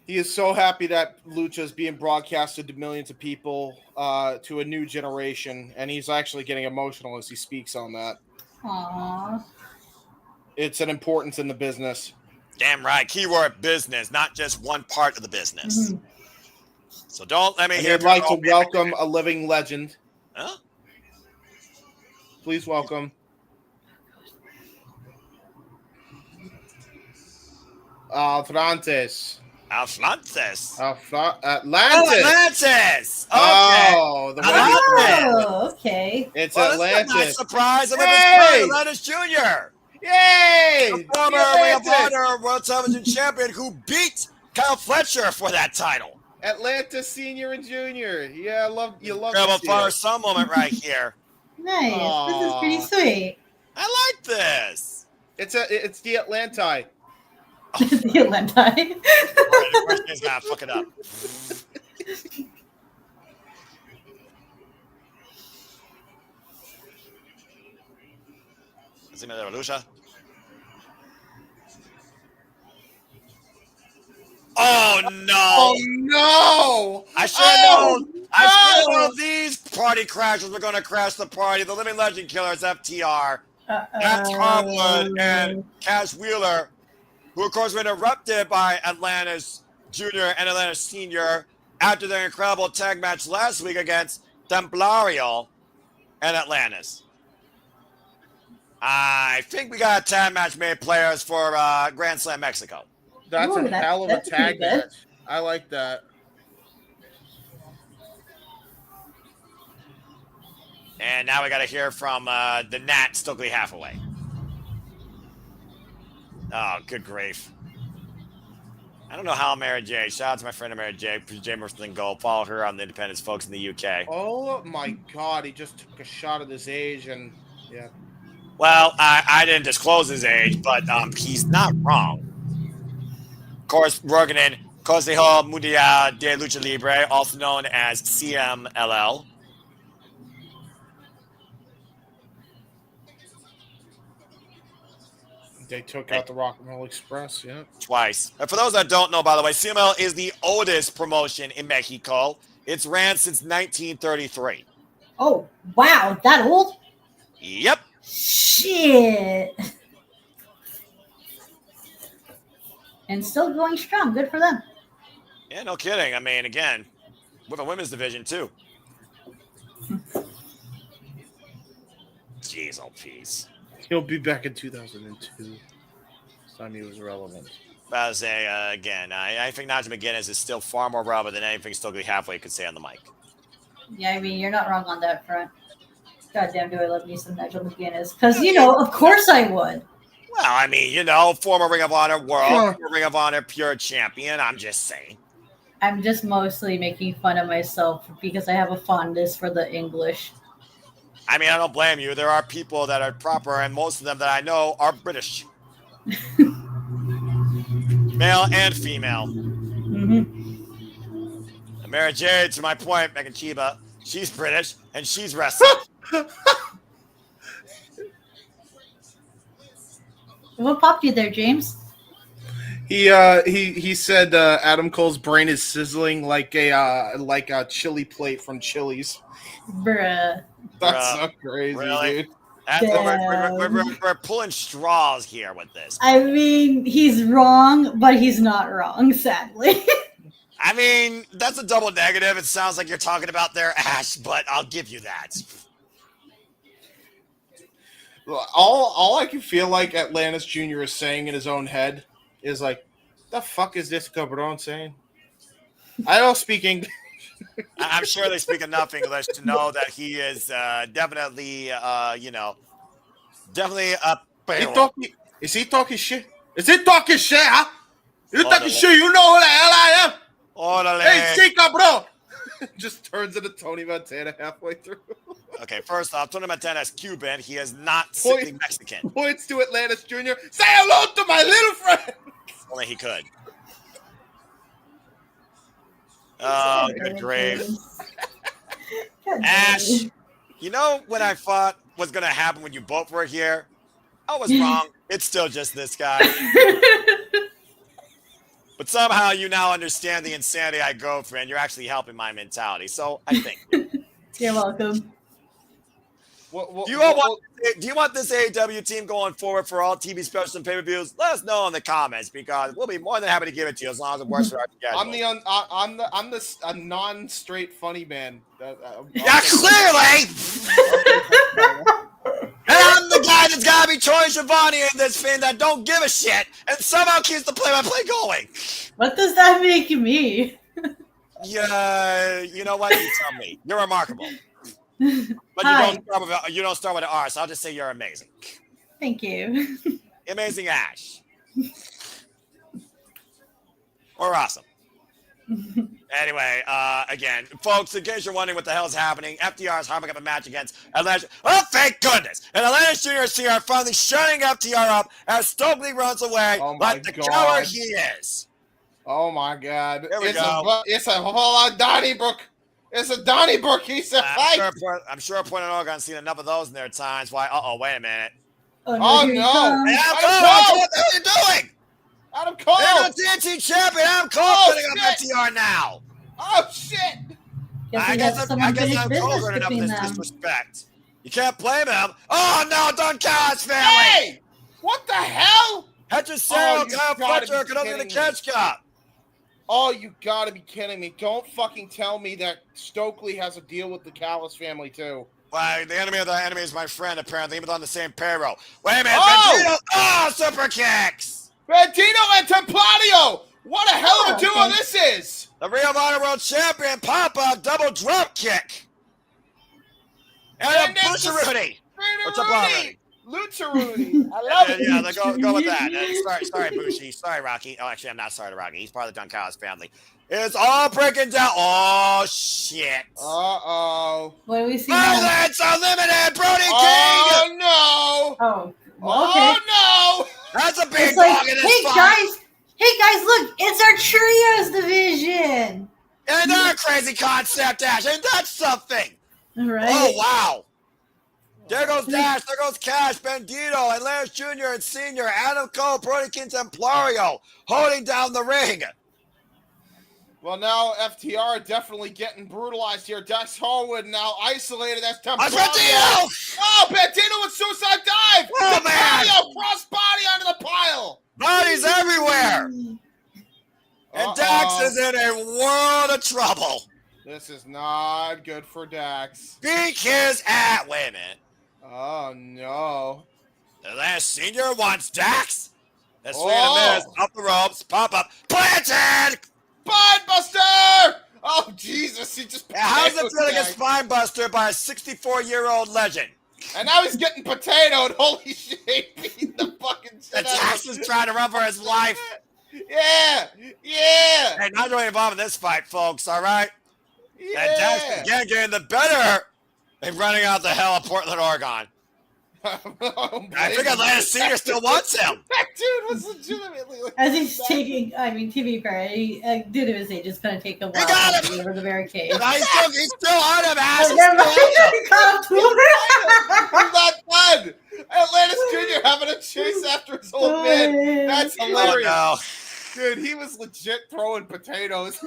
he is so happy that Lucha is being broadcasted to millions of people, to a new generation, and he's actually getting emotional as he speaks on that. Aww. It's an importance in the business. Damn right. Keyword business, not just one part of the business. Mm-hmm. So don't let me And hear. I'd like to welcome a living legend. Huh? Please welcome. Atlantis. Atlantis. Atlantis. Okay. Oh, the Oh, okay. It's Well, this is a nice Atlantis. surprise. Hey! Atlantis Jr. Yay! The former Ring of Honor World Television Champion who beat Kyle Fletcher for that title. Atlantis Senior and Junior. Yeah, you love Incredible to see father it. son moment right here. Nice. Aww. This is pretty sweet. I like this. It's the Atlanti. The Atlanti. The first game's gotta fuck it up. Is it Lucha? Oh no! Oh no! I should have known. I should have no! known these party crashers were going to crash the party. The Living Legend Killers, FTR, Matt Tomlin, and Cash Wheeler, who of course were interrupted by Atlantis Junior and Atlantis Senior after their incredible tag match last week against Templario and Atlantis. I think we got a tag match made players for Grand Slam Mexico. That's Ooh, a hell of a that's tag pretty good. match. I like that. And now we got to hear from the Nat Stokely Hathaway. Oh, good grief. I don't know how Mary J. Shout out to my friend Mary J. J. Mercedes Gold. Follow her on the Independence folks in the UK. Oh my God! He just took a shot at his age, and yeah. Well, I didn't disclose his age, but he's not wrong. Of course, working in Consejo Mundial de Lucha Libre, also known as CMLL. They took out the Rock and Roll Express, yeah. Twice. And for those that don't know, by the way, CML is the oldest promotion in Mexico. It's ran since 1933. Oh, wow. That old? Yep. Shit. And still going strong. Good for them. Yeah, no kidding. I mean, again, with a women's division, too. Jeez, oh, peace. He'll be back in 2002. This time he was relevant. But I say again, I think Nigel McGuinness is still far more relevant than anything Stokely halfway could say on the mic. Yeah, I mean, you're not wrong on that front. Goddamn, do I love me some Nigel McGuinness? Because, of course I would. Well, I mean, former Ring of Honor World, Ring of Honor Pure Champion. I'm just saying. I'm just mostly making fun of myself because I have a fondness for the English. I mean, I don't blame you. There are people that are proper, and most of them that I know are British. Male and female. Mm-hmm. Mary Jade, to my point, Megan Chiba, she's British, and she's wrestling. What popped you there, James? He said Adam Cole's brain is sizzling like a chili plate from Chili's. Bruh. That's so crazy, really? dude. We're pulling straws here with this. I mean, he's wrong, but he's not wrong, sadly. I mean, that's a double negative. It sounds like you're talking about their Ash, but I'll give you that. All I can feel like Atlantis Jr. is saying in his own head is like, the fuck is this cabron saying? I don't speak English. I'm sure they speak enough English to know that he is definitely, definitely a Is he talking shit? Is he talking shit, huh? You talking shit? You know who the hell I am? Orale. Hey, sí, cabrón! Just turns into Tony Montana halfway through. Okay, first off, Tony Montana is Cuban. He is not sickly Mexican. Points to Atlantis Jr. Say hello to my little friend! Only he could. Oh, good grief. Ash, when I thought was going to happen when you both were here? I was wrong. It's still just this guy. But somehow you now understand the insanity I go through, and you're actually helping my mentality. So I thank you. You're welcome. Do you want this AEW team going forward for all TV specials and pay-per-views? Let us know in the comments because we'll be more than happy to give it to you as long as it works for our schedule. I'm a non-straight funny man. Yeah, clearly. And I'm the guy that's got to be Troy Schiavone in this thing that don't give a shit and somehow keeps the play-by-play going. What does that make me? Yeah, you know what? You tell me. You're remarkable. But you don't start with an R, so I'll just say you're amazing. Thank you. Amazing Ash. Or awesome. Anyway, again, folks, in case you're wondering what the hell is happening, FTR is harming up a match against Atlanta. Oh, thank goodness! And Atlanta Jr. and CR finally shutting FTR up as Stokely runs away like the coward he is. Oh my God! Here we go. It's a whole Donnybrook. It's a Donnybrook. He's a fight. I'm sure Point and Oregon's seen enough of those in their times. Why? Wait a minute. Oh no! Hey, Adam Cole, what the hell are you doing? Adam Cole! They're the TNT champion. Adam Cole putting up FTR now. Oh shit! I guess Adam Cole's running up this disrespect. You can't blame him. Oh no, don't count his family. Hey! What the hell? Hedges Sale, Kyle Fletcher, could open the catch cup. Oh, you gotta be kidding me. Don't fucking tell me that Stokely has a deal with the Callis family, too. Well, the enemy of the enemy is my friend, apparently. He was on the same payroll. Wait a minute. Oh, super kicks. Bentino and Templario. What a hell of a duo this is. The Ring of Honor World Champion, Papa, double drop kick. And a Butcheroonie. What's up, Rudy? Lucha-Rooney. I love it. Yeah, go with that. Sorry, Bushi. Sorry, Rocky. Oh, actually, I'm not sorry to Rocky. He's part of the Don Callis family. It's all breaking down. Oh, shit. Uh-oh. What do we see Violence Unlimited, Brody King. Oh, no. Oh, well, okay. Oh, no. That's a big dog in this fight. Hey, guys, look. It's our Trios division. And another crazy concept, Ash. And that's something. Right. Oh, wow. There goes Dash, there goes Cash, Bandito, and Lance Jr. and Sr., Adam Cole, Brody King, Templario, holding down the ring. Well, now FTR definitely getting brutalized here. Dax Harwood now isolated as Templario. Bandito! Oh, Bandito with suicide dive! Oh, Templario cross body onto the pile! Bodies everywhere! And Dax is in a world of trouble. This is not good for Dax. Beat his ass. Wait a minute. Oh, no. The last senior wants Dax? Let's swing and a miss. Up the ropes. Pop up. Planted! Spinebuster! Oh, Jesus. He just How's it feel to get spinebuster by a 64-year-old legend? And now he's getting potatoed. Holy shit. He beat the fucking shit And Dax is trying to run for his life. Yeah. Yeah. Hey, not really involved in this fight, folks, all right? Yeah. And Dax again getting the better and running out the hell of Portland, Oregon. I think Atlanta Senior still wants him. That dude was legitimately like, As he's taking, I mean, to be fair, due to his age, it's going to take a while got to him! get over the barricade. No, he's still on him, Ash. Oh, never mind. he's not done. Atlantis Jr. having a chase after his old man. That's hilarious. Oh, Dude, he was legit throwing potatoes.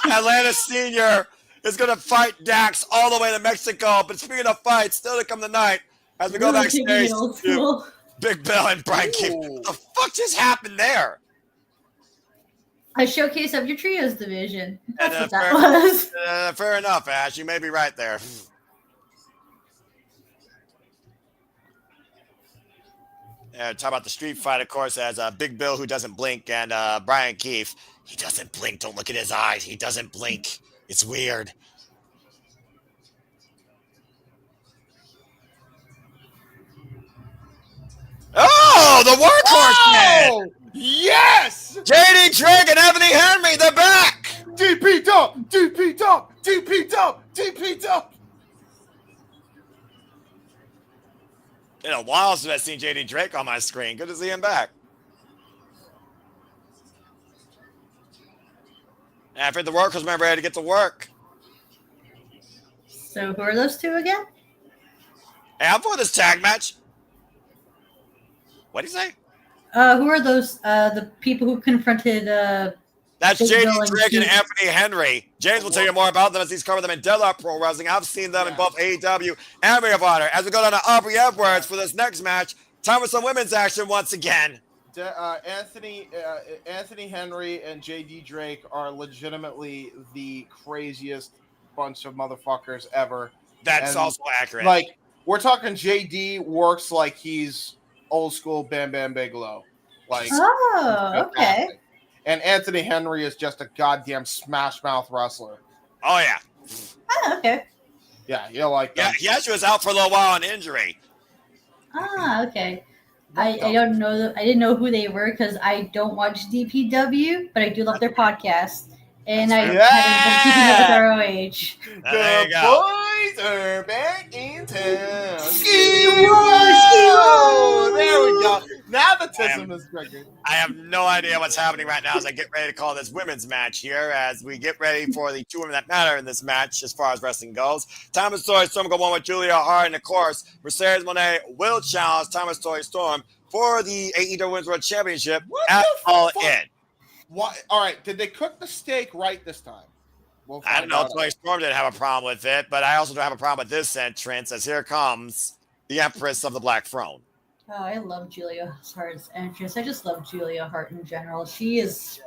no. Atlanta Senior is going to fight Dax all the way to Mexico. But speaking of fights, still to come tonight, as we go backstage to Big Bill and Brian Keefe. What the fuck just happened there? A showcase of your trios division. That's And, what that was. Fair enough, Ash. You may be right there. Talk about the street fight, of course, as Big Bill, who doesn't blink, and Brian Keefe. He doesn't blink. Don't look at his eyes. He doesn't blink. It's weird. Oh, the workhorse man! Yes! JD Drake and Anthony Henry, they're back! DP Dub! DP Dub! DP Dub! DP Dub! In a while since I've seen JD Drake on my screen. Good to see him back. And I think the workers are ready to get to work. So who are those two again? Hey, I'm for this tag match. What did he say? Who are those? The people who confronted. That's Big Bill JD and Drake and Keith. Anthony Henry. James will tell you more about them as he's covered them in Deadlock Pro Wrestling. I've seen them in both AEW and Ring of Honor. As we go down to Aubrey Edwards for this next match, time for some women's action once again. Anthony Henry and JD Drake are legitimately the craziest bunch of motherfuckers ever. That's And, also accurate. Like, we're talking JD works like he's old school Bam Bam Bigelow. Like, Oh, okay. fantastic. And Anthony Henry is just a goddamn smash mouth wrestler. Oh, yeah. Oh, okay. Yeah, you'll like Yeah, that. he actually was out for a little while on injury. Ah, okay. I don't know. I didn't know who they were because I don't watch DPW, but I do love their podcast. And I had been keeping up with ROH. There you The go. boys are back in town. Ski-woo! There we go. Now the tism is triggered. I have no idea what's happening right now as I get ready to call this women's match here as we get ready for the two women that matter in this match as far as wrestling goes. Thomas Story Storm go one with Julia Hart, and of course, Mercedes Moné will challenge Thomas Story Storm for the AEW Women's World Championship at All In. Why? All right. Did they cook the steak right this time? We'll I don't find know. out. Story Storm didn't have a problem with it, but I also don't have a problem with this entrance as here comes the Empress of the Black Throne. Oh, I love Julia Hart's entrance. I just love Julia Hart in general. She's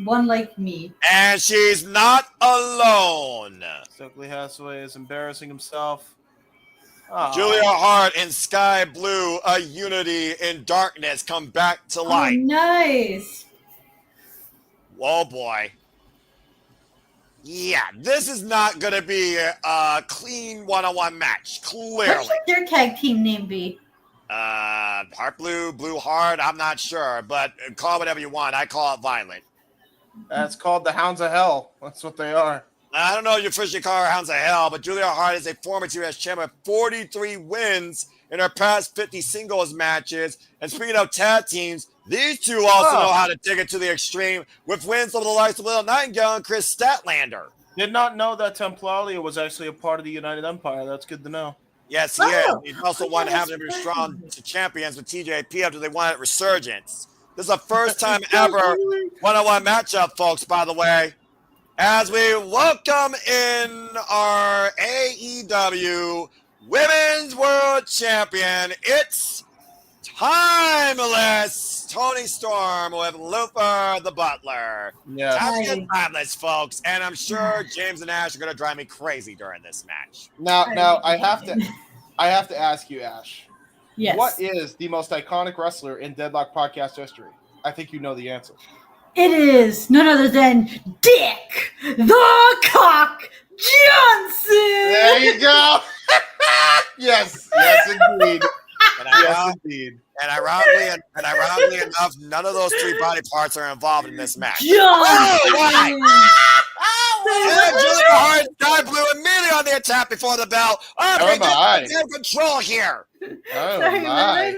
one like me. And she's not alone. Stokely Hathaway is embarrassing himself. Julia Hart in Sky Blue, a unity in darkness, come back to light. Oh, nice. Whoa, boy. Yeah, this is not going to be a clean one-on-one match, What clearly. should their tag team name be? Heart Blue, Blue Heart, I'm not sure, but call it whatever you want. I call it Violent. That's called the Hounds of Hell. That's what they are. I don't know if you officially call her Hounds of Hell, but Julia Hart is a former TBS champion, 43 wins in her past 50 singles matches. And speaking of tag teams, these two also know how to take it to the extreme with wins over the likes of Little Nightingale and Chris Statlander. Did not know that Templaria was actually a part of the United Empire. That's good to know. Yes, he is. He's also won having to be strong to champions with TJP after they won at Resurgence. This is the first time ever one-on-one matchup, folks, by the way. As we welcome in our AEW Women's World Champion, it's Timeless Toni Storm with Luther the Butler. Yeah. Time to get timeless, folks, and I'm sure James and Ash are going to drive me crazy during this match. Now I have to ask you, Ash. Yes. What is the most iconic wrestler in Deadlock podcast history? I think you know the answer. It is none other than Dick the Cock Johnson. There you go. Yes, indeed. Indeed. And ironically enough, none of those three body parts are involved in this match. Johnson. And Julia Hart, Sky Blue immediately on the attack before the bell. Oh my! Control here. Oh Sorry, my!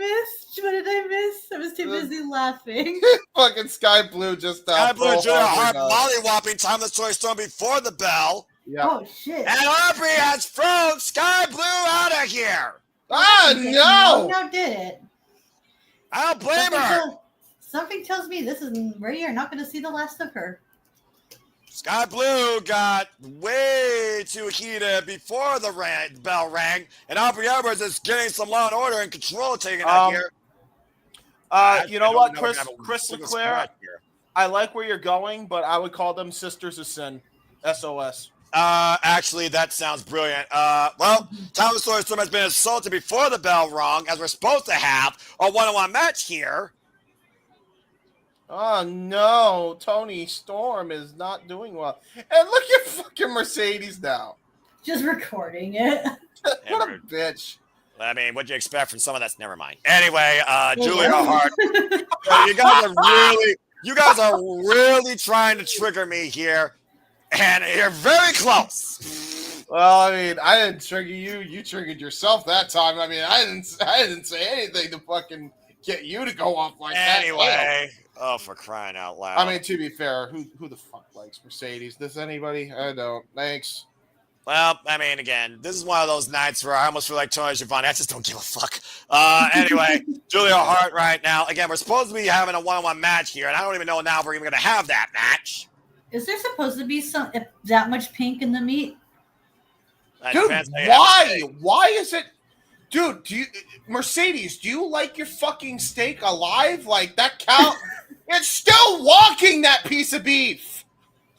what did I miss? I was too busy laughing. Fucking Sky Blue just Sky Blue and Julia Hart Hart mollywhopping timeless choice storm before the bell. Yeah. Oh shit! And Aubrey has thrown Sky Blue out of here. Ah no! No, did it? I don't blame her. Something tells me this is we are not going to see the last of her. Sky Blue got way too heated before the bell rang, and Aubrey Edwards is getting some law and order and control taken out here. You know what, Chris Leclerc? I like where you're going, but I would call them Sisters of Sin, SOS. Actually, that sounds brilliant. Well, Thomas Storm has been assaulted before the bell rung, as we're supposed to have a one-on-one match here. Oh no, Toni Storm is not doing well. And look at fucking Mercedes now. Just recording it. What a bitch. I mean, what'd you expect from someone that's never mind? Anyway, Julia Hart, you guys are really trying to trigger me here, and you're very close. Well, I mean, I didn't trigger you. You triggered yourself that time. I mean, I didn't say anything to fucking get you to go off like that. Anyway, oh, for crying out loud. I mean, to be fair, who the fuck likes Mercedes? Does anybody? I don't. Thanks. Well, I mean, again, this is one of those nights where I almost feel like Tony Schiavone. I just don't give a fuck. Anyway, Julia Hart right now. Again, we're supposed to be having a one-on-one match here, and I don't even know now if we're even going to have that match. Is there supposed to be that much pink in the meat? Dude, why? Why is it? Dude, Mercedes, do you like your fucking steak alive? Like that cow, it's still walking, that piece of beef.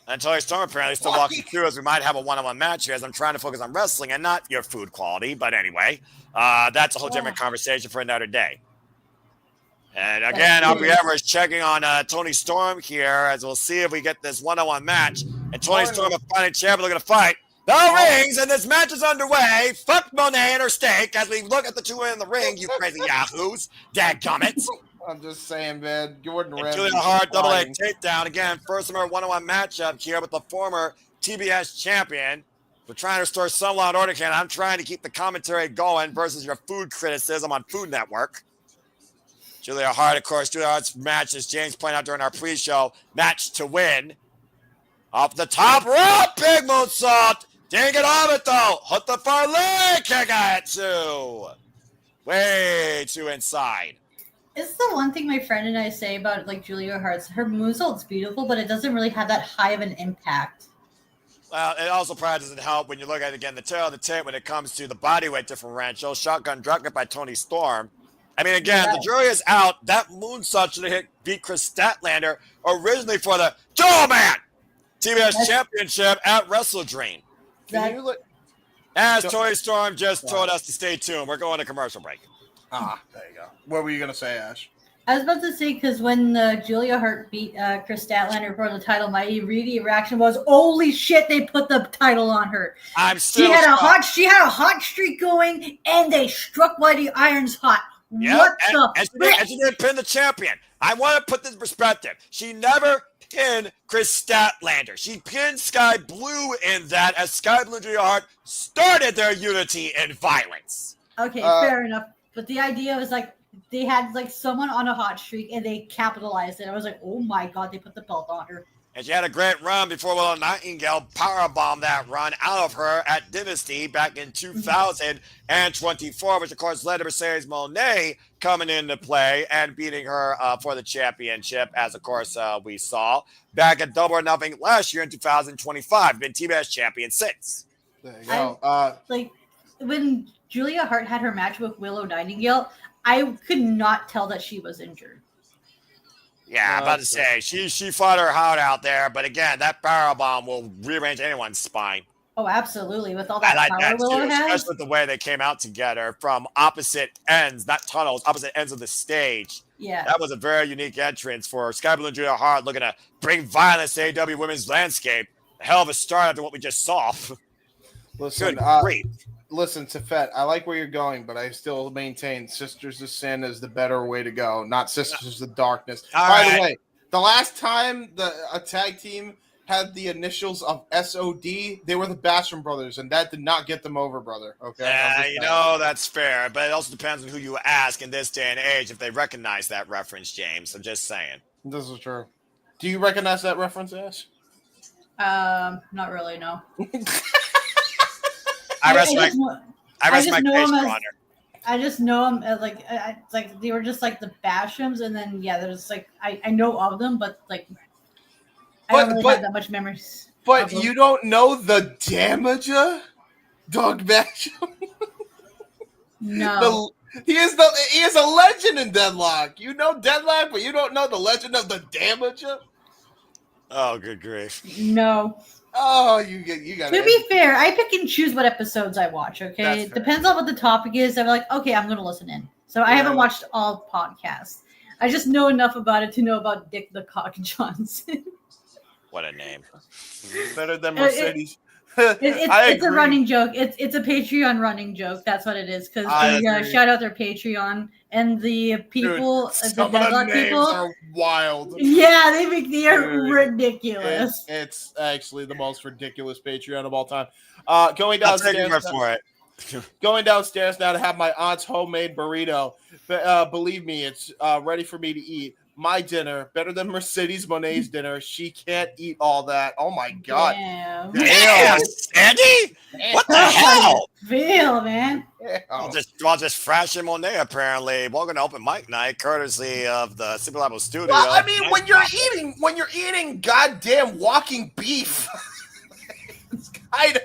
And Toni Storm apparently still walking through, as we might have a one-on-one match here, as I'm trying to focus on wrestling and not your food quality. But anyway, that's a whole different conversation for another day. And again, Aubrey Edwards checking on Toni Storm here, as we'll see if we get this one-on-one match. And Toni Storm, a fighting champion, looking to fight. Bell rings, and this match is underway. Fuck Monet and her steak as we look at the two in the ring, you crazy yahoos. Dadgummit. I'm just saying, man. Jordan Ramsey. Julia Hart, double leg takedown. Again, first of our one-on-one matchup here with the former TBS champion. We're trying to restore some law and order, Ken. I'm trying to keep the commentary going versus your food criticism on Food Network. Julia Hart, of course, Julia Hart's match, as James pointed out during our pre-show, match to win. Off the top rope, big moonsault. Didn't get off it, though. Hook the far leg, kick at two. Way too inside. It's the one thing my friend and I say about like Julia Hart's. Her moonsault's beautiful, but it doesn't really have that high of an impact. Well, it also probably doesn't help when you look at, again, the tail of the tape when it comes to the bodyweight differential. Shotgun dropkick by Toni Storm. I mean, again, the jury is out. That moonsault should have beat Chris Statlander originally for the man TBS Championship at Wrestle Dream. As Toni Storm just told us to stay tuned. We're going to commercial break. There you go. What were you going to say, Ash? I was about to say, because when Julia Hart beat Chris Statlander for the title, my immediate reaction was, holy shit, they put the title on her. She had a hot streak going, and they struck while the iron's hot. Yep. And she didn't pin the champion. I want to put this in perspective. She never pinned Chris Statlander. She pinned Sky Blue in that, as Sky Blue and Julia Hart started their unity in violence. Okay, fair enough. But the idea was like they had like someone on a hot streak and they capitalized it. I was like, oh my god, they put the belt on her. And she had a great run before Willow Nightingale powerbombed that run out of her at Dynasty back in 2024, which of course led to Mercedes Moné coming into play and beating her for the championship, as of course we saw back at Double or Nothing last year in 2025. Been TBS champion since. There you go. Like when Julia Hart had her match with Willow Nightingale, I could not tell that she was injured. Yeah, I'm about to say, she fought her heart out there, but again, that powerbomb will rearrange anyone's spine. Oh, absolutely. With all I that like power that Willow too, has. especially with the way they came out together from opposite ends, not tunnels, opposite ends of the stage. Yeah. That was a very unique entrance for Sky Blue and Julia Hart, looking to bring violence to AEW women's landscape. A hell of a start after what we just saw. Listen, Good grief. listen, Tefet, I like where you're going, but I still maintain Sisters of Sin is the better way to go, not Sisters of Darkness. By the way, the last time a tag team had the initials of SOD, they were the Basham brothers, and that did not get them over, brother. Okay. Yeah, that's fair, but it also depends on who you ask in this day and age if they recognize that reference, James. I'm just saying. This is true. Do you recognize that reference, Ash? Not really, no. I rest my case, Your Honor. I just know them as like they were just like the Bashams, and then there's like I know of them, but like I don't really have that much memories. But you don't know the Damager, Dog Basham. No. He is a legend in Deadlock. You know Deadlock, but you don't know the legend of the Damager. Oh, good grief! No. Oh, you got. To be fair, I pick and choose what episodes I watch. Okay, That's it fair. depends on what the topic is. I'm like, okay, I'm gonna listen in. So I haven't watched all podcasts. I just know enough about it to know about Dick the Cock Johnson. What a name! Better than Mercedes. It's a running joke. It's a Patreon running joke. That's what it is. Because shout out their Patreon and the people, Some the of the Deadlock names people are wild. Yeah, they're ridiculous. It's actually the most ridiculous Patreon of all time. Going I'll take downstairs. your word for it. Going downstairs now to have my aunt's homemade burrito. Believe me, it's ready for me to eat. My dinner, better than Mercedes Monet's dinner. She can't eat all that. Oh my god. Damn, Sandy! What the hell? Feel, man. I'll just fresh him on there, apparently. Welcome to Open Mic Night, courtesy of the Super Level Studio. Well, I mean, when you're eating goddamn walking beef, it's kind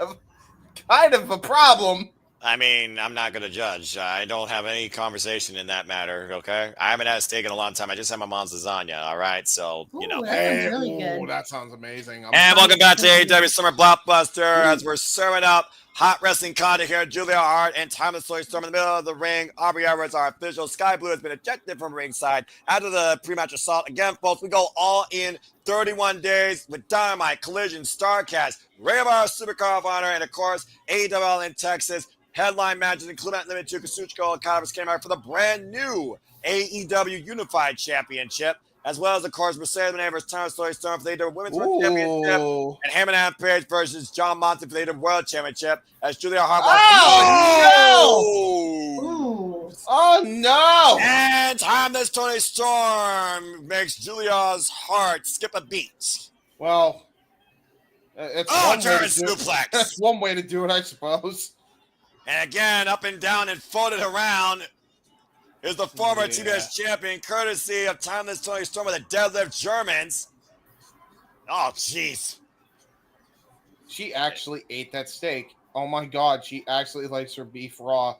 of a problem. I mean, I'm not going to judge. I don't have any conversation in that matter, okay? I haven't had a steak in a long time. I just had my mom's lasagna, all right? So, you know. That sounds really good. That sounds amazing. And welcome back to AEW Summer Blockbuster as we're serving up hot wrestling content here. Julia Hart and Timeless Story Storm in the middle of the ring. Aubrey Everett's our official. Sky Blue has been ejected from ringside after the pre-match assault. Again, folks, we go all in 31 days with Dynamite, Collision, StarCast, Ring of Honor, Supercar of Honor, and of course, AEW in Texas. Headline matches including Limited to Kazuchika and Okada came out for the brand new AEW Unified Championship, as well as, of course, Mercedes Moné versus Timeless Story Storm for the AEW Women's World Championship, and Hammond Page versus John Monty for the AEW World Championship, as Julia Hart. Oh no! And Timeless Toni Storm makes Julia's heart skip a beat. Well, it's suplex. That's one way to do it, I suppose. And again, up and down and floated around is the former TBS champion, courtesy of Timeless Toni Storm with the Deadlift Germans. Oh, jeez. She actually ate that steak. Oh, my God. She actually likes her beef raw.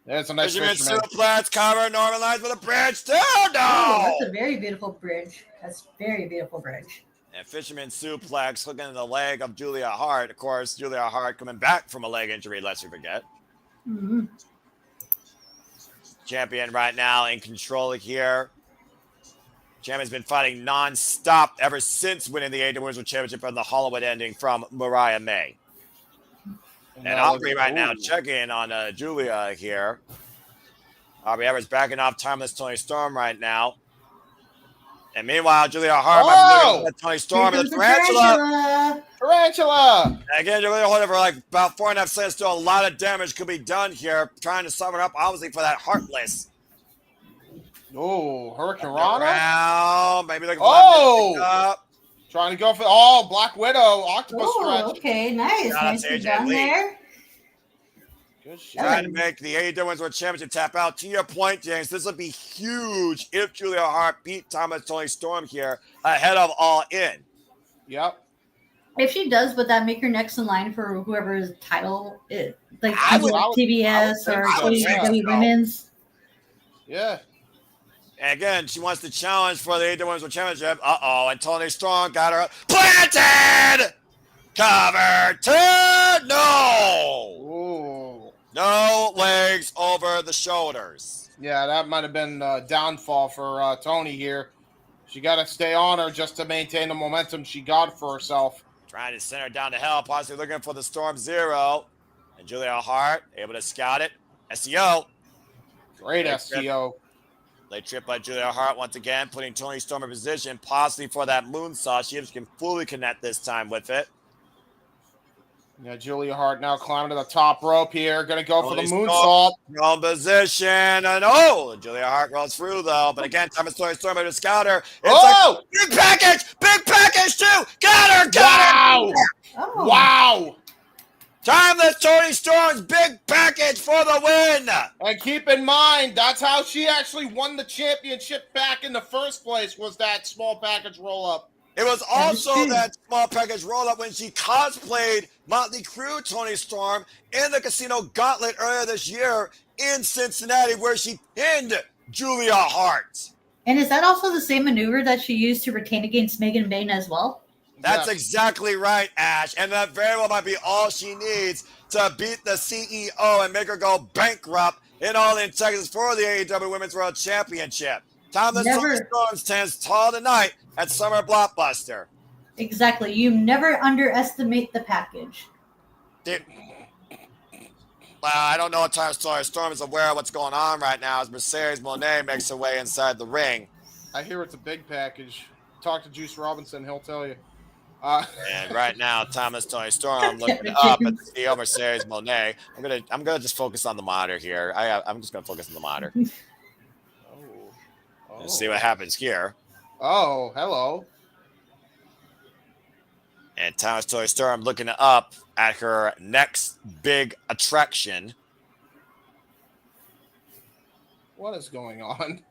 There's a nice fisherman suplex, cover, normalized with a bridge. No! That's a very beautiful bridge. That's very beautiful bridge. And fisherman suplex hooking in the leg of Julia Hart. Of course, Julia Hart coming back from a leg injury, lest we forget. Mm-hmm. Champion right now in control here. Champion's been fighting non-stop ever since winning the AEW Women's World Championship from the Hollywood ending from Mariah May. And Aubrey right now checking on Julia here. Aubrey Everett's backing off Timeless Toni Storm right now. And meanwhile, Julia Hart might be Toni Storm and the Tarantula. Tarantula! Again, Julia Hart for like about 4.5 seconds. Still a lot of damage could be done here. Trying to sum it up, obviously, for that Heartless. Oh, Hurricane Rana? Wow, maybe looking for trying to go for Black Widow, Octopus stretch. Okay, nice. Nicely done there. Good shit. Trying to make the AEW Women's World Championship tap out. To your point, James, this would be huge if Julia Hart beat Timeless Toni Storm here ahead of All In. Yep. If she does, would that make her next in line for whoever's title is, like TBS or AEW Women's? Yeah. And again, she wants to challenge for the AEW Women's World Championship. Uh-oh, and Toni Storm got her planted! Cover two! No! over the shoulders. Yeah, that might have been a downfall for Toni here. She got to stay on her just to maintain the momentum she got for herself. Trying to send her down to hell, possibly looking for the Storm Zero. And Julia Hart able to scout it. SEO. Great STO. Late trip by Julia Hart once again, putting Toni Storm in position, possibly for that moonsault. She can fully connect this time with it. Yeah, Julia Hart now climbing to the top rope here. Going to go for the moonsault. Wrong position. And Julia Hart rolls through, though. But again, Toni Storm able to scout her. It's big package! Big package, too! Got her! Got her! Oh. Wow! Timeless Toni Storm's big package for the win. And keep in mind, that's how she actually won the championship back in the first place, was that small package roll-up. It was also that small package roll-up when she cosplayed Motley Crue Toni Storm in the Casino Gauntlet earlier this year in Cincinnati, where she pinned Julia Hart. And is that also the same maneuver that she used to retain against Megan Bayne as well? That's exactly right, Ash. And that very well might be all she needs to beat the CEO and make her go bankrupt in All In Texas for the AEW Women's World Championship. Timeless Toni Storm stands tall tonight at Summer Blockbuster. Exactly. You never underestimate the package. Well, I don't know if Timeless Toni Storm is aware of what's going on right now as Mercedes Moné makes her way inside the ring. I hear it's a big package. Talk to Juice Robinson, he'll tell you. And right now, Timeless Toni Storm looking up at the CEO Mercedes Moné. I'm gonna just focus on the monitor here. I'm just gonna focus on the monitor. Let's see what happens here. Oh, hello. And Timeless Toni Storm looking up at her next big attraction. What is going on?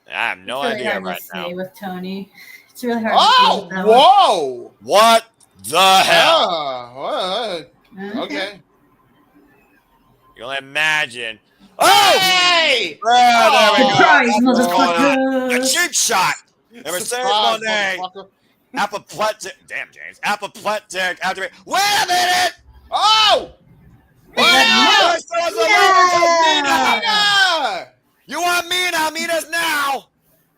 I have no idea hard right to now. See with Toni. It's really hard to see with that one. Whoa! What the hell? Okay. You can imagine. Oh! Hey! There we go. Surprise, That's what's going on. motherfucker! A cheap shot. And Mercedes Moné, apoplectic. Damn, James. Apoplectic. Wait a minute! Oh! Wow! Yeah! You want Mina? Mina's now.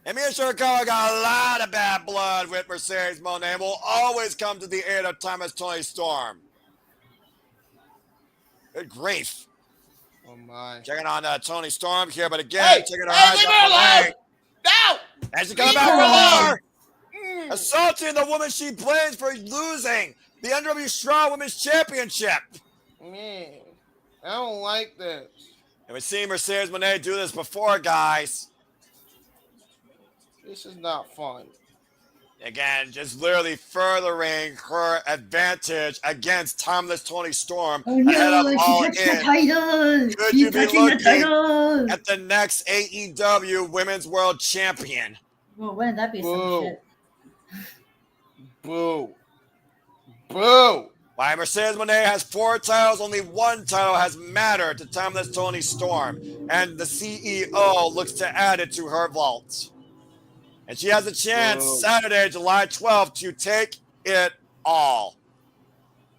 And Mina Shirakawa got a lot of bad blood with Mercedes Moné. Will always come to the aid of Timeless Toni Storm. Good grief. Oh my. Checking on Toni Storm here, but again, checking her eyes leave up her the alone! leg. No! And she's coming back for more. Assaulting the woman she blames for losing the NW Strong Women's Championship. Man, I don't like this. And we've seen Mercedes Moné do this before, guys. This is not fun. Again, just literally furthering her advantage against Timeless Toni Storm ahead of All In. Could you be looking at the next AEW Women's World Champion? Well, wouldn't that be some shit? Boo. Boo. Why Mercedes Moné has 4 titles, only 1 title has mattered to Timeless Toni Storm, and the CEO looks to add it to her vault. And she has a chance Saturday, July 12th, to take it all.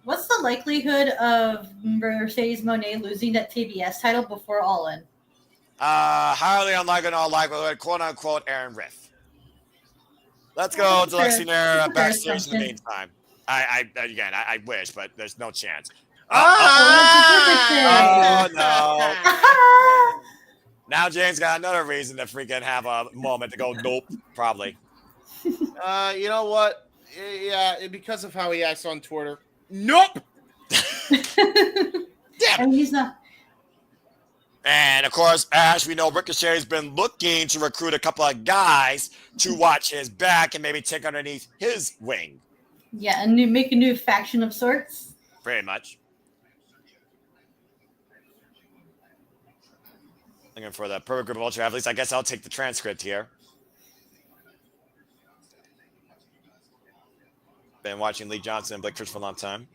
What's the likelihood of Mercedes Moné losing that TBS title before All In? Highly unlikely in all likelihood, quote-unquote, Aaron Riff. Let's go to Lexington backstage in the meantime. I wish, but there's no chance. Oh, no. Now James got another reason to freaking have a moment to go, nope, probably. You know what? Yeah, because of how he acts on Twitter. Nope. Damn. And he's not. And of course, Ash, we know Ricochet's been looking to recruit a couple of guys to watch his back and maybe take underneath his wing. Yeah, and make a new faction of sorts. Pretty much. Looking for the perfect group of ultra athletes. I guess I'll take the transcript here. Been watching Lee Johnson and Blake Church for a long time.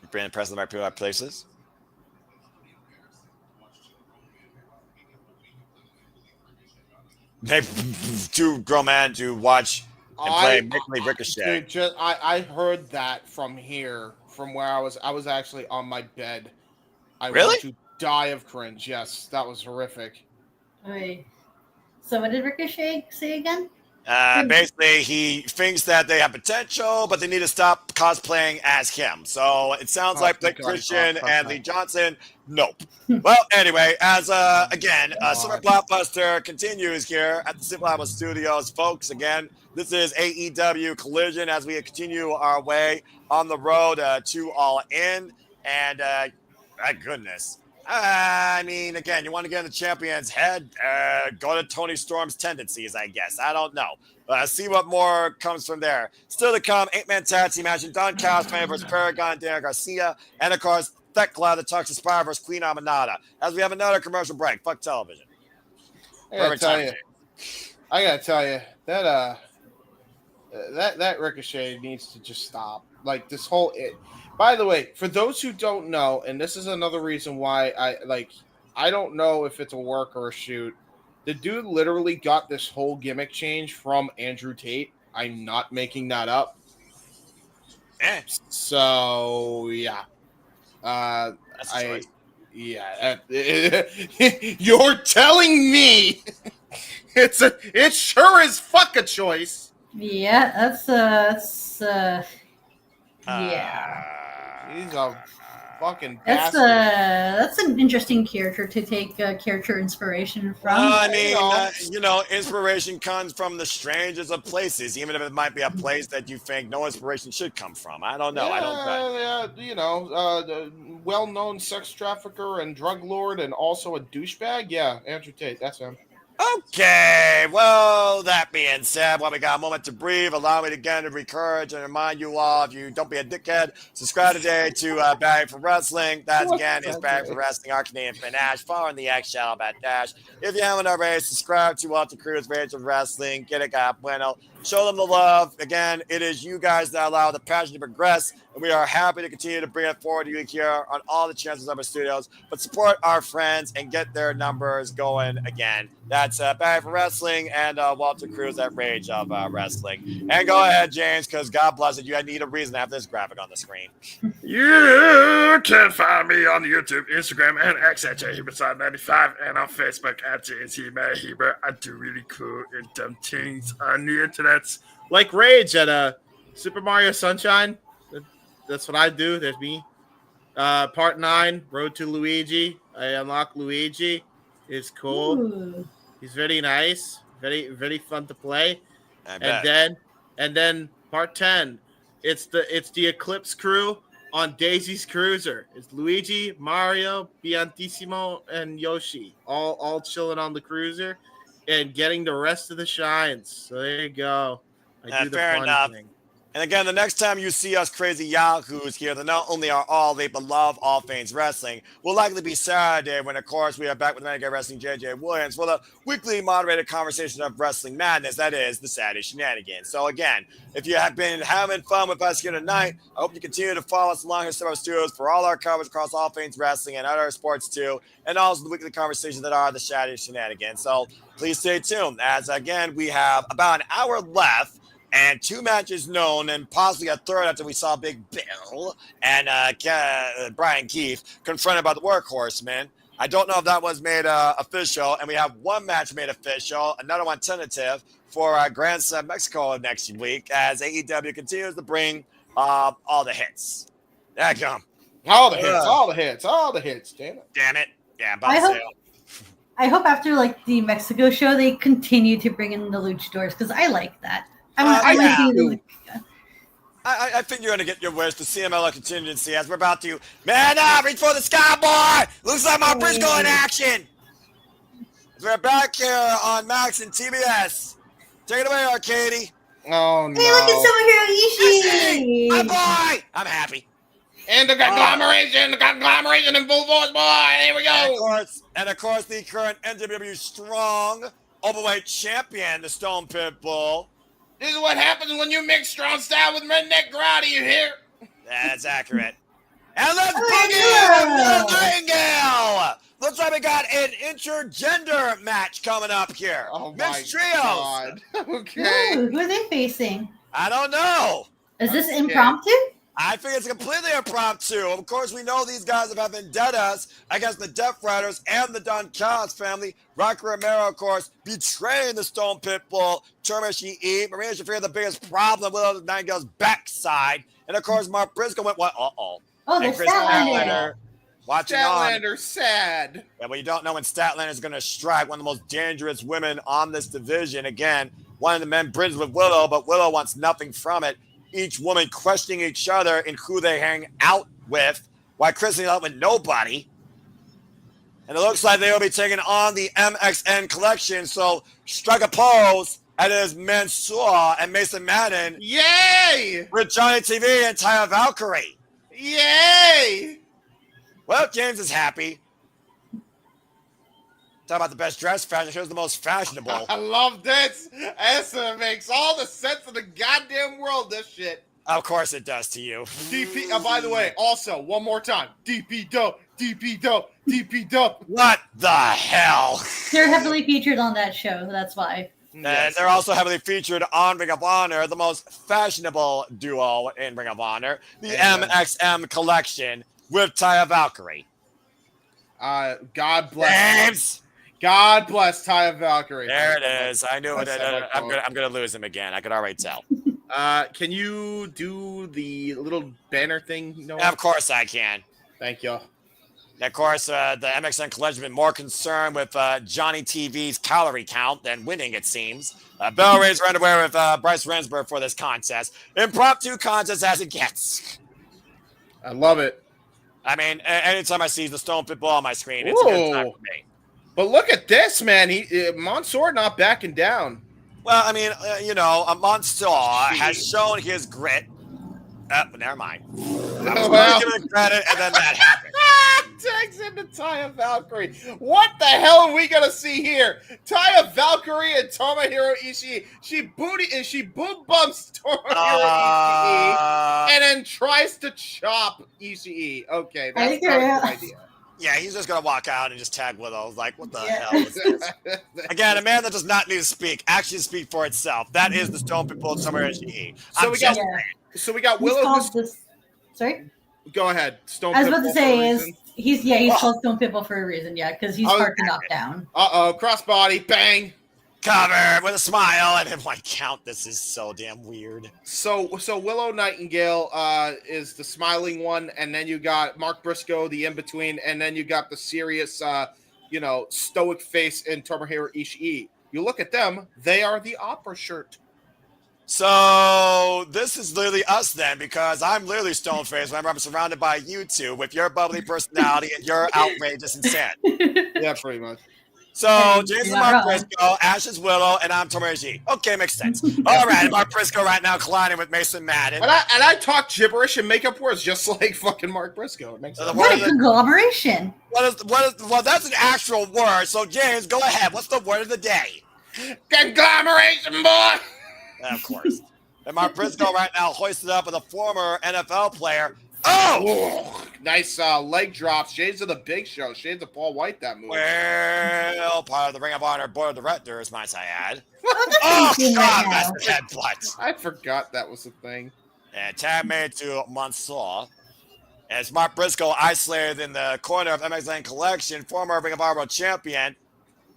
Brandon Preston, the right people, right places. They two grown men to watch and play Ricochet. Dude, I heard that from here from where I was actually on my bed. I Really? want to die of cringe. Yes, that was horrific. Wait. So what did Ricochet say again? Basically, he thinks that they have potential, but they need to stop cosplaying as him. So it sounds like Blake Christian and Lee Johnson. Nope. Well, anyway, as again, Summer Blockbuster continues here at the Simple Apple Studios, folks. Again, this is AEW Collision as we continue our way on the road to All In, and my goodness. I mean, again, you want to get in the champion's head, go to Tony Storm's tendencies, I guess. I don't know. See what more comes from there. Still to come, 8-man tag team match, Don Callis versus Paragon, Daniel Garcia, and of course, Thekla, the Toxic Spire versus Queen Aminata. As we have another commercial break. Fuck television. I gotta tell you that that Ricochet needs to just stop. Like this whole it. By the way, for those who don't know, and this is another reason why I don't know if it's a work or a shoot. The dude literally got this whole gimmick change from Andrew Tate. I'm not making that up. So yeah, you're telling me it's sure as fuck a choice. Yeah, that's yeah. He's a fucking That's bastard. that's an interesting character to take character inspiration from. I mean, inspiration comes from the strangest of places, even if it might be a place that you think no inspiration should come from. I don't know. I don't know. The well-known sex trafficker and drug lord and also a douchebag. Yeah, Andrew Tate. That's him. Okay, well, that being said, while we got a moment to breathe, allow me again to encourage and remind you all, if you don't be a dickhead, subscribe today to Barry for Wrestling. That again is Barry for Wrestling, our Canadian Fan Ash, following the X Shadow Bat Dash. If you haven't already, subscribe to Walter Cruz, Rage of Wrestling, get it, got bueno. Show them the love. Again, it is you guys that allow the passion to progress, and we are happy to continue to bring it forward to you here on all the chances of our studios. But support our friends and get their numbers going again. That's Barry for Wrestling and Walter Cruz at Rage of Wrestling. And go ahead, James, because God bless it, you need a reason to have this graphic on the screen. You can find me on YouTube, Instagram, and X at JHeberSide95, and on Facebook at JTMaheber. I do really cool and dumb things on the internet. Like Rage at Super Mario Sunshine. That's what I do. There's me. Part 9, Road to Luigi. I unlock Luigi. It's cool. Ooh. He's very nice. Very, very fun to play. I And then part 10. It's the Eclipse crew on Daisy's Cruiser. It's Luigi, Mario, Piantissimo, and Yoshi. All chilling on the cruiser and getting the rest of the shines. So there you go. I do the fair fun enough. thing. And again, the next time you see us crazy yahoos here that not only are all they but love all things wrestling, will likely be Saturday when, of course, we are back with Renegade Wrestling JJ Williams for the weekly moderated conversation of wrestling madness. That is the Saturday Shenanigans. So again, if you have been having fun with us here tonight, I hope you continue to follow us along here at our studios for all our coverage across all things wrestling and other sports too, and also the weekly conversations that are the Saturday Shenanigans. So please stay tuned, as again, we have about an hour left and 2 matches known, and possibly a third after we saw Big Bill and Brian Keith confronted by the Workhorsemen. I don't know if that was made official, and we have 1 match made official, another one tentative for Grand Slam Mexico next week as AEW continues to bring all the hits. There you go. All the hits. Damn it. Yeah, I hope after the Mexico show they continue to bring in the luchadors because I like that. I think you're going to get your wish. The CMLL contingency as we're about to reach for the sky, boy. Looks like my Briscoe in action. We're back here on Max and TBS. Take it away, Arcady. Oh no! Hey, look at Summer Hero Ishii. My boy. I'm happy. And the conglomeration in full force, boy. Here we go. And of course, the current NWW Strong Overweight Champion, the Stone Pitbull. This is what happens when you mix strong style with redneck karate, you hear? That's accurate. And let's begin with Nightingale. Looks like we got an intergender match coming up here. Oh, Mixed my trios. God. Okay. Ooh, who are they facing? I don't know. Is this impromptu? I think it's completely impromptu. Of course, we know these guys have had vendettas against the Death Riders and the Don Callis family. Rocky Romero, of course, betraying the Stone Pitbull, Termishi, Marina Shafir, the biggest problem with Nightingale's backside. And of course, Mark Briscoe went, what? Oh, And there's Chris Statlander watching on. Statlander's sad. Yeah, well, you don't know when Statlander is going to strike one of the most dangerous women on this division. Again, one of the men bridged with Willow, but Willow wants nothing from it. Each woman questioning each other and who they hang out with, while Chris is out with nobody. And it looks like they will be taking on the MXN collection. So strike a pose at his Mansoor and Mason Madden. Yay! With Johnny TV and Taya Valkyrie. Yay! Well, James is happy. Talk about the best dress fashion. Shows the most fashionable. I love this. It makes all the sense in the goddamn world, this shit. Of course it does to you. DP, by the way, also, one more time. DP dope, DP dope, DP dope. What the hell? They're heavily featured on that show. That's why. And they're also heavily featured on Ring of Honor, the most fashionable duo in Ring of Honor, the MXM collection with Taya Valkyrie. God bless. James! God bless Taya Valkyrie. There it is. I knew it. I'm gonna lose him again. I could already tell. Can you do the little banner thing? Of course I can. Thank you. Of course, the MXN collection has been more concerned with Johnny TV's calorie count than winning, it seems. Bell Ray's run away with Bryce Rensburg for this contest. Impromptu contest as it gets. I love it. I mean, anytime I see the Stone Pitbull on my screen, it's a good time for me. But look at this, man. Mansoor not backing down. Well, I mean, Mansoor has shown his grit. Never mind. I was going to give him credit, and then that happened. Tags into Taya Valkyrie. What the hell are we going to see here? Taya Valkyrie and Tomohiro Ishii. She boom bumps Tomohiro Ishii and then tries to chop Ishii. Okay, that's not a good idea. Yeah, he's just going to walk out and just tag Willow. Like, what the hell is this? Again, a man that does not need to speak, actions speak for itself. That is the Stone Pitbull Tomohiro Ishii. So we got Willow. Sorry? Go ahead. Stone I was about Pitbull to say he's called Stone Pitbull for a reason, because he's hard to knock down. Crossbody, bang. Cover with a smile, and I'm like, count. This is so damn weird. So Willow Nightingale is the smiling one, and then you got Mark Briscoe, the in between, and then you got the serious, stoic face in Tomohiro Ishii. You look at them; they are the opera shirt. So this is literally us then, because I'm literally stone-faced whenever I'm surrounded by you two with your bubbly personality and your outrageous insanity. Yeah, pretty much. So James is Mark Briscoe, Ash is Willow, and I'm Tomohiro Ishii. Okay, makes sense. All right, Mark Briscoe right now colliding with Mason Madden. And I talk gibberish and make up words just like fucking Mark Briscoe. It makes sense. What a conglomeration. Well, that's an actual word. So James, go ahead. What's the word of the day? Conglomeration, boy. Of course. And Mark Briscoe right now hoisted up with a former NFL player. Oh! Nice leg drops. Shades of the Big Show. Shades of Paul White, that move. Well, part of the Ring of Honor board of directors, might I add. Oh, God, that's the headbutt. I forgot that was a thing. And tag made to Mansoor. As Mark Briscoe isolated in the corner of MXN Collection, former Ring of Honor champion.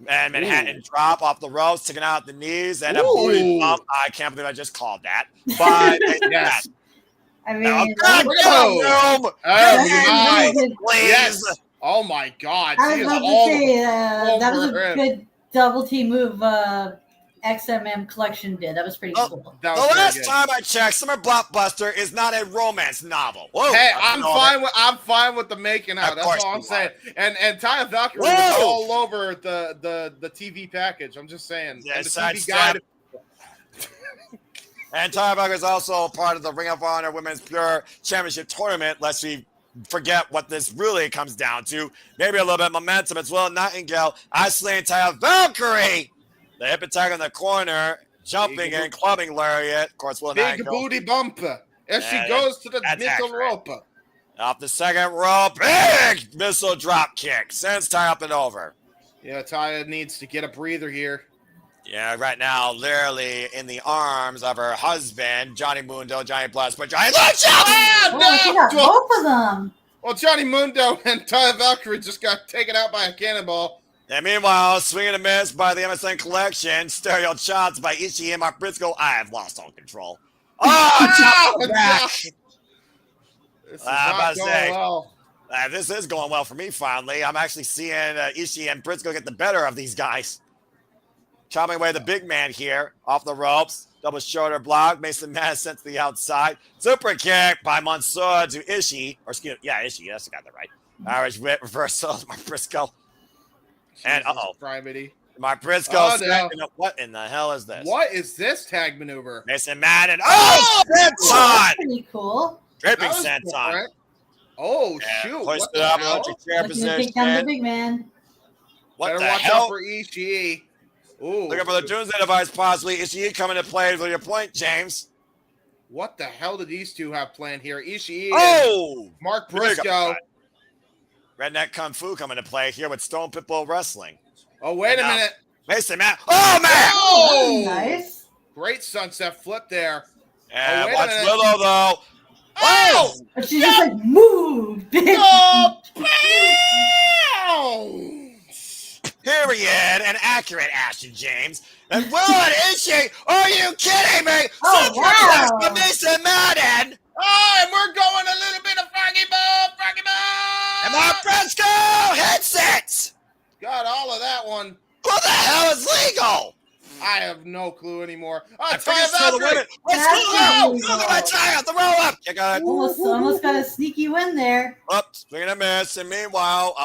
And Manhattan drop off the ropes, taking out the knees, and a booty bump. I can't believe I just called that. But yes. I mean, yes. Oh my God! I was about to say that was a good double team move. XMM Collection did. That was pretty cool. The last time I checked, Summer Blockbuster is not a romance novel. Whoa, hey, I'm fine with the making out. That's all I'm saying. And Taya Valkyrie was all over the TV package. I'm just saying. Yeah, and the TV guide. And Taya Valkyrie is also part of the Ring of Honor Women's Pure Championship Tournament, lest we forget what this really comes down to. Maybe a little bit of momentum as well. Nightingale isolating Taya Valkyrie. The hip attack in the corner, jumping and clubbing lariat. Of course, big booty bumper as she goes to the middle rope. Off the second rope, big missile drop kick. Sends Taya up and over. Yeah, Taya needs to get a breather here. Yeah, right now, literally in the arms of her husband, Johnny Mundo, Johnny Bloodsport, Johnny Lucha! Oh, she got both of them. Well, Johnny Mundo and Taya Valkyrie just got taken out by a cannonball. And meanwhile, swing and a miss by the MSN Collection, stereo shots by Ishii and Mark Briscoe. I have lost all control. Oh, back. This is not going well. This is going well for me, finally. I'm actually seeing Ishii and Briscoe get the better of these guys. Chopping away the big man here, off the ropes. Double shoulder block. Mason Mass sent to the outside. Super kick by Mansoor to Ishii. Or excuse me, yeah, Ishii. That's got that right. Irish whip reversal. Mark Briscoe. And Mark Briscoe. Oh, no. What in the hell is this? What is this tag maneuver? Mason Madden. Oh, senton! That's pretty cool. Dripping senton. Oh, shoot. Pushed it up. Electric chair position. Take down the big man. What Better the watch hell? out for Ishii. Ooh. Looking for the Doomsday device, possibly. Ishii coming to play for your point, James. What the hell do these two have planned here? Ishii and Mark Briscoe. Redneck Kung Fu coming to play here with Stone Pitbull Wrestling. Oh, wait a minute. Mason Matt. Oh, man! Oh, nice. Great sunset flip there. And watch Willow, though. Oh! She just like moved. Oh, Period. And accurate, Ashton James. And Willow and Ishii. Are you kidding me? Oh, wow. From Mason Madden. Oh, and we're going a little bit of Froggy Ball. And Mark Briscoe hits it. Got all of that one. What the hell is legal? I have no clue anymore. I Taya Valkyrie. Let's go! Look at my Taya, the roll up. You got it. Almost got a sneaky win there. Oops, swing and a miss. And meanwhile,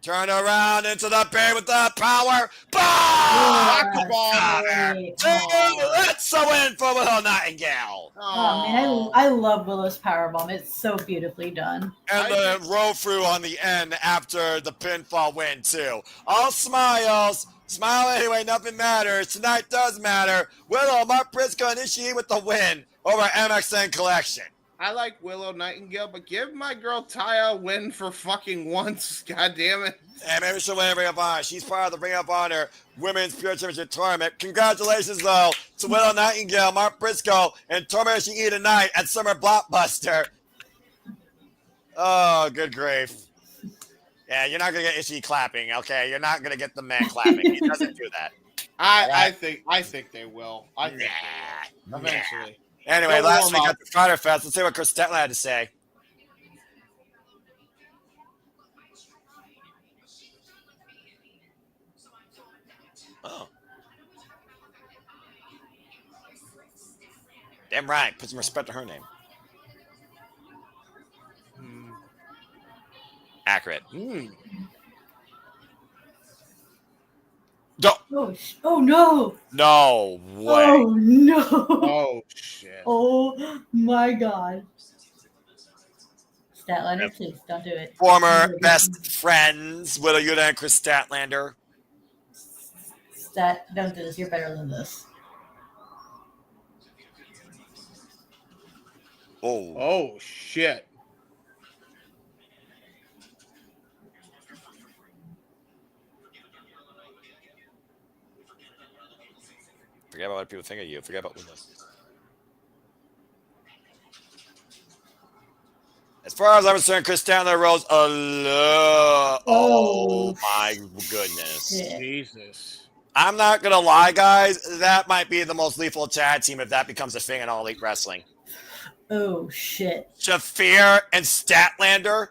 turn around into the Bayne with the power. Knock the ball away. That's a win for Willow Nightingale. Oh, man, I love Willow's powerbomb. It's so beautifully done. And the roll through on the end after the pinfall win, too. All smiles. Smile anyway, nothing matters. Tonight does matter. Willow, Mark Briscoe, and Ishii with the win over MXN Collection. I like Willow Nightingale, but give my girl Taya a win for fucking once. God damn it. And maybe she'll win Ring of Honor. She's part of the Ring of Honor Women's Pure Championship Tournament. Congratulations, though, to Willow Nightingale, Mark Briscoe, and Tomoe Ishii tonight at Summer Blockbuster. Oh, good grief. Yeah, you're not going to get Ishii clapping, okay? You're not going to get the man clapping. He doesn't do that. I think they will. I think they will. Eventually. Anyway, last week at the Fyter Fest, let's see what Chris Thekla had to say. Oh. Damn right. Put some respect to her name. Accurate. Oh no! No way. Oh no! Oh shit! Oh my god! Statlander, please don't do it. Former best friends, Willow Yuta and Chris Statlander. Don't do this. You're better than this. Oh shit! Forget about what people think of you. Forget about this. As far as I'm concerned, Chris Statlander rolls a low. Oh my goodness. Shit. Jesus. I'm not going to lie, guys. That might be the most lethal tag team if that becomes a thing in All Elite Wrestling. Oh, shit. Shafir and Statlander.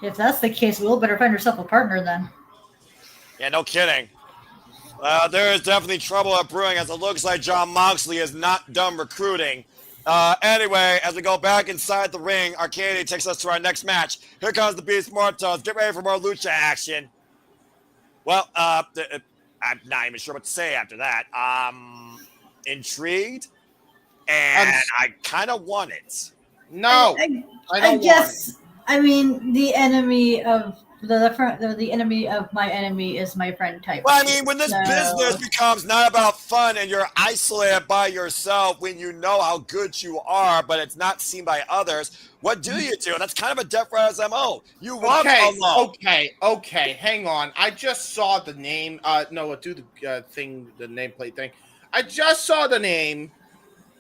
If that's the case, Will better find herself a partner then. Yeah, no kidding. There is definitely trouble at brewing as it looks like John Moxley is not done recruiting. Anyway, as we go back inside the ring, Arcady takes us to our next match. Here comes the Beast Mortos. Get ready for more lucha action. Well, I'm not even sure what to say after that. Intrigued, and I kind of want it. No, I guess. I mean, the enemy of the enemy of my enemy is my friend type. Well, I mean, when this So- business becomes not about fun and you're isolated by yourself when you know how good you are, but it's not seen by others, what do you do? That's kind of a Death Riders MO. You want alone. Okay. Hang on. I just saw the name. No, do the thing, the nameplate thing. I just saw the name.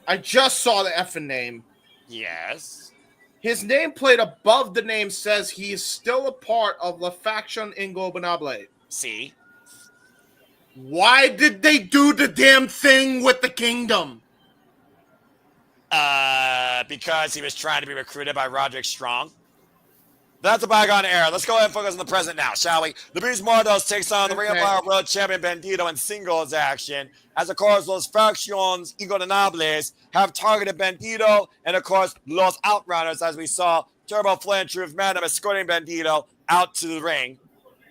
I just saw the effing name. Yes. His nameplate above the name says he is still a part of La Faction Ingobernable. See? Why did they do the damn thing with the kingdom? Because he was trying to be recruited by Roderick Strong. That's a bygone era. Let's go ahead and focus on the present now, shall we? The Beast Mordos takes on the Ring of Honor World Champion Bandito in singles action. As, of course, Los Factions Ingobernables have targeted Bandito, and, of course, Los Outrunners, as we saw Turbo Flynn and Truth Madam escorting Bandito out to the ring.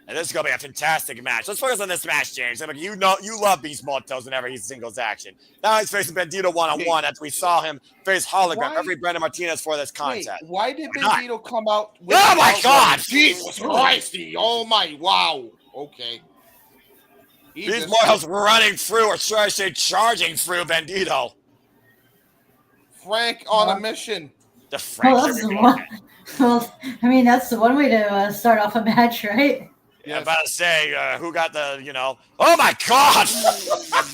And this is going to be a fantastic match. Let's focus on this match, James. I mean, you love Beast Mortos whenever he's singles action. Now he's facing Bandito one-on-one as we saw him face Hologram, every Brandon Martinez for this contest. Wait, why did Bandito come out with... Oh, my God! Jesus Christ! Oh, my... Wow. Okay. Beast Mortos running through, or should I say charging through Bandito. Frank on a mission. The Frank. Well, I mean, that's the one way to start off a match, right? Yeah, I'm about to say, who got the, oh my God!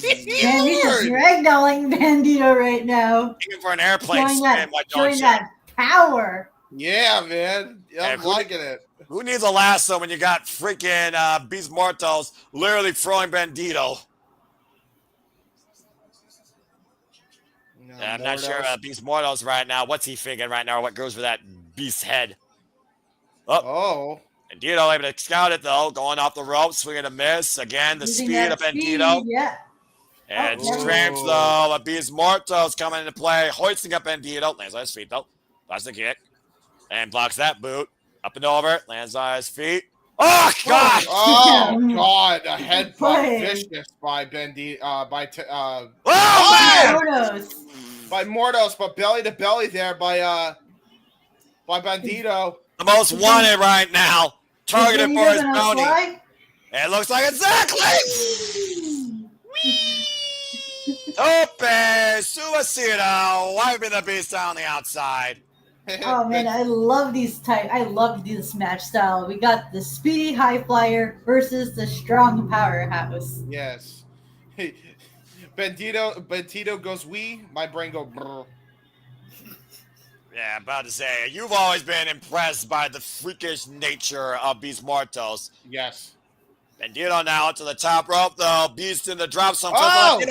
Man, he's just ragdolling Bandito right now. Even for an airplane spin, showing that power. Yeah, man. I'm liking it. Who needs a lasso when you got freaking Beast Mortos literally throwing Bandito? No, I'm not sure Beast Mortos right now. What's he thinking right now, or what goes for that beast's head? Oh. Bandito able to scout it, though, going off the rope, swinging a miss. Again, the speed of Bandito. Yeah. And strength, though, of Beast Mortos coming into play, hoisting up Bandito. Lands on his feet, though. Blocks the kick. And blocks that boot. Up and over. Lands on his feet. Oh, God! Oh, God. A headbutt vicious by Bandito. By Mortos, but belly to belly there by Bandito. The most wanted right now. Targeted for his bounty. It looks like exactly. Tope Suicida wiping the beast on the outside. Oh man, I love this match style. We got the speedy high flyer versus the strong powerhouse. Yes. Bandito goes wee, my brain go brr. Yeah, I'm about to say, you've always been impressed by the freakish nature of Beast Mortos. Yes. Bandito now to the top rope, though. Beast in the drop some. Oh!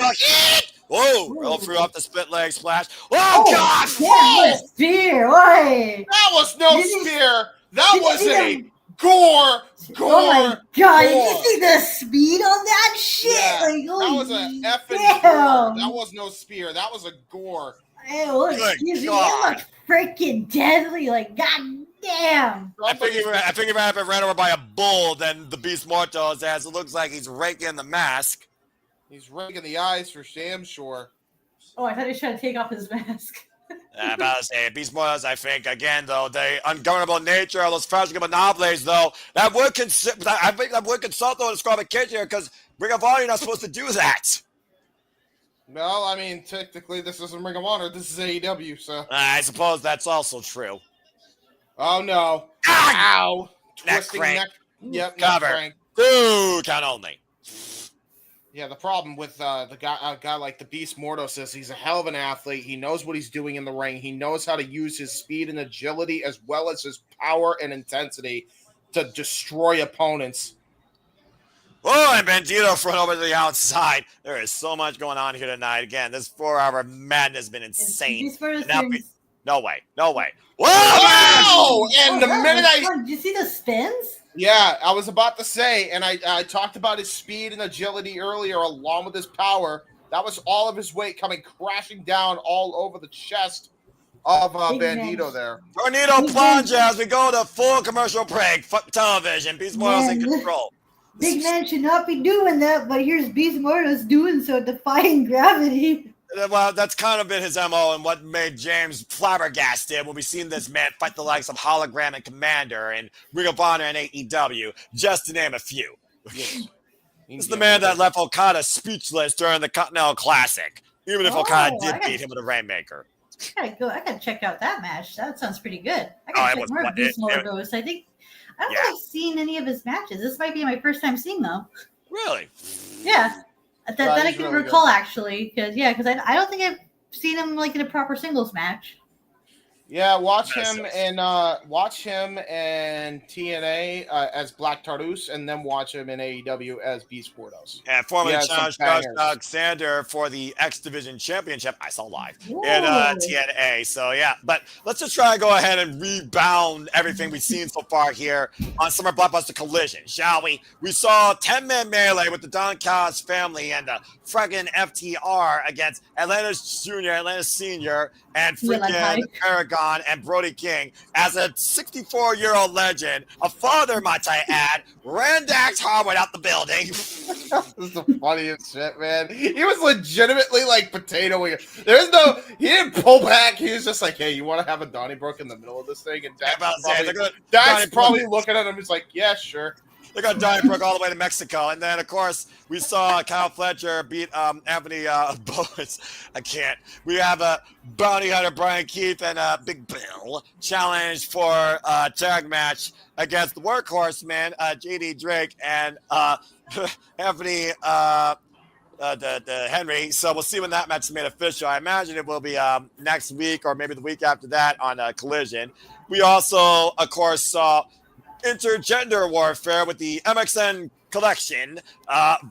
Whoa! Roll through up the split leg splash. Oh, God! Yeah, spear! Why? That was no spear! That was a gore! Oh my God! Did gore. you see the speed on that shit? Yeah, Like, that was an effing gore. That was no spear. That was a gore. Ew, excuse me, it looked freaking deadly. Like, god damn. I figure if I ran over by a bull, then the Beast Mortos, as it looks like he's raking the mask. He's raking the eyes for damn sure. Oh, I thought he was trying to take off his mask. I'm about to say, Beast Mortos, I think, again, though, the ungovernable nature of those fragile monopolies, though, I think that would consult, though, to describe a kid here, because Ring of Honor, you're not supposed to do that. Well, I mean, technically, this isn't Ring of Honor. This is AEW, so. I suppose that's also true. Oh, no. Ah! Ow. Twisting neck. Yep, cover. 2 count only. Yeah, the problem with a guy like the Beast Mortos is he's a hell of an athlete. He knows what he's doing in the ring. He knows how to use his speed and agility as well as his power and intensity to destroy opponents. Oh, and Bandito front over to the outside. There is so much going on here tonight. Again, this 4-hour madness has been insane. No way. Whoa! And the minute did you see the spins? Yeah, I was about to say, and I talked about his speed and agility earlier, along with his power. That was all of his weight coming crashing down all over the chest of Bandito there. Tornado plunge as we go to full commercial break. Fuck television. Beast Mortos in control. Big man should not be doing that, but here's Beast Mortos doing so, defying gravity. Well, that's kind of been his MO and what made James flabbergasted when we seen this man fight the likes of Hologram and Kommander and Ring of Honor and AEW, just to name a few. Yes. This is the man that left Okada speechless during the Continental Classic, even if Okada did beat him with a Rainmaker. I gotta check out that match. That sounds pretty good. I Oh, gotta it check was more of what- Beast it- Mode it- goes. I don't think Yeah. I've seen any of his matches. This might be my first time seeing them. Really? Yeah, that I he's can really recall actually, because I don't think I've seen him like in a proper singles match. Yeah, watch That him sucks. and TNA as Black Tartarus, and then watch him in AEW as Beast Bordeaux. And formerly Yeah, some challenged Josh bangers. Alexander for the X Division Championship. I saw live in Whoa. TNA. So yeah, but let's just try and go ahead and rebound everything we've seen so far here on Summer Blockbuster Collision, shall we? We saw 10-man melee with the Don Callis family and the friggin' FTR against Atlantis Jr., Atlantis Senior, and Yeah, like freaking Mike. Paragon and Brody King as a 64-year-old legend, a father, might I add, ran Dax Harwood out the building. This is the funniest shit, man. He was legitimately like potatoing it. He didn't pull back. He was just like, hey, you want to have a Donnybrook in the middle of this thing? And Dax About to say, they're gonna- Dax Donnybrook- probably looking at him. He's like, yeah, sure. They got Donnybrook all the way to Mexico. And then, of course, we saw Kyle Fletcher beat Anthony Bowens. I can't. We have a bounty hunter, Brian Keith, and Big Bill challenge for a tag match against the workhorse man, JD Drake, and Anthony the Henry. So we'll see when that match is made official. I imagine it will be next week or maybe the week after that on Collision. We also, of course, saw intergender warfare with the MXN collection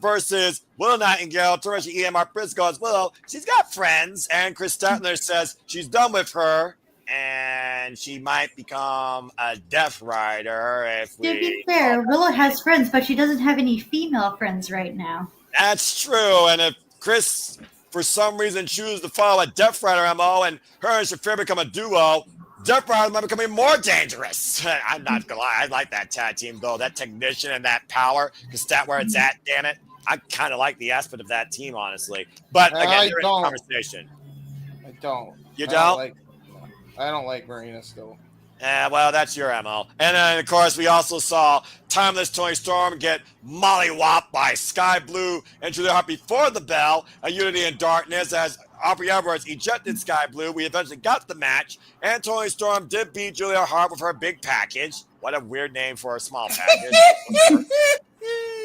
versus Willow Nightingale, Torisha EMR Briscoe as Willow. She's got friends, and Chris Statler says she's done with her and she might become a Death Rider if To be we. fair, Willow has friends, but she doesn't have any female friends right now. That's true, and if Chris for some reason chooses to follow a Death Rider MO and her and Shafir become a duo, Death Rider might become even more dangerous. I'm not gonna lie, I like that tag team though. That technician and that power, because that's where it's at. Damn it, I kind of like the aspect of that team, honestly. But again, I they're in don't. conversation. I don't. You I don't? I don't like Marina still. Well, that's your MO. And then, of course, we also saw Timeless Tony Storm get mollywopped by Sky Blue and Julia Hart before the bell. A Unity in Darkness as Aubrey Edwards ejected Sky Blue. We eventually got the match, and Tony Storm did beat Julia Hart with her big package. What a weird name for a small package.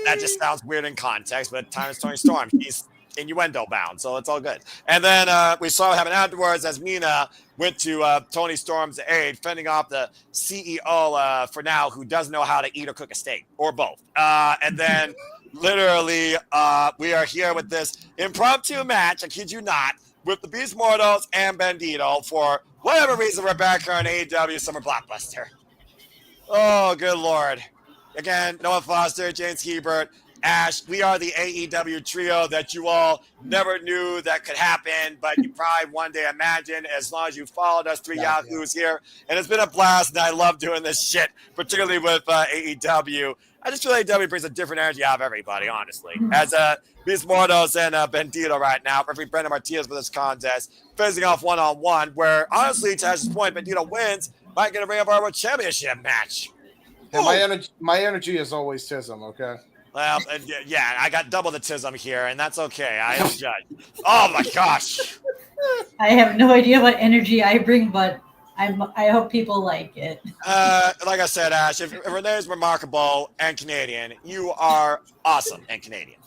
That just sounds weird in context, but Timeless Tony Storm, he's innuendo bound, so it's all good. And then we saw what happened afterwards as Mina went to Tony Storm's aid, fending off the CEO for now, who doesn't know how to eat or cook a steak, or both. And then literally we are here with this impromptu match, I kid you not, with the Beast Mortals and Bandito for whatever reason we're back here on AEW Summer Blockbuster. Oh, good Lord. Again, Noah Foster, James Hebert, Ash, we are the AEW trio that you all never knew that could happen, but you probably one day imagined as long as you followed us three Yahoos here. And it's been a blast, and I love doing this shit, particularly with AEW. I just feel AEW brings a different energy out of everybody, honestly. As Beast Mortos and Bandito right now, every Brandon Martinez for this contest, facing off one-on-one, where honestly, to Ash's point, Bandito wins, might get a Ring of Honor Championship match. Yeah, my energy is always Tism, okay? Well, yeah, I got double the tism here, and that's okay. I am judged. Oh my gosh! I have no idea what energy I bring, but I hope people like it. Like I said, Ash, if Renee is remarkable and Canadian, you are awesome and Canadian.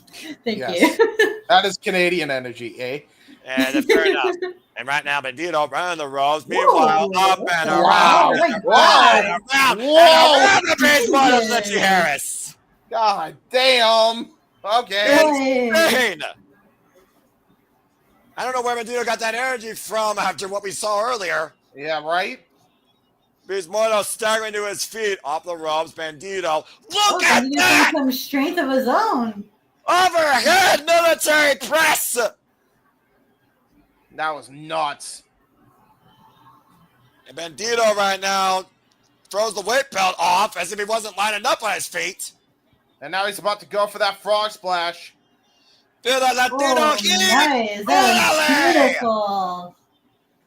Thank Yes. you. That is Canadian energy, eh? And fair enough. And right now, Bandito running the ropes. Meanwhile, Whoa. up and Wow. around, and Wow. around, and around, Whoa. and around the base model, Fletcher Harris. God damn. Okay. Yay. Bayne. I don't know where Bandito got that energy from after what we saw earlier. Yeah, right? Beast Mortal staggering to his feet off the ropes. Bandito. Look Oh, at he's that! got some strength of his own. Overhead military press! That was nuts. And Bandito right now throws the weight belt off as if he wasn't lining up on his feet. And now he's about to go for that frog splash. Feel that Latino heat. Nice. That was beautiful.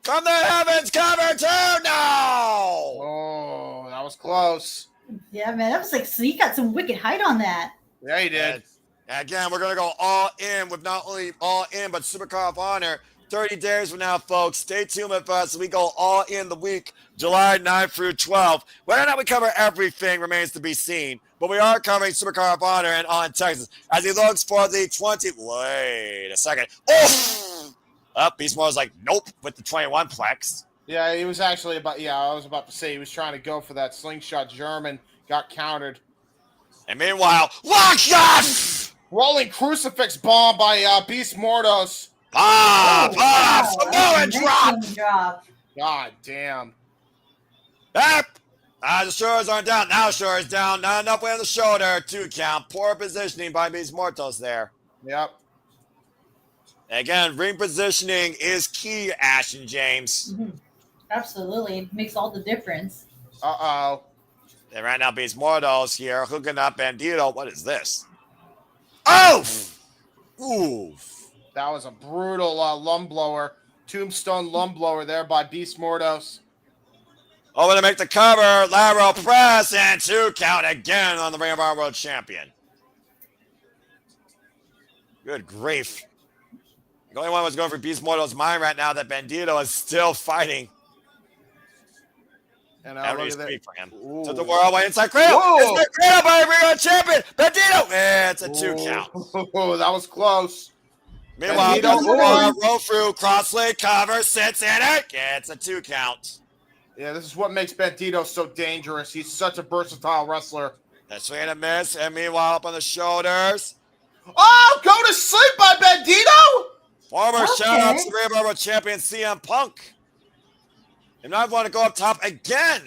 From the heavens, cover 2 now. Oh, that was close. Yeah, man. That was like, so you got some wicked height on that. Yeah, he did. And again, we're going to go all in with not only all in, but Supercar of Honor. 30 days from now, folks. Stay tuned with us. We go all in the week, July 9th through 12th. Whether or not we cover everything remains to be seen. But we are covering Supercar of Honor and On Texas as he looks for the 20. Wait a second. Oh! Beast Mode's like, nope, with the 21 plex. Yeah, he was actually about. Yeah, I was about to say he was trying to go for that slingshot German. Got countered. And meanwhile, lockshot! Rolling crucifix bomb by Beast Mordos. Samoan drop. God damn. Yep. The shoulders aren't down. Now shoulders down. Not enough weight on the shoulder. 2 count. Poor positioning by Beast Mortos there. Yep. Again, ring positioning is key, Ashton James. Mm-hmm. Absolutely. It makes all the difference. Uh-oh. And right now, Beast Mortos here hooking up Bandito. What is this? Oh! Oof. That was a brutal lung blower. Tombstone lung blower there by Beast Mordos. Over to make the cover. Lateral press and 2 count again on the Ring of Honor World Champion. Good grief. The only one was going for Beast Mortal's mind right now that Bandito is still fighting. And How do look you at that. speak for him? Ooh. To the world way inside cradle. Whoa. It's the cradle by Ring of Honor Champion. Bandito. It's a 2 count. Oh, that was close. Meanwhile, Bandito. roll through, cross leg cover, sits in it. It's a 2 count. Yeah, this is what makes Bandito so dangerous. He's such a versatile wrestler. That swing and a miss. And meanwhile, up on the shoulders. Oh, go to sleep by Bandito? Former shout-out to the Ring of Honor World Champion CM Punk. And I want to go up top again.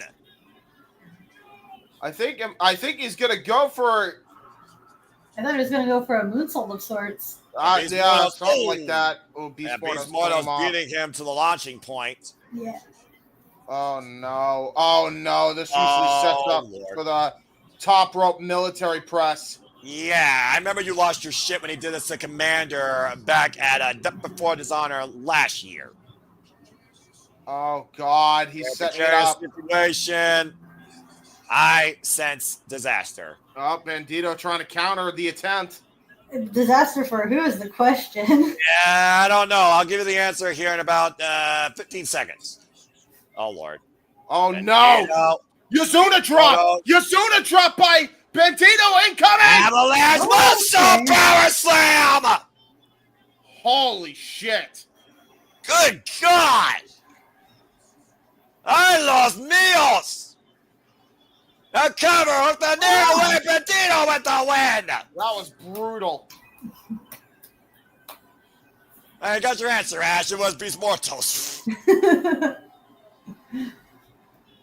I think he's gonna go for. I thought he was going to go for a moonsault of sorts. Yeah, something like that. Oh, Beast Mortal's beating him to the launching point. Yeah. Oh no! This usually sets up for the top rope military press. Yeah, I remember you lost your shit when he did this to Kommander back at Death Before Dishonor last year. Oh God, he's setting it up. Situation. I sense disaster. Oh, Bandito trying to counter the attempt. Disaster for who is the question? Yeah, I don't know. I'll give you the answer here in about 15 seconds. Oh, Lord. Oh, no. Yazuna drop. Yazuna drop by Bandito incoming. Avalanche Monster Power Slam. Holy shit. Good God. I lost meals. Now cover with the nail away. Bandito with the win. That was brutal. I got your answer, Ash. It was Beast Mortos.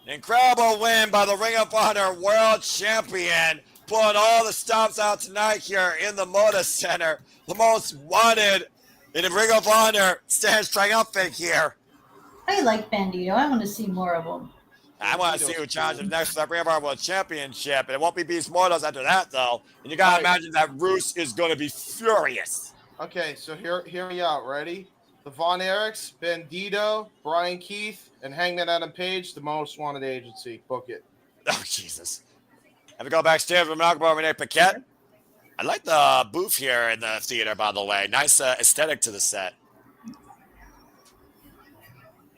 Incredible win by the Ring of Honor World Champion. Pulling all the stops out tonight here in the Moda Center. The most wanted in the Ring of Honor stands triumphant here. I like Bandito. I want to see more of him. I want to see who challenges next for that Ring of Honor World Championship. And it won't be Beast Mortos after that, though. And you got to imagine that Roos is going to be furious. Okay, so hear me out. Ready? The Von Erichs, Bandito, Brian Keith, and Hangman Adam Page, the most wanted agency. Book it. Oh, Jesus. Have we go backstage with Malcolm Renee Paquette? I like the booth here in the theater, by the way. Nice aesthetic to the set.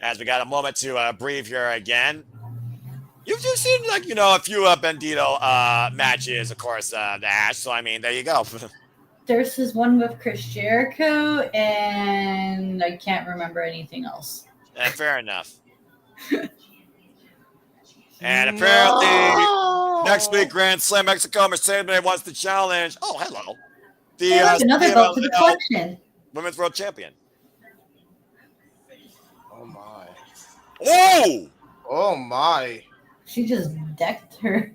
As we got a moment to breathe here again. You've just seen, like, a few Bandito matches, of course, the Ash. So, I mean, there you go. There's this one with Chris Jericho, and I can't remember anything else. Fair enough. And apparently, next week, Grand Slam Mexico, Mercedes wants to challenge. Oh, hello. The another belt to the collection. Women's World Champion. Oh, my. Oh! Oh, my. She just decked her.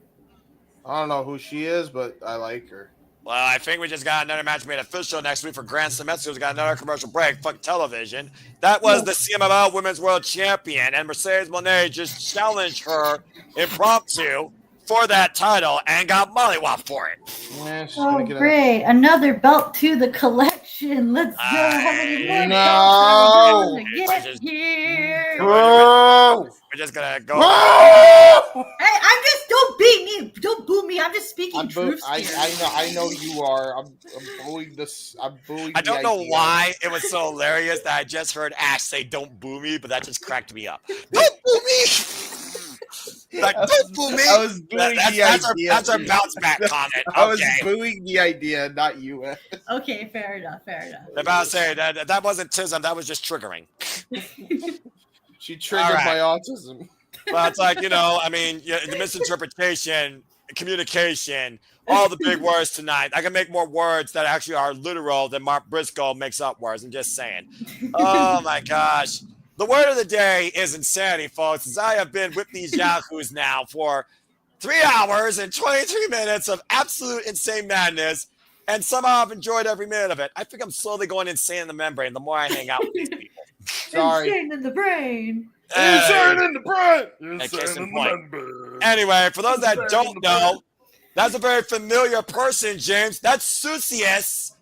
I don't know who she is, but I like her. Well, I think we just got another match made official next week for Grand Slam Mexico. We got another commercial break. Fuck television. That was the CMLL Women's World Champion, and Mercedes Moné just challenged her impromptu for that title and got mollywopped for it. Yeah, she's Oh, gonna get great. Another belt to the collection. Let's go. How many more No. belts are we going to We're get just- here? Boo! We're just gonna go. Boo! Hey, I'm just, don't beat me. Don't boo me. I'm just speaking truth here. I know you are. I'm booing this. I'm booing. I don't the know idea. why it was so hilarious that I just heard Ash say, "Don't boo me," but that just cracked me up. Don't boo me! Like, don't boo me! I was booing the idea. That's our bounce back comment. I was Okay. booing the idea, not you. Okay, fair enough. I'm about to say that wasn't tism, that was just triggering. She triggered All right. my autism. Well, it's like, I mean, the misinterpretation, communication, all the big words tonight. I can make more words that actually are literal than Mark Briscoe makes up words. I'm just saying. Oh, my gosh. The word of the day is insanity, folks, as I have been with these yahoos now for 3 hours and 23 minutes of absolute insane madness, and somehow I've enjoyed every minute of it. I think I'm slowly going insane in the membrane the more I hang out with these people. Sorry. Insane in the brain. Insane in the brain. case Insane in in the point. membrane. Anyway, for those that Insane in don't the know, that's a very familiar person, James. That's Susius,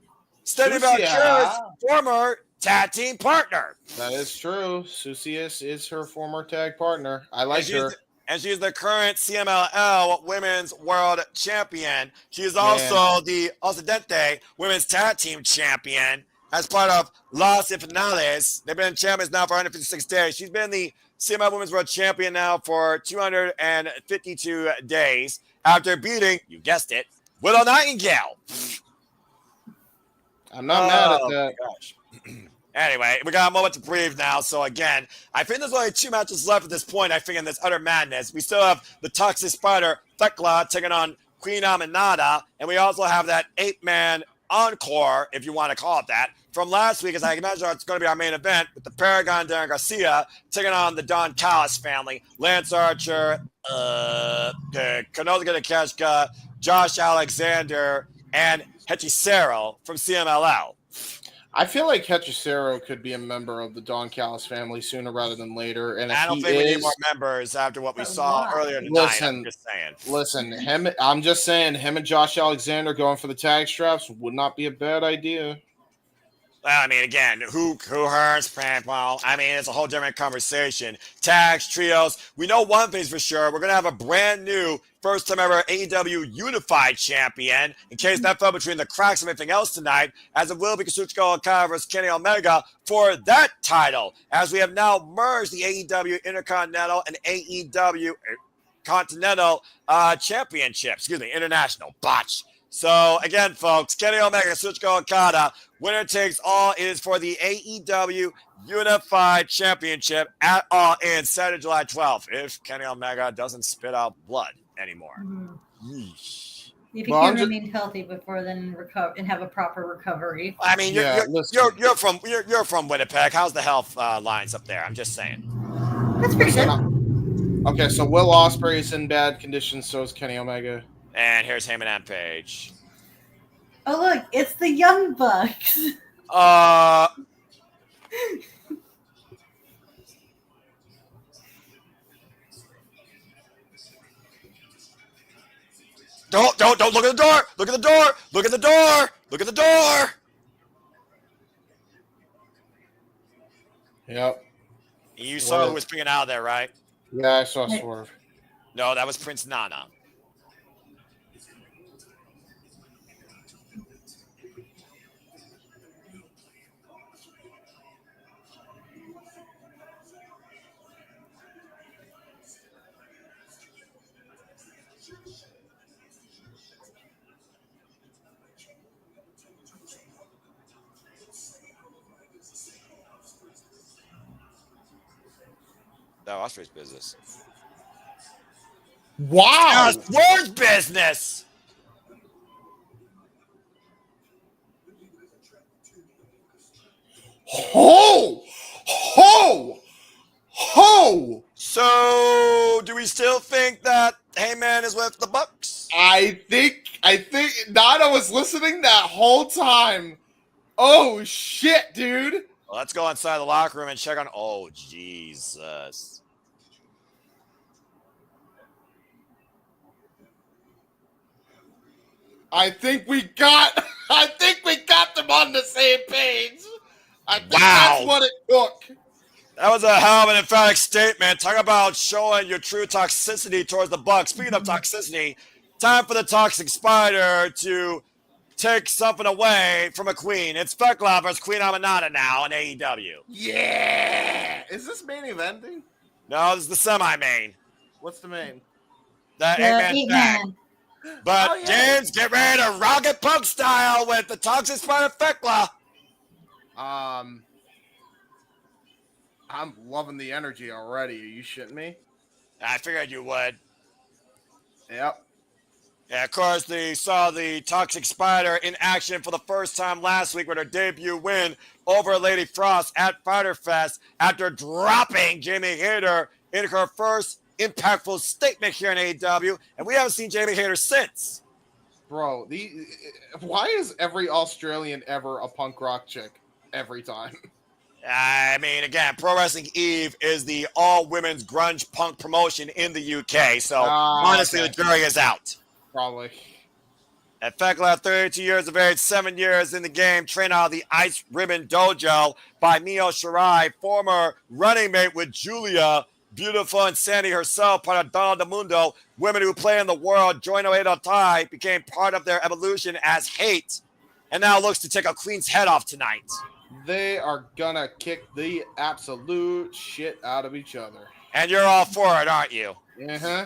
Steady Susius. Valkyra's former tag team partner. That is true. Susius is her former tag partner. I like her. And she's the current CMLL Women's World Champion. She is also the Occidente Women's Tag Team Champion as part of Los Infinales. They've been champions now for 156 days. She's been the CMLL Women's World Champion now for 252 days after beating, you guessed it, Willow Nightingale. I'm not mad at that. Gosh. Anyway, we got a moment to breathe now. So again, I think there's only 2 matches left at this point. I think in this utter madness, we still have the Toxic Spider Thekla taking on Queen Aminata, and we also have that 8-man encore, if you want to call it that, from last week. As I imagine, it's going to be our main event with the Paragon Darren Garcia taking on the Don Callis family, Lance Archer, Kazuchika Takeshita, Josh Alexander, and Hechicero from CMLL. I feel like Hechicero could be a member of the Don Callis family sooner rather than later. And I don't think we need more members after what we saw earlier tonight. I'm just saying. Listen, I'm just saying, him and Josh Alexander going for the tag straps would not be a bad idea. Well, I mean, again, who hurts? Well, I mean, it's a whole different conversation. Tags, trios. We know one thing's for sure. We're going to have a brand new, first time ever AEW Unified Champion, in case that fell between the cracks of anything else tonight, as it will be Kazuchika Okada versus Kenny Omega for that title, as we have now merged the AEW Intercontinental and AEW Continental Championship. International. Botch. So, again, folks, Kenny Omega, Kazuchika Okada, winner takes all is for the AEW Unified Championship at All In Saturday, July 12th, if Kenny Omega doesn't spit out blood anymore. If he can remain healthy before then recover and have a proper recovery. I mean, you're from Winnipeg. How's the health lines up there? I'm just saying. That's pretty good. Okay, so Will Ospreay is in bad condition, so is Kenny Omega. And here's Heyman and Page. Oh, look, it's the Young Bucks. Don't look at the door. Look at the door. Look at the door. Look at the door. Yep. You saw who was bringing out of there, right? Yeah, I saw Swerve. No, that was Prince Nana. No, Osprey's business. Wow! Word's business! Ho! Ho! Ho! So, do we still think that Heyman is with the Bucks? I think Nana was listening that whole time. Oh, shit, dude. Well, let's go inside the locker room and check on... Oh, Jesus. I think we got them on the same page. I think Wow. that's what it took. That was a hell of an emphatic statement. Talk about showing your true toxicity towards the Bucks. Speaking of toxicity, time for the Toxic Spider to take something away from a queen. It's Thekla versus Queen Aminata now in AEW. Yeah. Is this main eventing? No, this is the semi-main. What's the main? The The eight-man eight tag. man. But Oh, yeah. James, get ready to Rocket Punk style with the Toxic Spider Thekla. I'm loving the energy already. Are you shitting me? I figured you would. Yep. Yeah, of course, they saw the Toxic Spider in action for the first time last week with her debut win over Lady Frost at Fyter Fest after dropping Jamie Hayter in her first impactful statement here in AEW, and we haven't seen Jamie Hayter since. Bro, why is every Australian ever a punk rock chick every time? I mean, again, Pro Wrestling Eve is the all-women's grunge punk promotion in the UK, so honestly, okay. the jury is out. Probably. At Thekla, 32 years of age, 7 years in the game, trained out of the Ice Ribbon Dojo by Mio Shirai, former running mate with Julia, Beautiful and Sandy herself, part of Donna del Mundo. Women who play in the world, joined Oedo Tai, became part of their evolution as Hate, and now looks to take a Queen's head off tonight. They are gonna kick the absolute shit out of each other. And you're all for it, aren't you? Uh-huh.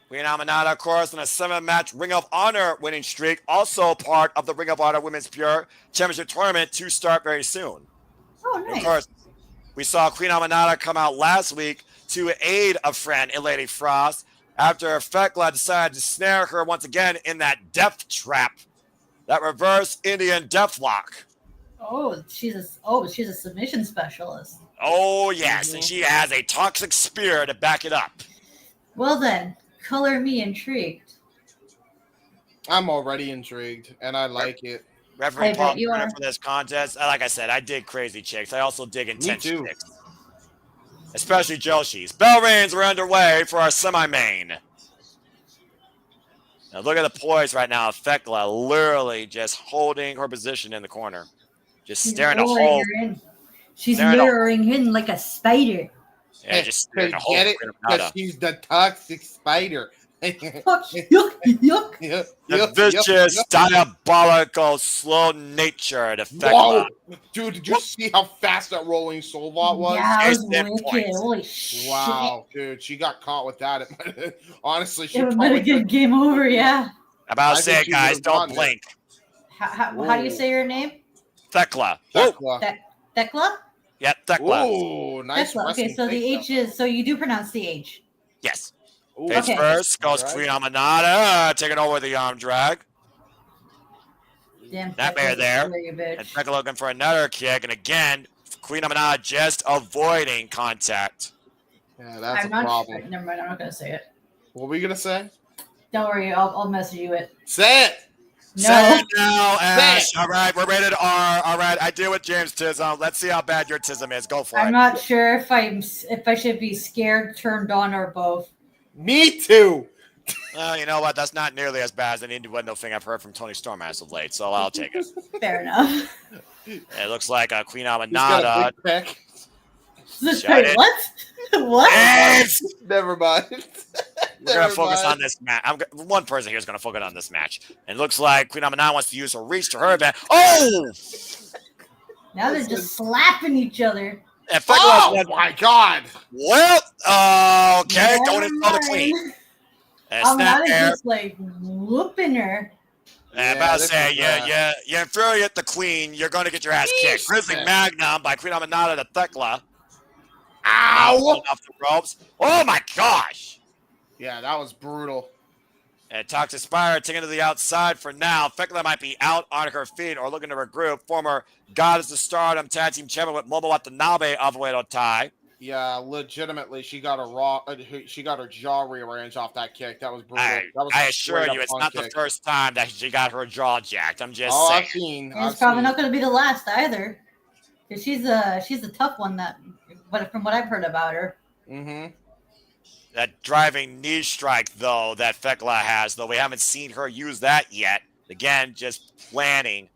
Queen Aminata, of course, on a 7-match Ring of Honor winning streak, also part of the Ring of Honor Women's Pure Championship Tournament to start very soon. Oh, nice. Of course, we saw Queen Aminata come out last week to aid a friend in Lady Frost after Thekla decided to snare her once again in that death trap, that reverse Indian deathlock. She's a submission specialist. Oh, yes, and she has a toxic spear to back it up. Well then, color me intrigued. I'm already intrigued, and I like it. Referee I Paul bet you Turner are. for this contest. Like I said, I dig crazy chicks. I also dig intense too. chicks. Especially Joshi's. Bell rings are underway for our semi-main. Now look at the poise right now of Thekla literally just holding her position in the corner. Just staring a hole. She's staring a- mirroring in like a spider. Yeah, just staring a hole. Get it? Because she's the toxic spider. Fuck, yuck, yuck. The vicious, diabolical, slow nature to Whoa! Thekla. Dude, did you see how fast that rolling soul vault was? Yeah, it was It's 10 wicked. points. Holy shit. Wow, dude, she got caught with that. Honestly, she It would have been a probably good game over, yeah. About I to say think it, she guys. would've Don't gotten it. blink. How do you say your name? Thekla. Whoa. Thekla. Thekla? Yeah, Thekla. Ooh, nice. Thekla. Okay, wrestling so the face, H is, so you do pronounce the H. Yes. though. Ooh, Face Okay. first goes Right. Queen Aminata, taking over the arm drag. Damn, That bear Thekla's a there. scary And bitch. Thekla looking for another kick. And again, Queen Aminata just avoiding contact. Yeah, that's I'm a not problem. sure. Never mind, I'm not going to say it. What were you gonna say? Don't worry, I'll message you it. Say it. No. Say it now, Ash. Say All right, we're rated R. All right, I deal with James Tism. Let's see how bad your Tism is. Go for I'm it. not sure if I should be scared, turned on, or both. Me too. Well, you know what? That's not nearly as bad as an innuendo thing I've heard from Tony Storm as of late, so I'll take it. Fair enough. It looks like Queen He's got a Aminata. big peck. Shut Wait, it. what? What? Yes! Never mind. We're going to focus on this match. One person here is going to focus on this match. And it looks like Queen Aminata wants to use her reach to her advantage. Oh! Now they're just slapping each other. And Oh Thekla my god. well, okay, don't Never install the mind. queen. And I'm snap not there. just like whooping her. And Yeah, about to this say, is you infuriate the queen, you're going to get your ass kicked. Yeesh. Grizzly Magnum by Queen Aminata to Thekla. Ow. Off the ropes. Oh my gosh. Yeah, that was brutal. And Toxic Spire taken to the outside for now. Thekla might be out on her feet or looking to regroup. Former Goddess of Stardom tag team champion with Momo Watanabe of Oedo Tai. Yeah, legitimately, she got her jaw rearranged off that kick. That was brutal. I That was I a assure straight-up you, it's punk not the kick. first time that she got her jaw jacked. I'm just Oh, saying. I've seen. And it's probably not going to be the last either. Because she's a tough one, but from what I've heard about her. Mm-hmm. That driving knee strike, though, that Thekla has, though we haven't seen her use that yet. Again, just planning.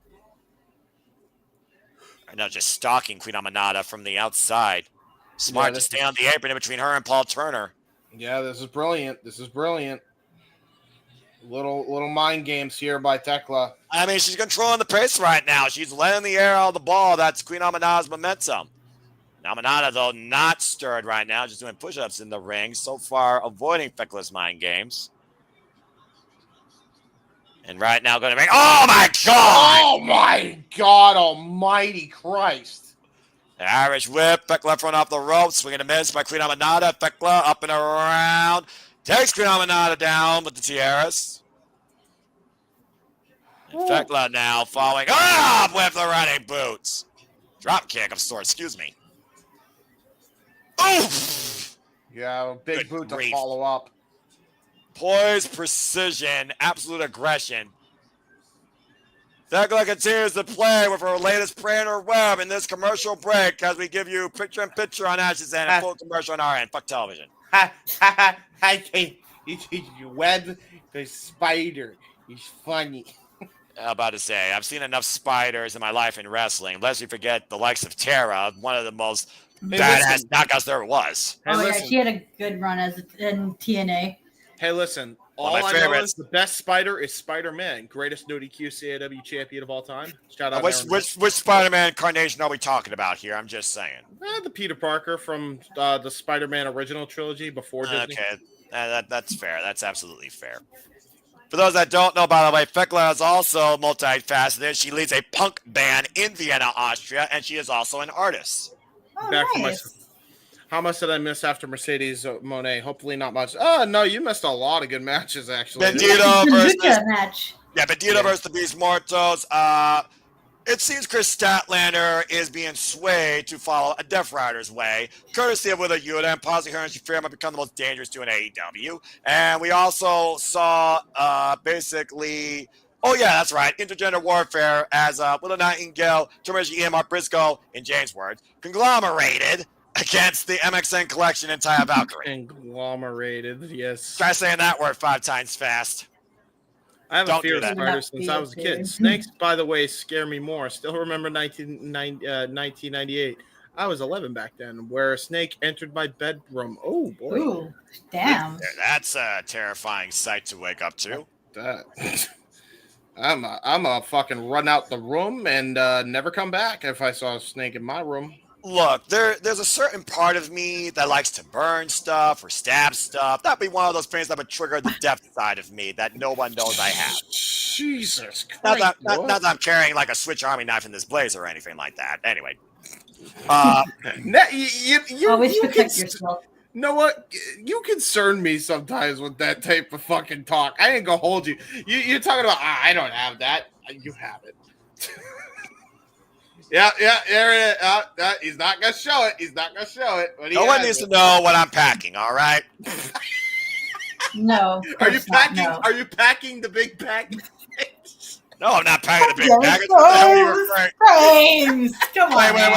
Or no, just stalking Queen Aminata from the outside. Smart to stay on the apron in between her and Paul Turner. Yeah, this is brilliant. This is brilliant. Little mind games here by Thekla. I mean, she's controlling the pace right now. She's letting the air out of the ball. That's Queen Aminata's momentum. Aminata, though, not stirred right now, just doing push-ups in the ring. So far, avoiding Thekla's mind games. And right now, going to make... Oh, my God! Oh, my God almighty Christ. The Irish whip. Thekla front off the ropes. Swinging a miss by Queen Aminata. Thekla up and around. Takes Queen Aminata down with the tiaras. And Thekla now following up with the running boots. Drop kick of sorts, excuse me. Oof! Yeah, a big Good boot grief. to follow up. Poise, precision, absolute aggression. Thekla continues to play with her latest prey in her web in this commercial break as we give you picture-in-picture on Ash's end and full commercial on our end. Fuck television. You web the spider. He's funny. I'm about to say, I've seen enough spiders in my life in wrestling. Lest we forget the likes of Tara, one of the most badass knockouts there ever was. Oh, yeah, she had a good run in TNA. Hey, listen. One All of my I know favorites. is the best spider is Spider-Man, greatest no DQ CAW champion of all time. Shout out. Which Spider-Man incarnation are we talking about here? I'm just saying. The Peter Parker from the Spider-Man original trilogy before Disney. Okay, that's fair. That's absolutely fair. For those that don't know, by the way, Thekla is also multifaceted. She leads a punk band in Vienna, Austria, and she is also an artist. Oh, Back for nice. myself. How much did I miss after Mercedes Monet? Hopefully not much. Oh, no, you missed a lot of good matches, actually. Bandito versus Kazuchika match. Bandito versus the Beast Mortos. It seems Chris Statlander is being swayed to follow a Death Rider's way, courtesy of Willa Yuta, and possibly her and Shafir might become the most dangerous to an AEW. And we also saw basically... Oh, yeah, that's right. Intergender warfare as Willow Nightingale, Terminator Ian Mark Briscoe, in James' words, conglomerated against the MXN collection and Taya Valkyrie. Conglomerated, yes. Try saying that word 5 times fast. I have Don't a fear do of that. spiders since I was a kid. Snakes, by the way, scare me more. Still remember 1998. I was 11 back then, where a snake entered my bedroom. Oh, boy. Ooh, damn. That's a terrifying sight to wake up to. That. I'm a fucking run out the room and never come back if I saw a snake in my room. Look, there's a certain part of me that likes to burn stuff or stab stuff. That'd be one of those things that would trigger the depth side of me that no one knows I have. Jesus Not Christ. that I'm carrying like a Switch Army knife in this blazer or anything like that. Anyway. Always protect yourself. You know what? You concern me sometimes with that type of fucking talk. I ain't gonna hold you. You're talking about, I don't have that. You have it. Yeah, there it is. He's not gonna show it. He's not gonna show it. But no one needs to know what I'm packing, all right? No. Are you packing? No. Are you packing the big package? No, I'm not packing the big package. What the hell are you referring to? Frames. Come on. Wait. man.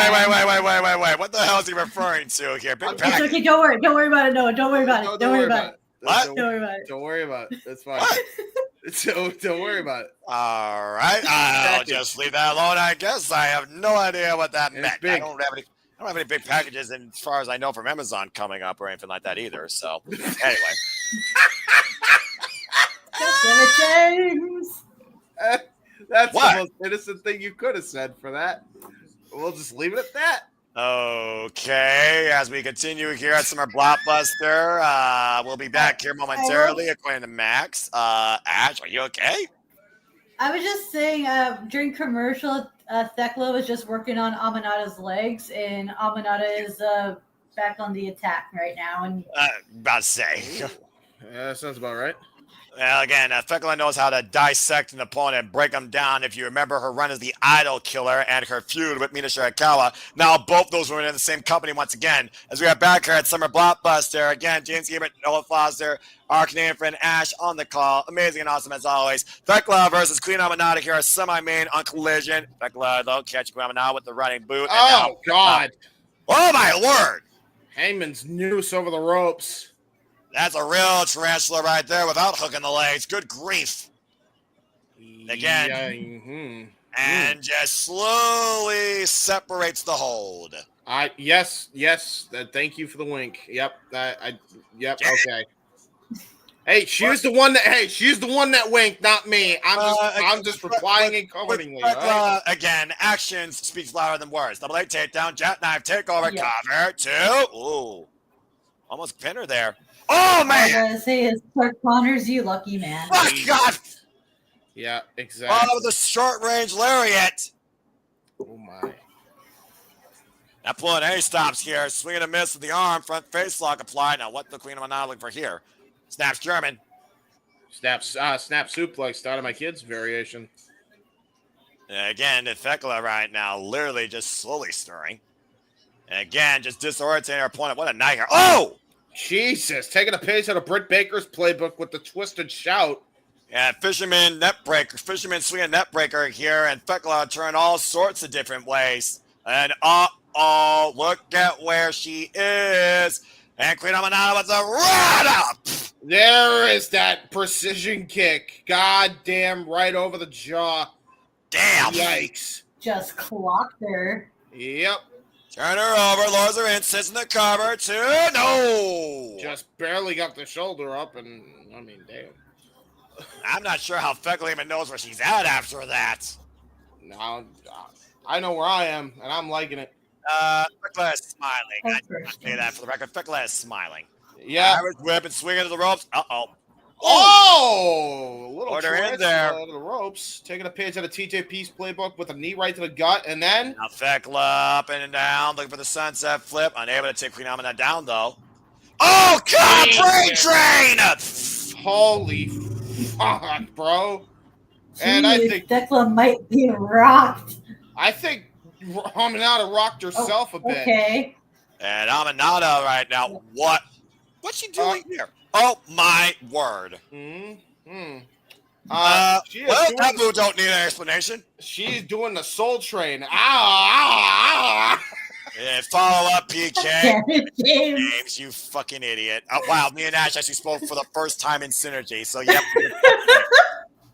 What the hell is he referring to here? Big It's package. okay. Don't worry. Don't worry about it. No, don't worry about it. Don't worry about it. What? Don't worry about it. Don't worry about it. That's fine. Don't worry about it. All right, I'll just leave that alone. I guess I have no idea what that It's meant. big. I don't have any big packages, and as far as I know, from Amazon coming up or anything like that either. So, anyway, Damn it, James. That's What? the most innocent thing you could have said for that. We'll just leave it at that. okay. As we continue here at Summer Blockbuster, we'll be back here momentarily, according to Max. Ash, are you okay? I was just saying, during commercial, Thekla was just working on Aminata's legs, and Aminata is back on the attack right now. And About to say. Yeah, that sounds about right. Well, again, Thekla knows how to dissect an opponent and break them down. If you remember her run as the Idol Killer and her feud with Mina Shirakawa, now both those women in the same company once again. As we are back here at Summer Blockbuster, again, James Ebert, Noah Foster, our Canadian friend Ash on the call. Amazing and awesome as always. Thekla versus Queen Aminata here, semi-main on Collision. Thekla, though, catching Queen Aminata with the running boot. Oh, God. Oh, my word. Hangman's noose over the ropes. That's a real tarantula right there without hooking the legs. Good grief. Again. Yeah, And just slowly separates the hold. Yes. Thank you for the wink. Yep. Yep. Yeah. Okay. Hey, she's the one that winked, not me. I'm just replying accordingly. Right? Again, actions speaks louder than words. Double leg takedown, jackknife takeover, Yeah. cover, 2. Ooh. Almost pin her there. Oh, All I man. gotta say is Clark Connors, you lucky man. Oh, God. Yeah, exactly. Oh, the short range lariat. Oh, my. Not pulling any stops here. Swing and a miss with the arm. Front face lock applied. Now, what the Queen of Aminata looking for here? Snaps German. Snap suplex. Started my kids variation. And again, Thekla right now literally just slowly stirring. And again, just disorientating our opponent. What a night here. Oh! Jesus, taking a page out of Britt Baker's playbook with the twisted shout. Yeah, Fisherman swinging net breaker here, and Thekla turn all sorts of different ways. And uh-oh, look at where she is. And Queen Aminata with the run up. There is that precision kick. God damn, right over the jaw. Damn. Yikes. Just clocked her. Yep. Turn her over, lowers her in, sits in the cover, 2. No. Just barely got the shoulder up, and I mean, damn. I'm not sure how Thekla even knows where she's at after that. Now, I know where I am, and I'm liking it. Thekla is smiling. I just say that for the record. Thekla is smiling. Yeah. Irish whip and swing into the ropes. Uh-oh. Oh! A little Order in transfer there. out of the ropes. Taking a page out of TJP's playbook with a knee right to the gut, and then... Now Thekla up and down, looking for the sunset flip. Unable to take Queen Aminata down, though. Oh, God! Brain train! Holy fuck, bro. And I Jeez, think Thekla might be rocked. Aminata rocked herself a bit. Okay. And Aminata right now, what's she doing here? Oh, my word. Mm-hmm. That move don't need an explanation. She's doing the soul train. Ow. Yeah, follow up, PK. Damn it, James. James, you fucking idiot. Oh, wow, me and Ash actually spoke for the first time in Synergy, so yep.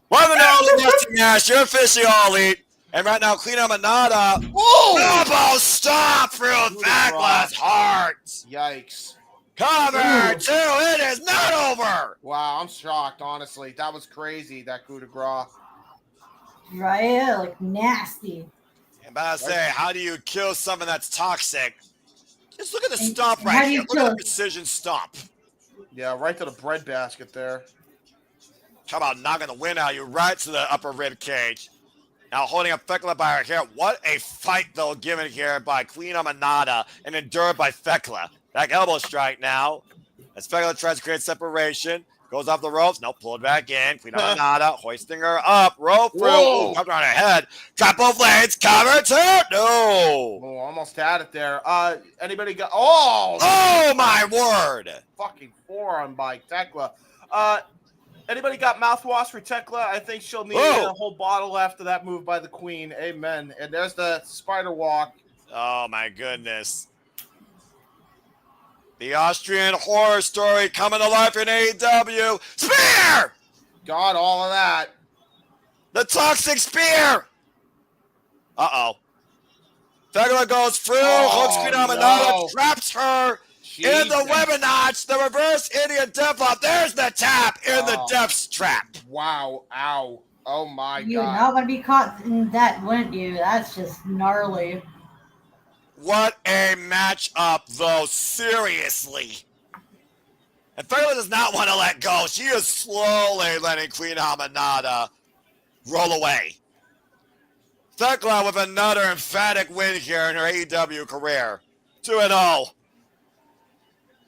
Welcome to All Elite, Ash. You're officially All Elite. And right now, Queen Aminata. Elbow stop through Thekla's heart. Yikes. Cover 2. It is not over. Wow, I'm shocked, honestly. That was crazy, that coup de grace. Right? Like nasty. I'm about to say, how do you kill something that's toxic? Just look at the And stomp how right do here. you Look at kill the it? precision stomp. Yeah, right to the bread basket there. How about knocking the wind out of you right to the upper rib cage? Now holding up Thekla by her hair. What a fight, though, given here by Queen Aminata and endured by Thekla. Back elbow strike now. As Thekla tries to create separation. Goes off the ropes. Nope, pulled back in. Queen Aminata hoisting her up. Roll through. Cover on her head. Drop both legs. Cover 2. No. Oh, almost had it there. Anybody got... Oh, my word. Fucking forearm by Thekla. Anybody got mouthwash for Thekla? I think she'll need a whole bottle after that move by the queen. Amen. And there's the spider walk. Oh, my goodness. The Austrian horror story coming to life in AEW. Spear! Got all of that. The toxic spear! Uh-oh. Thekla goes through. Hooks Queen Aminata. Traps her. Jesus. In the weapon notch, the reverse Indian deathlock. There's the tap in the death's trap. Wow. Ow. Oh, my God. You're not going to be caught in that, wouldn't you? That's just gnarly. What a matchup, though. Seriously. And Thekla does not want to let go. She is slowly letting Queen Aminata roll away. Thekla with another emphatic win here in her AEW career. 2-0.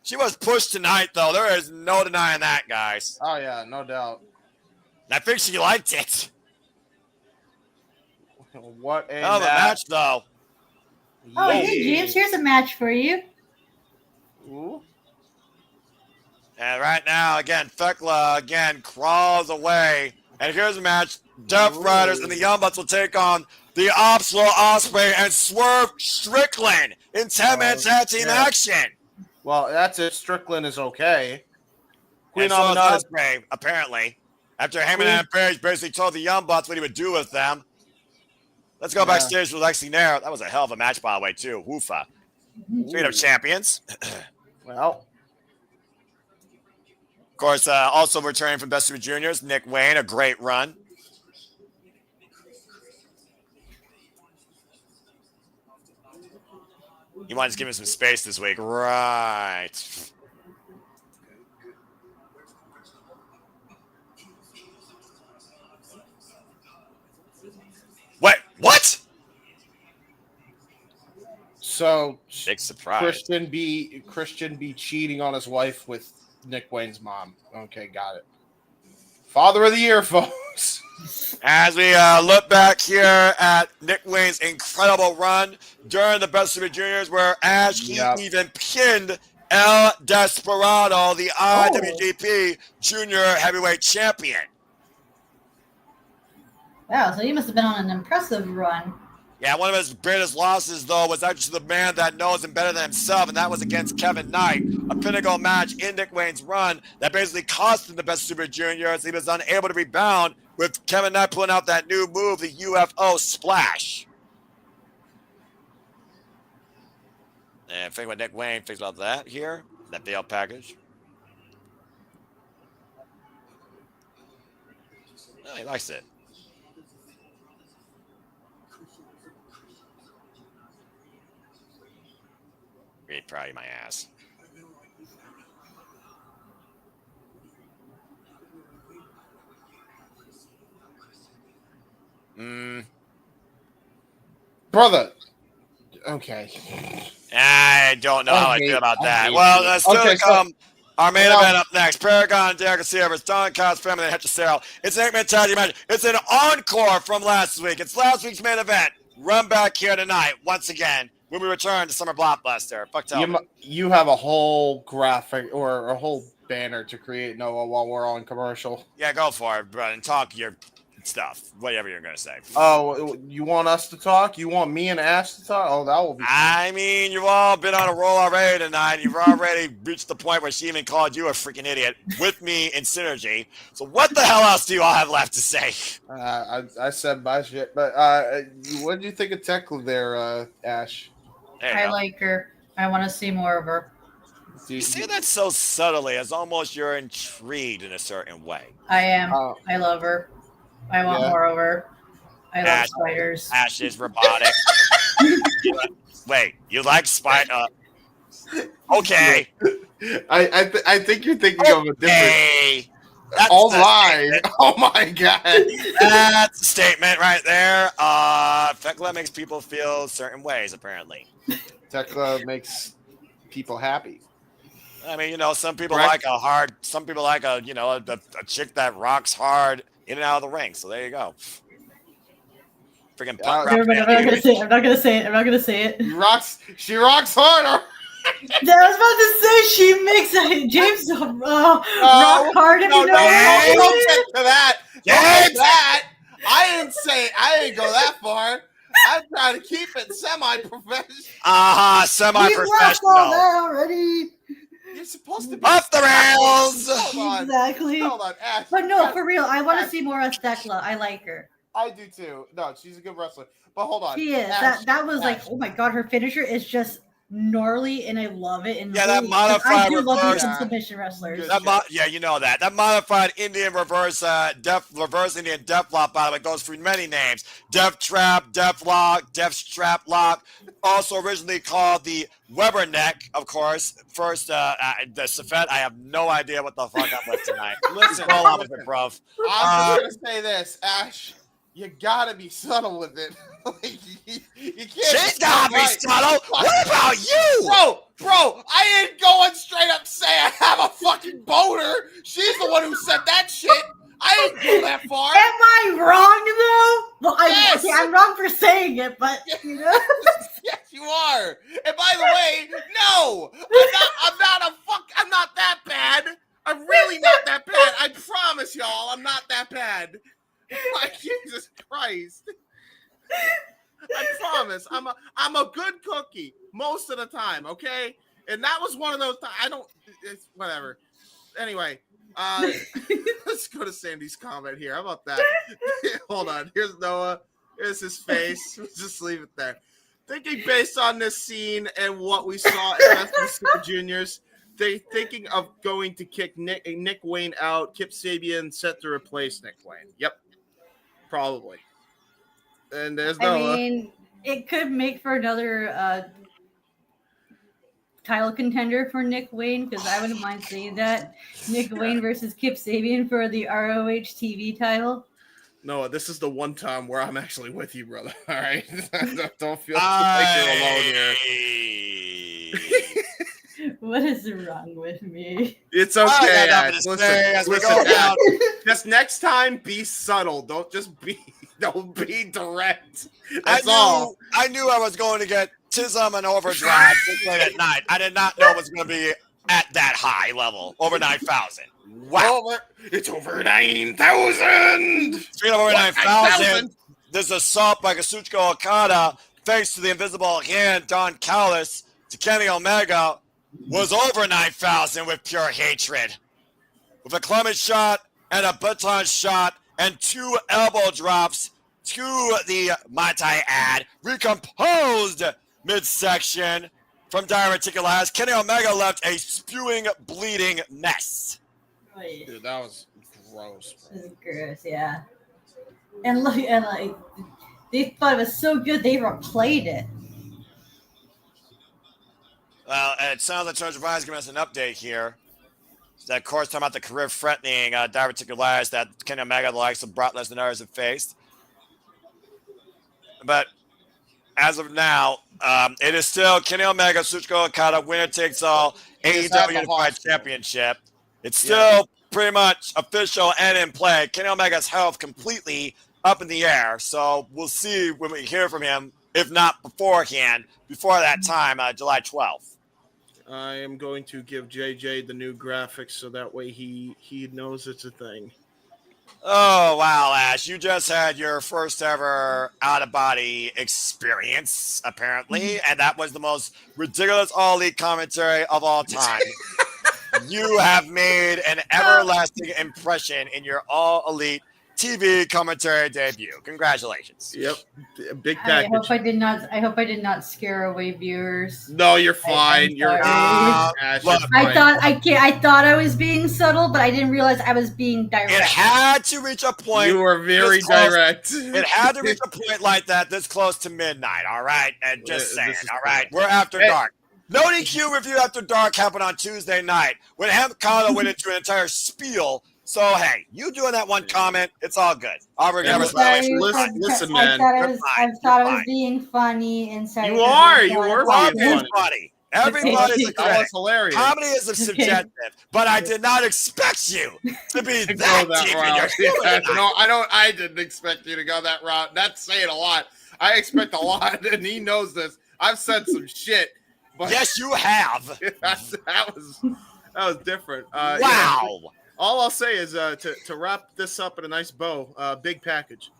She was pushed tonight, though. There is no denying that, guys. Oh, yeah, no doubt. I think she liked it. What a match, though. Oh, hey, James, here's a match for you. Ooh. And right now, again, Thekla, crawls away. And here's a match. Death Riders and the Young Bucks will take on the Osperay and Swerve Strickland in 10-man tag team action. Well, that's it. Strickland is okay. Queen and so is Aminata. Ospreay, apparently. After Heyman and Page basically told the Young Bucks what he would do with them. Let's go backstage with Lexi Nair. That was a hell of a match, by the way, too. Woofa. Speaking of champions. Well, of course, also returning from Best Super Juniors, Nick Wayne, a great run. You want to give him some space this week. Right. Wait, what? so Big surprise. Christian be cheating on his wife with Nick Wayne's mom. Okay, got it. Father of the year, folks. As we look back here at Nick Wayne's incredible run during the Best Super Juniors, where he even pinned El Desperado, the IWGP Junior Heavyweight Champion. Wow, so he must have been on an impressive run. Yeah, one of his greatest losses, though, was actually the man that knows him better than himself, and that was against Kevin Knight, a pinnacle match in Nick Wayne's run that basically cost him the Best Super Juniors. He was unable to rebound with Kevin Knight pulling out that new move, the UFO Splash. And think what Nick Wayne thinks about that here, that bail package. Oh, he likes it. Really proud of my ass. Brother. Okay. I don't know how I feel about that. Well, let's come. Our main event up next. Paragon and Derek Garcia versus Don Cobb's family and Hechicero. It's an 8-man tag team match. It's an encore from last week. It's last week's main event. Run back here tonight once again when we return to Summer Blockbuster. Fuck tell me. You have a whole graphic or a whole banner to create, Noah, while we're on commercial. Yeah, go for it, bro, and talk your stuff. Whatever you're going to say. Oh, you want us to talk? You want me and Ash to talk? Oh, that will be fun. I mean, you've all been on a roll already tonight. You've already reached the point where she even called you a freaking idiot with me in Synergy. So what the hell else do you all have left to say? I said my shit, but what do you think of Thekla there, Ash? I like her. I want to see more of her. You say that so subtly, as almost you're intrigued in a certain way. I am. I love her. I want more of her. I love spiders. Ash is robotic. Wait, you like spider? Okay. I think you're thinking of a different. Oh my! Oh my god! That's a statement right there. Thekla makes people feel certain ways, apparently. Thekla makes people happy. I mean, some people like a hard. Some people like a chick that rocks hard in and out of the ring. So there you go. Freaking punk rock. I'm not gonna say it. I'm not gonna say it. I'm not gonna say it. She rocks harder. I was about to say she makes James rock hard. Don't get to that. I didn't go that far. I'm trying to keep it semi-professional. Semi-professional. Already. You're supposed to be off the rails. Exactly. Hold on, Ash. But no, for real, I want to see more of Thekla. I like her. I do too. No, she's a good wrestler. But hold on. She is. Ash, that was like, oh my god, her finisher is just gnarly, and I love it. And that modified I do love reverse. some submission wrestlers. You know that. That modified Indian reverse Indian death lock, by the way, goes through many names. Death trap, death lock, death strap lock. Also originally called the Weber neck, of course. First, the Safet, I have no idea what the fuck I'm with tonight. Listen, all of it, bro. I'm just going to say this, Ash. You gotta be subtle with it. You can't. She's gotta be subtle. What about you, bro? I ain't going straight up say I have a fucking boner. She's the one who said that shit. I ain't go that far. Am I wrong though? Well, I'm wrong for saying it, but yes, you are. And by the way, no, I'm not that bad. I'm really not that bad. I promise y'all, I'm not that bad. My Jesus Christ! I promise, I'm a good cookie most of the time. Okay, and that was one of those. It's whatever. Anyway, let's go to Sandy's comment here. How about that? Hold on. Here's Noah. Here's his face. Let's just leave it there. Thinking based on this scene and what we saw at Best of the Super Juniors, they thinking of going to kick Nick Wayne out, Kip Sabian set to replace Nick Wayne. Yep, probably. And there's Noah. I mean, it could make for another title contender for Nick Wayne, because I wouldn't mind seeing that. Nick Wayne versus Kip Sabian for the ROH TV title. Noah, this is the one time where I'm actually with you, brother. All right? Don't feel like you're alone here. What is wrong with me? It's okay. Listen, just next time, be subtle. Don't be direct. That's I all. knew I was going to get Tism and Overdrive this late at night. I did not know it was going to be at that high level, over 9,000. Wow. It's over 9,000. Speaking of over 9,000, there's assault by Kazuchika Okada thanks to the invisible hand. Don Callis to Kenny Omega was over 9,000 with pure hatred. With a Clement shot and a baton shot and 2 elbow drops to the Matai ad, recomposed midsection from diverticular as Kenny Omega left a spewing, bleeding mess. Dude, that was gross. This is gross, yeah. And look, they thought it was so good they replayed it. Well, it sounds like Charles Ryan's giving us an update here. So that, of course, talking about the career-threatening diverticulitis that Kenny Omega, the likes of Brock Lesnar, and others have faced. But as of now, it is still Kenny Omega, Kazuchika Okada, winner takes all, AEW Unified Championship. It's still pretty much official and in play. Kenny Omega's health completely up in the air. So we'll see when we hear from him, if not beforehand, before that time, July 12th. I am going to give JJ the new graphics so that way he knows it's a thing. Oh, wow, Ash. You just had your first ever out-of-body experience, apparently, and that was the most ridiculous all-elite commentary of all time. You have made an everlasting impression in your all-elite TV commentary debut. Congratulations. Yep. Big package. I hope I did not scare away viewers. No, you're fine. You're I thought I was being subtle, but I didn't realize I was being direct. It had to reach a point. You were very direct. It had to reach a point like that this close to midnight, all right? And just saying, all right? We're after dark. No DQ review after dark happened on Tuesday night when Okada went into an entire spiel. So, hey, you doing that one comment, it's all good. Listen, man. I thought I was being funny inside. You were being funny. Everybody's that was hilarious. Comedy is subjective, but I did not expect you to be that deep in your No, I didn't expect you to go that route. That's saying a lot. I expect a lot, and he knows this. I've said some shit. But yes, you have. that was different. Wow. Yeah. All I'll say is to wrap this up in a nice bow, big package.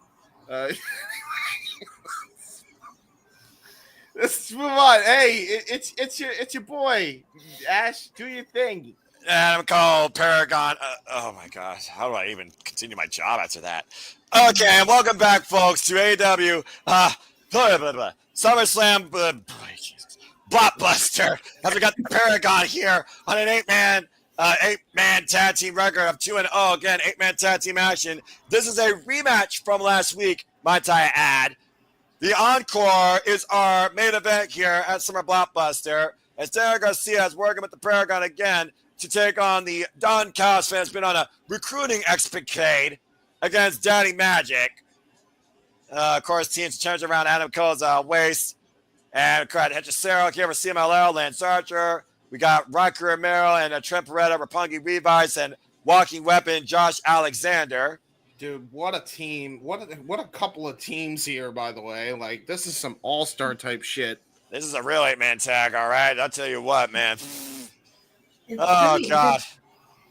Let's move on. Hey, it's your boy, Ash. Do your thing. Adam Cole, Paragon. Oh my gosh, how do I even continue my job after that? Okay, and welcome back, folks, to AEW. SummerSlam. Blockbuster. As we got the Paragon here on an eight-man tag team record of 2-0. Again, 8-man tag team action. This is a rematch from last week, might I add. The encore is our main event here at Summer Blockbuster. As Daniel Garcia is working with the Paragon again to take on the Don Callis fan. Has been on a recruiting escapade against Daddy Magic. Of course, teams turns around Adam Cole's waist. And of course, Hechicero here for CMLL, Lance Archer. We got Rocky Romero and Trent Beretta, Roppongi Vice, and Walking Weapon, Josh Alexander. Dude, what a team. What a couple of teams here, by the way. Like, this is some all-star type shit. This is a real 8-man tag, all right? I'll tell you what, man. God.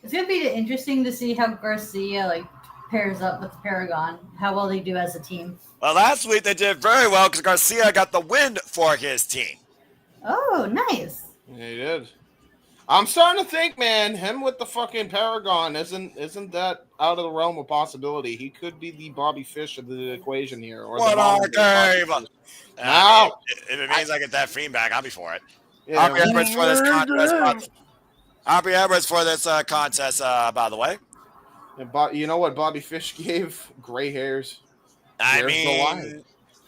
It's going to be interesting to see how Garcia, pairs up with the Paragon, how well they do as a team. Well, last week they did very well because Garcia got the win for his team. Oh, nice. Yeah, he did. I'm starting to think, man, him with the fucking Paragon isn't that out of the realm of possibility? He could be the Bobby Fish of the equation here, or What the our Bobby game? Fish. Now, If it means I get that Fiend back, I'll be for it. yeah, I'll be Edwards for this contest. I'll be Edwards for this contest, by the way. you know what Bobby Fish gave? Gray hairs.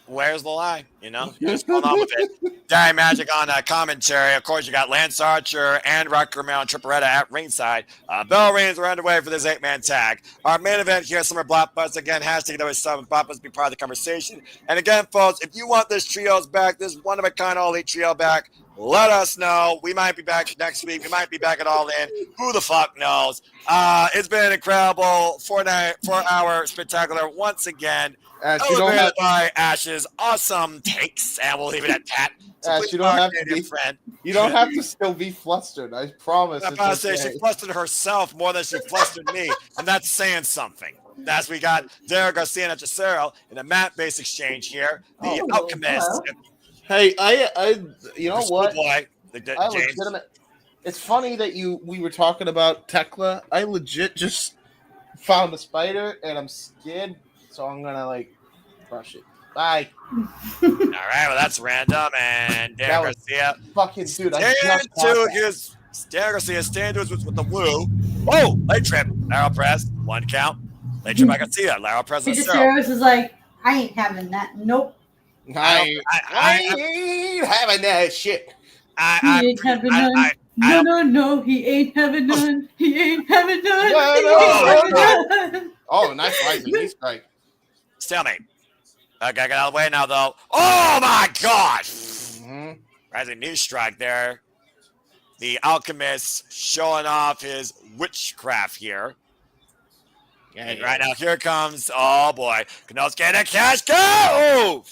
Where's the lie? You know, what's going on with it? Daddy Magic on commentary. Of course, you got Lance Archer and Rocker Mail and Triparetta at ringside. Bell rings are underway for this 8-man tag. Our main event here, Summer Blockbuster. Again, hashtag Blockbuster be part of the conversation. And again, folks, if you want this trios back, this one-of-a-kind all-elite trio back, let us know. We might be back next week. We might be back at All In. Who the fuck knows? It's been an incredible 4-hour spectacular once again. You don't have by Ash's awesome takes, and we'll leave it at that. So Ash, you don't have to be friend. You don't have to still be flustered. I promise. I'm about to say she flustered herself more than she flustered me, and that's saying something. As we got Derek Garcia and Cicero in a mat-based exchange here. The Alchemist. Hey, I you know what? Boy, It's funny that we were talking about Thekla. I legit just found a spider, and I'm scared. So I'm gonna brush it. Bye. All right, well that's random, and Derek Garcia. Fucking dude, Derek Garcia stand to his with the woo. Oh, leg trip, lateral press, 1 count. Leg trip by Garcia, lateral press. Service is like, I ain't having that. Nope. I ain't having that shit. He ain't having none. No, he ain't having none. He ain't having none. Oh, nice rising knee strike. Stalemate. Okay, get out of the way now, though. Oh, my God. Rising knee strike there. The Alchemist showing off his witchcraft here. And right now, here comes, oh, boy. Canel's getting a cash go.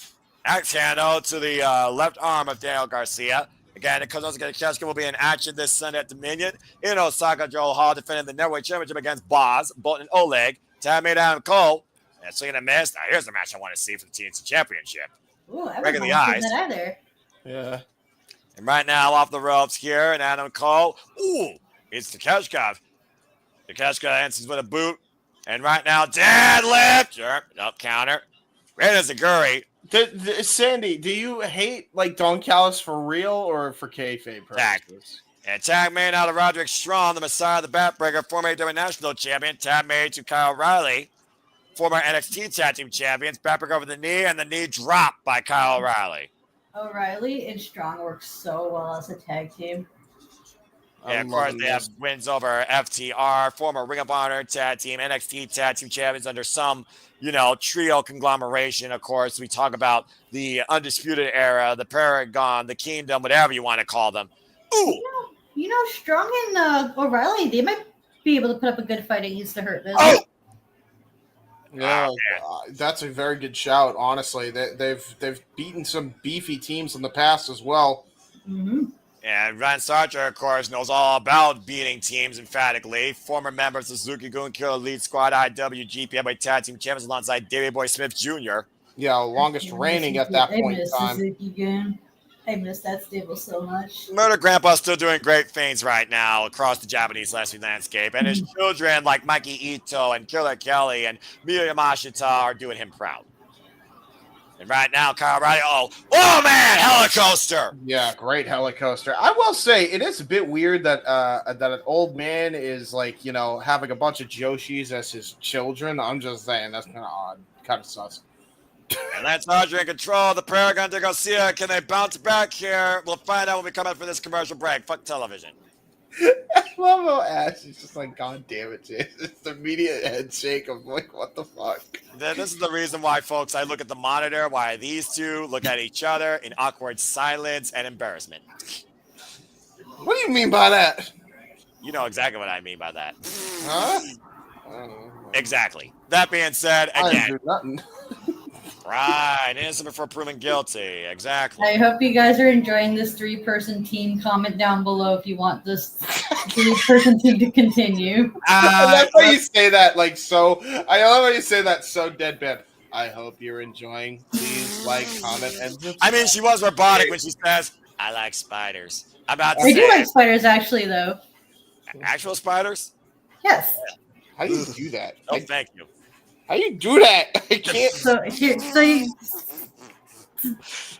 Axe handle to the left arm of Daniel Garcia. Again, the Canel's getting a cash go will be in action this Sunday at Dominion in Osaka. Joel Hall defending the Network Championship against Boz, Bolton, and Oleg. Tag made Adam Cole. And swing and a miss. Now, here's the match I want to see for the TNT Championship. Ooh, I Regular eyes. That either. Yeah. And right now, off the ropes here, and Adam Cole. Ooh, it's Takeshkov. Takeshkov answers with a boot. And right now, deadlift. Sure. Up counter. Right as a Guri. Sandy, do you hate Don Callis for real or for kayfabe purposes? And tag made out of Roderick Strong, the Messiah of the Batbreaker, former AEW National Champion. Tag made to Kyle O'Reilly, former NXT Tag Team Champions. Batbreaker over the knee, and the knee dropped by Kyle O'Reilly. O'Reilly and Strong work so well as a tag team. Yeah, of course, they have wins over FTR, former Ring of Honor Tag Team, NXT Tag Team Champions under some, trio conglomeration. Of course, we talk about the Undisputed Era, the Paragon, the Kingdom, whatever you want to call them. Ooh! Strong and O'Reilly, they might be able to put up a good fight against the Hurt Business. Oh! Yeah, that's a very good shout. Honestly, they've beaten some beefy teams in the past as well. Mm-hmm. And Ryan Sartre, of course, knows all about beating teams emphatically. Former member of Suzuki Gun Killer Elite Squad, IWGP Heavyweight Tag Team Champions alongside Davey Boy Smith Jr. Yeah, longest reigning at that point in time. Suzuki Gun. I miss that stable so much. Murder Grandpa's still doing great things right now across the Japanese wrestling landscape. And his children like Mikey Ito and Killer Kelly and Miya Yamashita are doing him proud. And right now, Kyle O'Reilly, oh man, helicoaster. Yeah, great helicoaster. I will say it is a bit weird that an old man is having a bunch of Joshis as his children. I'm just saying that's kind of odd, kind of sus. And Lance Archer in control. The Paragon de Garcia. Can they bounce back here? We'll find out when we come out for this commercial break. Fuck television. I love how Ash is just like, God damn it, Jason. It's the immediate head shake of what the fuck. This is the reason why, folks, I look at the monitor, why these two look at each other in awkward silence and embarrassment. What do you mean by that? You know exactly what I mean by that. Huh? Exactly. That being said, I again. didn't do nothing. Right, innocent before proven guilty. Exactly. I hope you guys are enjoying this 3-person team. Comment down below if you want this 3-person team to continue. That's why you say that so. I love how you say that so deadpan. I hope you're enjoying. Please like, comment, and subscribe. I mean, she was robotic when she says, I like spiders. I'm about to I say do like spiders, actually, though. actual spiders. Yes. How do you do that? Oh, thank you. How do you do that? I can't. So you.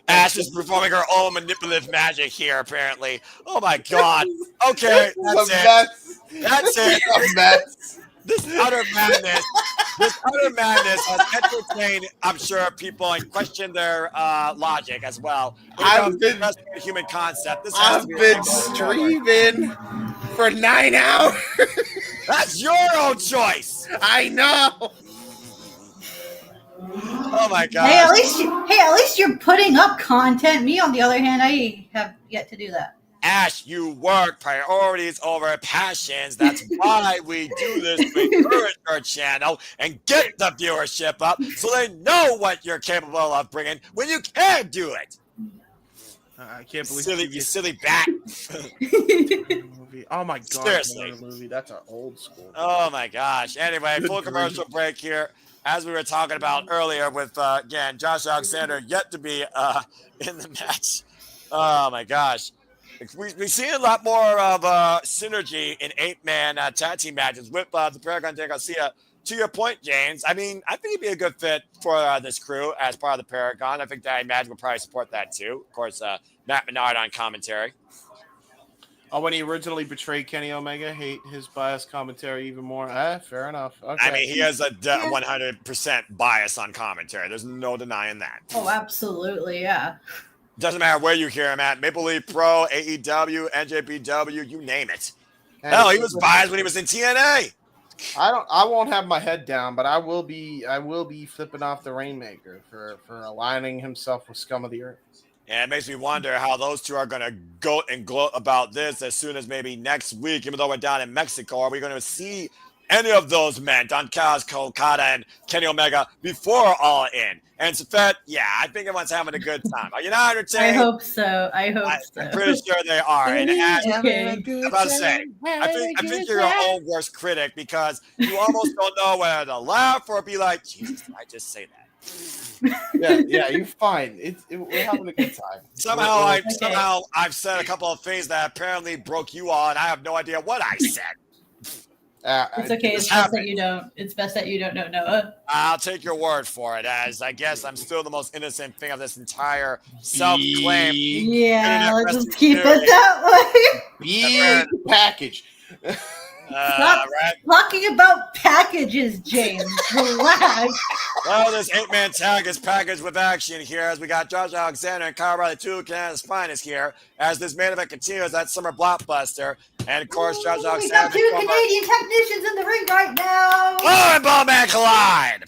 Ash is performing her own manipulative magic here, apparently. Oh my god. Okay, that's it. Mess. That's it. A mess. This utter madness has entertained, I'm sure, people and questioned their logic as well. I've been a human concept. This has I've to be been streaming for 9 hours. That's your own choice. I know. Oh my god. Hey, at least you're putting up content. Me, on the other hand, I have yet to do that. Ash, you work priorities over passions. That's why we do this to encourage our channel and get the viewership up so they know what you're capable of bringing when you can do it. I can't believe You silly bat. movie. Oh my god! Seriously. Movie. That's an old school. Oh my gosh. Anyway, Good full commercial break here. As we were talking about earlier with, again, Josh Alexander yet to be in the match. Oh my gosh. We see a lot more of synergy in 8-man tag team matches with the Paragon de Garcia. To your point, James, I mean, I think he'd be a good fit for this crew as part of the Paragon. I think that Imagine would probably support that too. Of course, Matt Menard on commentary. Oh, when he originally betrayed Kenny Omega, hate his biased commentary even more. Fair enough. Okay. I mean, he has a 100% bias on commentary. There's no denying that. Oh, absolutely, yeah. Doesn't matter where you hear him at. Maple Leaf Pro, AEW, NJPW, you name it. Hell, he was biased when he was in TNA. I won't have my head down, but I will be flipping off the Rainmaker for aligning himself with scum of the earth. And it makes me wonder how those two are going to go and gloat about this as soon as maybe next week, even though we're down in Mexico. Are we going to see any of those men, Don Callis, Okada, and Kenny Omega, before All In? And Safet, yeah, I think everyone's having a good time. Are you not entertained? I hope so. I'm pretty sure they are. And Ash, Okay. I'm about to say, I think you're your own worst critic because you almost don't know whether to laugh or be like, Jesus, did I just say that? Yeah, you're fine. We're having a good time. Somehow I've said a couple of things that apparently broke you all, and I have no idea what I said. It's okay. It's best that you don't. It's best that you don't know Noah. I'll take your word for it, as I guess I'm still the most innocent thing of this entire self-claim. Yeah, let's just keep it that way. Big package. Stop talking about packages, James. Relax. Well, this 8-man tag is packaged with action here as we got Josh Alexander and Kyle Riley, two Canada's finest here, as this main event continues at Summer Blockbuster. And of course, Josh Alexander. We got two Canadian technicians in the ring right now. Oh, and Bowman collide.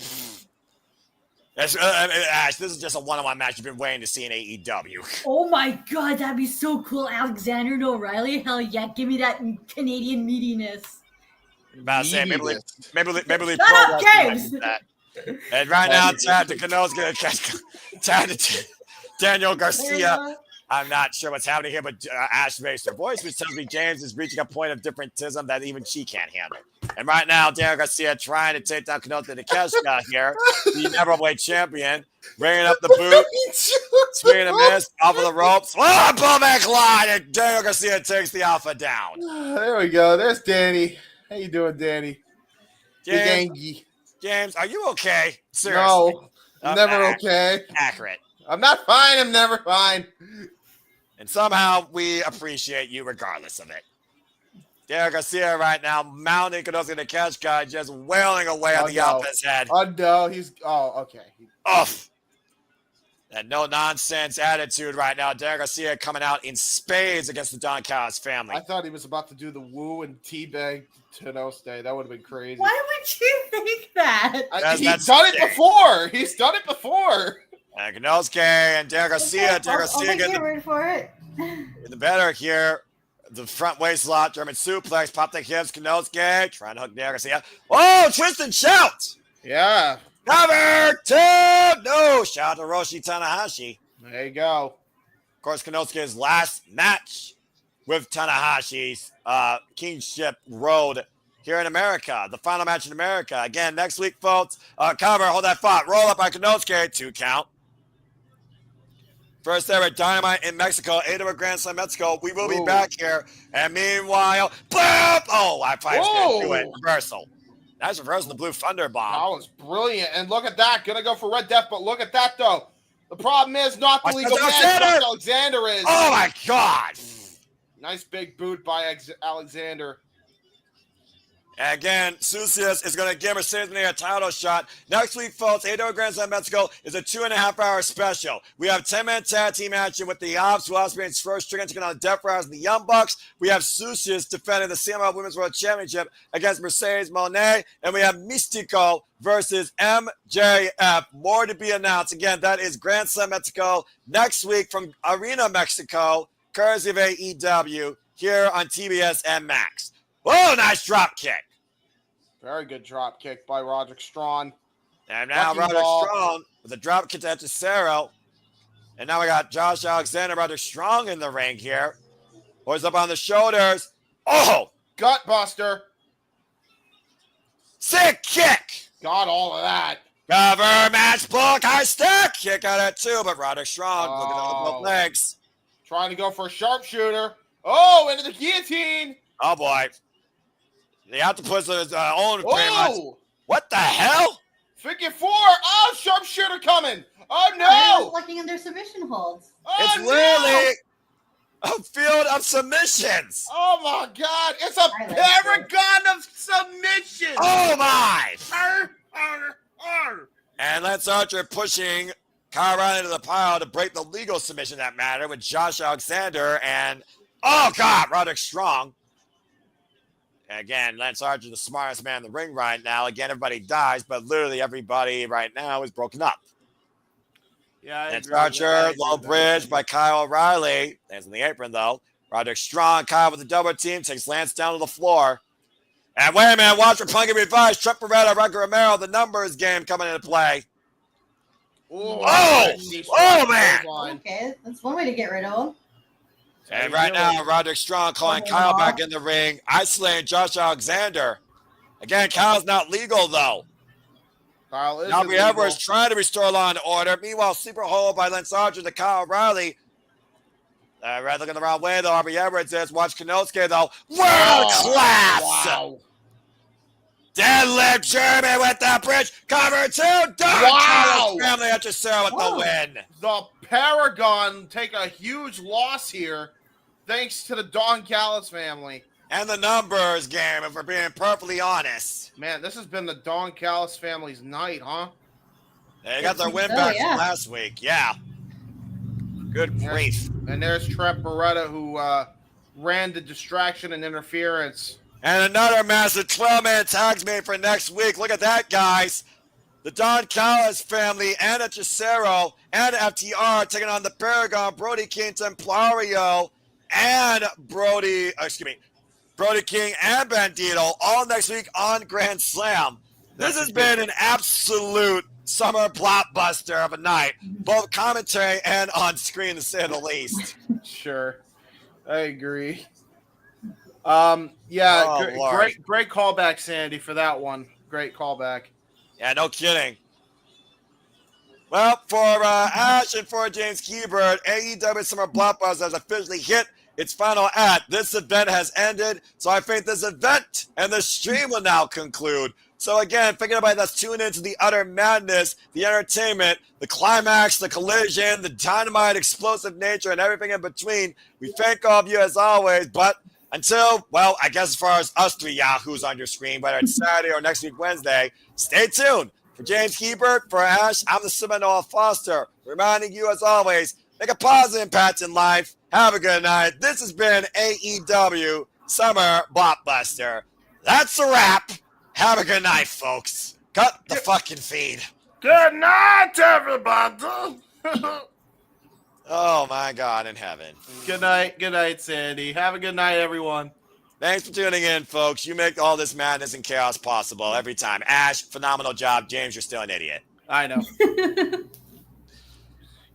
Ash, this is just a one-on-one match you've been waiting to see in AEW. Oh my god, that'd be so cool. Alexander and O'Reilly. Hell yeah, give me that Canadian meatiness. About to say, maybe Shut up, James. And right now, Tad DeCano's going to catch Tad Daniel Garcia. I'm not sure what's happening here, but Ash raised her voice, which tells me James is reaching a point of differentism that even she can't handle. And right now, Daniel Garcia trying to take down Kanota Takeshita here, the never-weight champion, bringing up the boot, swinging a miss off of the ropes. Oh, Bowman collide, and Daniel Garcia takes the alpha down. There we go. There's Danny. How you doing, Danny? James, are you okay? Seriously. No, I'm never okay. Accurate. I'm not fine. I'm never fine. And somehow we appreciate you regardless of it. Daniel Garcia right now mounting Kazuchika the catch guy, just wailing away on the Alpha's head. Oh, no. Okay. Off. That no-nonsense attitude right now. Daniel Garcia coming out in spades against the Don Callis family. I thought he was about to do the woo and teabag Tenoste. That would have been crazy. Why would you think that? He's done it before. He's done it before. And Kanosuke and Daniel Garcia. Okay, I'll get the word for it. In the better here. The front waist lock, German suplex, pop the hips, Kanosuke, trying to hook Daniel Garcia. Oh, twist and shout! Yeah. Cover two! No! Shout out to Roshi Tanahashi. There you go. Of course, Kanosuke's last match with Tanahashi's Kingship Road here in America. The final match in America. Again, next week, folks. Cover, hold that thought. Roll up by Konosuke, 2 count. First ever Dynamite in Mexico, AEW Grand Slam Mexico. We will be back here. And meanwhile, boom! Oh, I probably was going to do it. Reversal. That's reversing the Blue Thunder Bomb. That was brilliant. And look at that. Going to go for Red Death, but look at that, though. The problem is not the legal man. Alexander is. Oh, my God. Nice big boot by Alexander. And again, Sucius is going to give Mercedes a title shot. Next week, folks, AEW Grand Slam Mexico is a 2.5-hour special. We have 10-man tag team action with the Ops, who also experienced first Strickland taking on the Death Riders and the Young Bucks. We have Sucius defending the CMLL Women's World Championship against Mercedes Moné. And we have Mistico versus MJF. More to be announced. Again, that is Grand Slam Mexico next week from Arena Mexico, courtesy of AEW, here on TBS and Max. Whoa, nice drop kick. Very good drop kick by Roderick Strong. And now Roderick Strong with a drop kick to Hechicero. And now we got Josh Alexander, Roderick Strong in the ring here. Boys up on the shoulders. Oh! Gutbuster. Sick kick. Got all of that. Cover match block. High stick. Kick out at 2, but Roderick Strong looking at the both legs. Trying to go for a sharpshooter. Oh, into the guillotine. Oh, boy. The octopus is own pretty much. What the hell? Figure 4. Oh, sharpshooter coming. Oh, no. Looking in their submission holds. Oh, it's really a field of submissions. Oh, my God. It's a paragon of submissions. Oh, my. And Lance Archer pushing Kyle O'Reilly into the pile to break the legal submission that matter with Josh Alexander and, oh, God, Roderick Strong. Again, Lance Archer, the smartest man in the ring right now. Again, everybody dies, but literally everybody right now is broken up. Yeah, Lance Archer, low bridge by Kyle O'Reilly. Lands in the apron, though. Roderick Strong, Kyle with the double team, takes Lance down to the floor. And wait a minute, watch for Punk and Revive. Trent Beretta, Roger Romero, the numbers game coming into play. Oh, man. Okay, that's one way to get rid of him. And right now, Roderick Strong calling Kyle back in the ring, isolating Josh Alexander. Again, Kyle's not legal, though. Kyle is Aubrey Edwards trying to restore law and order. Meanwhile, sleeper hold by Lance Archer to Kyle O'Reilly. Right, looking the wrong way, though. Aubrey Edwards is. Watch Kanosuke, though. World class! Wow. Deadlift German with the bridge. Cover 2. Wow. Family after Sarah with the win. The Paragon take a huge loss here, thanks to the Don Callis family. And the numbers game, if we're being perfectly honest. Man, this has been the Don Callis family's night, huh? They got their win back from last week. Yeah. Good grief. And there's Trent Beretta, who ran the distraction and interference. And another massive 12-man tags made for next week. Look at that, guys. The Don Callis family and Hechicero and FTR taking on the Paragon, Brody King, Templario, and Brody King and Bandito all next week on Grand Slam. This has been an absolute summer blockbuster of a night, both commentary and on screen, to say the least. Sure. I agree. Great callback, Sandy, for that one. Great callback. Yeah, no kidding. Well, for Ash and for James Keybird, AEW Summer Blockbuster has officially hit its final act. This event has ended, so I think this event and the stream will now conclude. So again, thinking about that's tuned into the utter madness, the entertainment, the climax, the collision, the dynamite, explosive nature, and everything in between. We thank all of you as always, but until, well, I guess as far as us three yahoos on your screen, whether it's Saturday or next week Wednesday, stay tuned. For James Hebert, for Ash, I'm the Seminole Foster, reminding you as always, make a positive impact in life. Have a good night. This has been AEW Summer Blockbuster. That's a wrap. Have a good night, folks. Cut the fucking feed. Good night, everybody. Oh, my God in heaven. Good night, Sandy. Have a good night, everyone. Thanks for tuning in, folks. You make all this madness and chaos possible every time. Ash, phenomenal job. James, you're still an idiot. I know.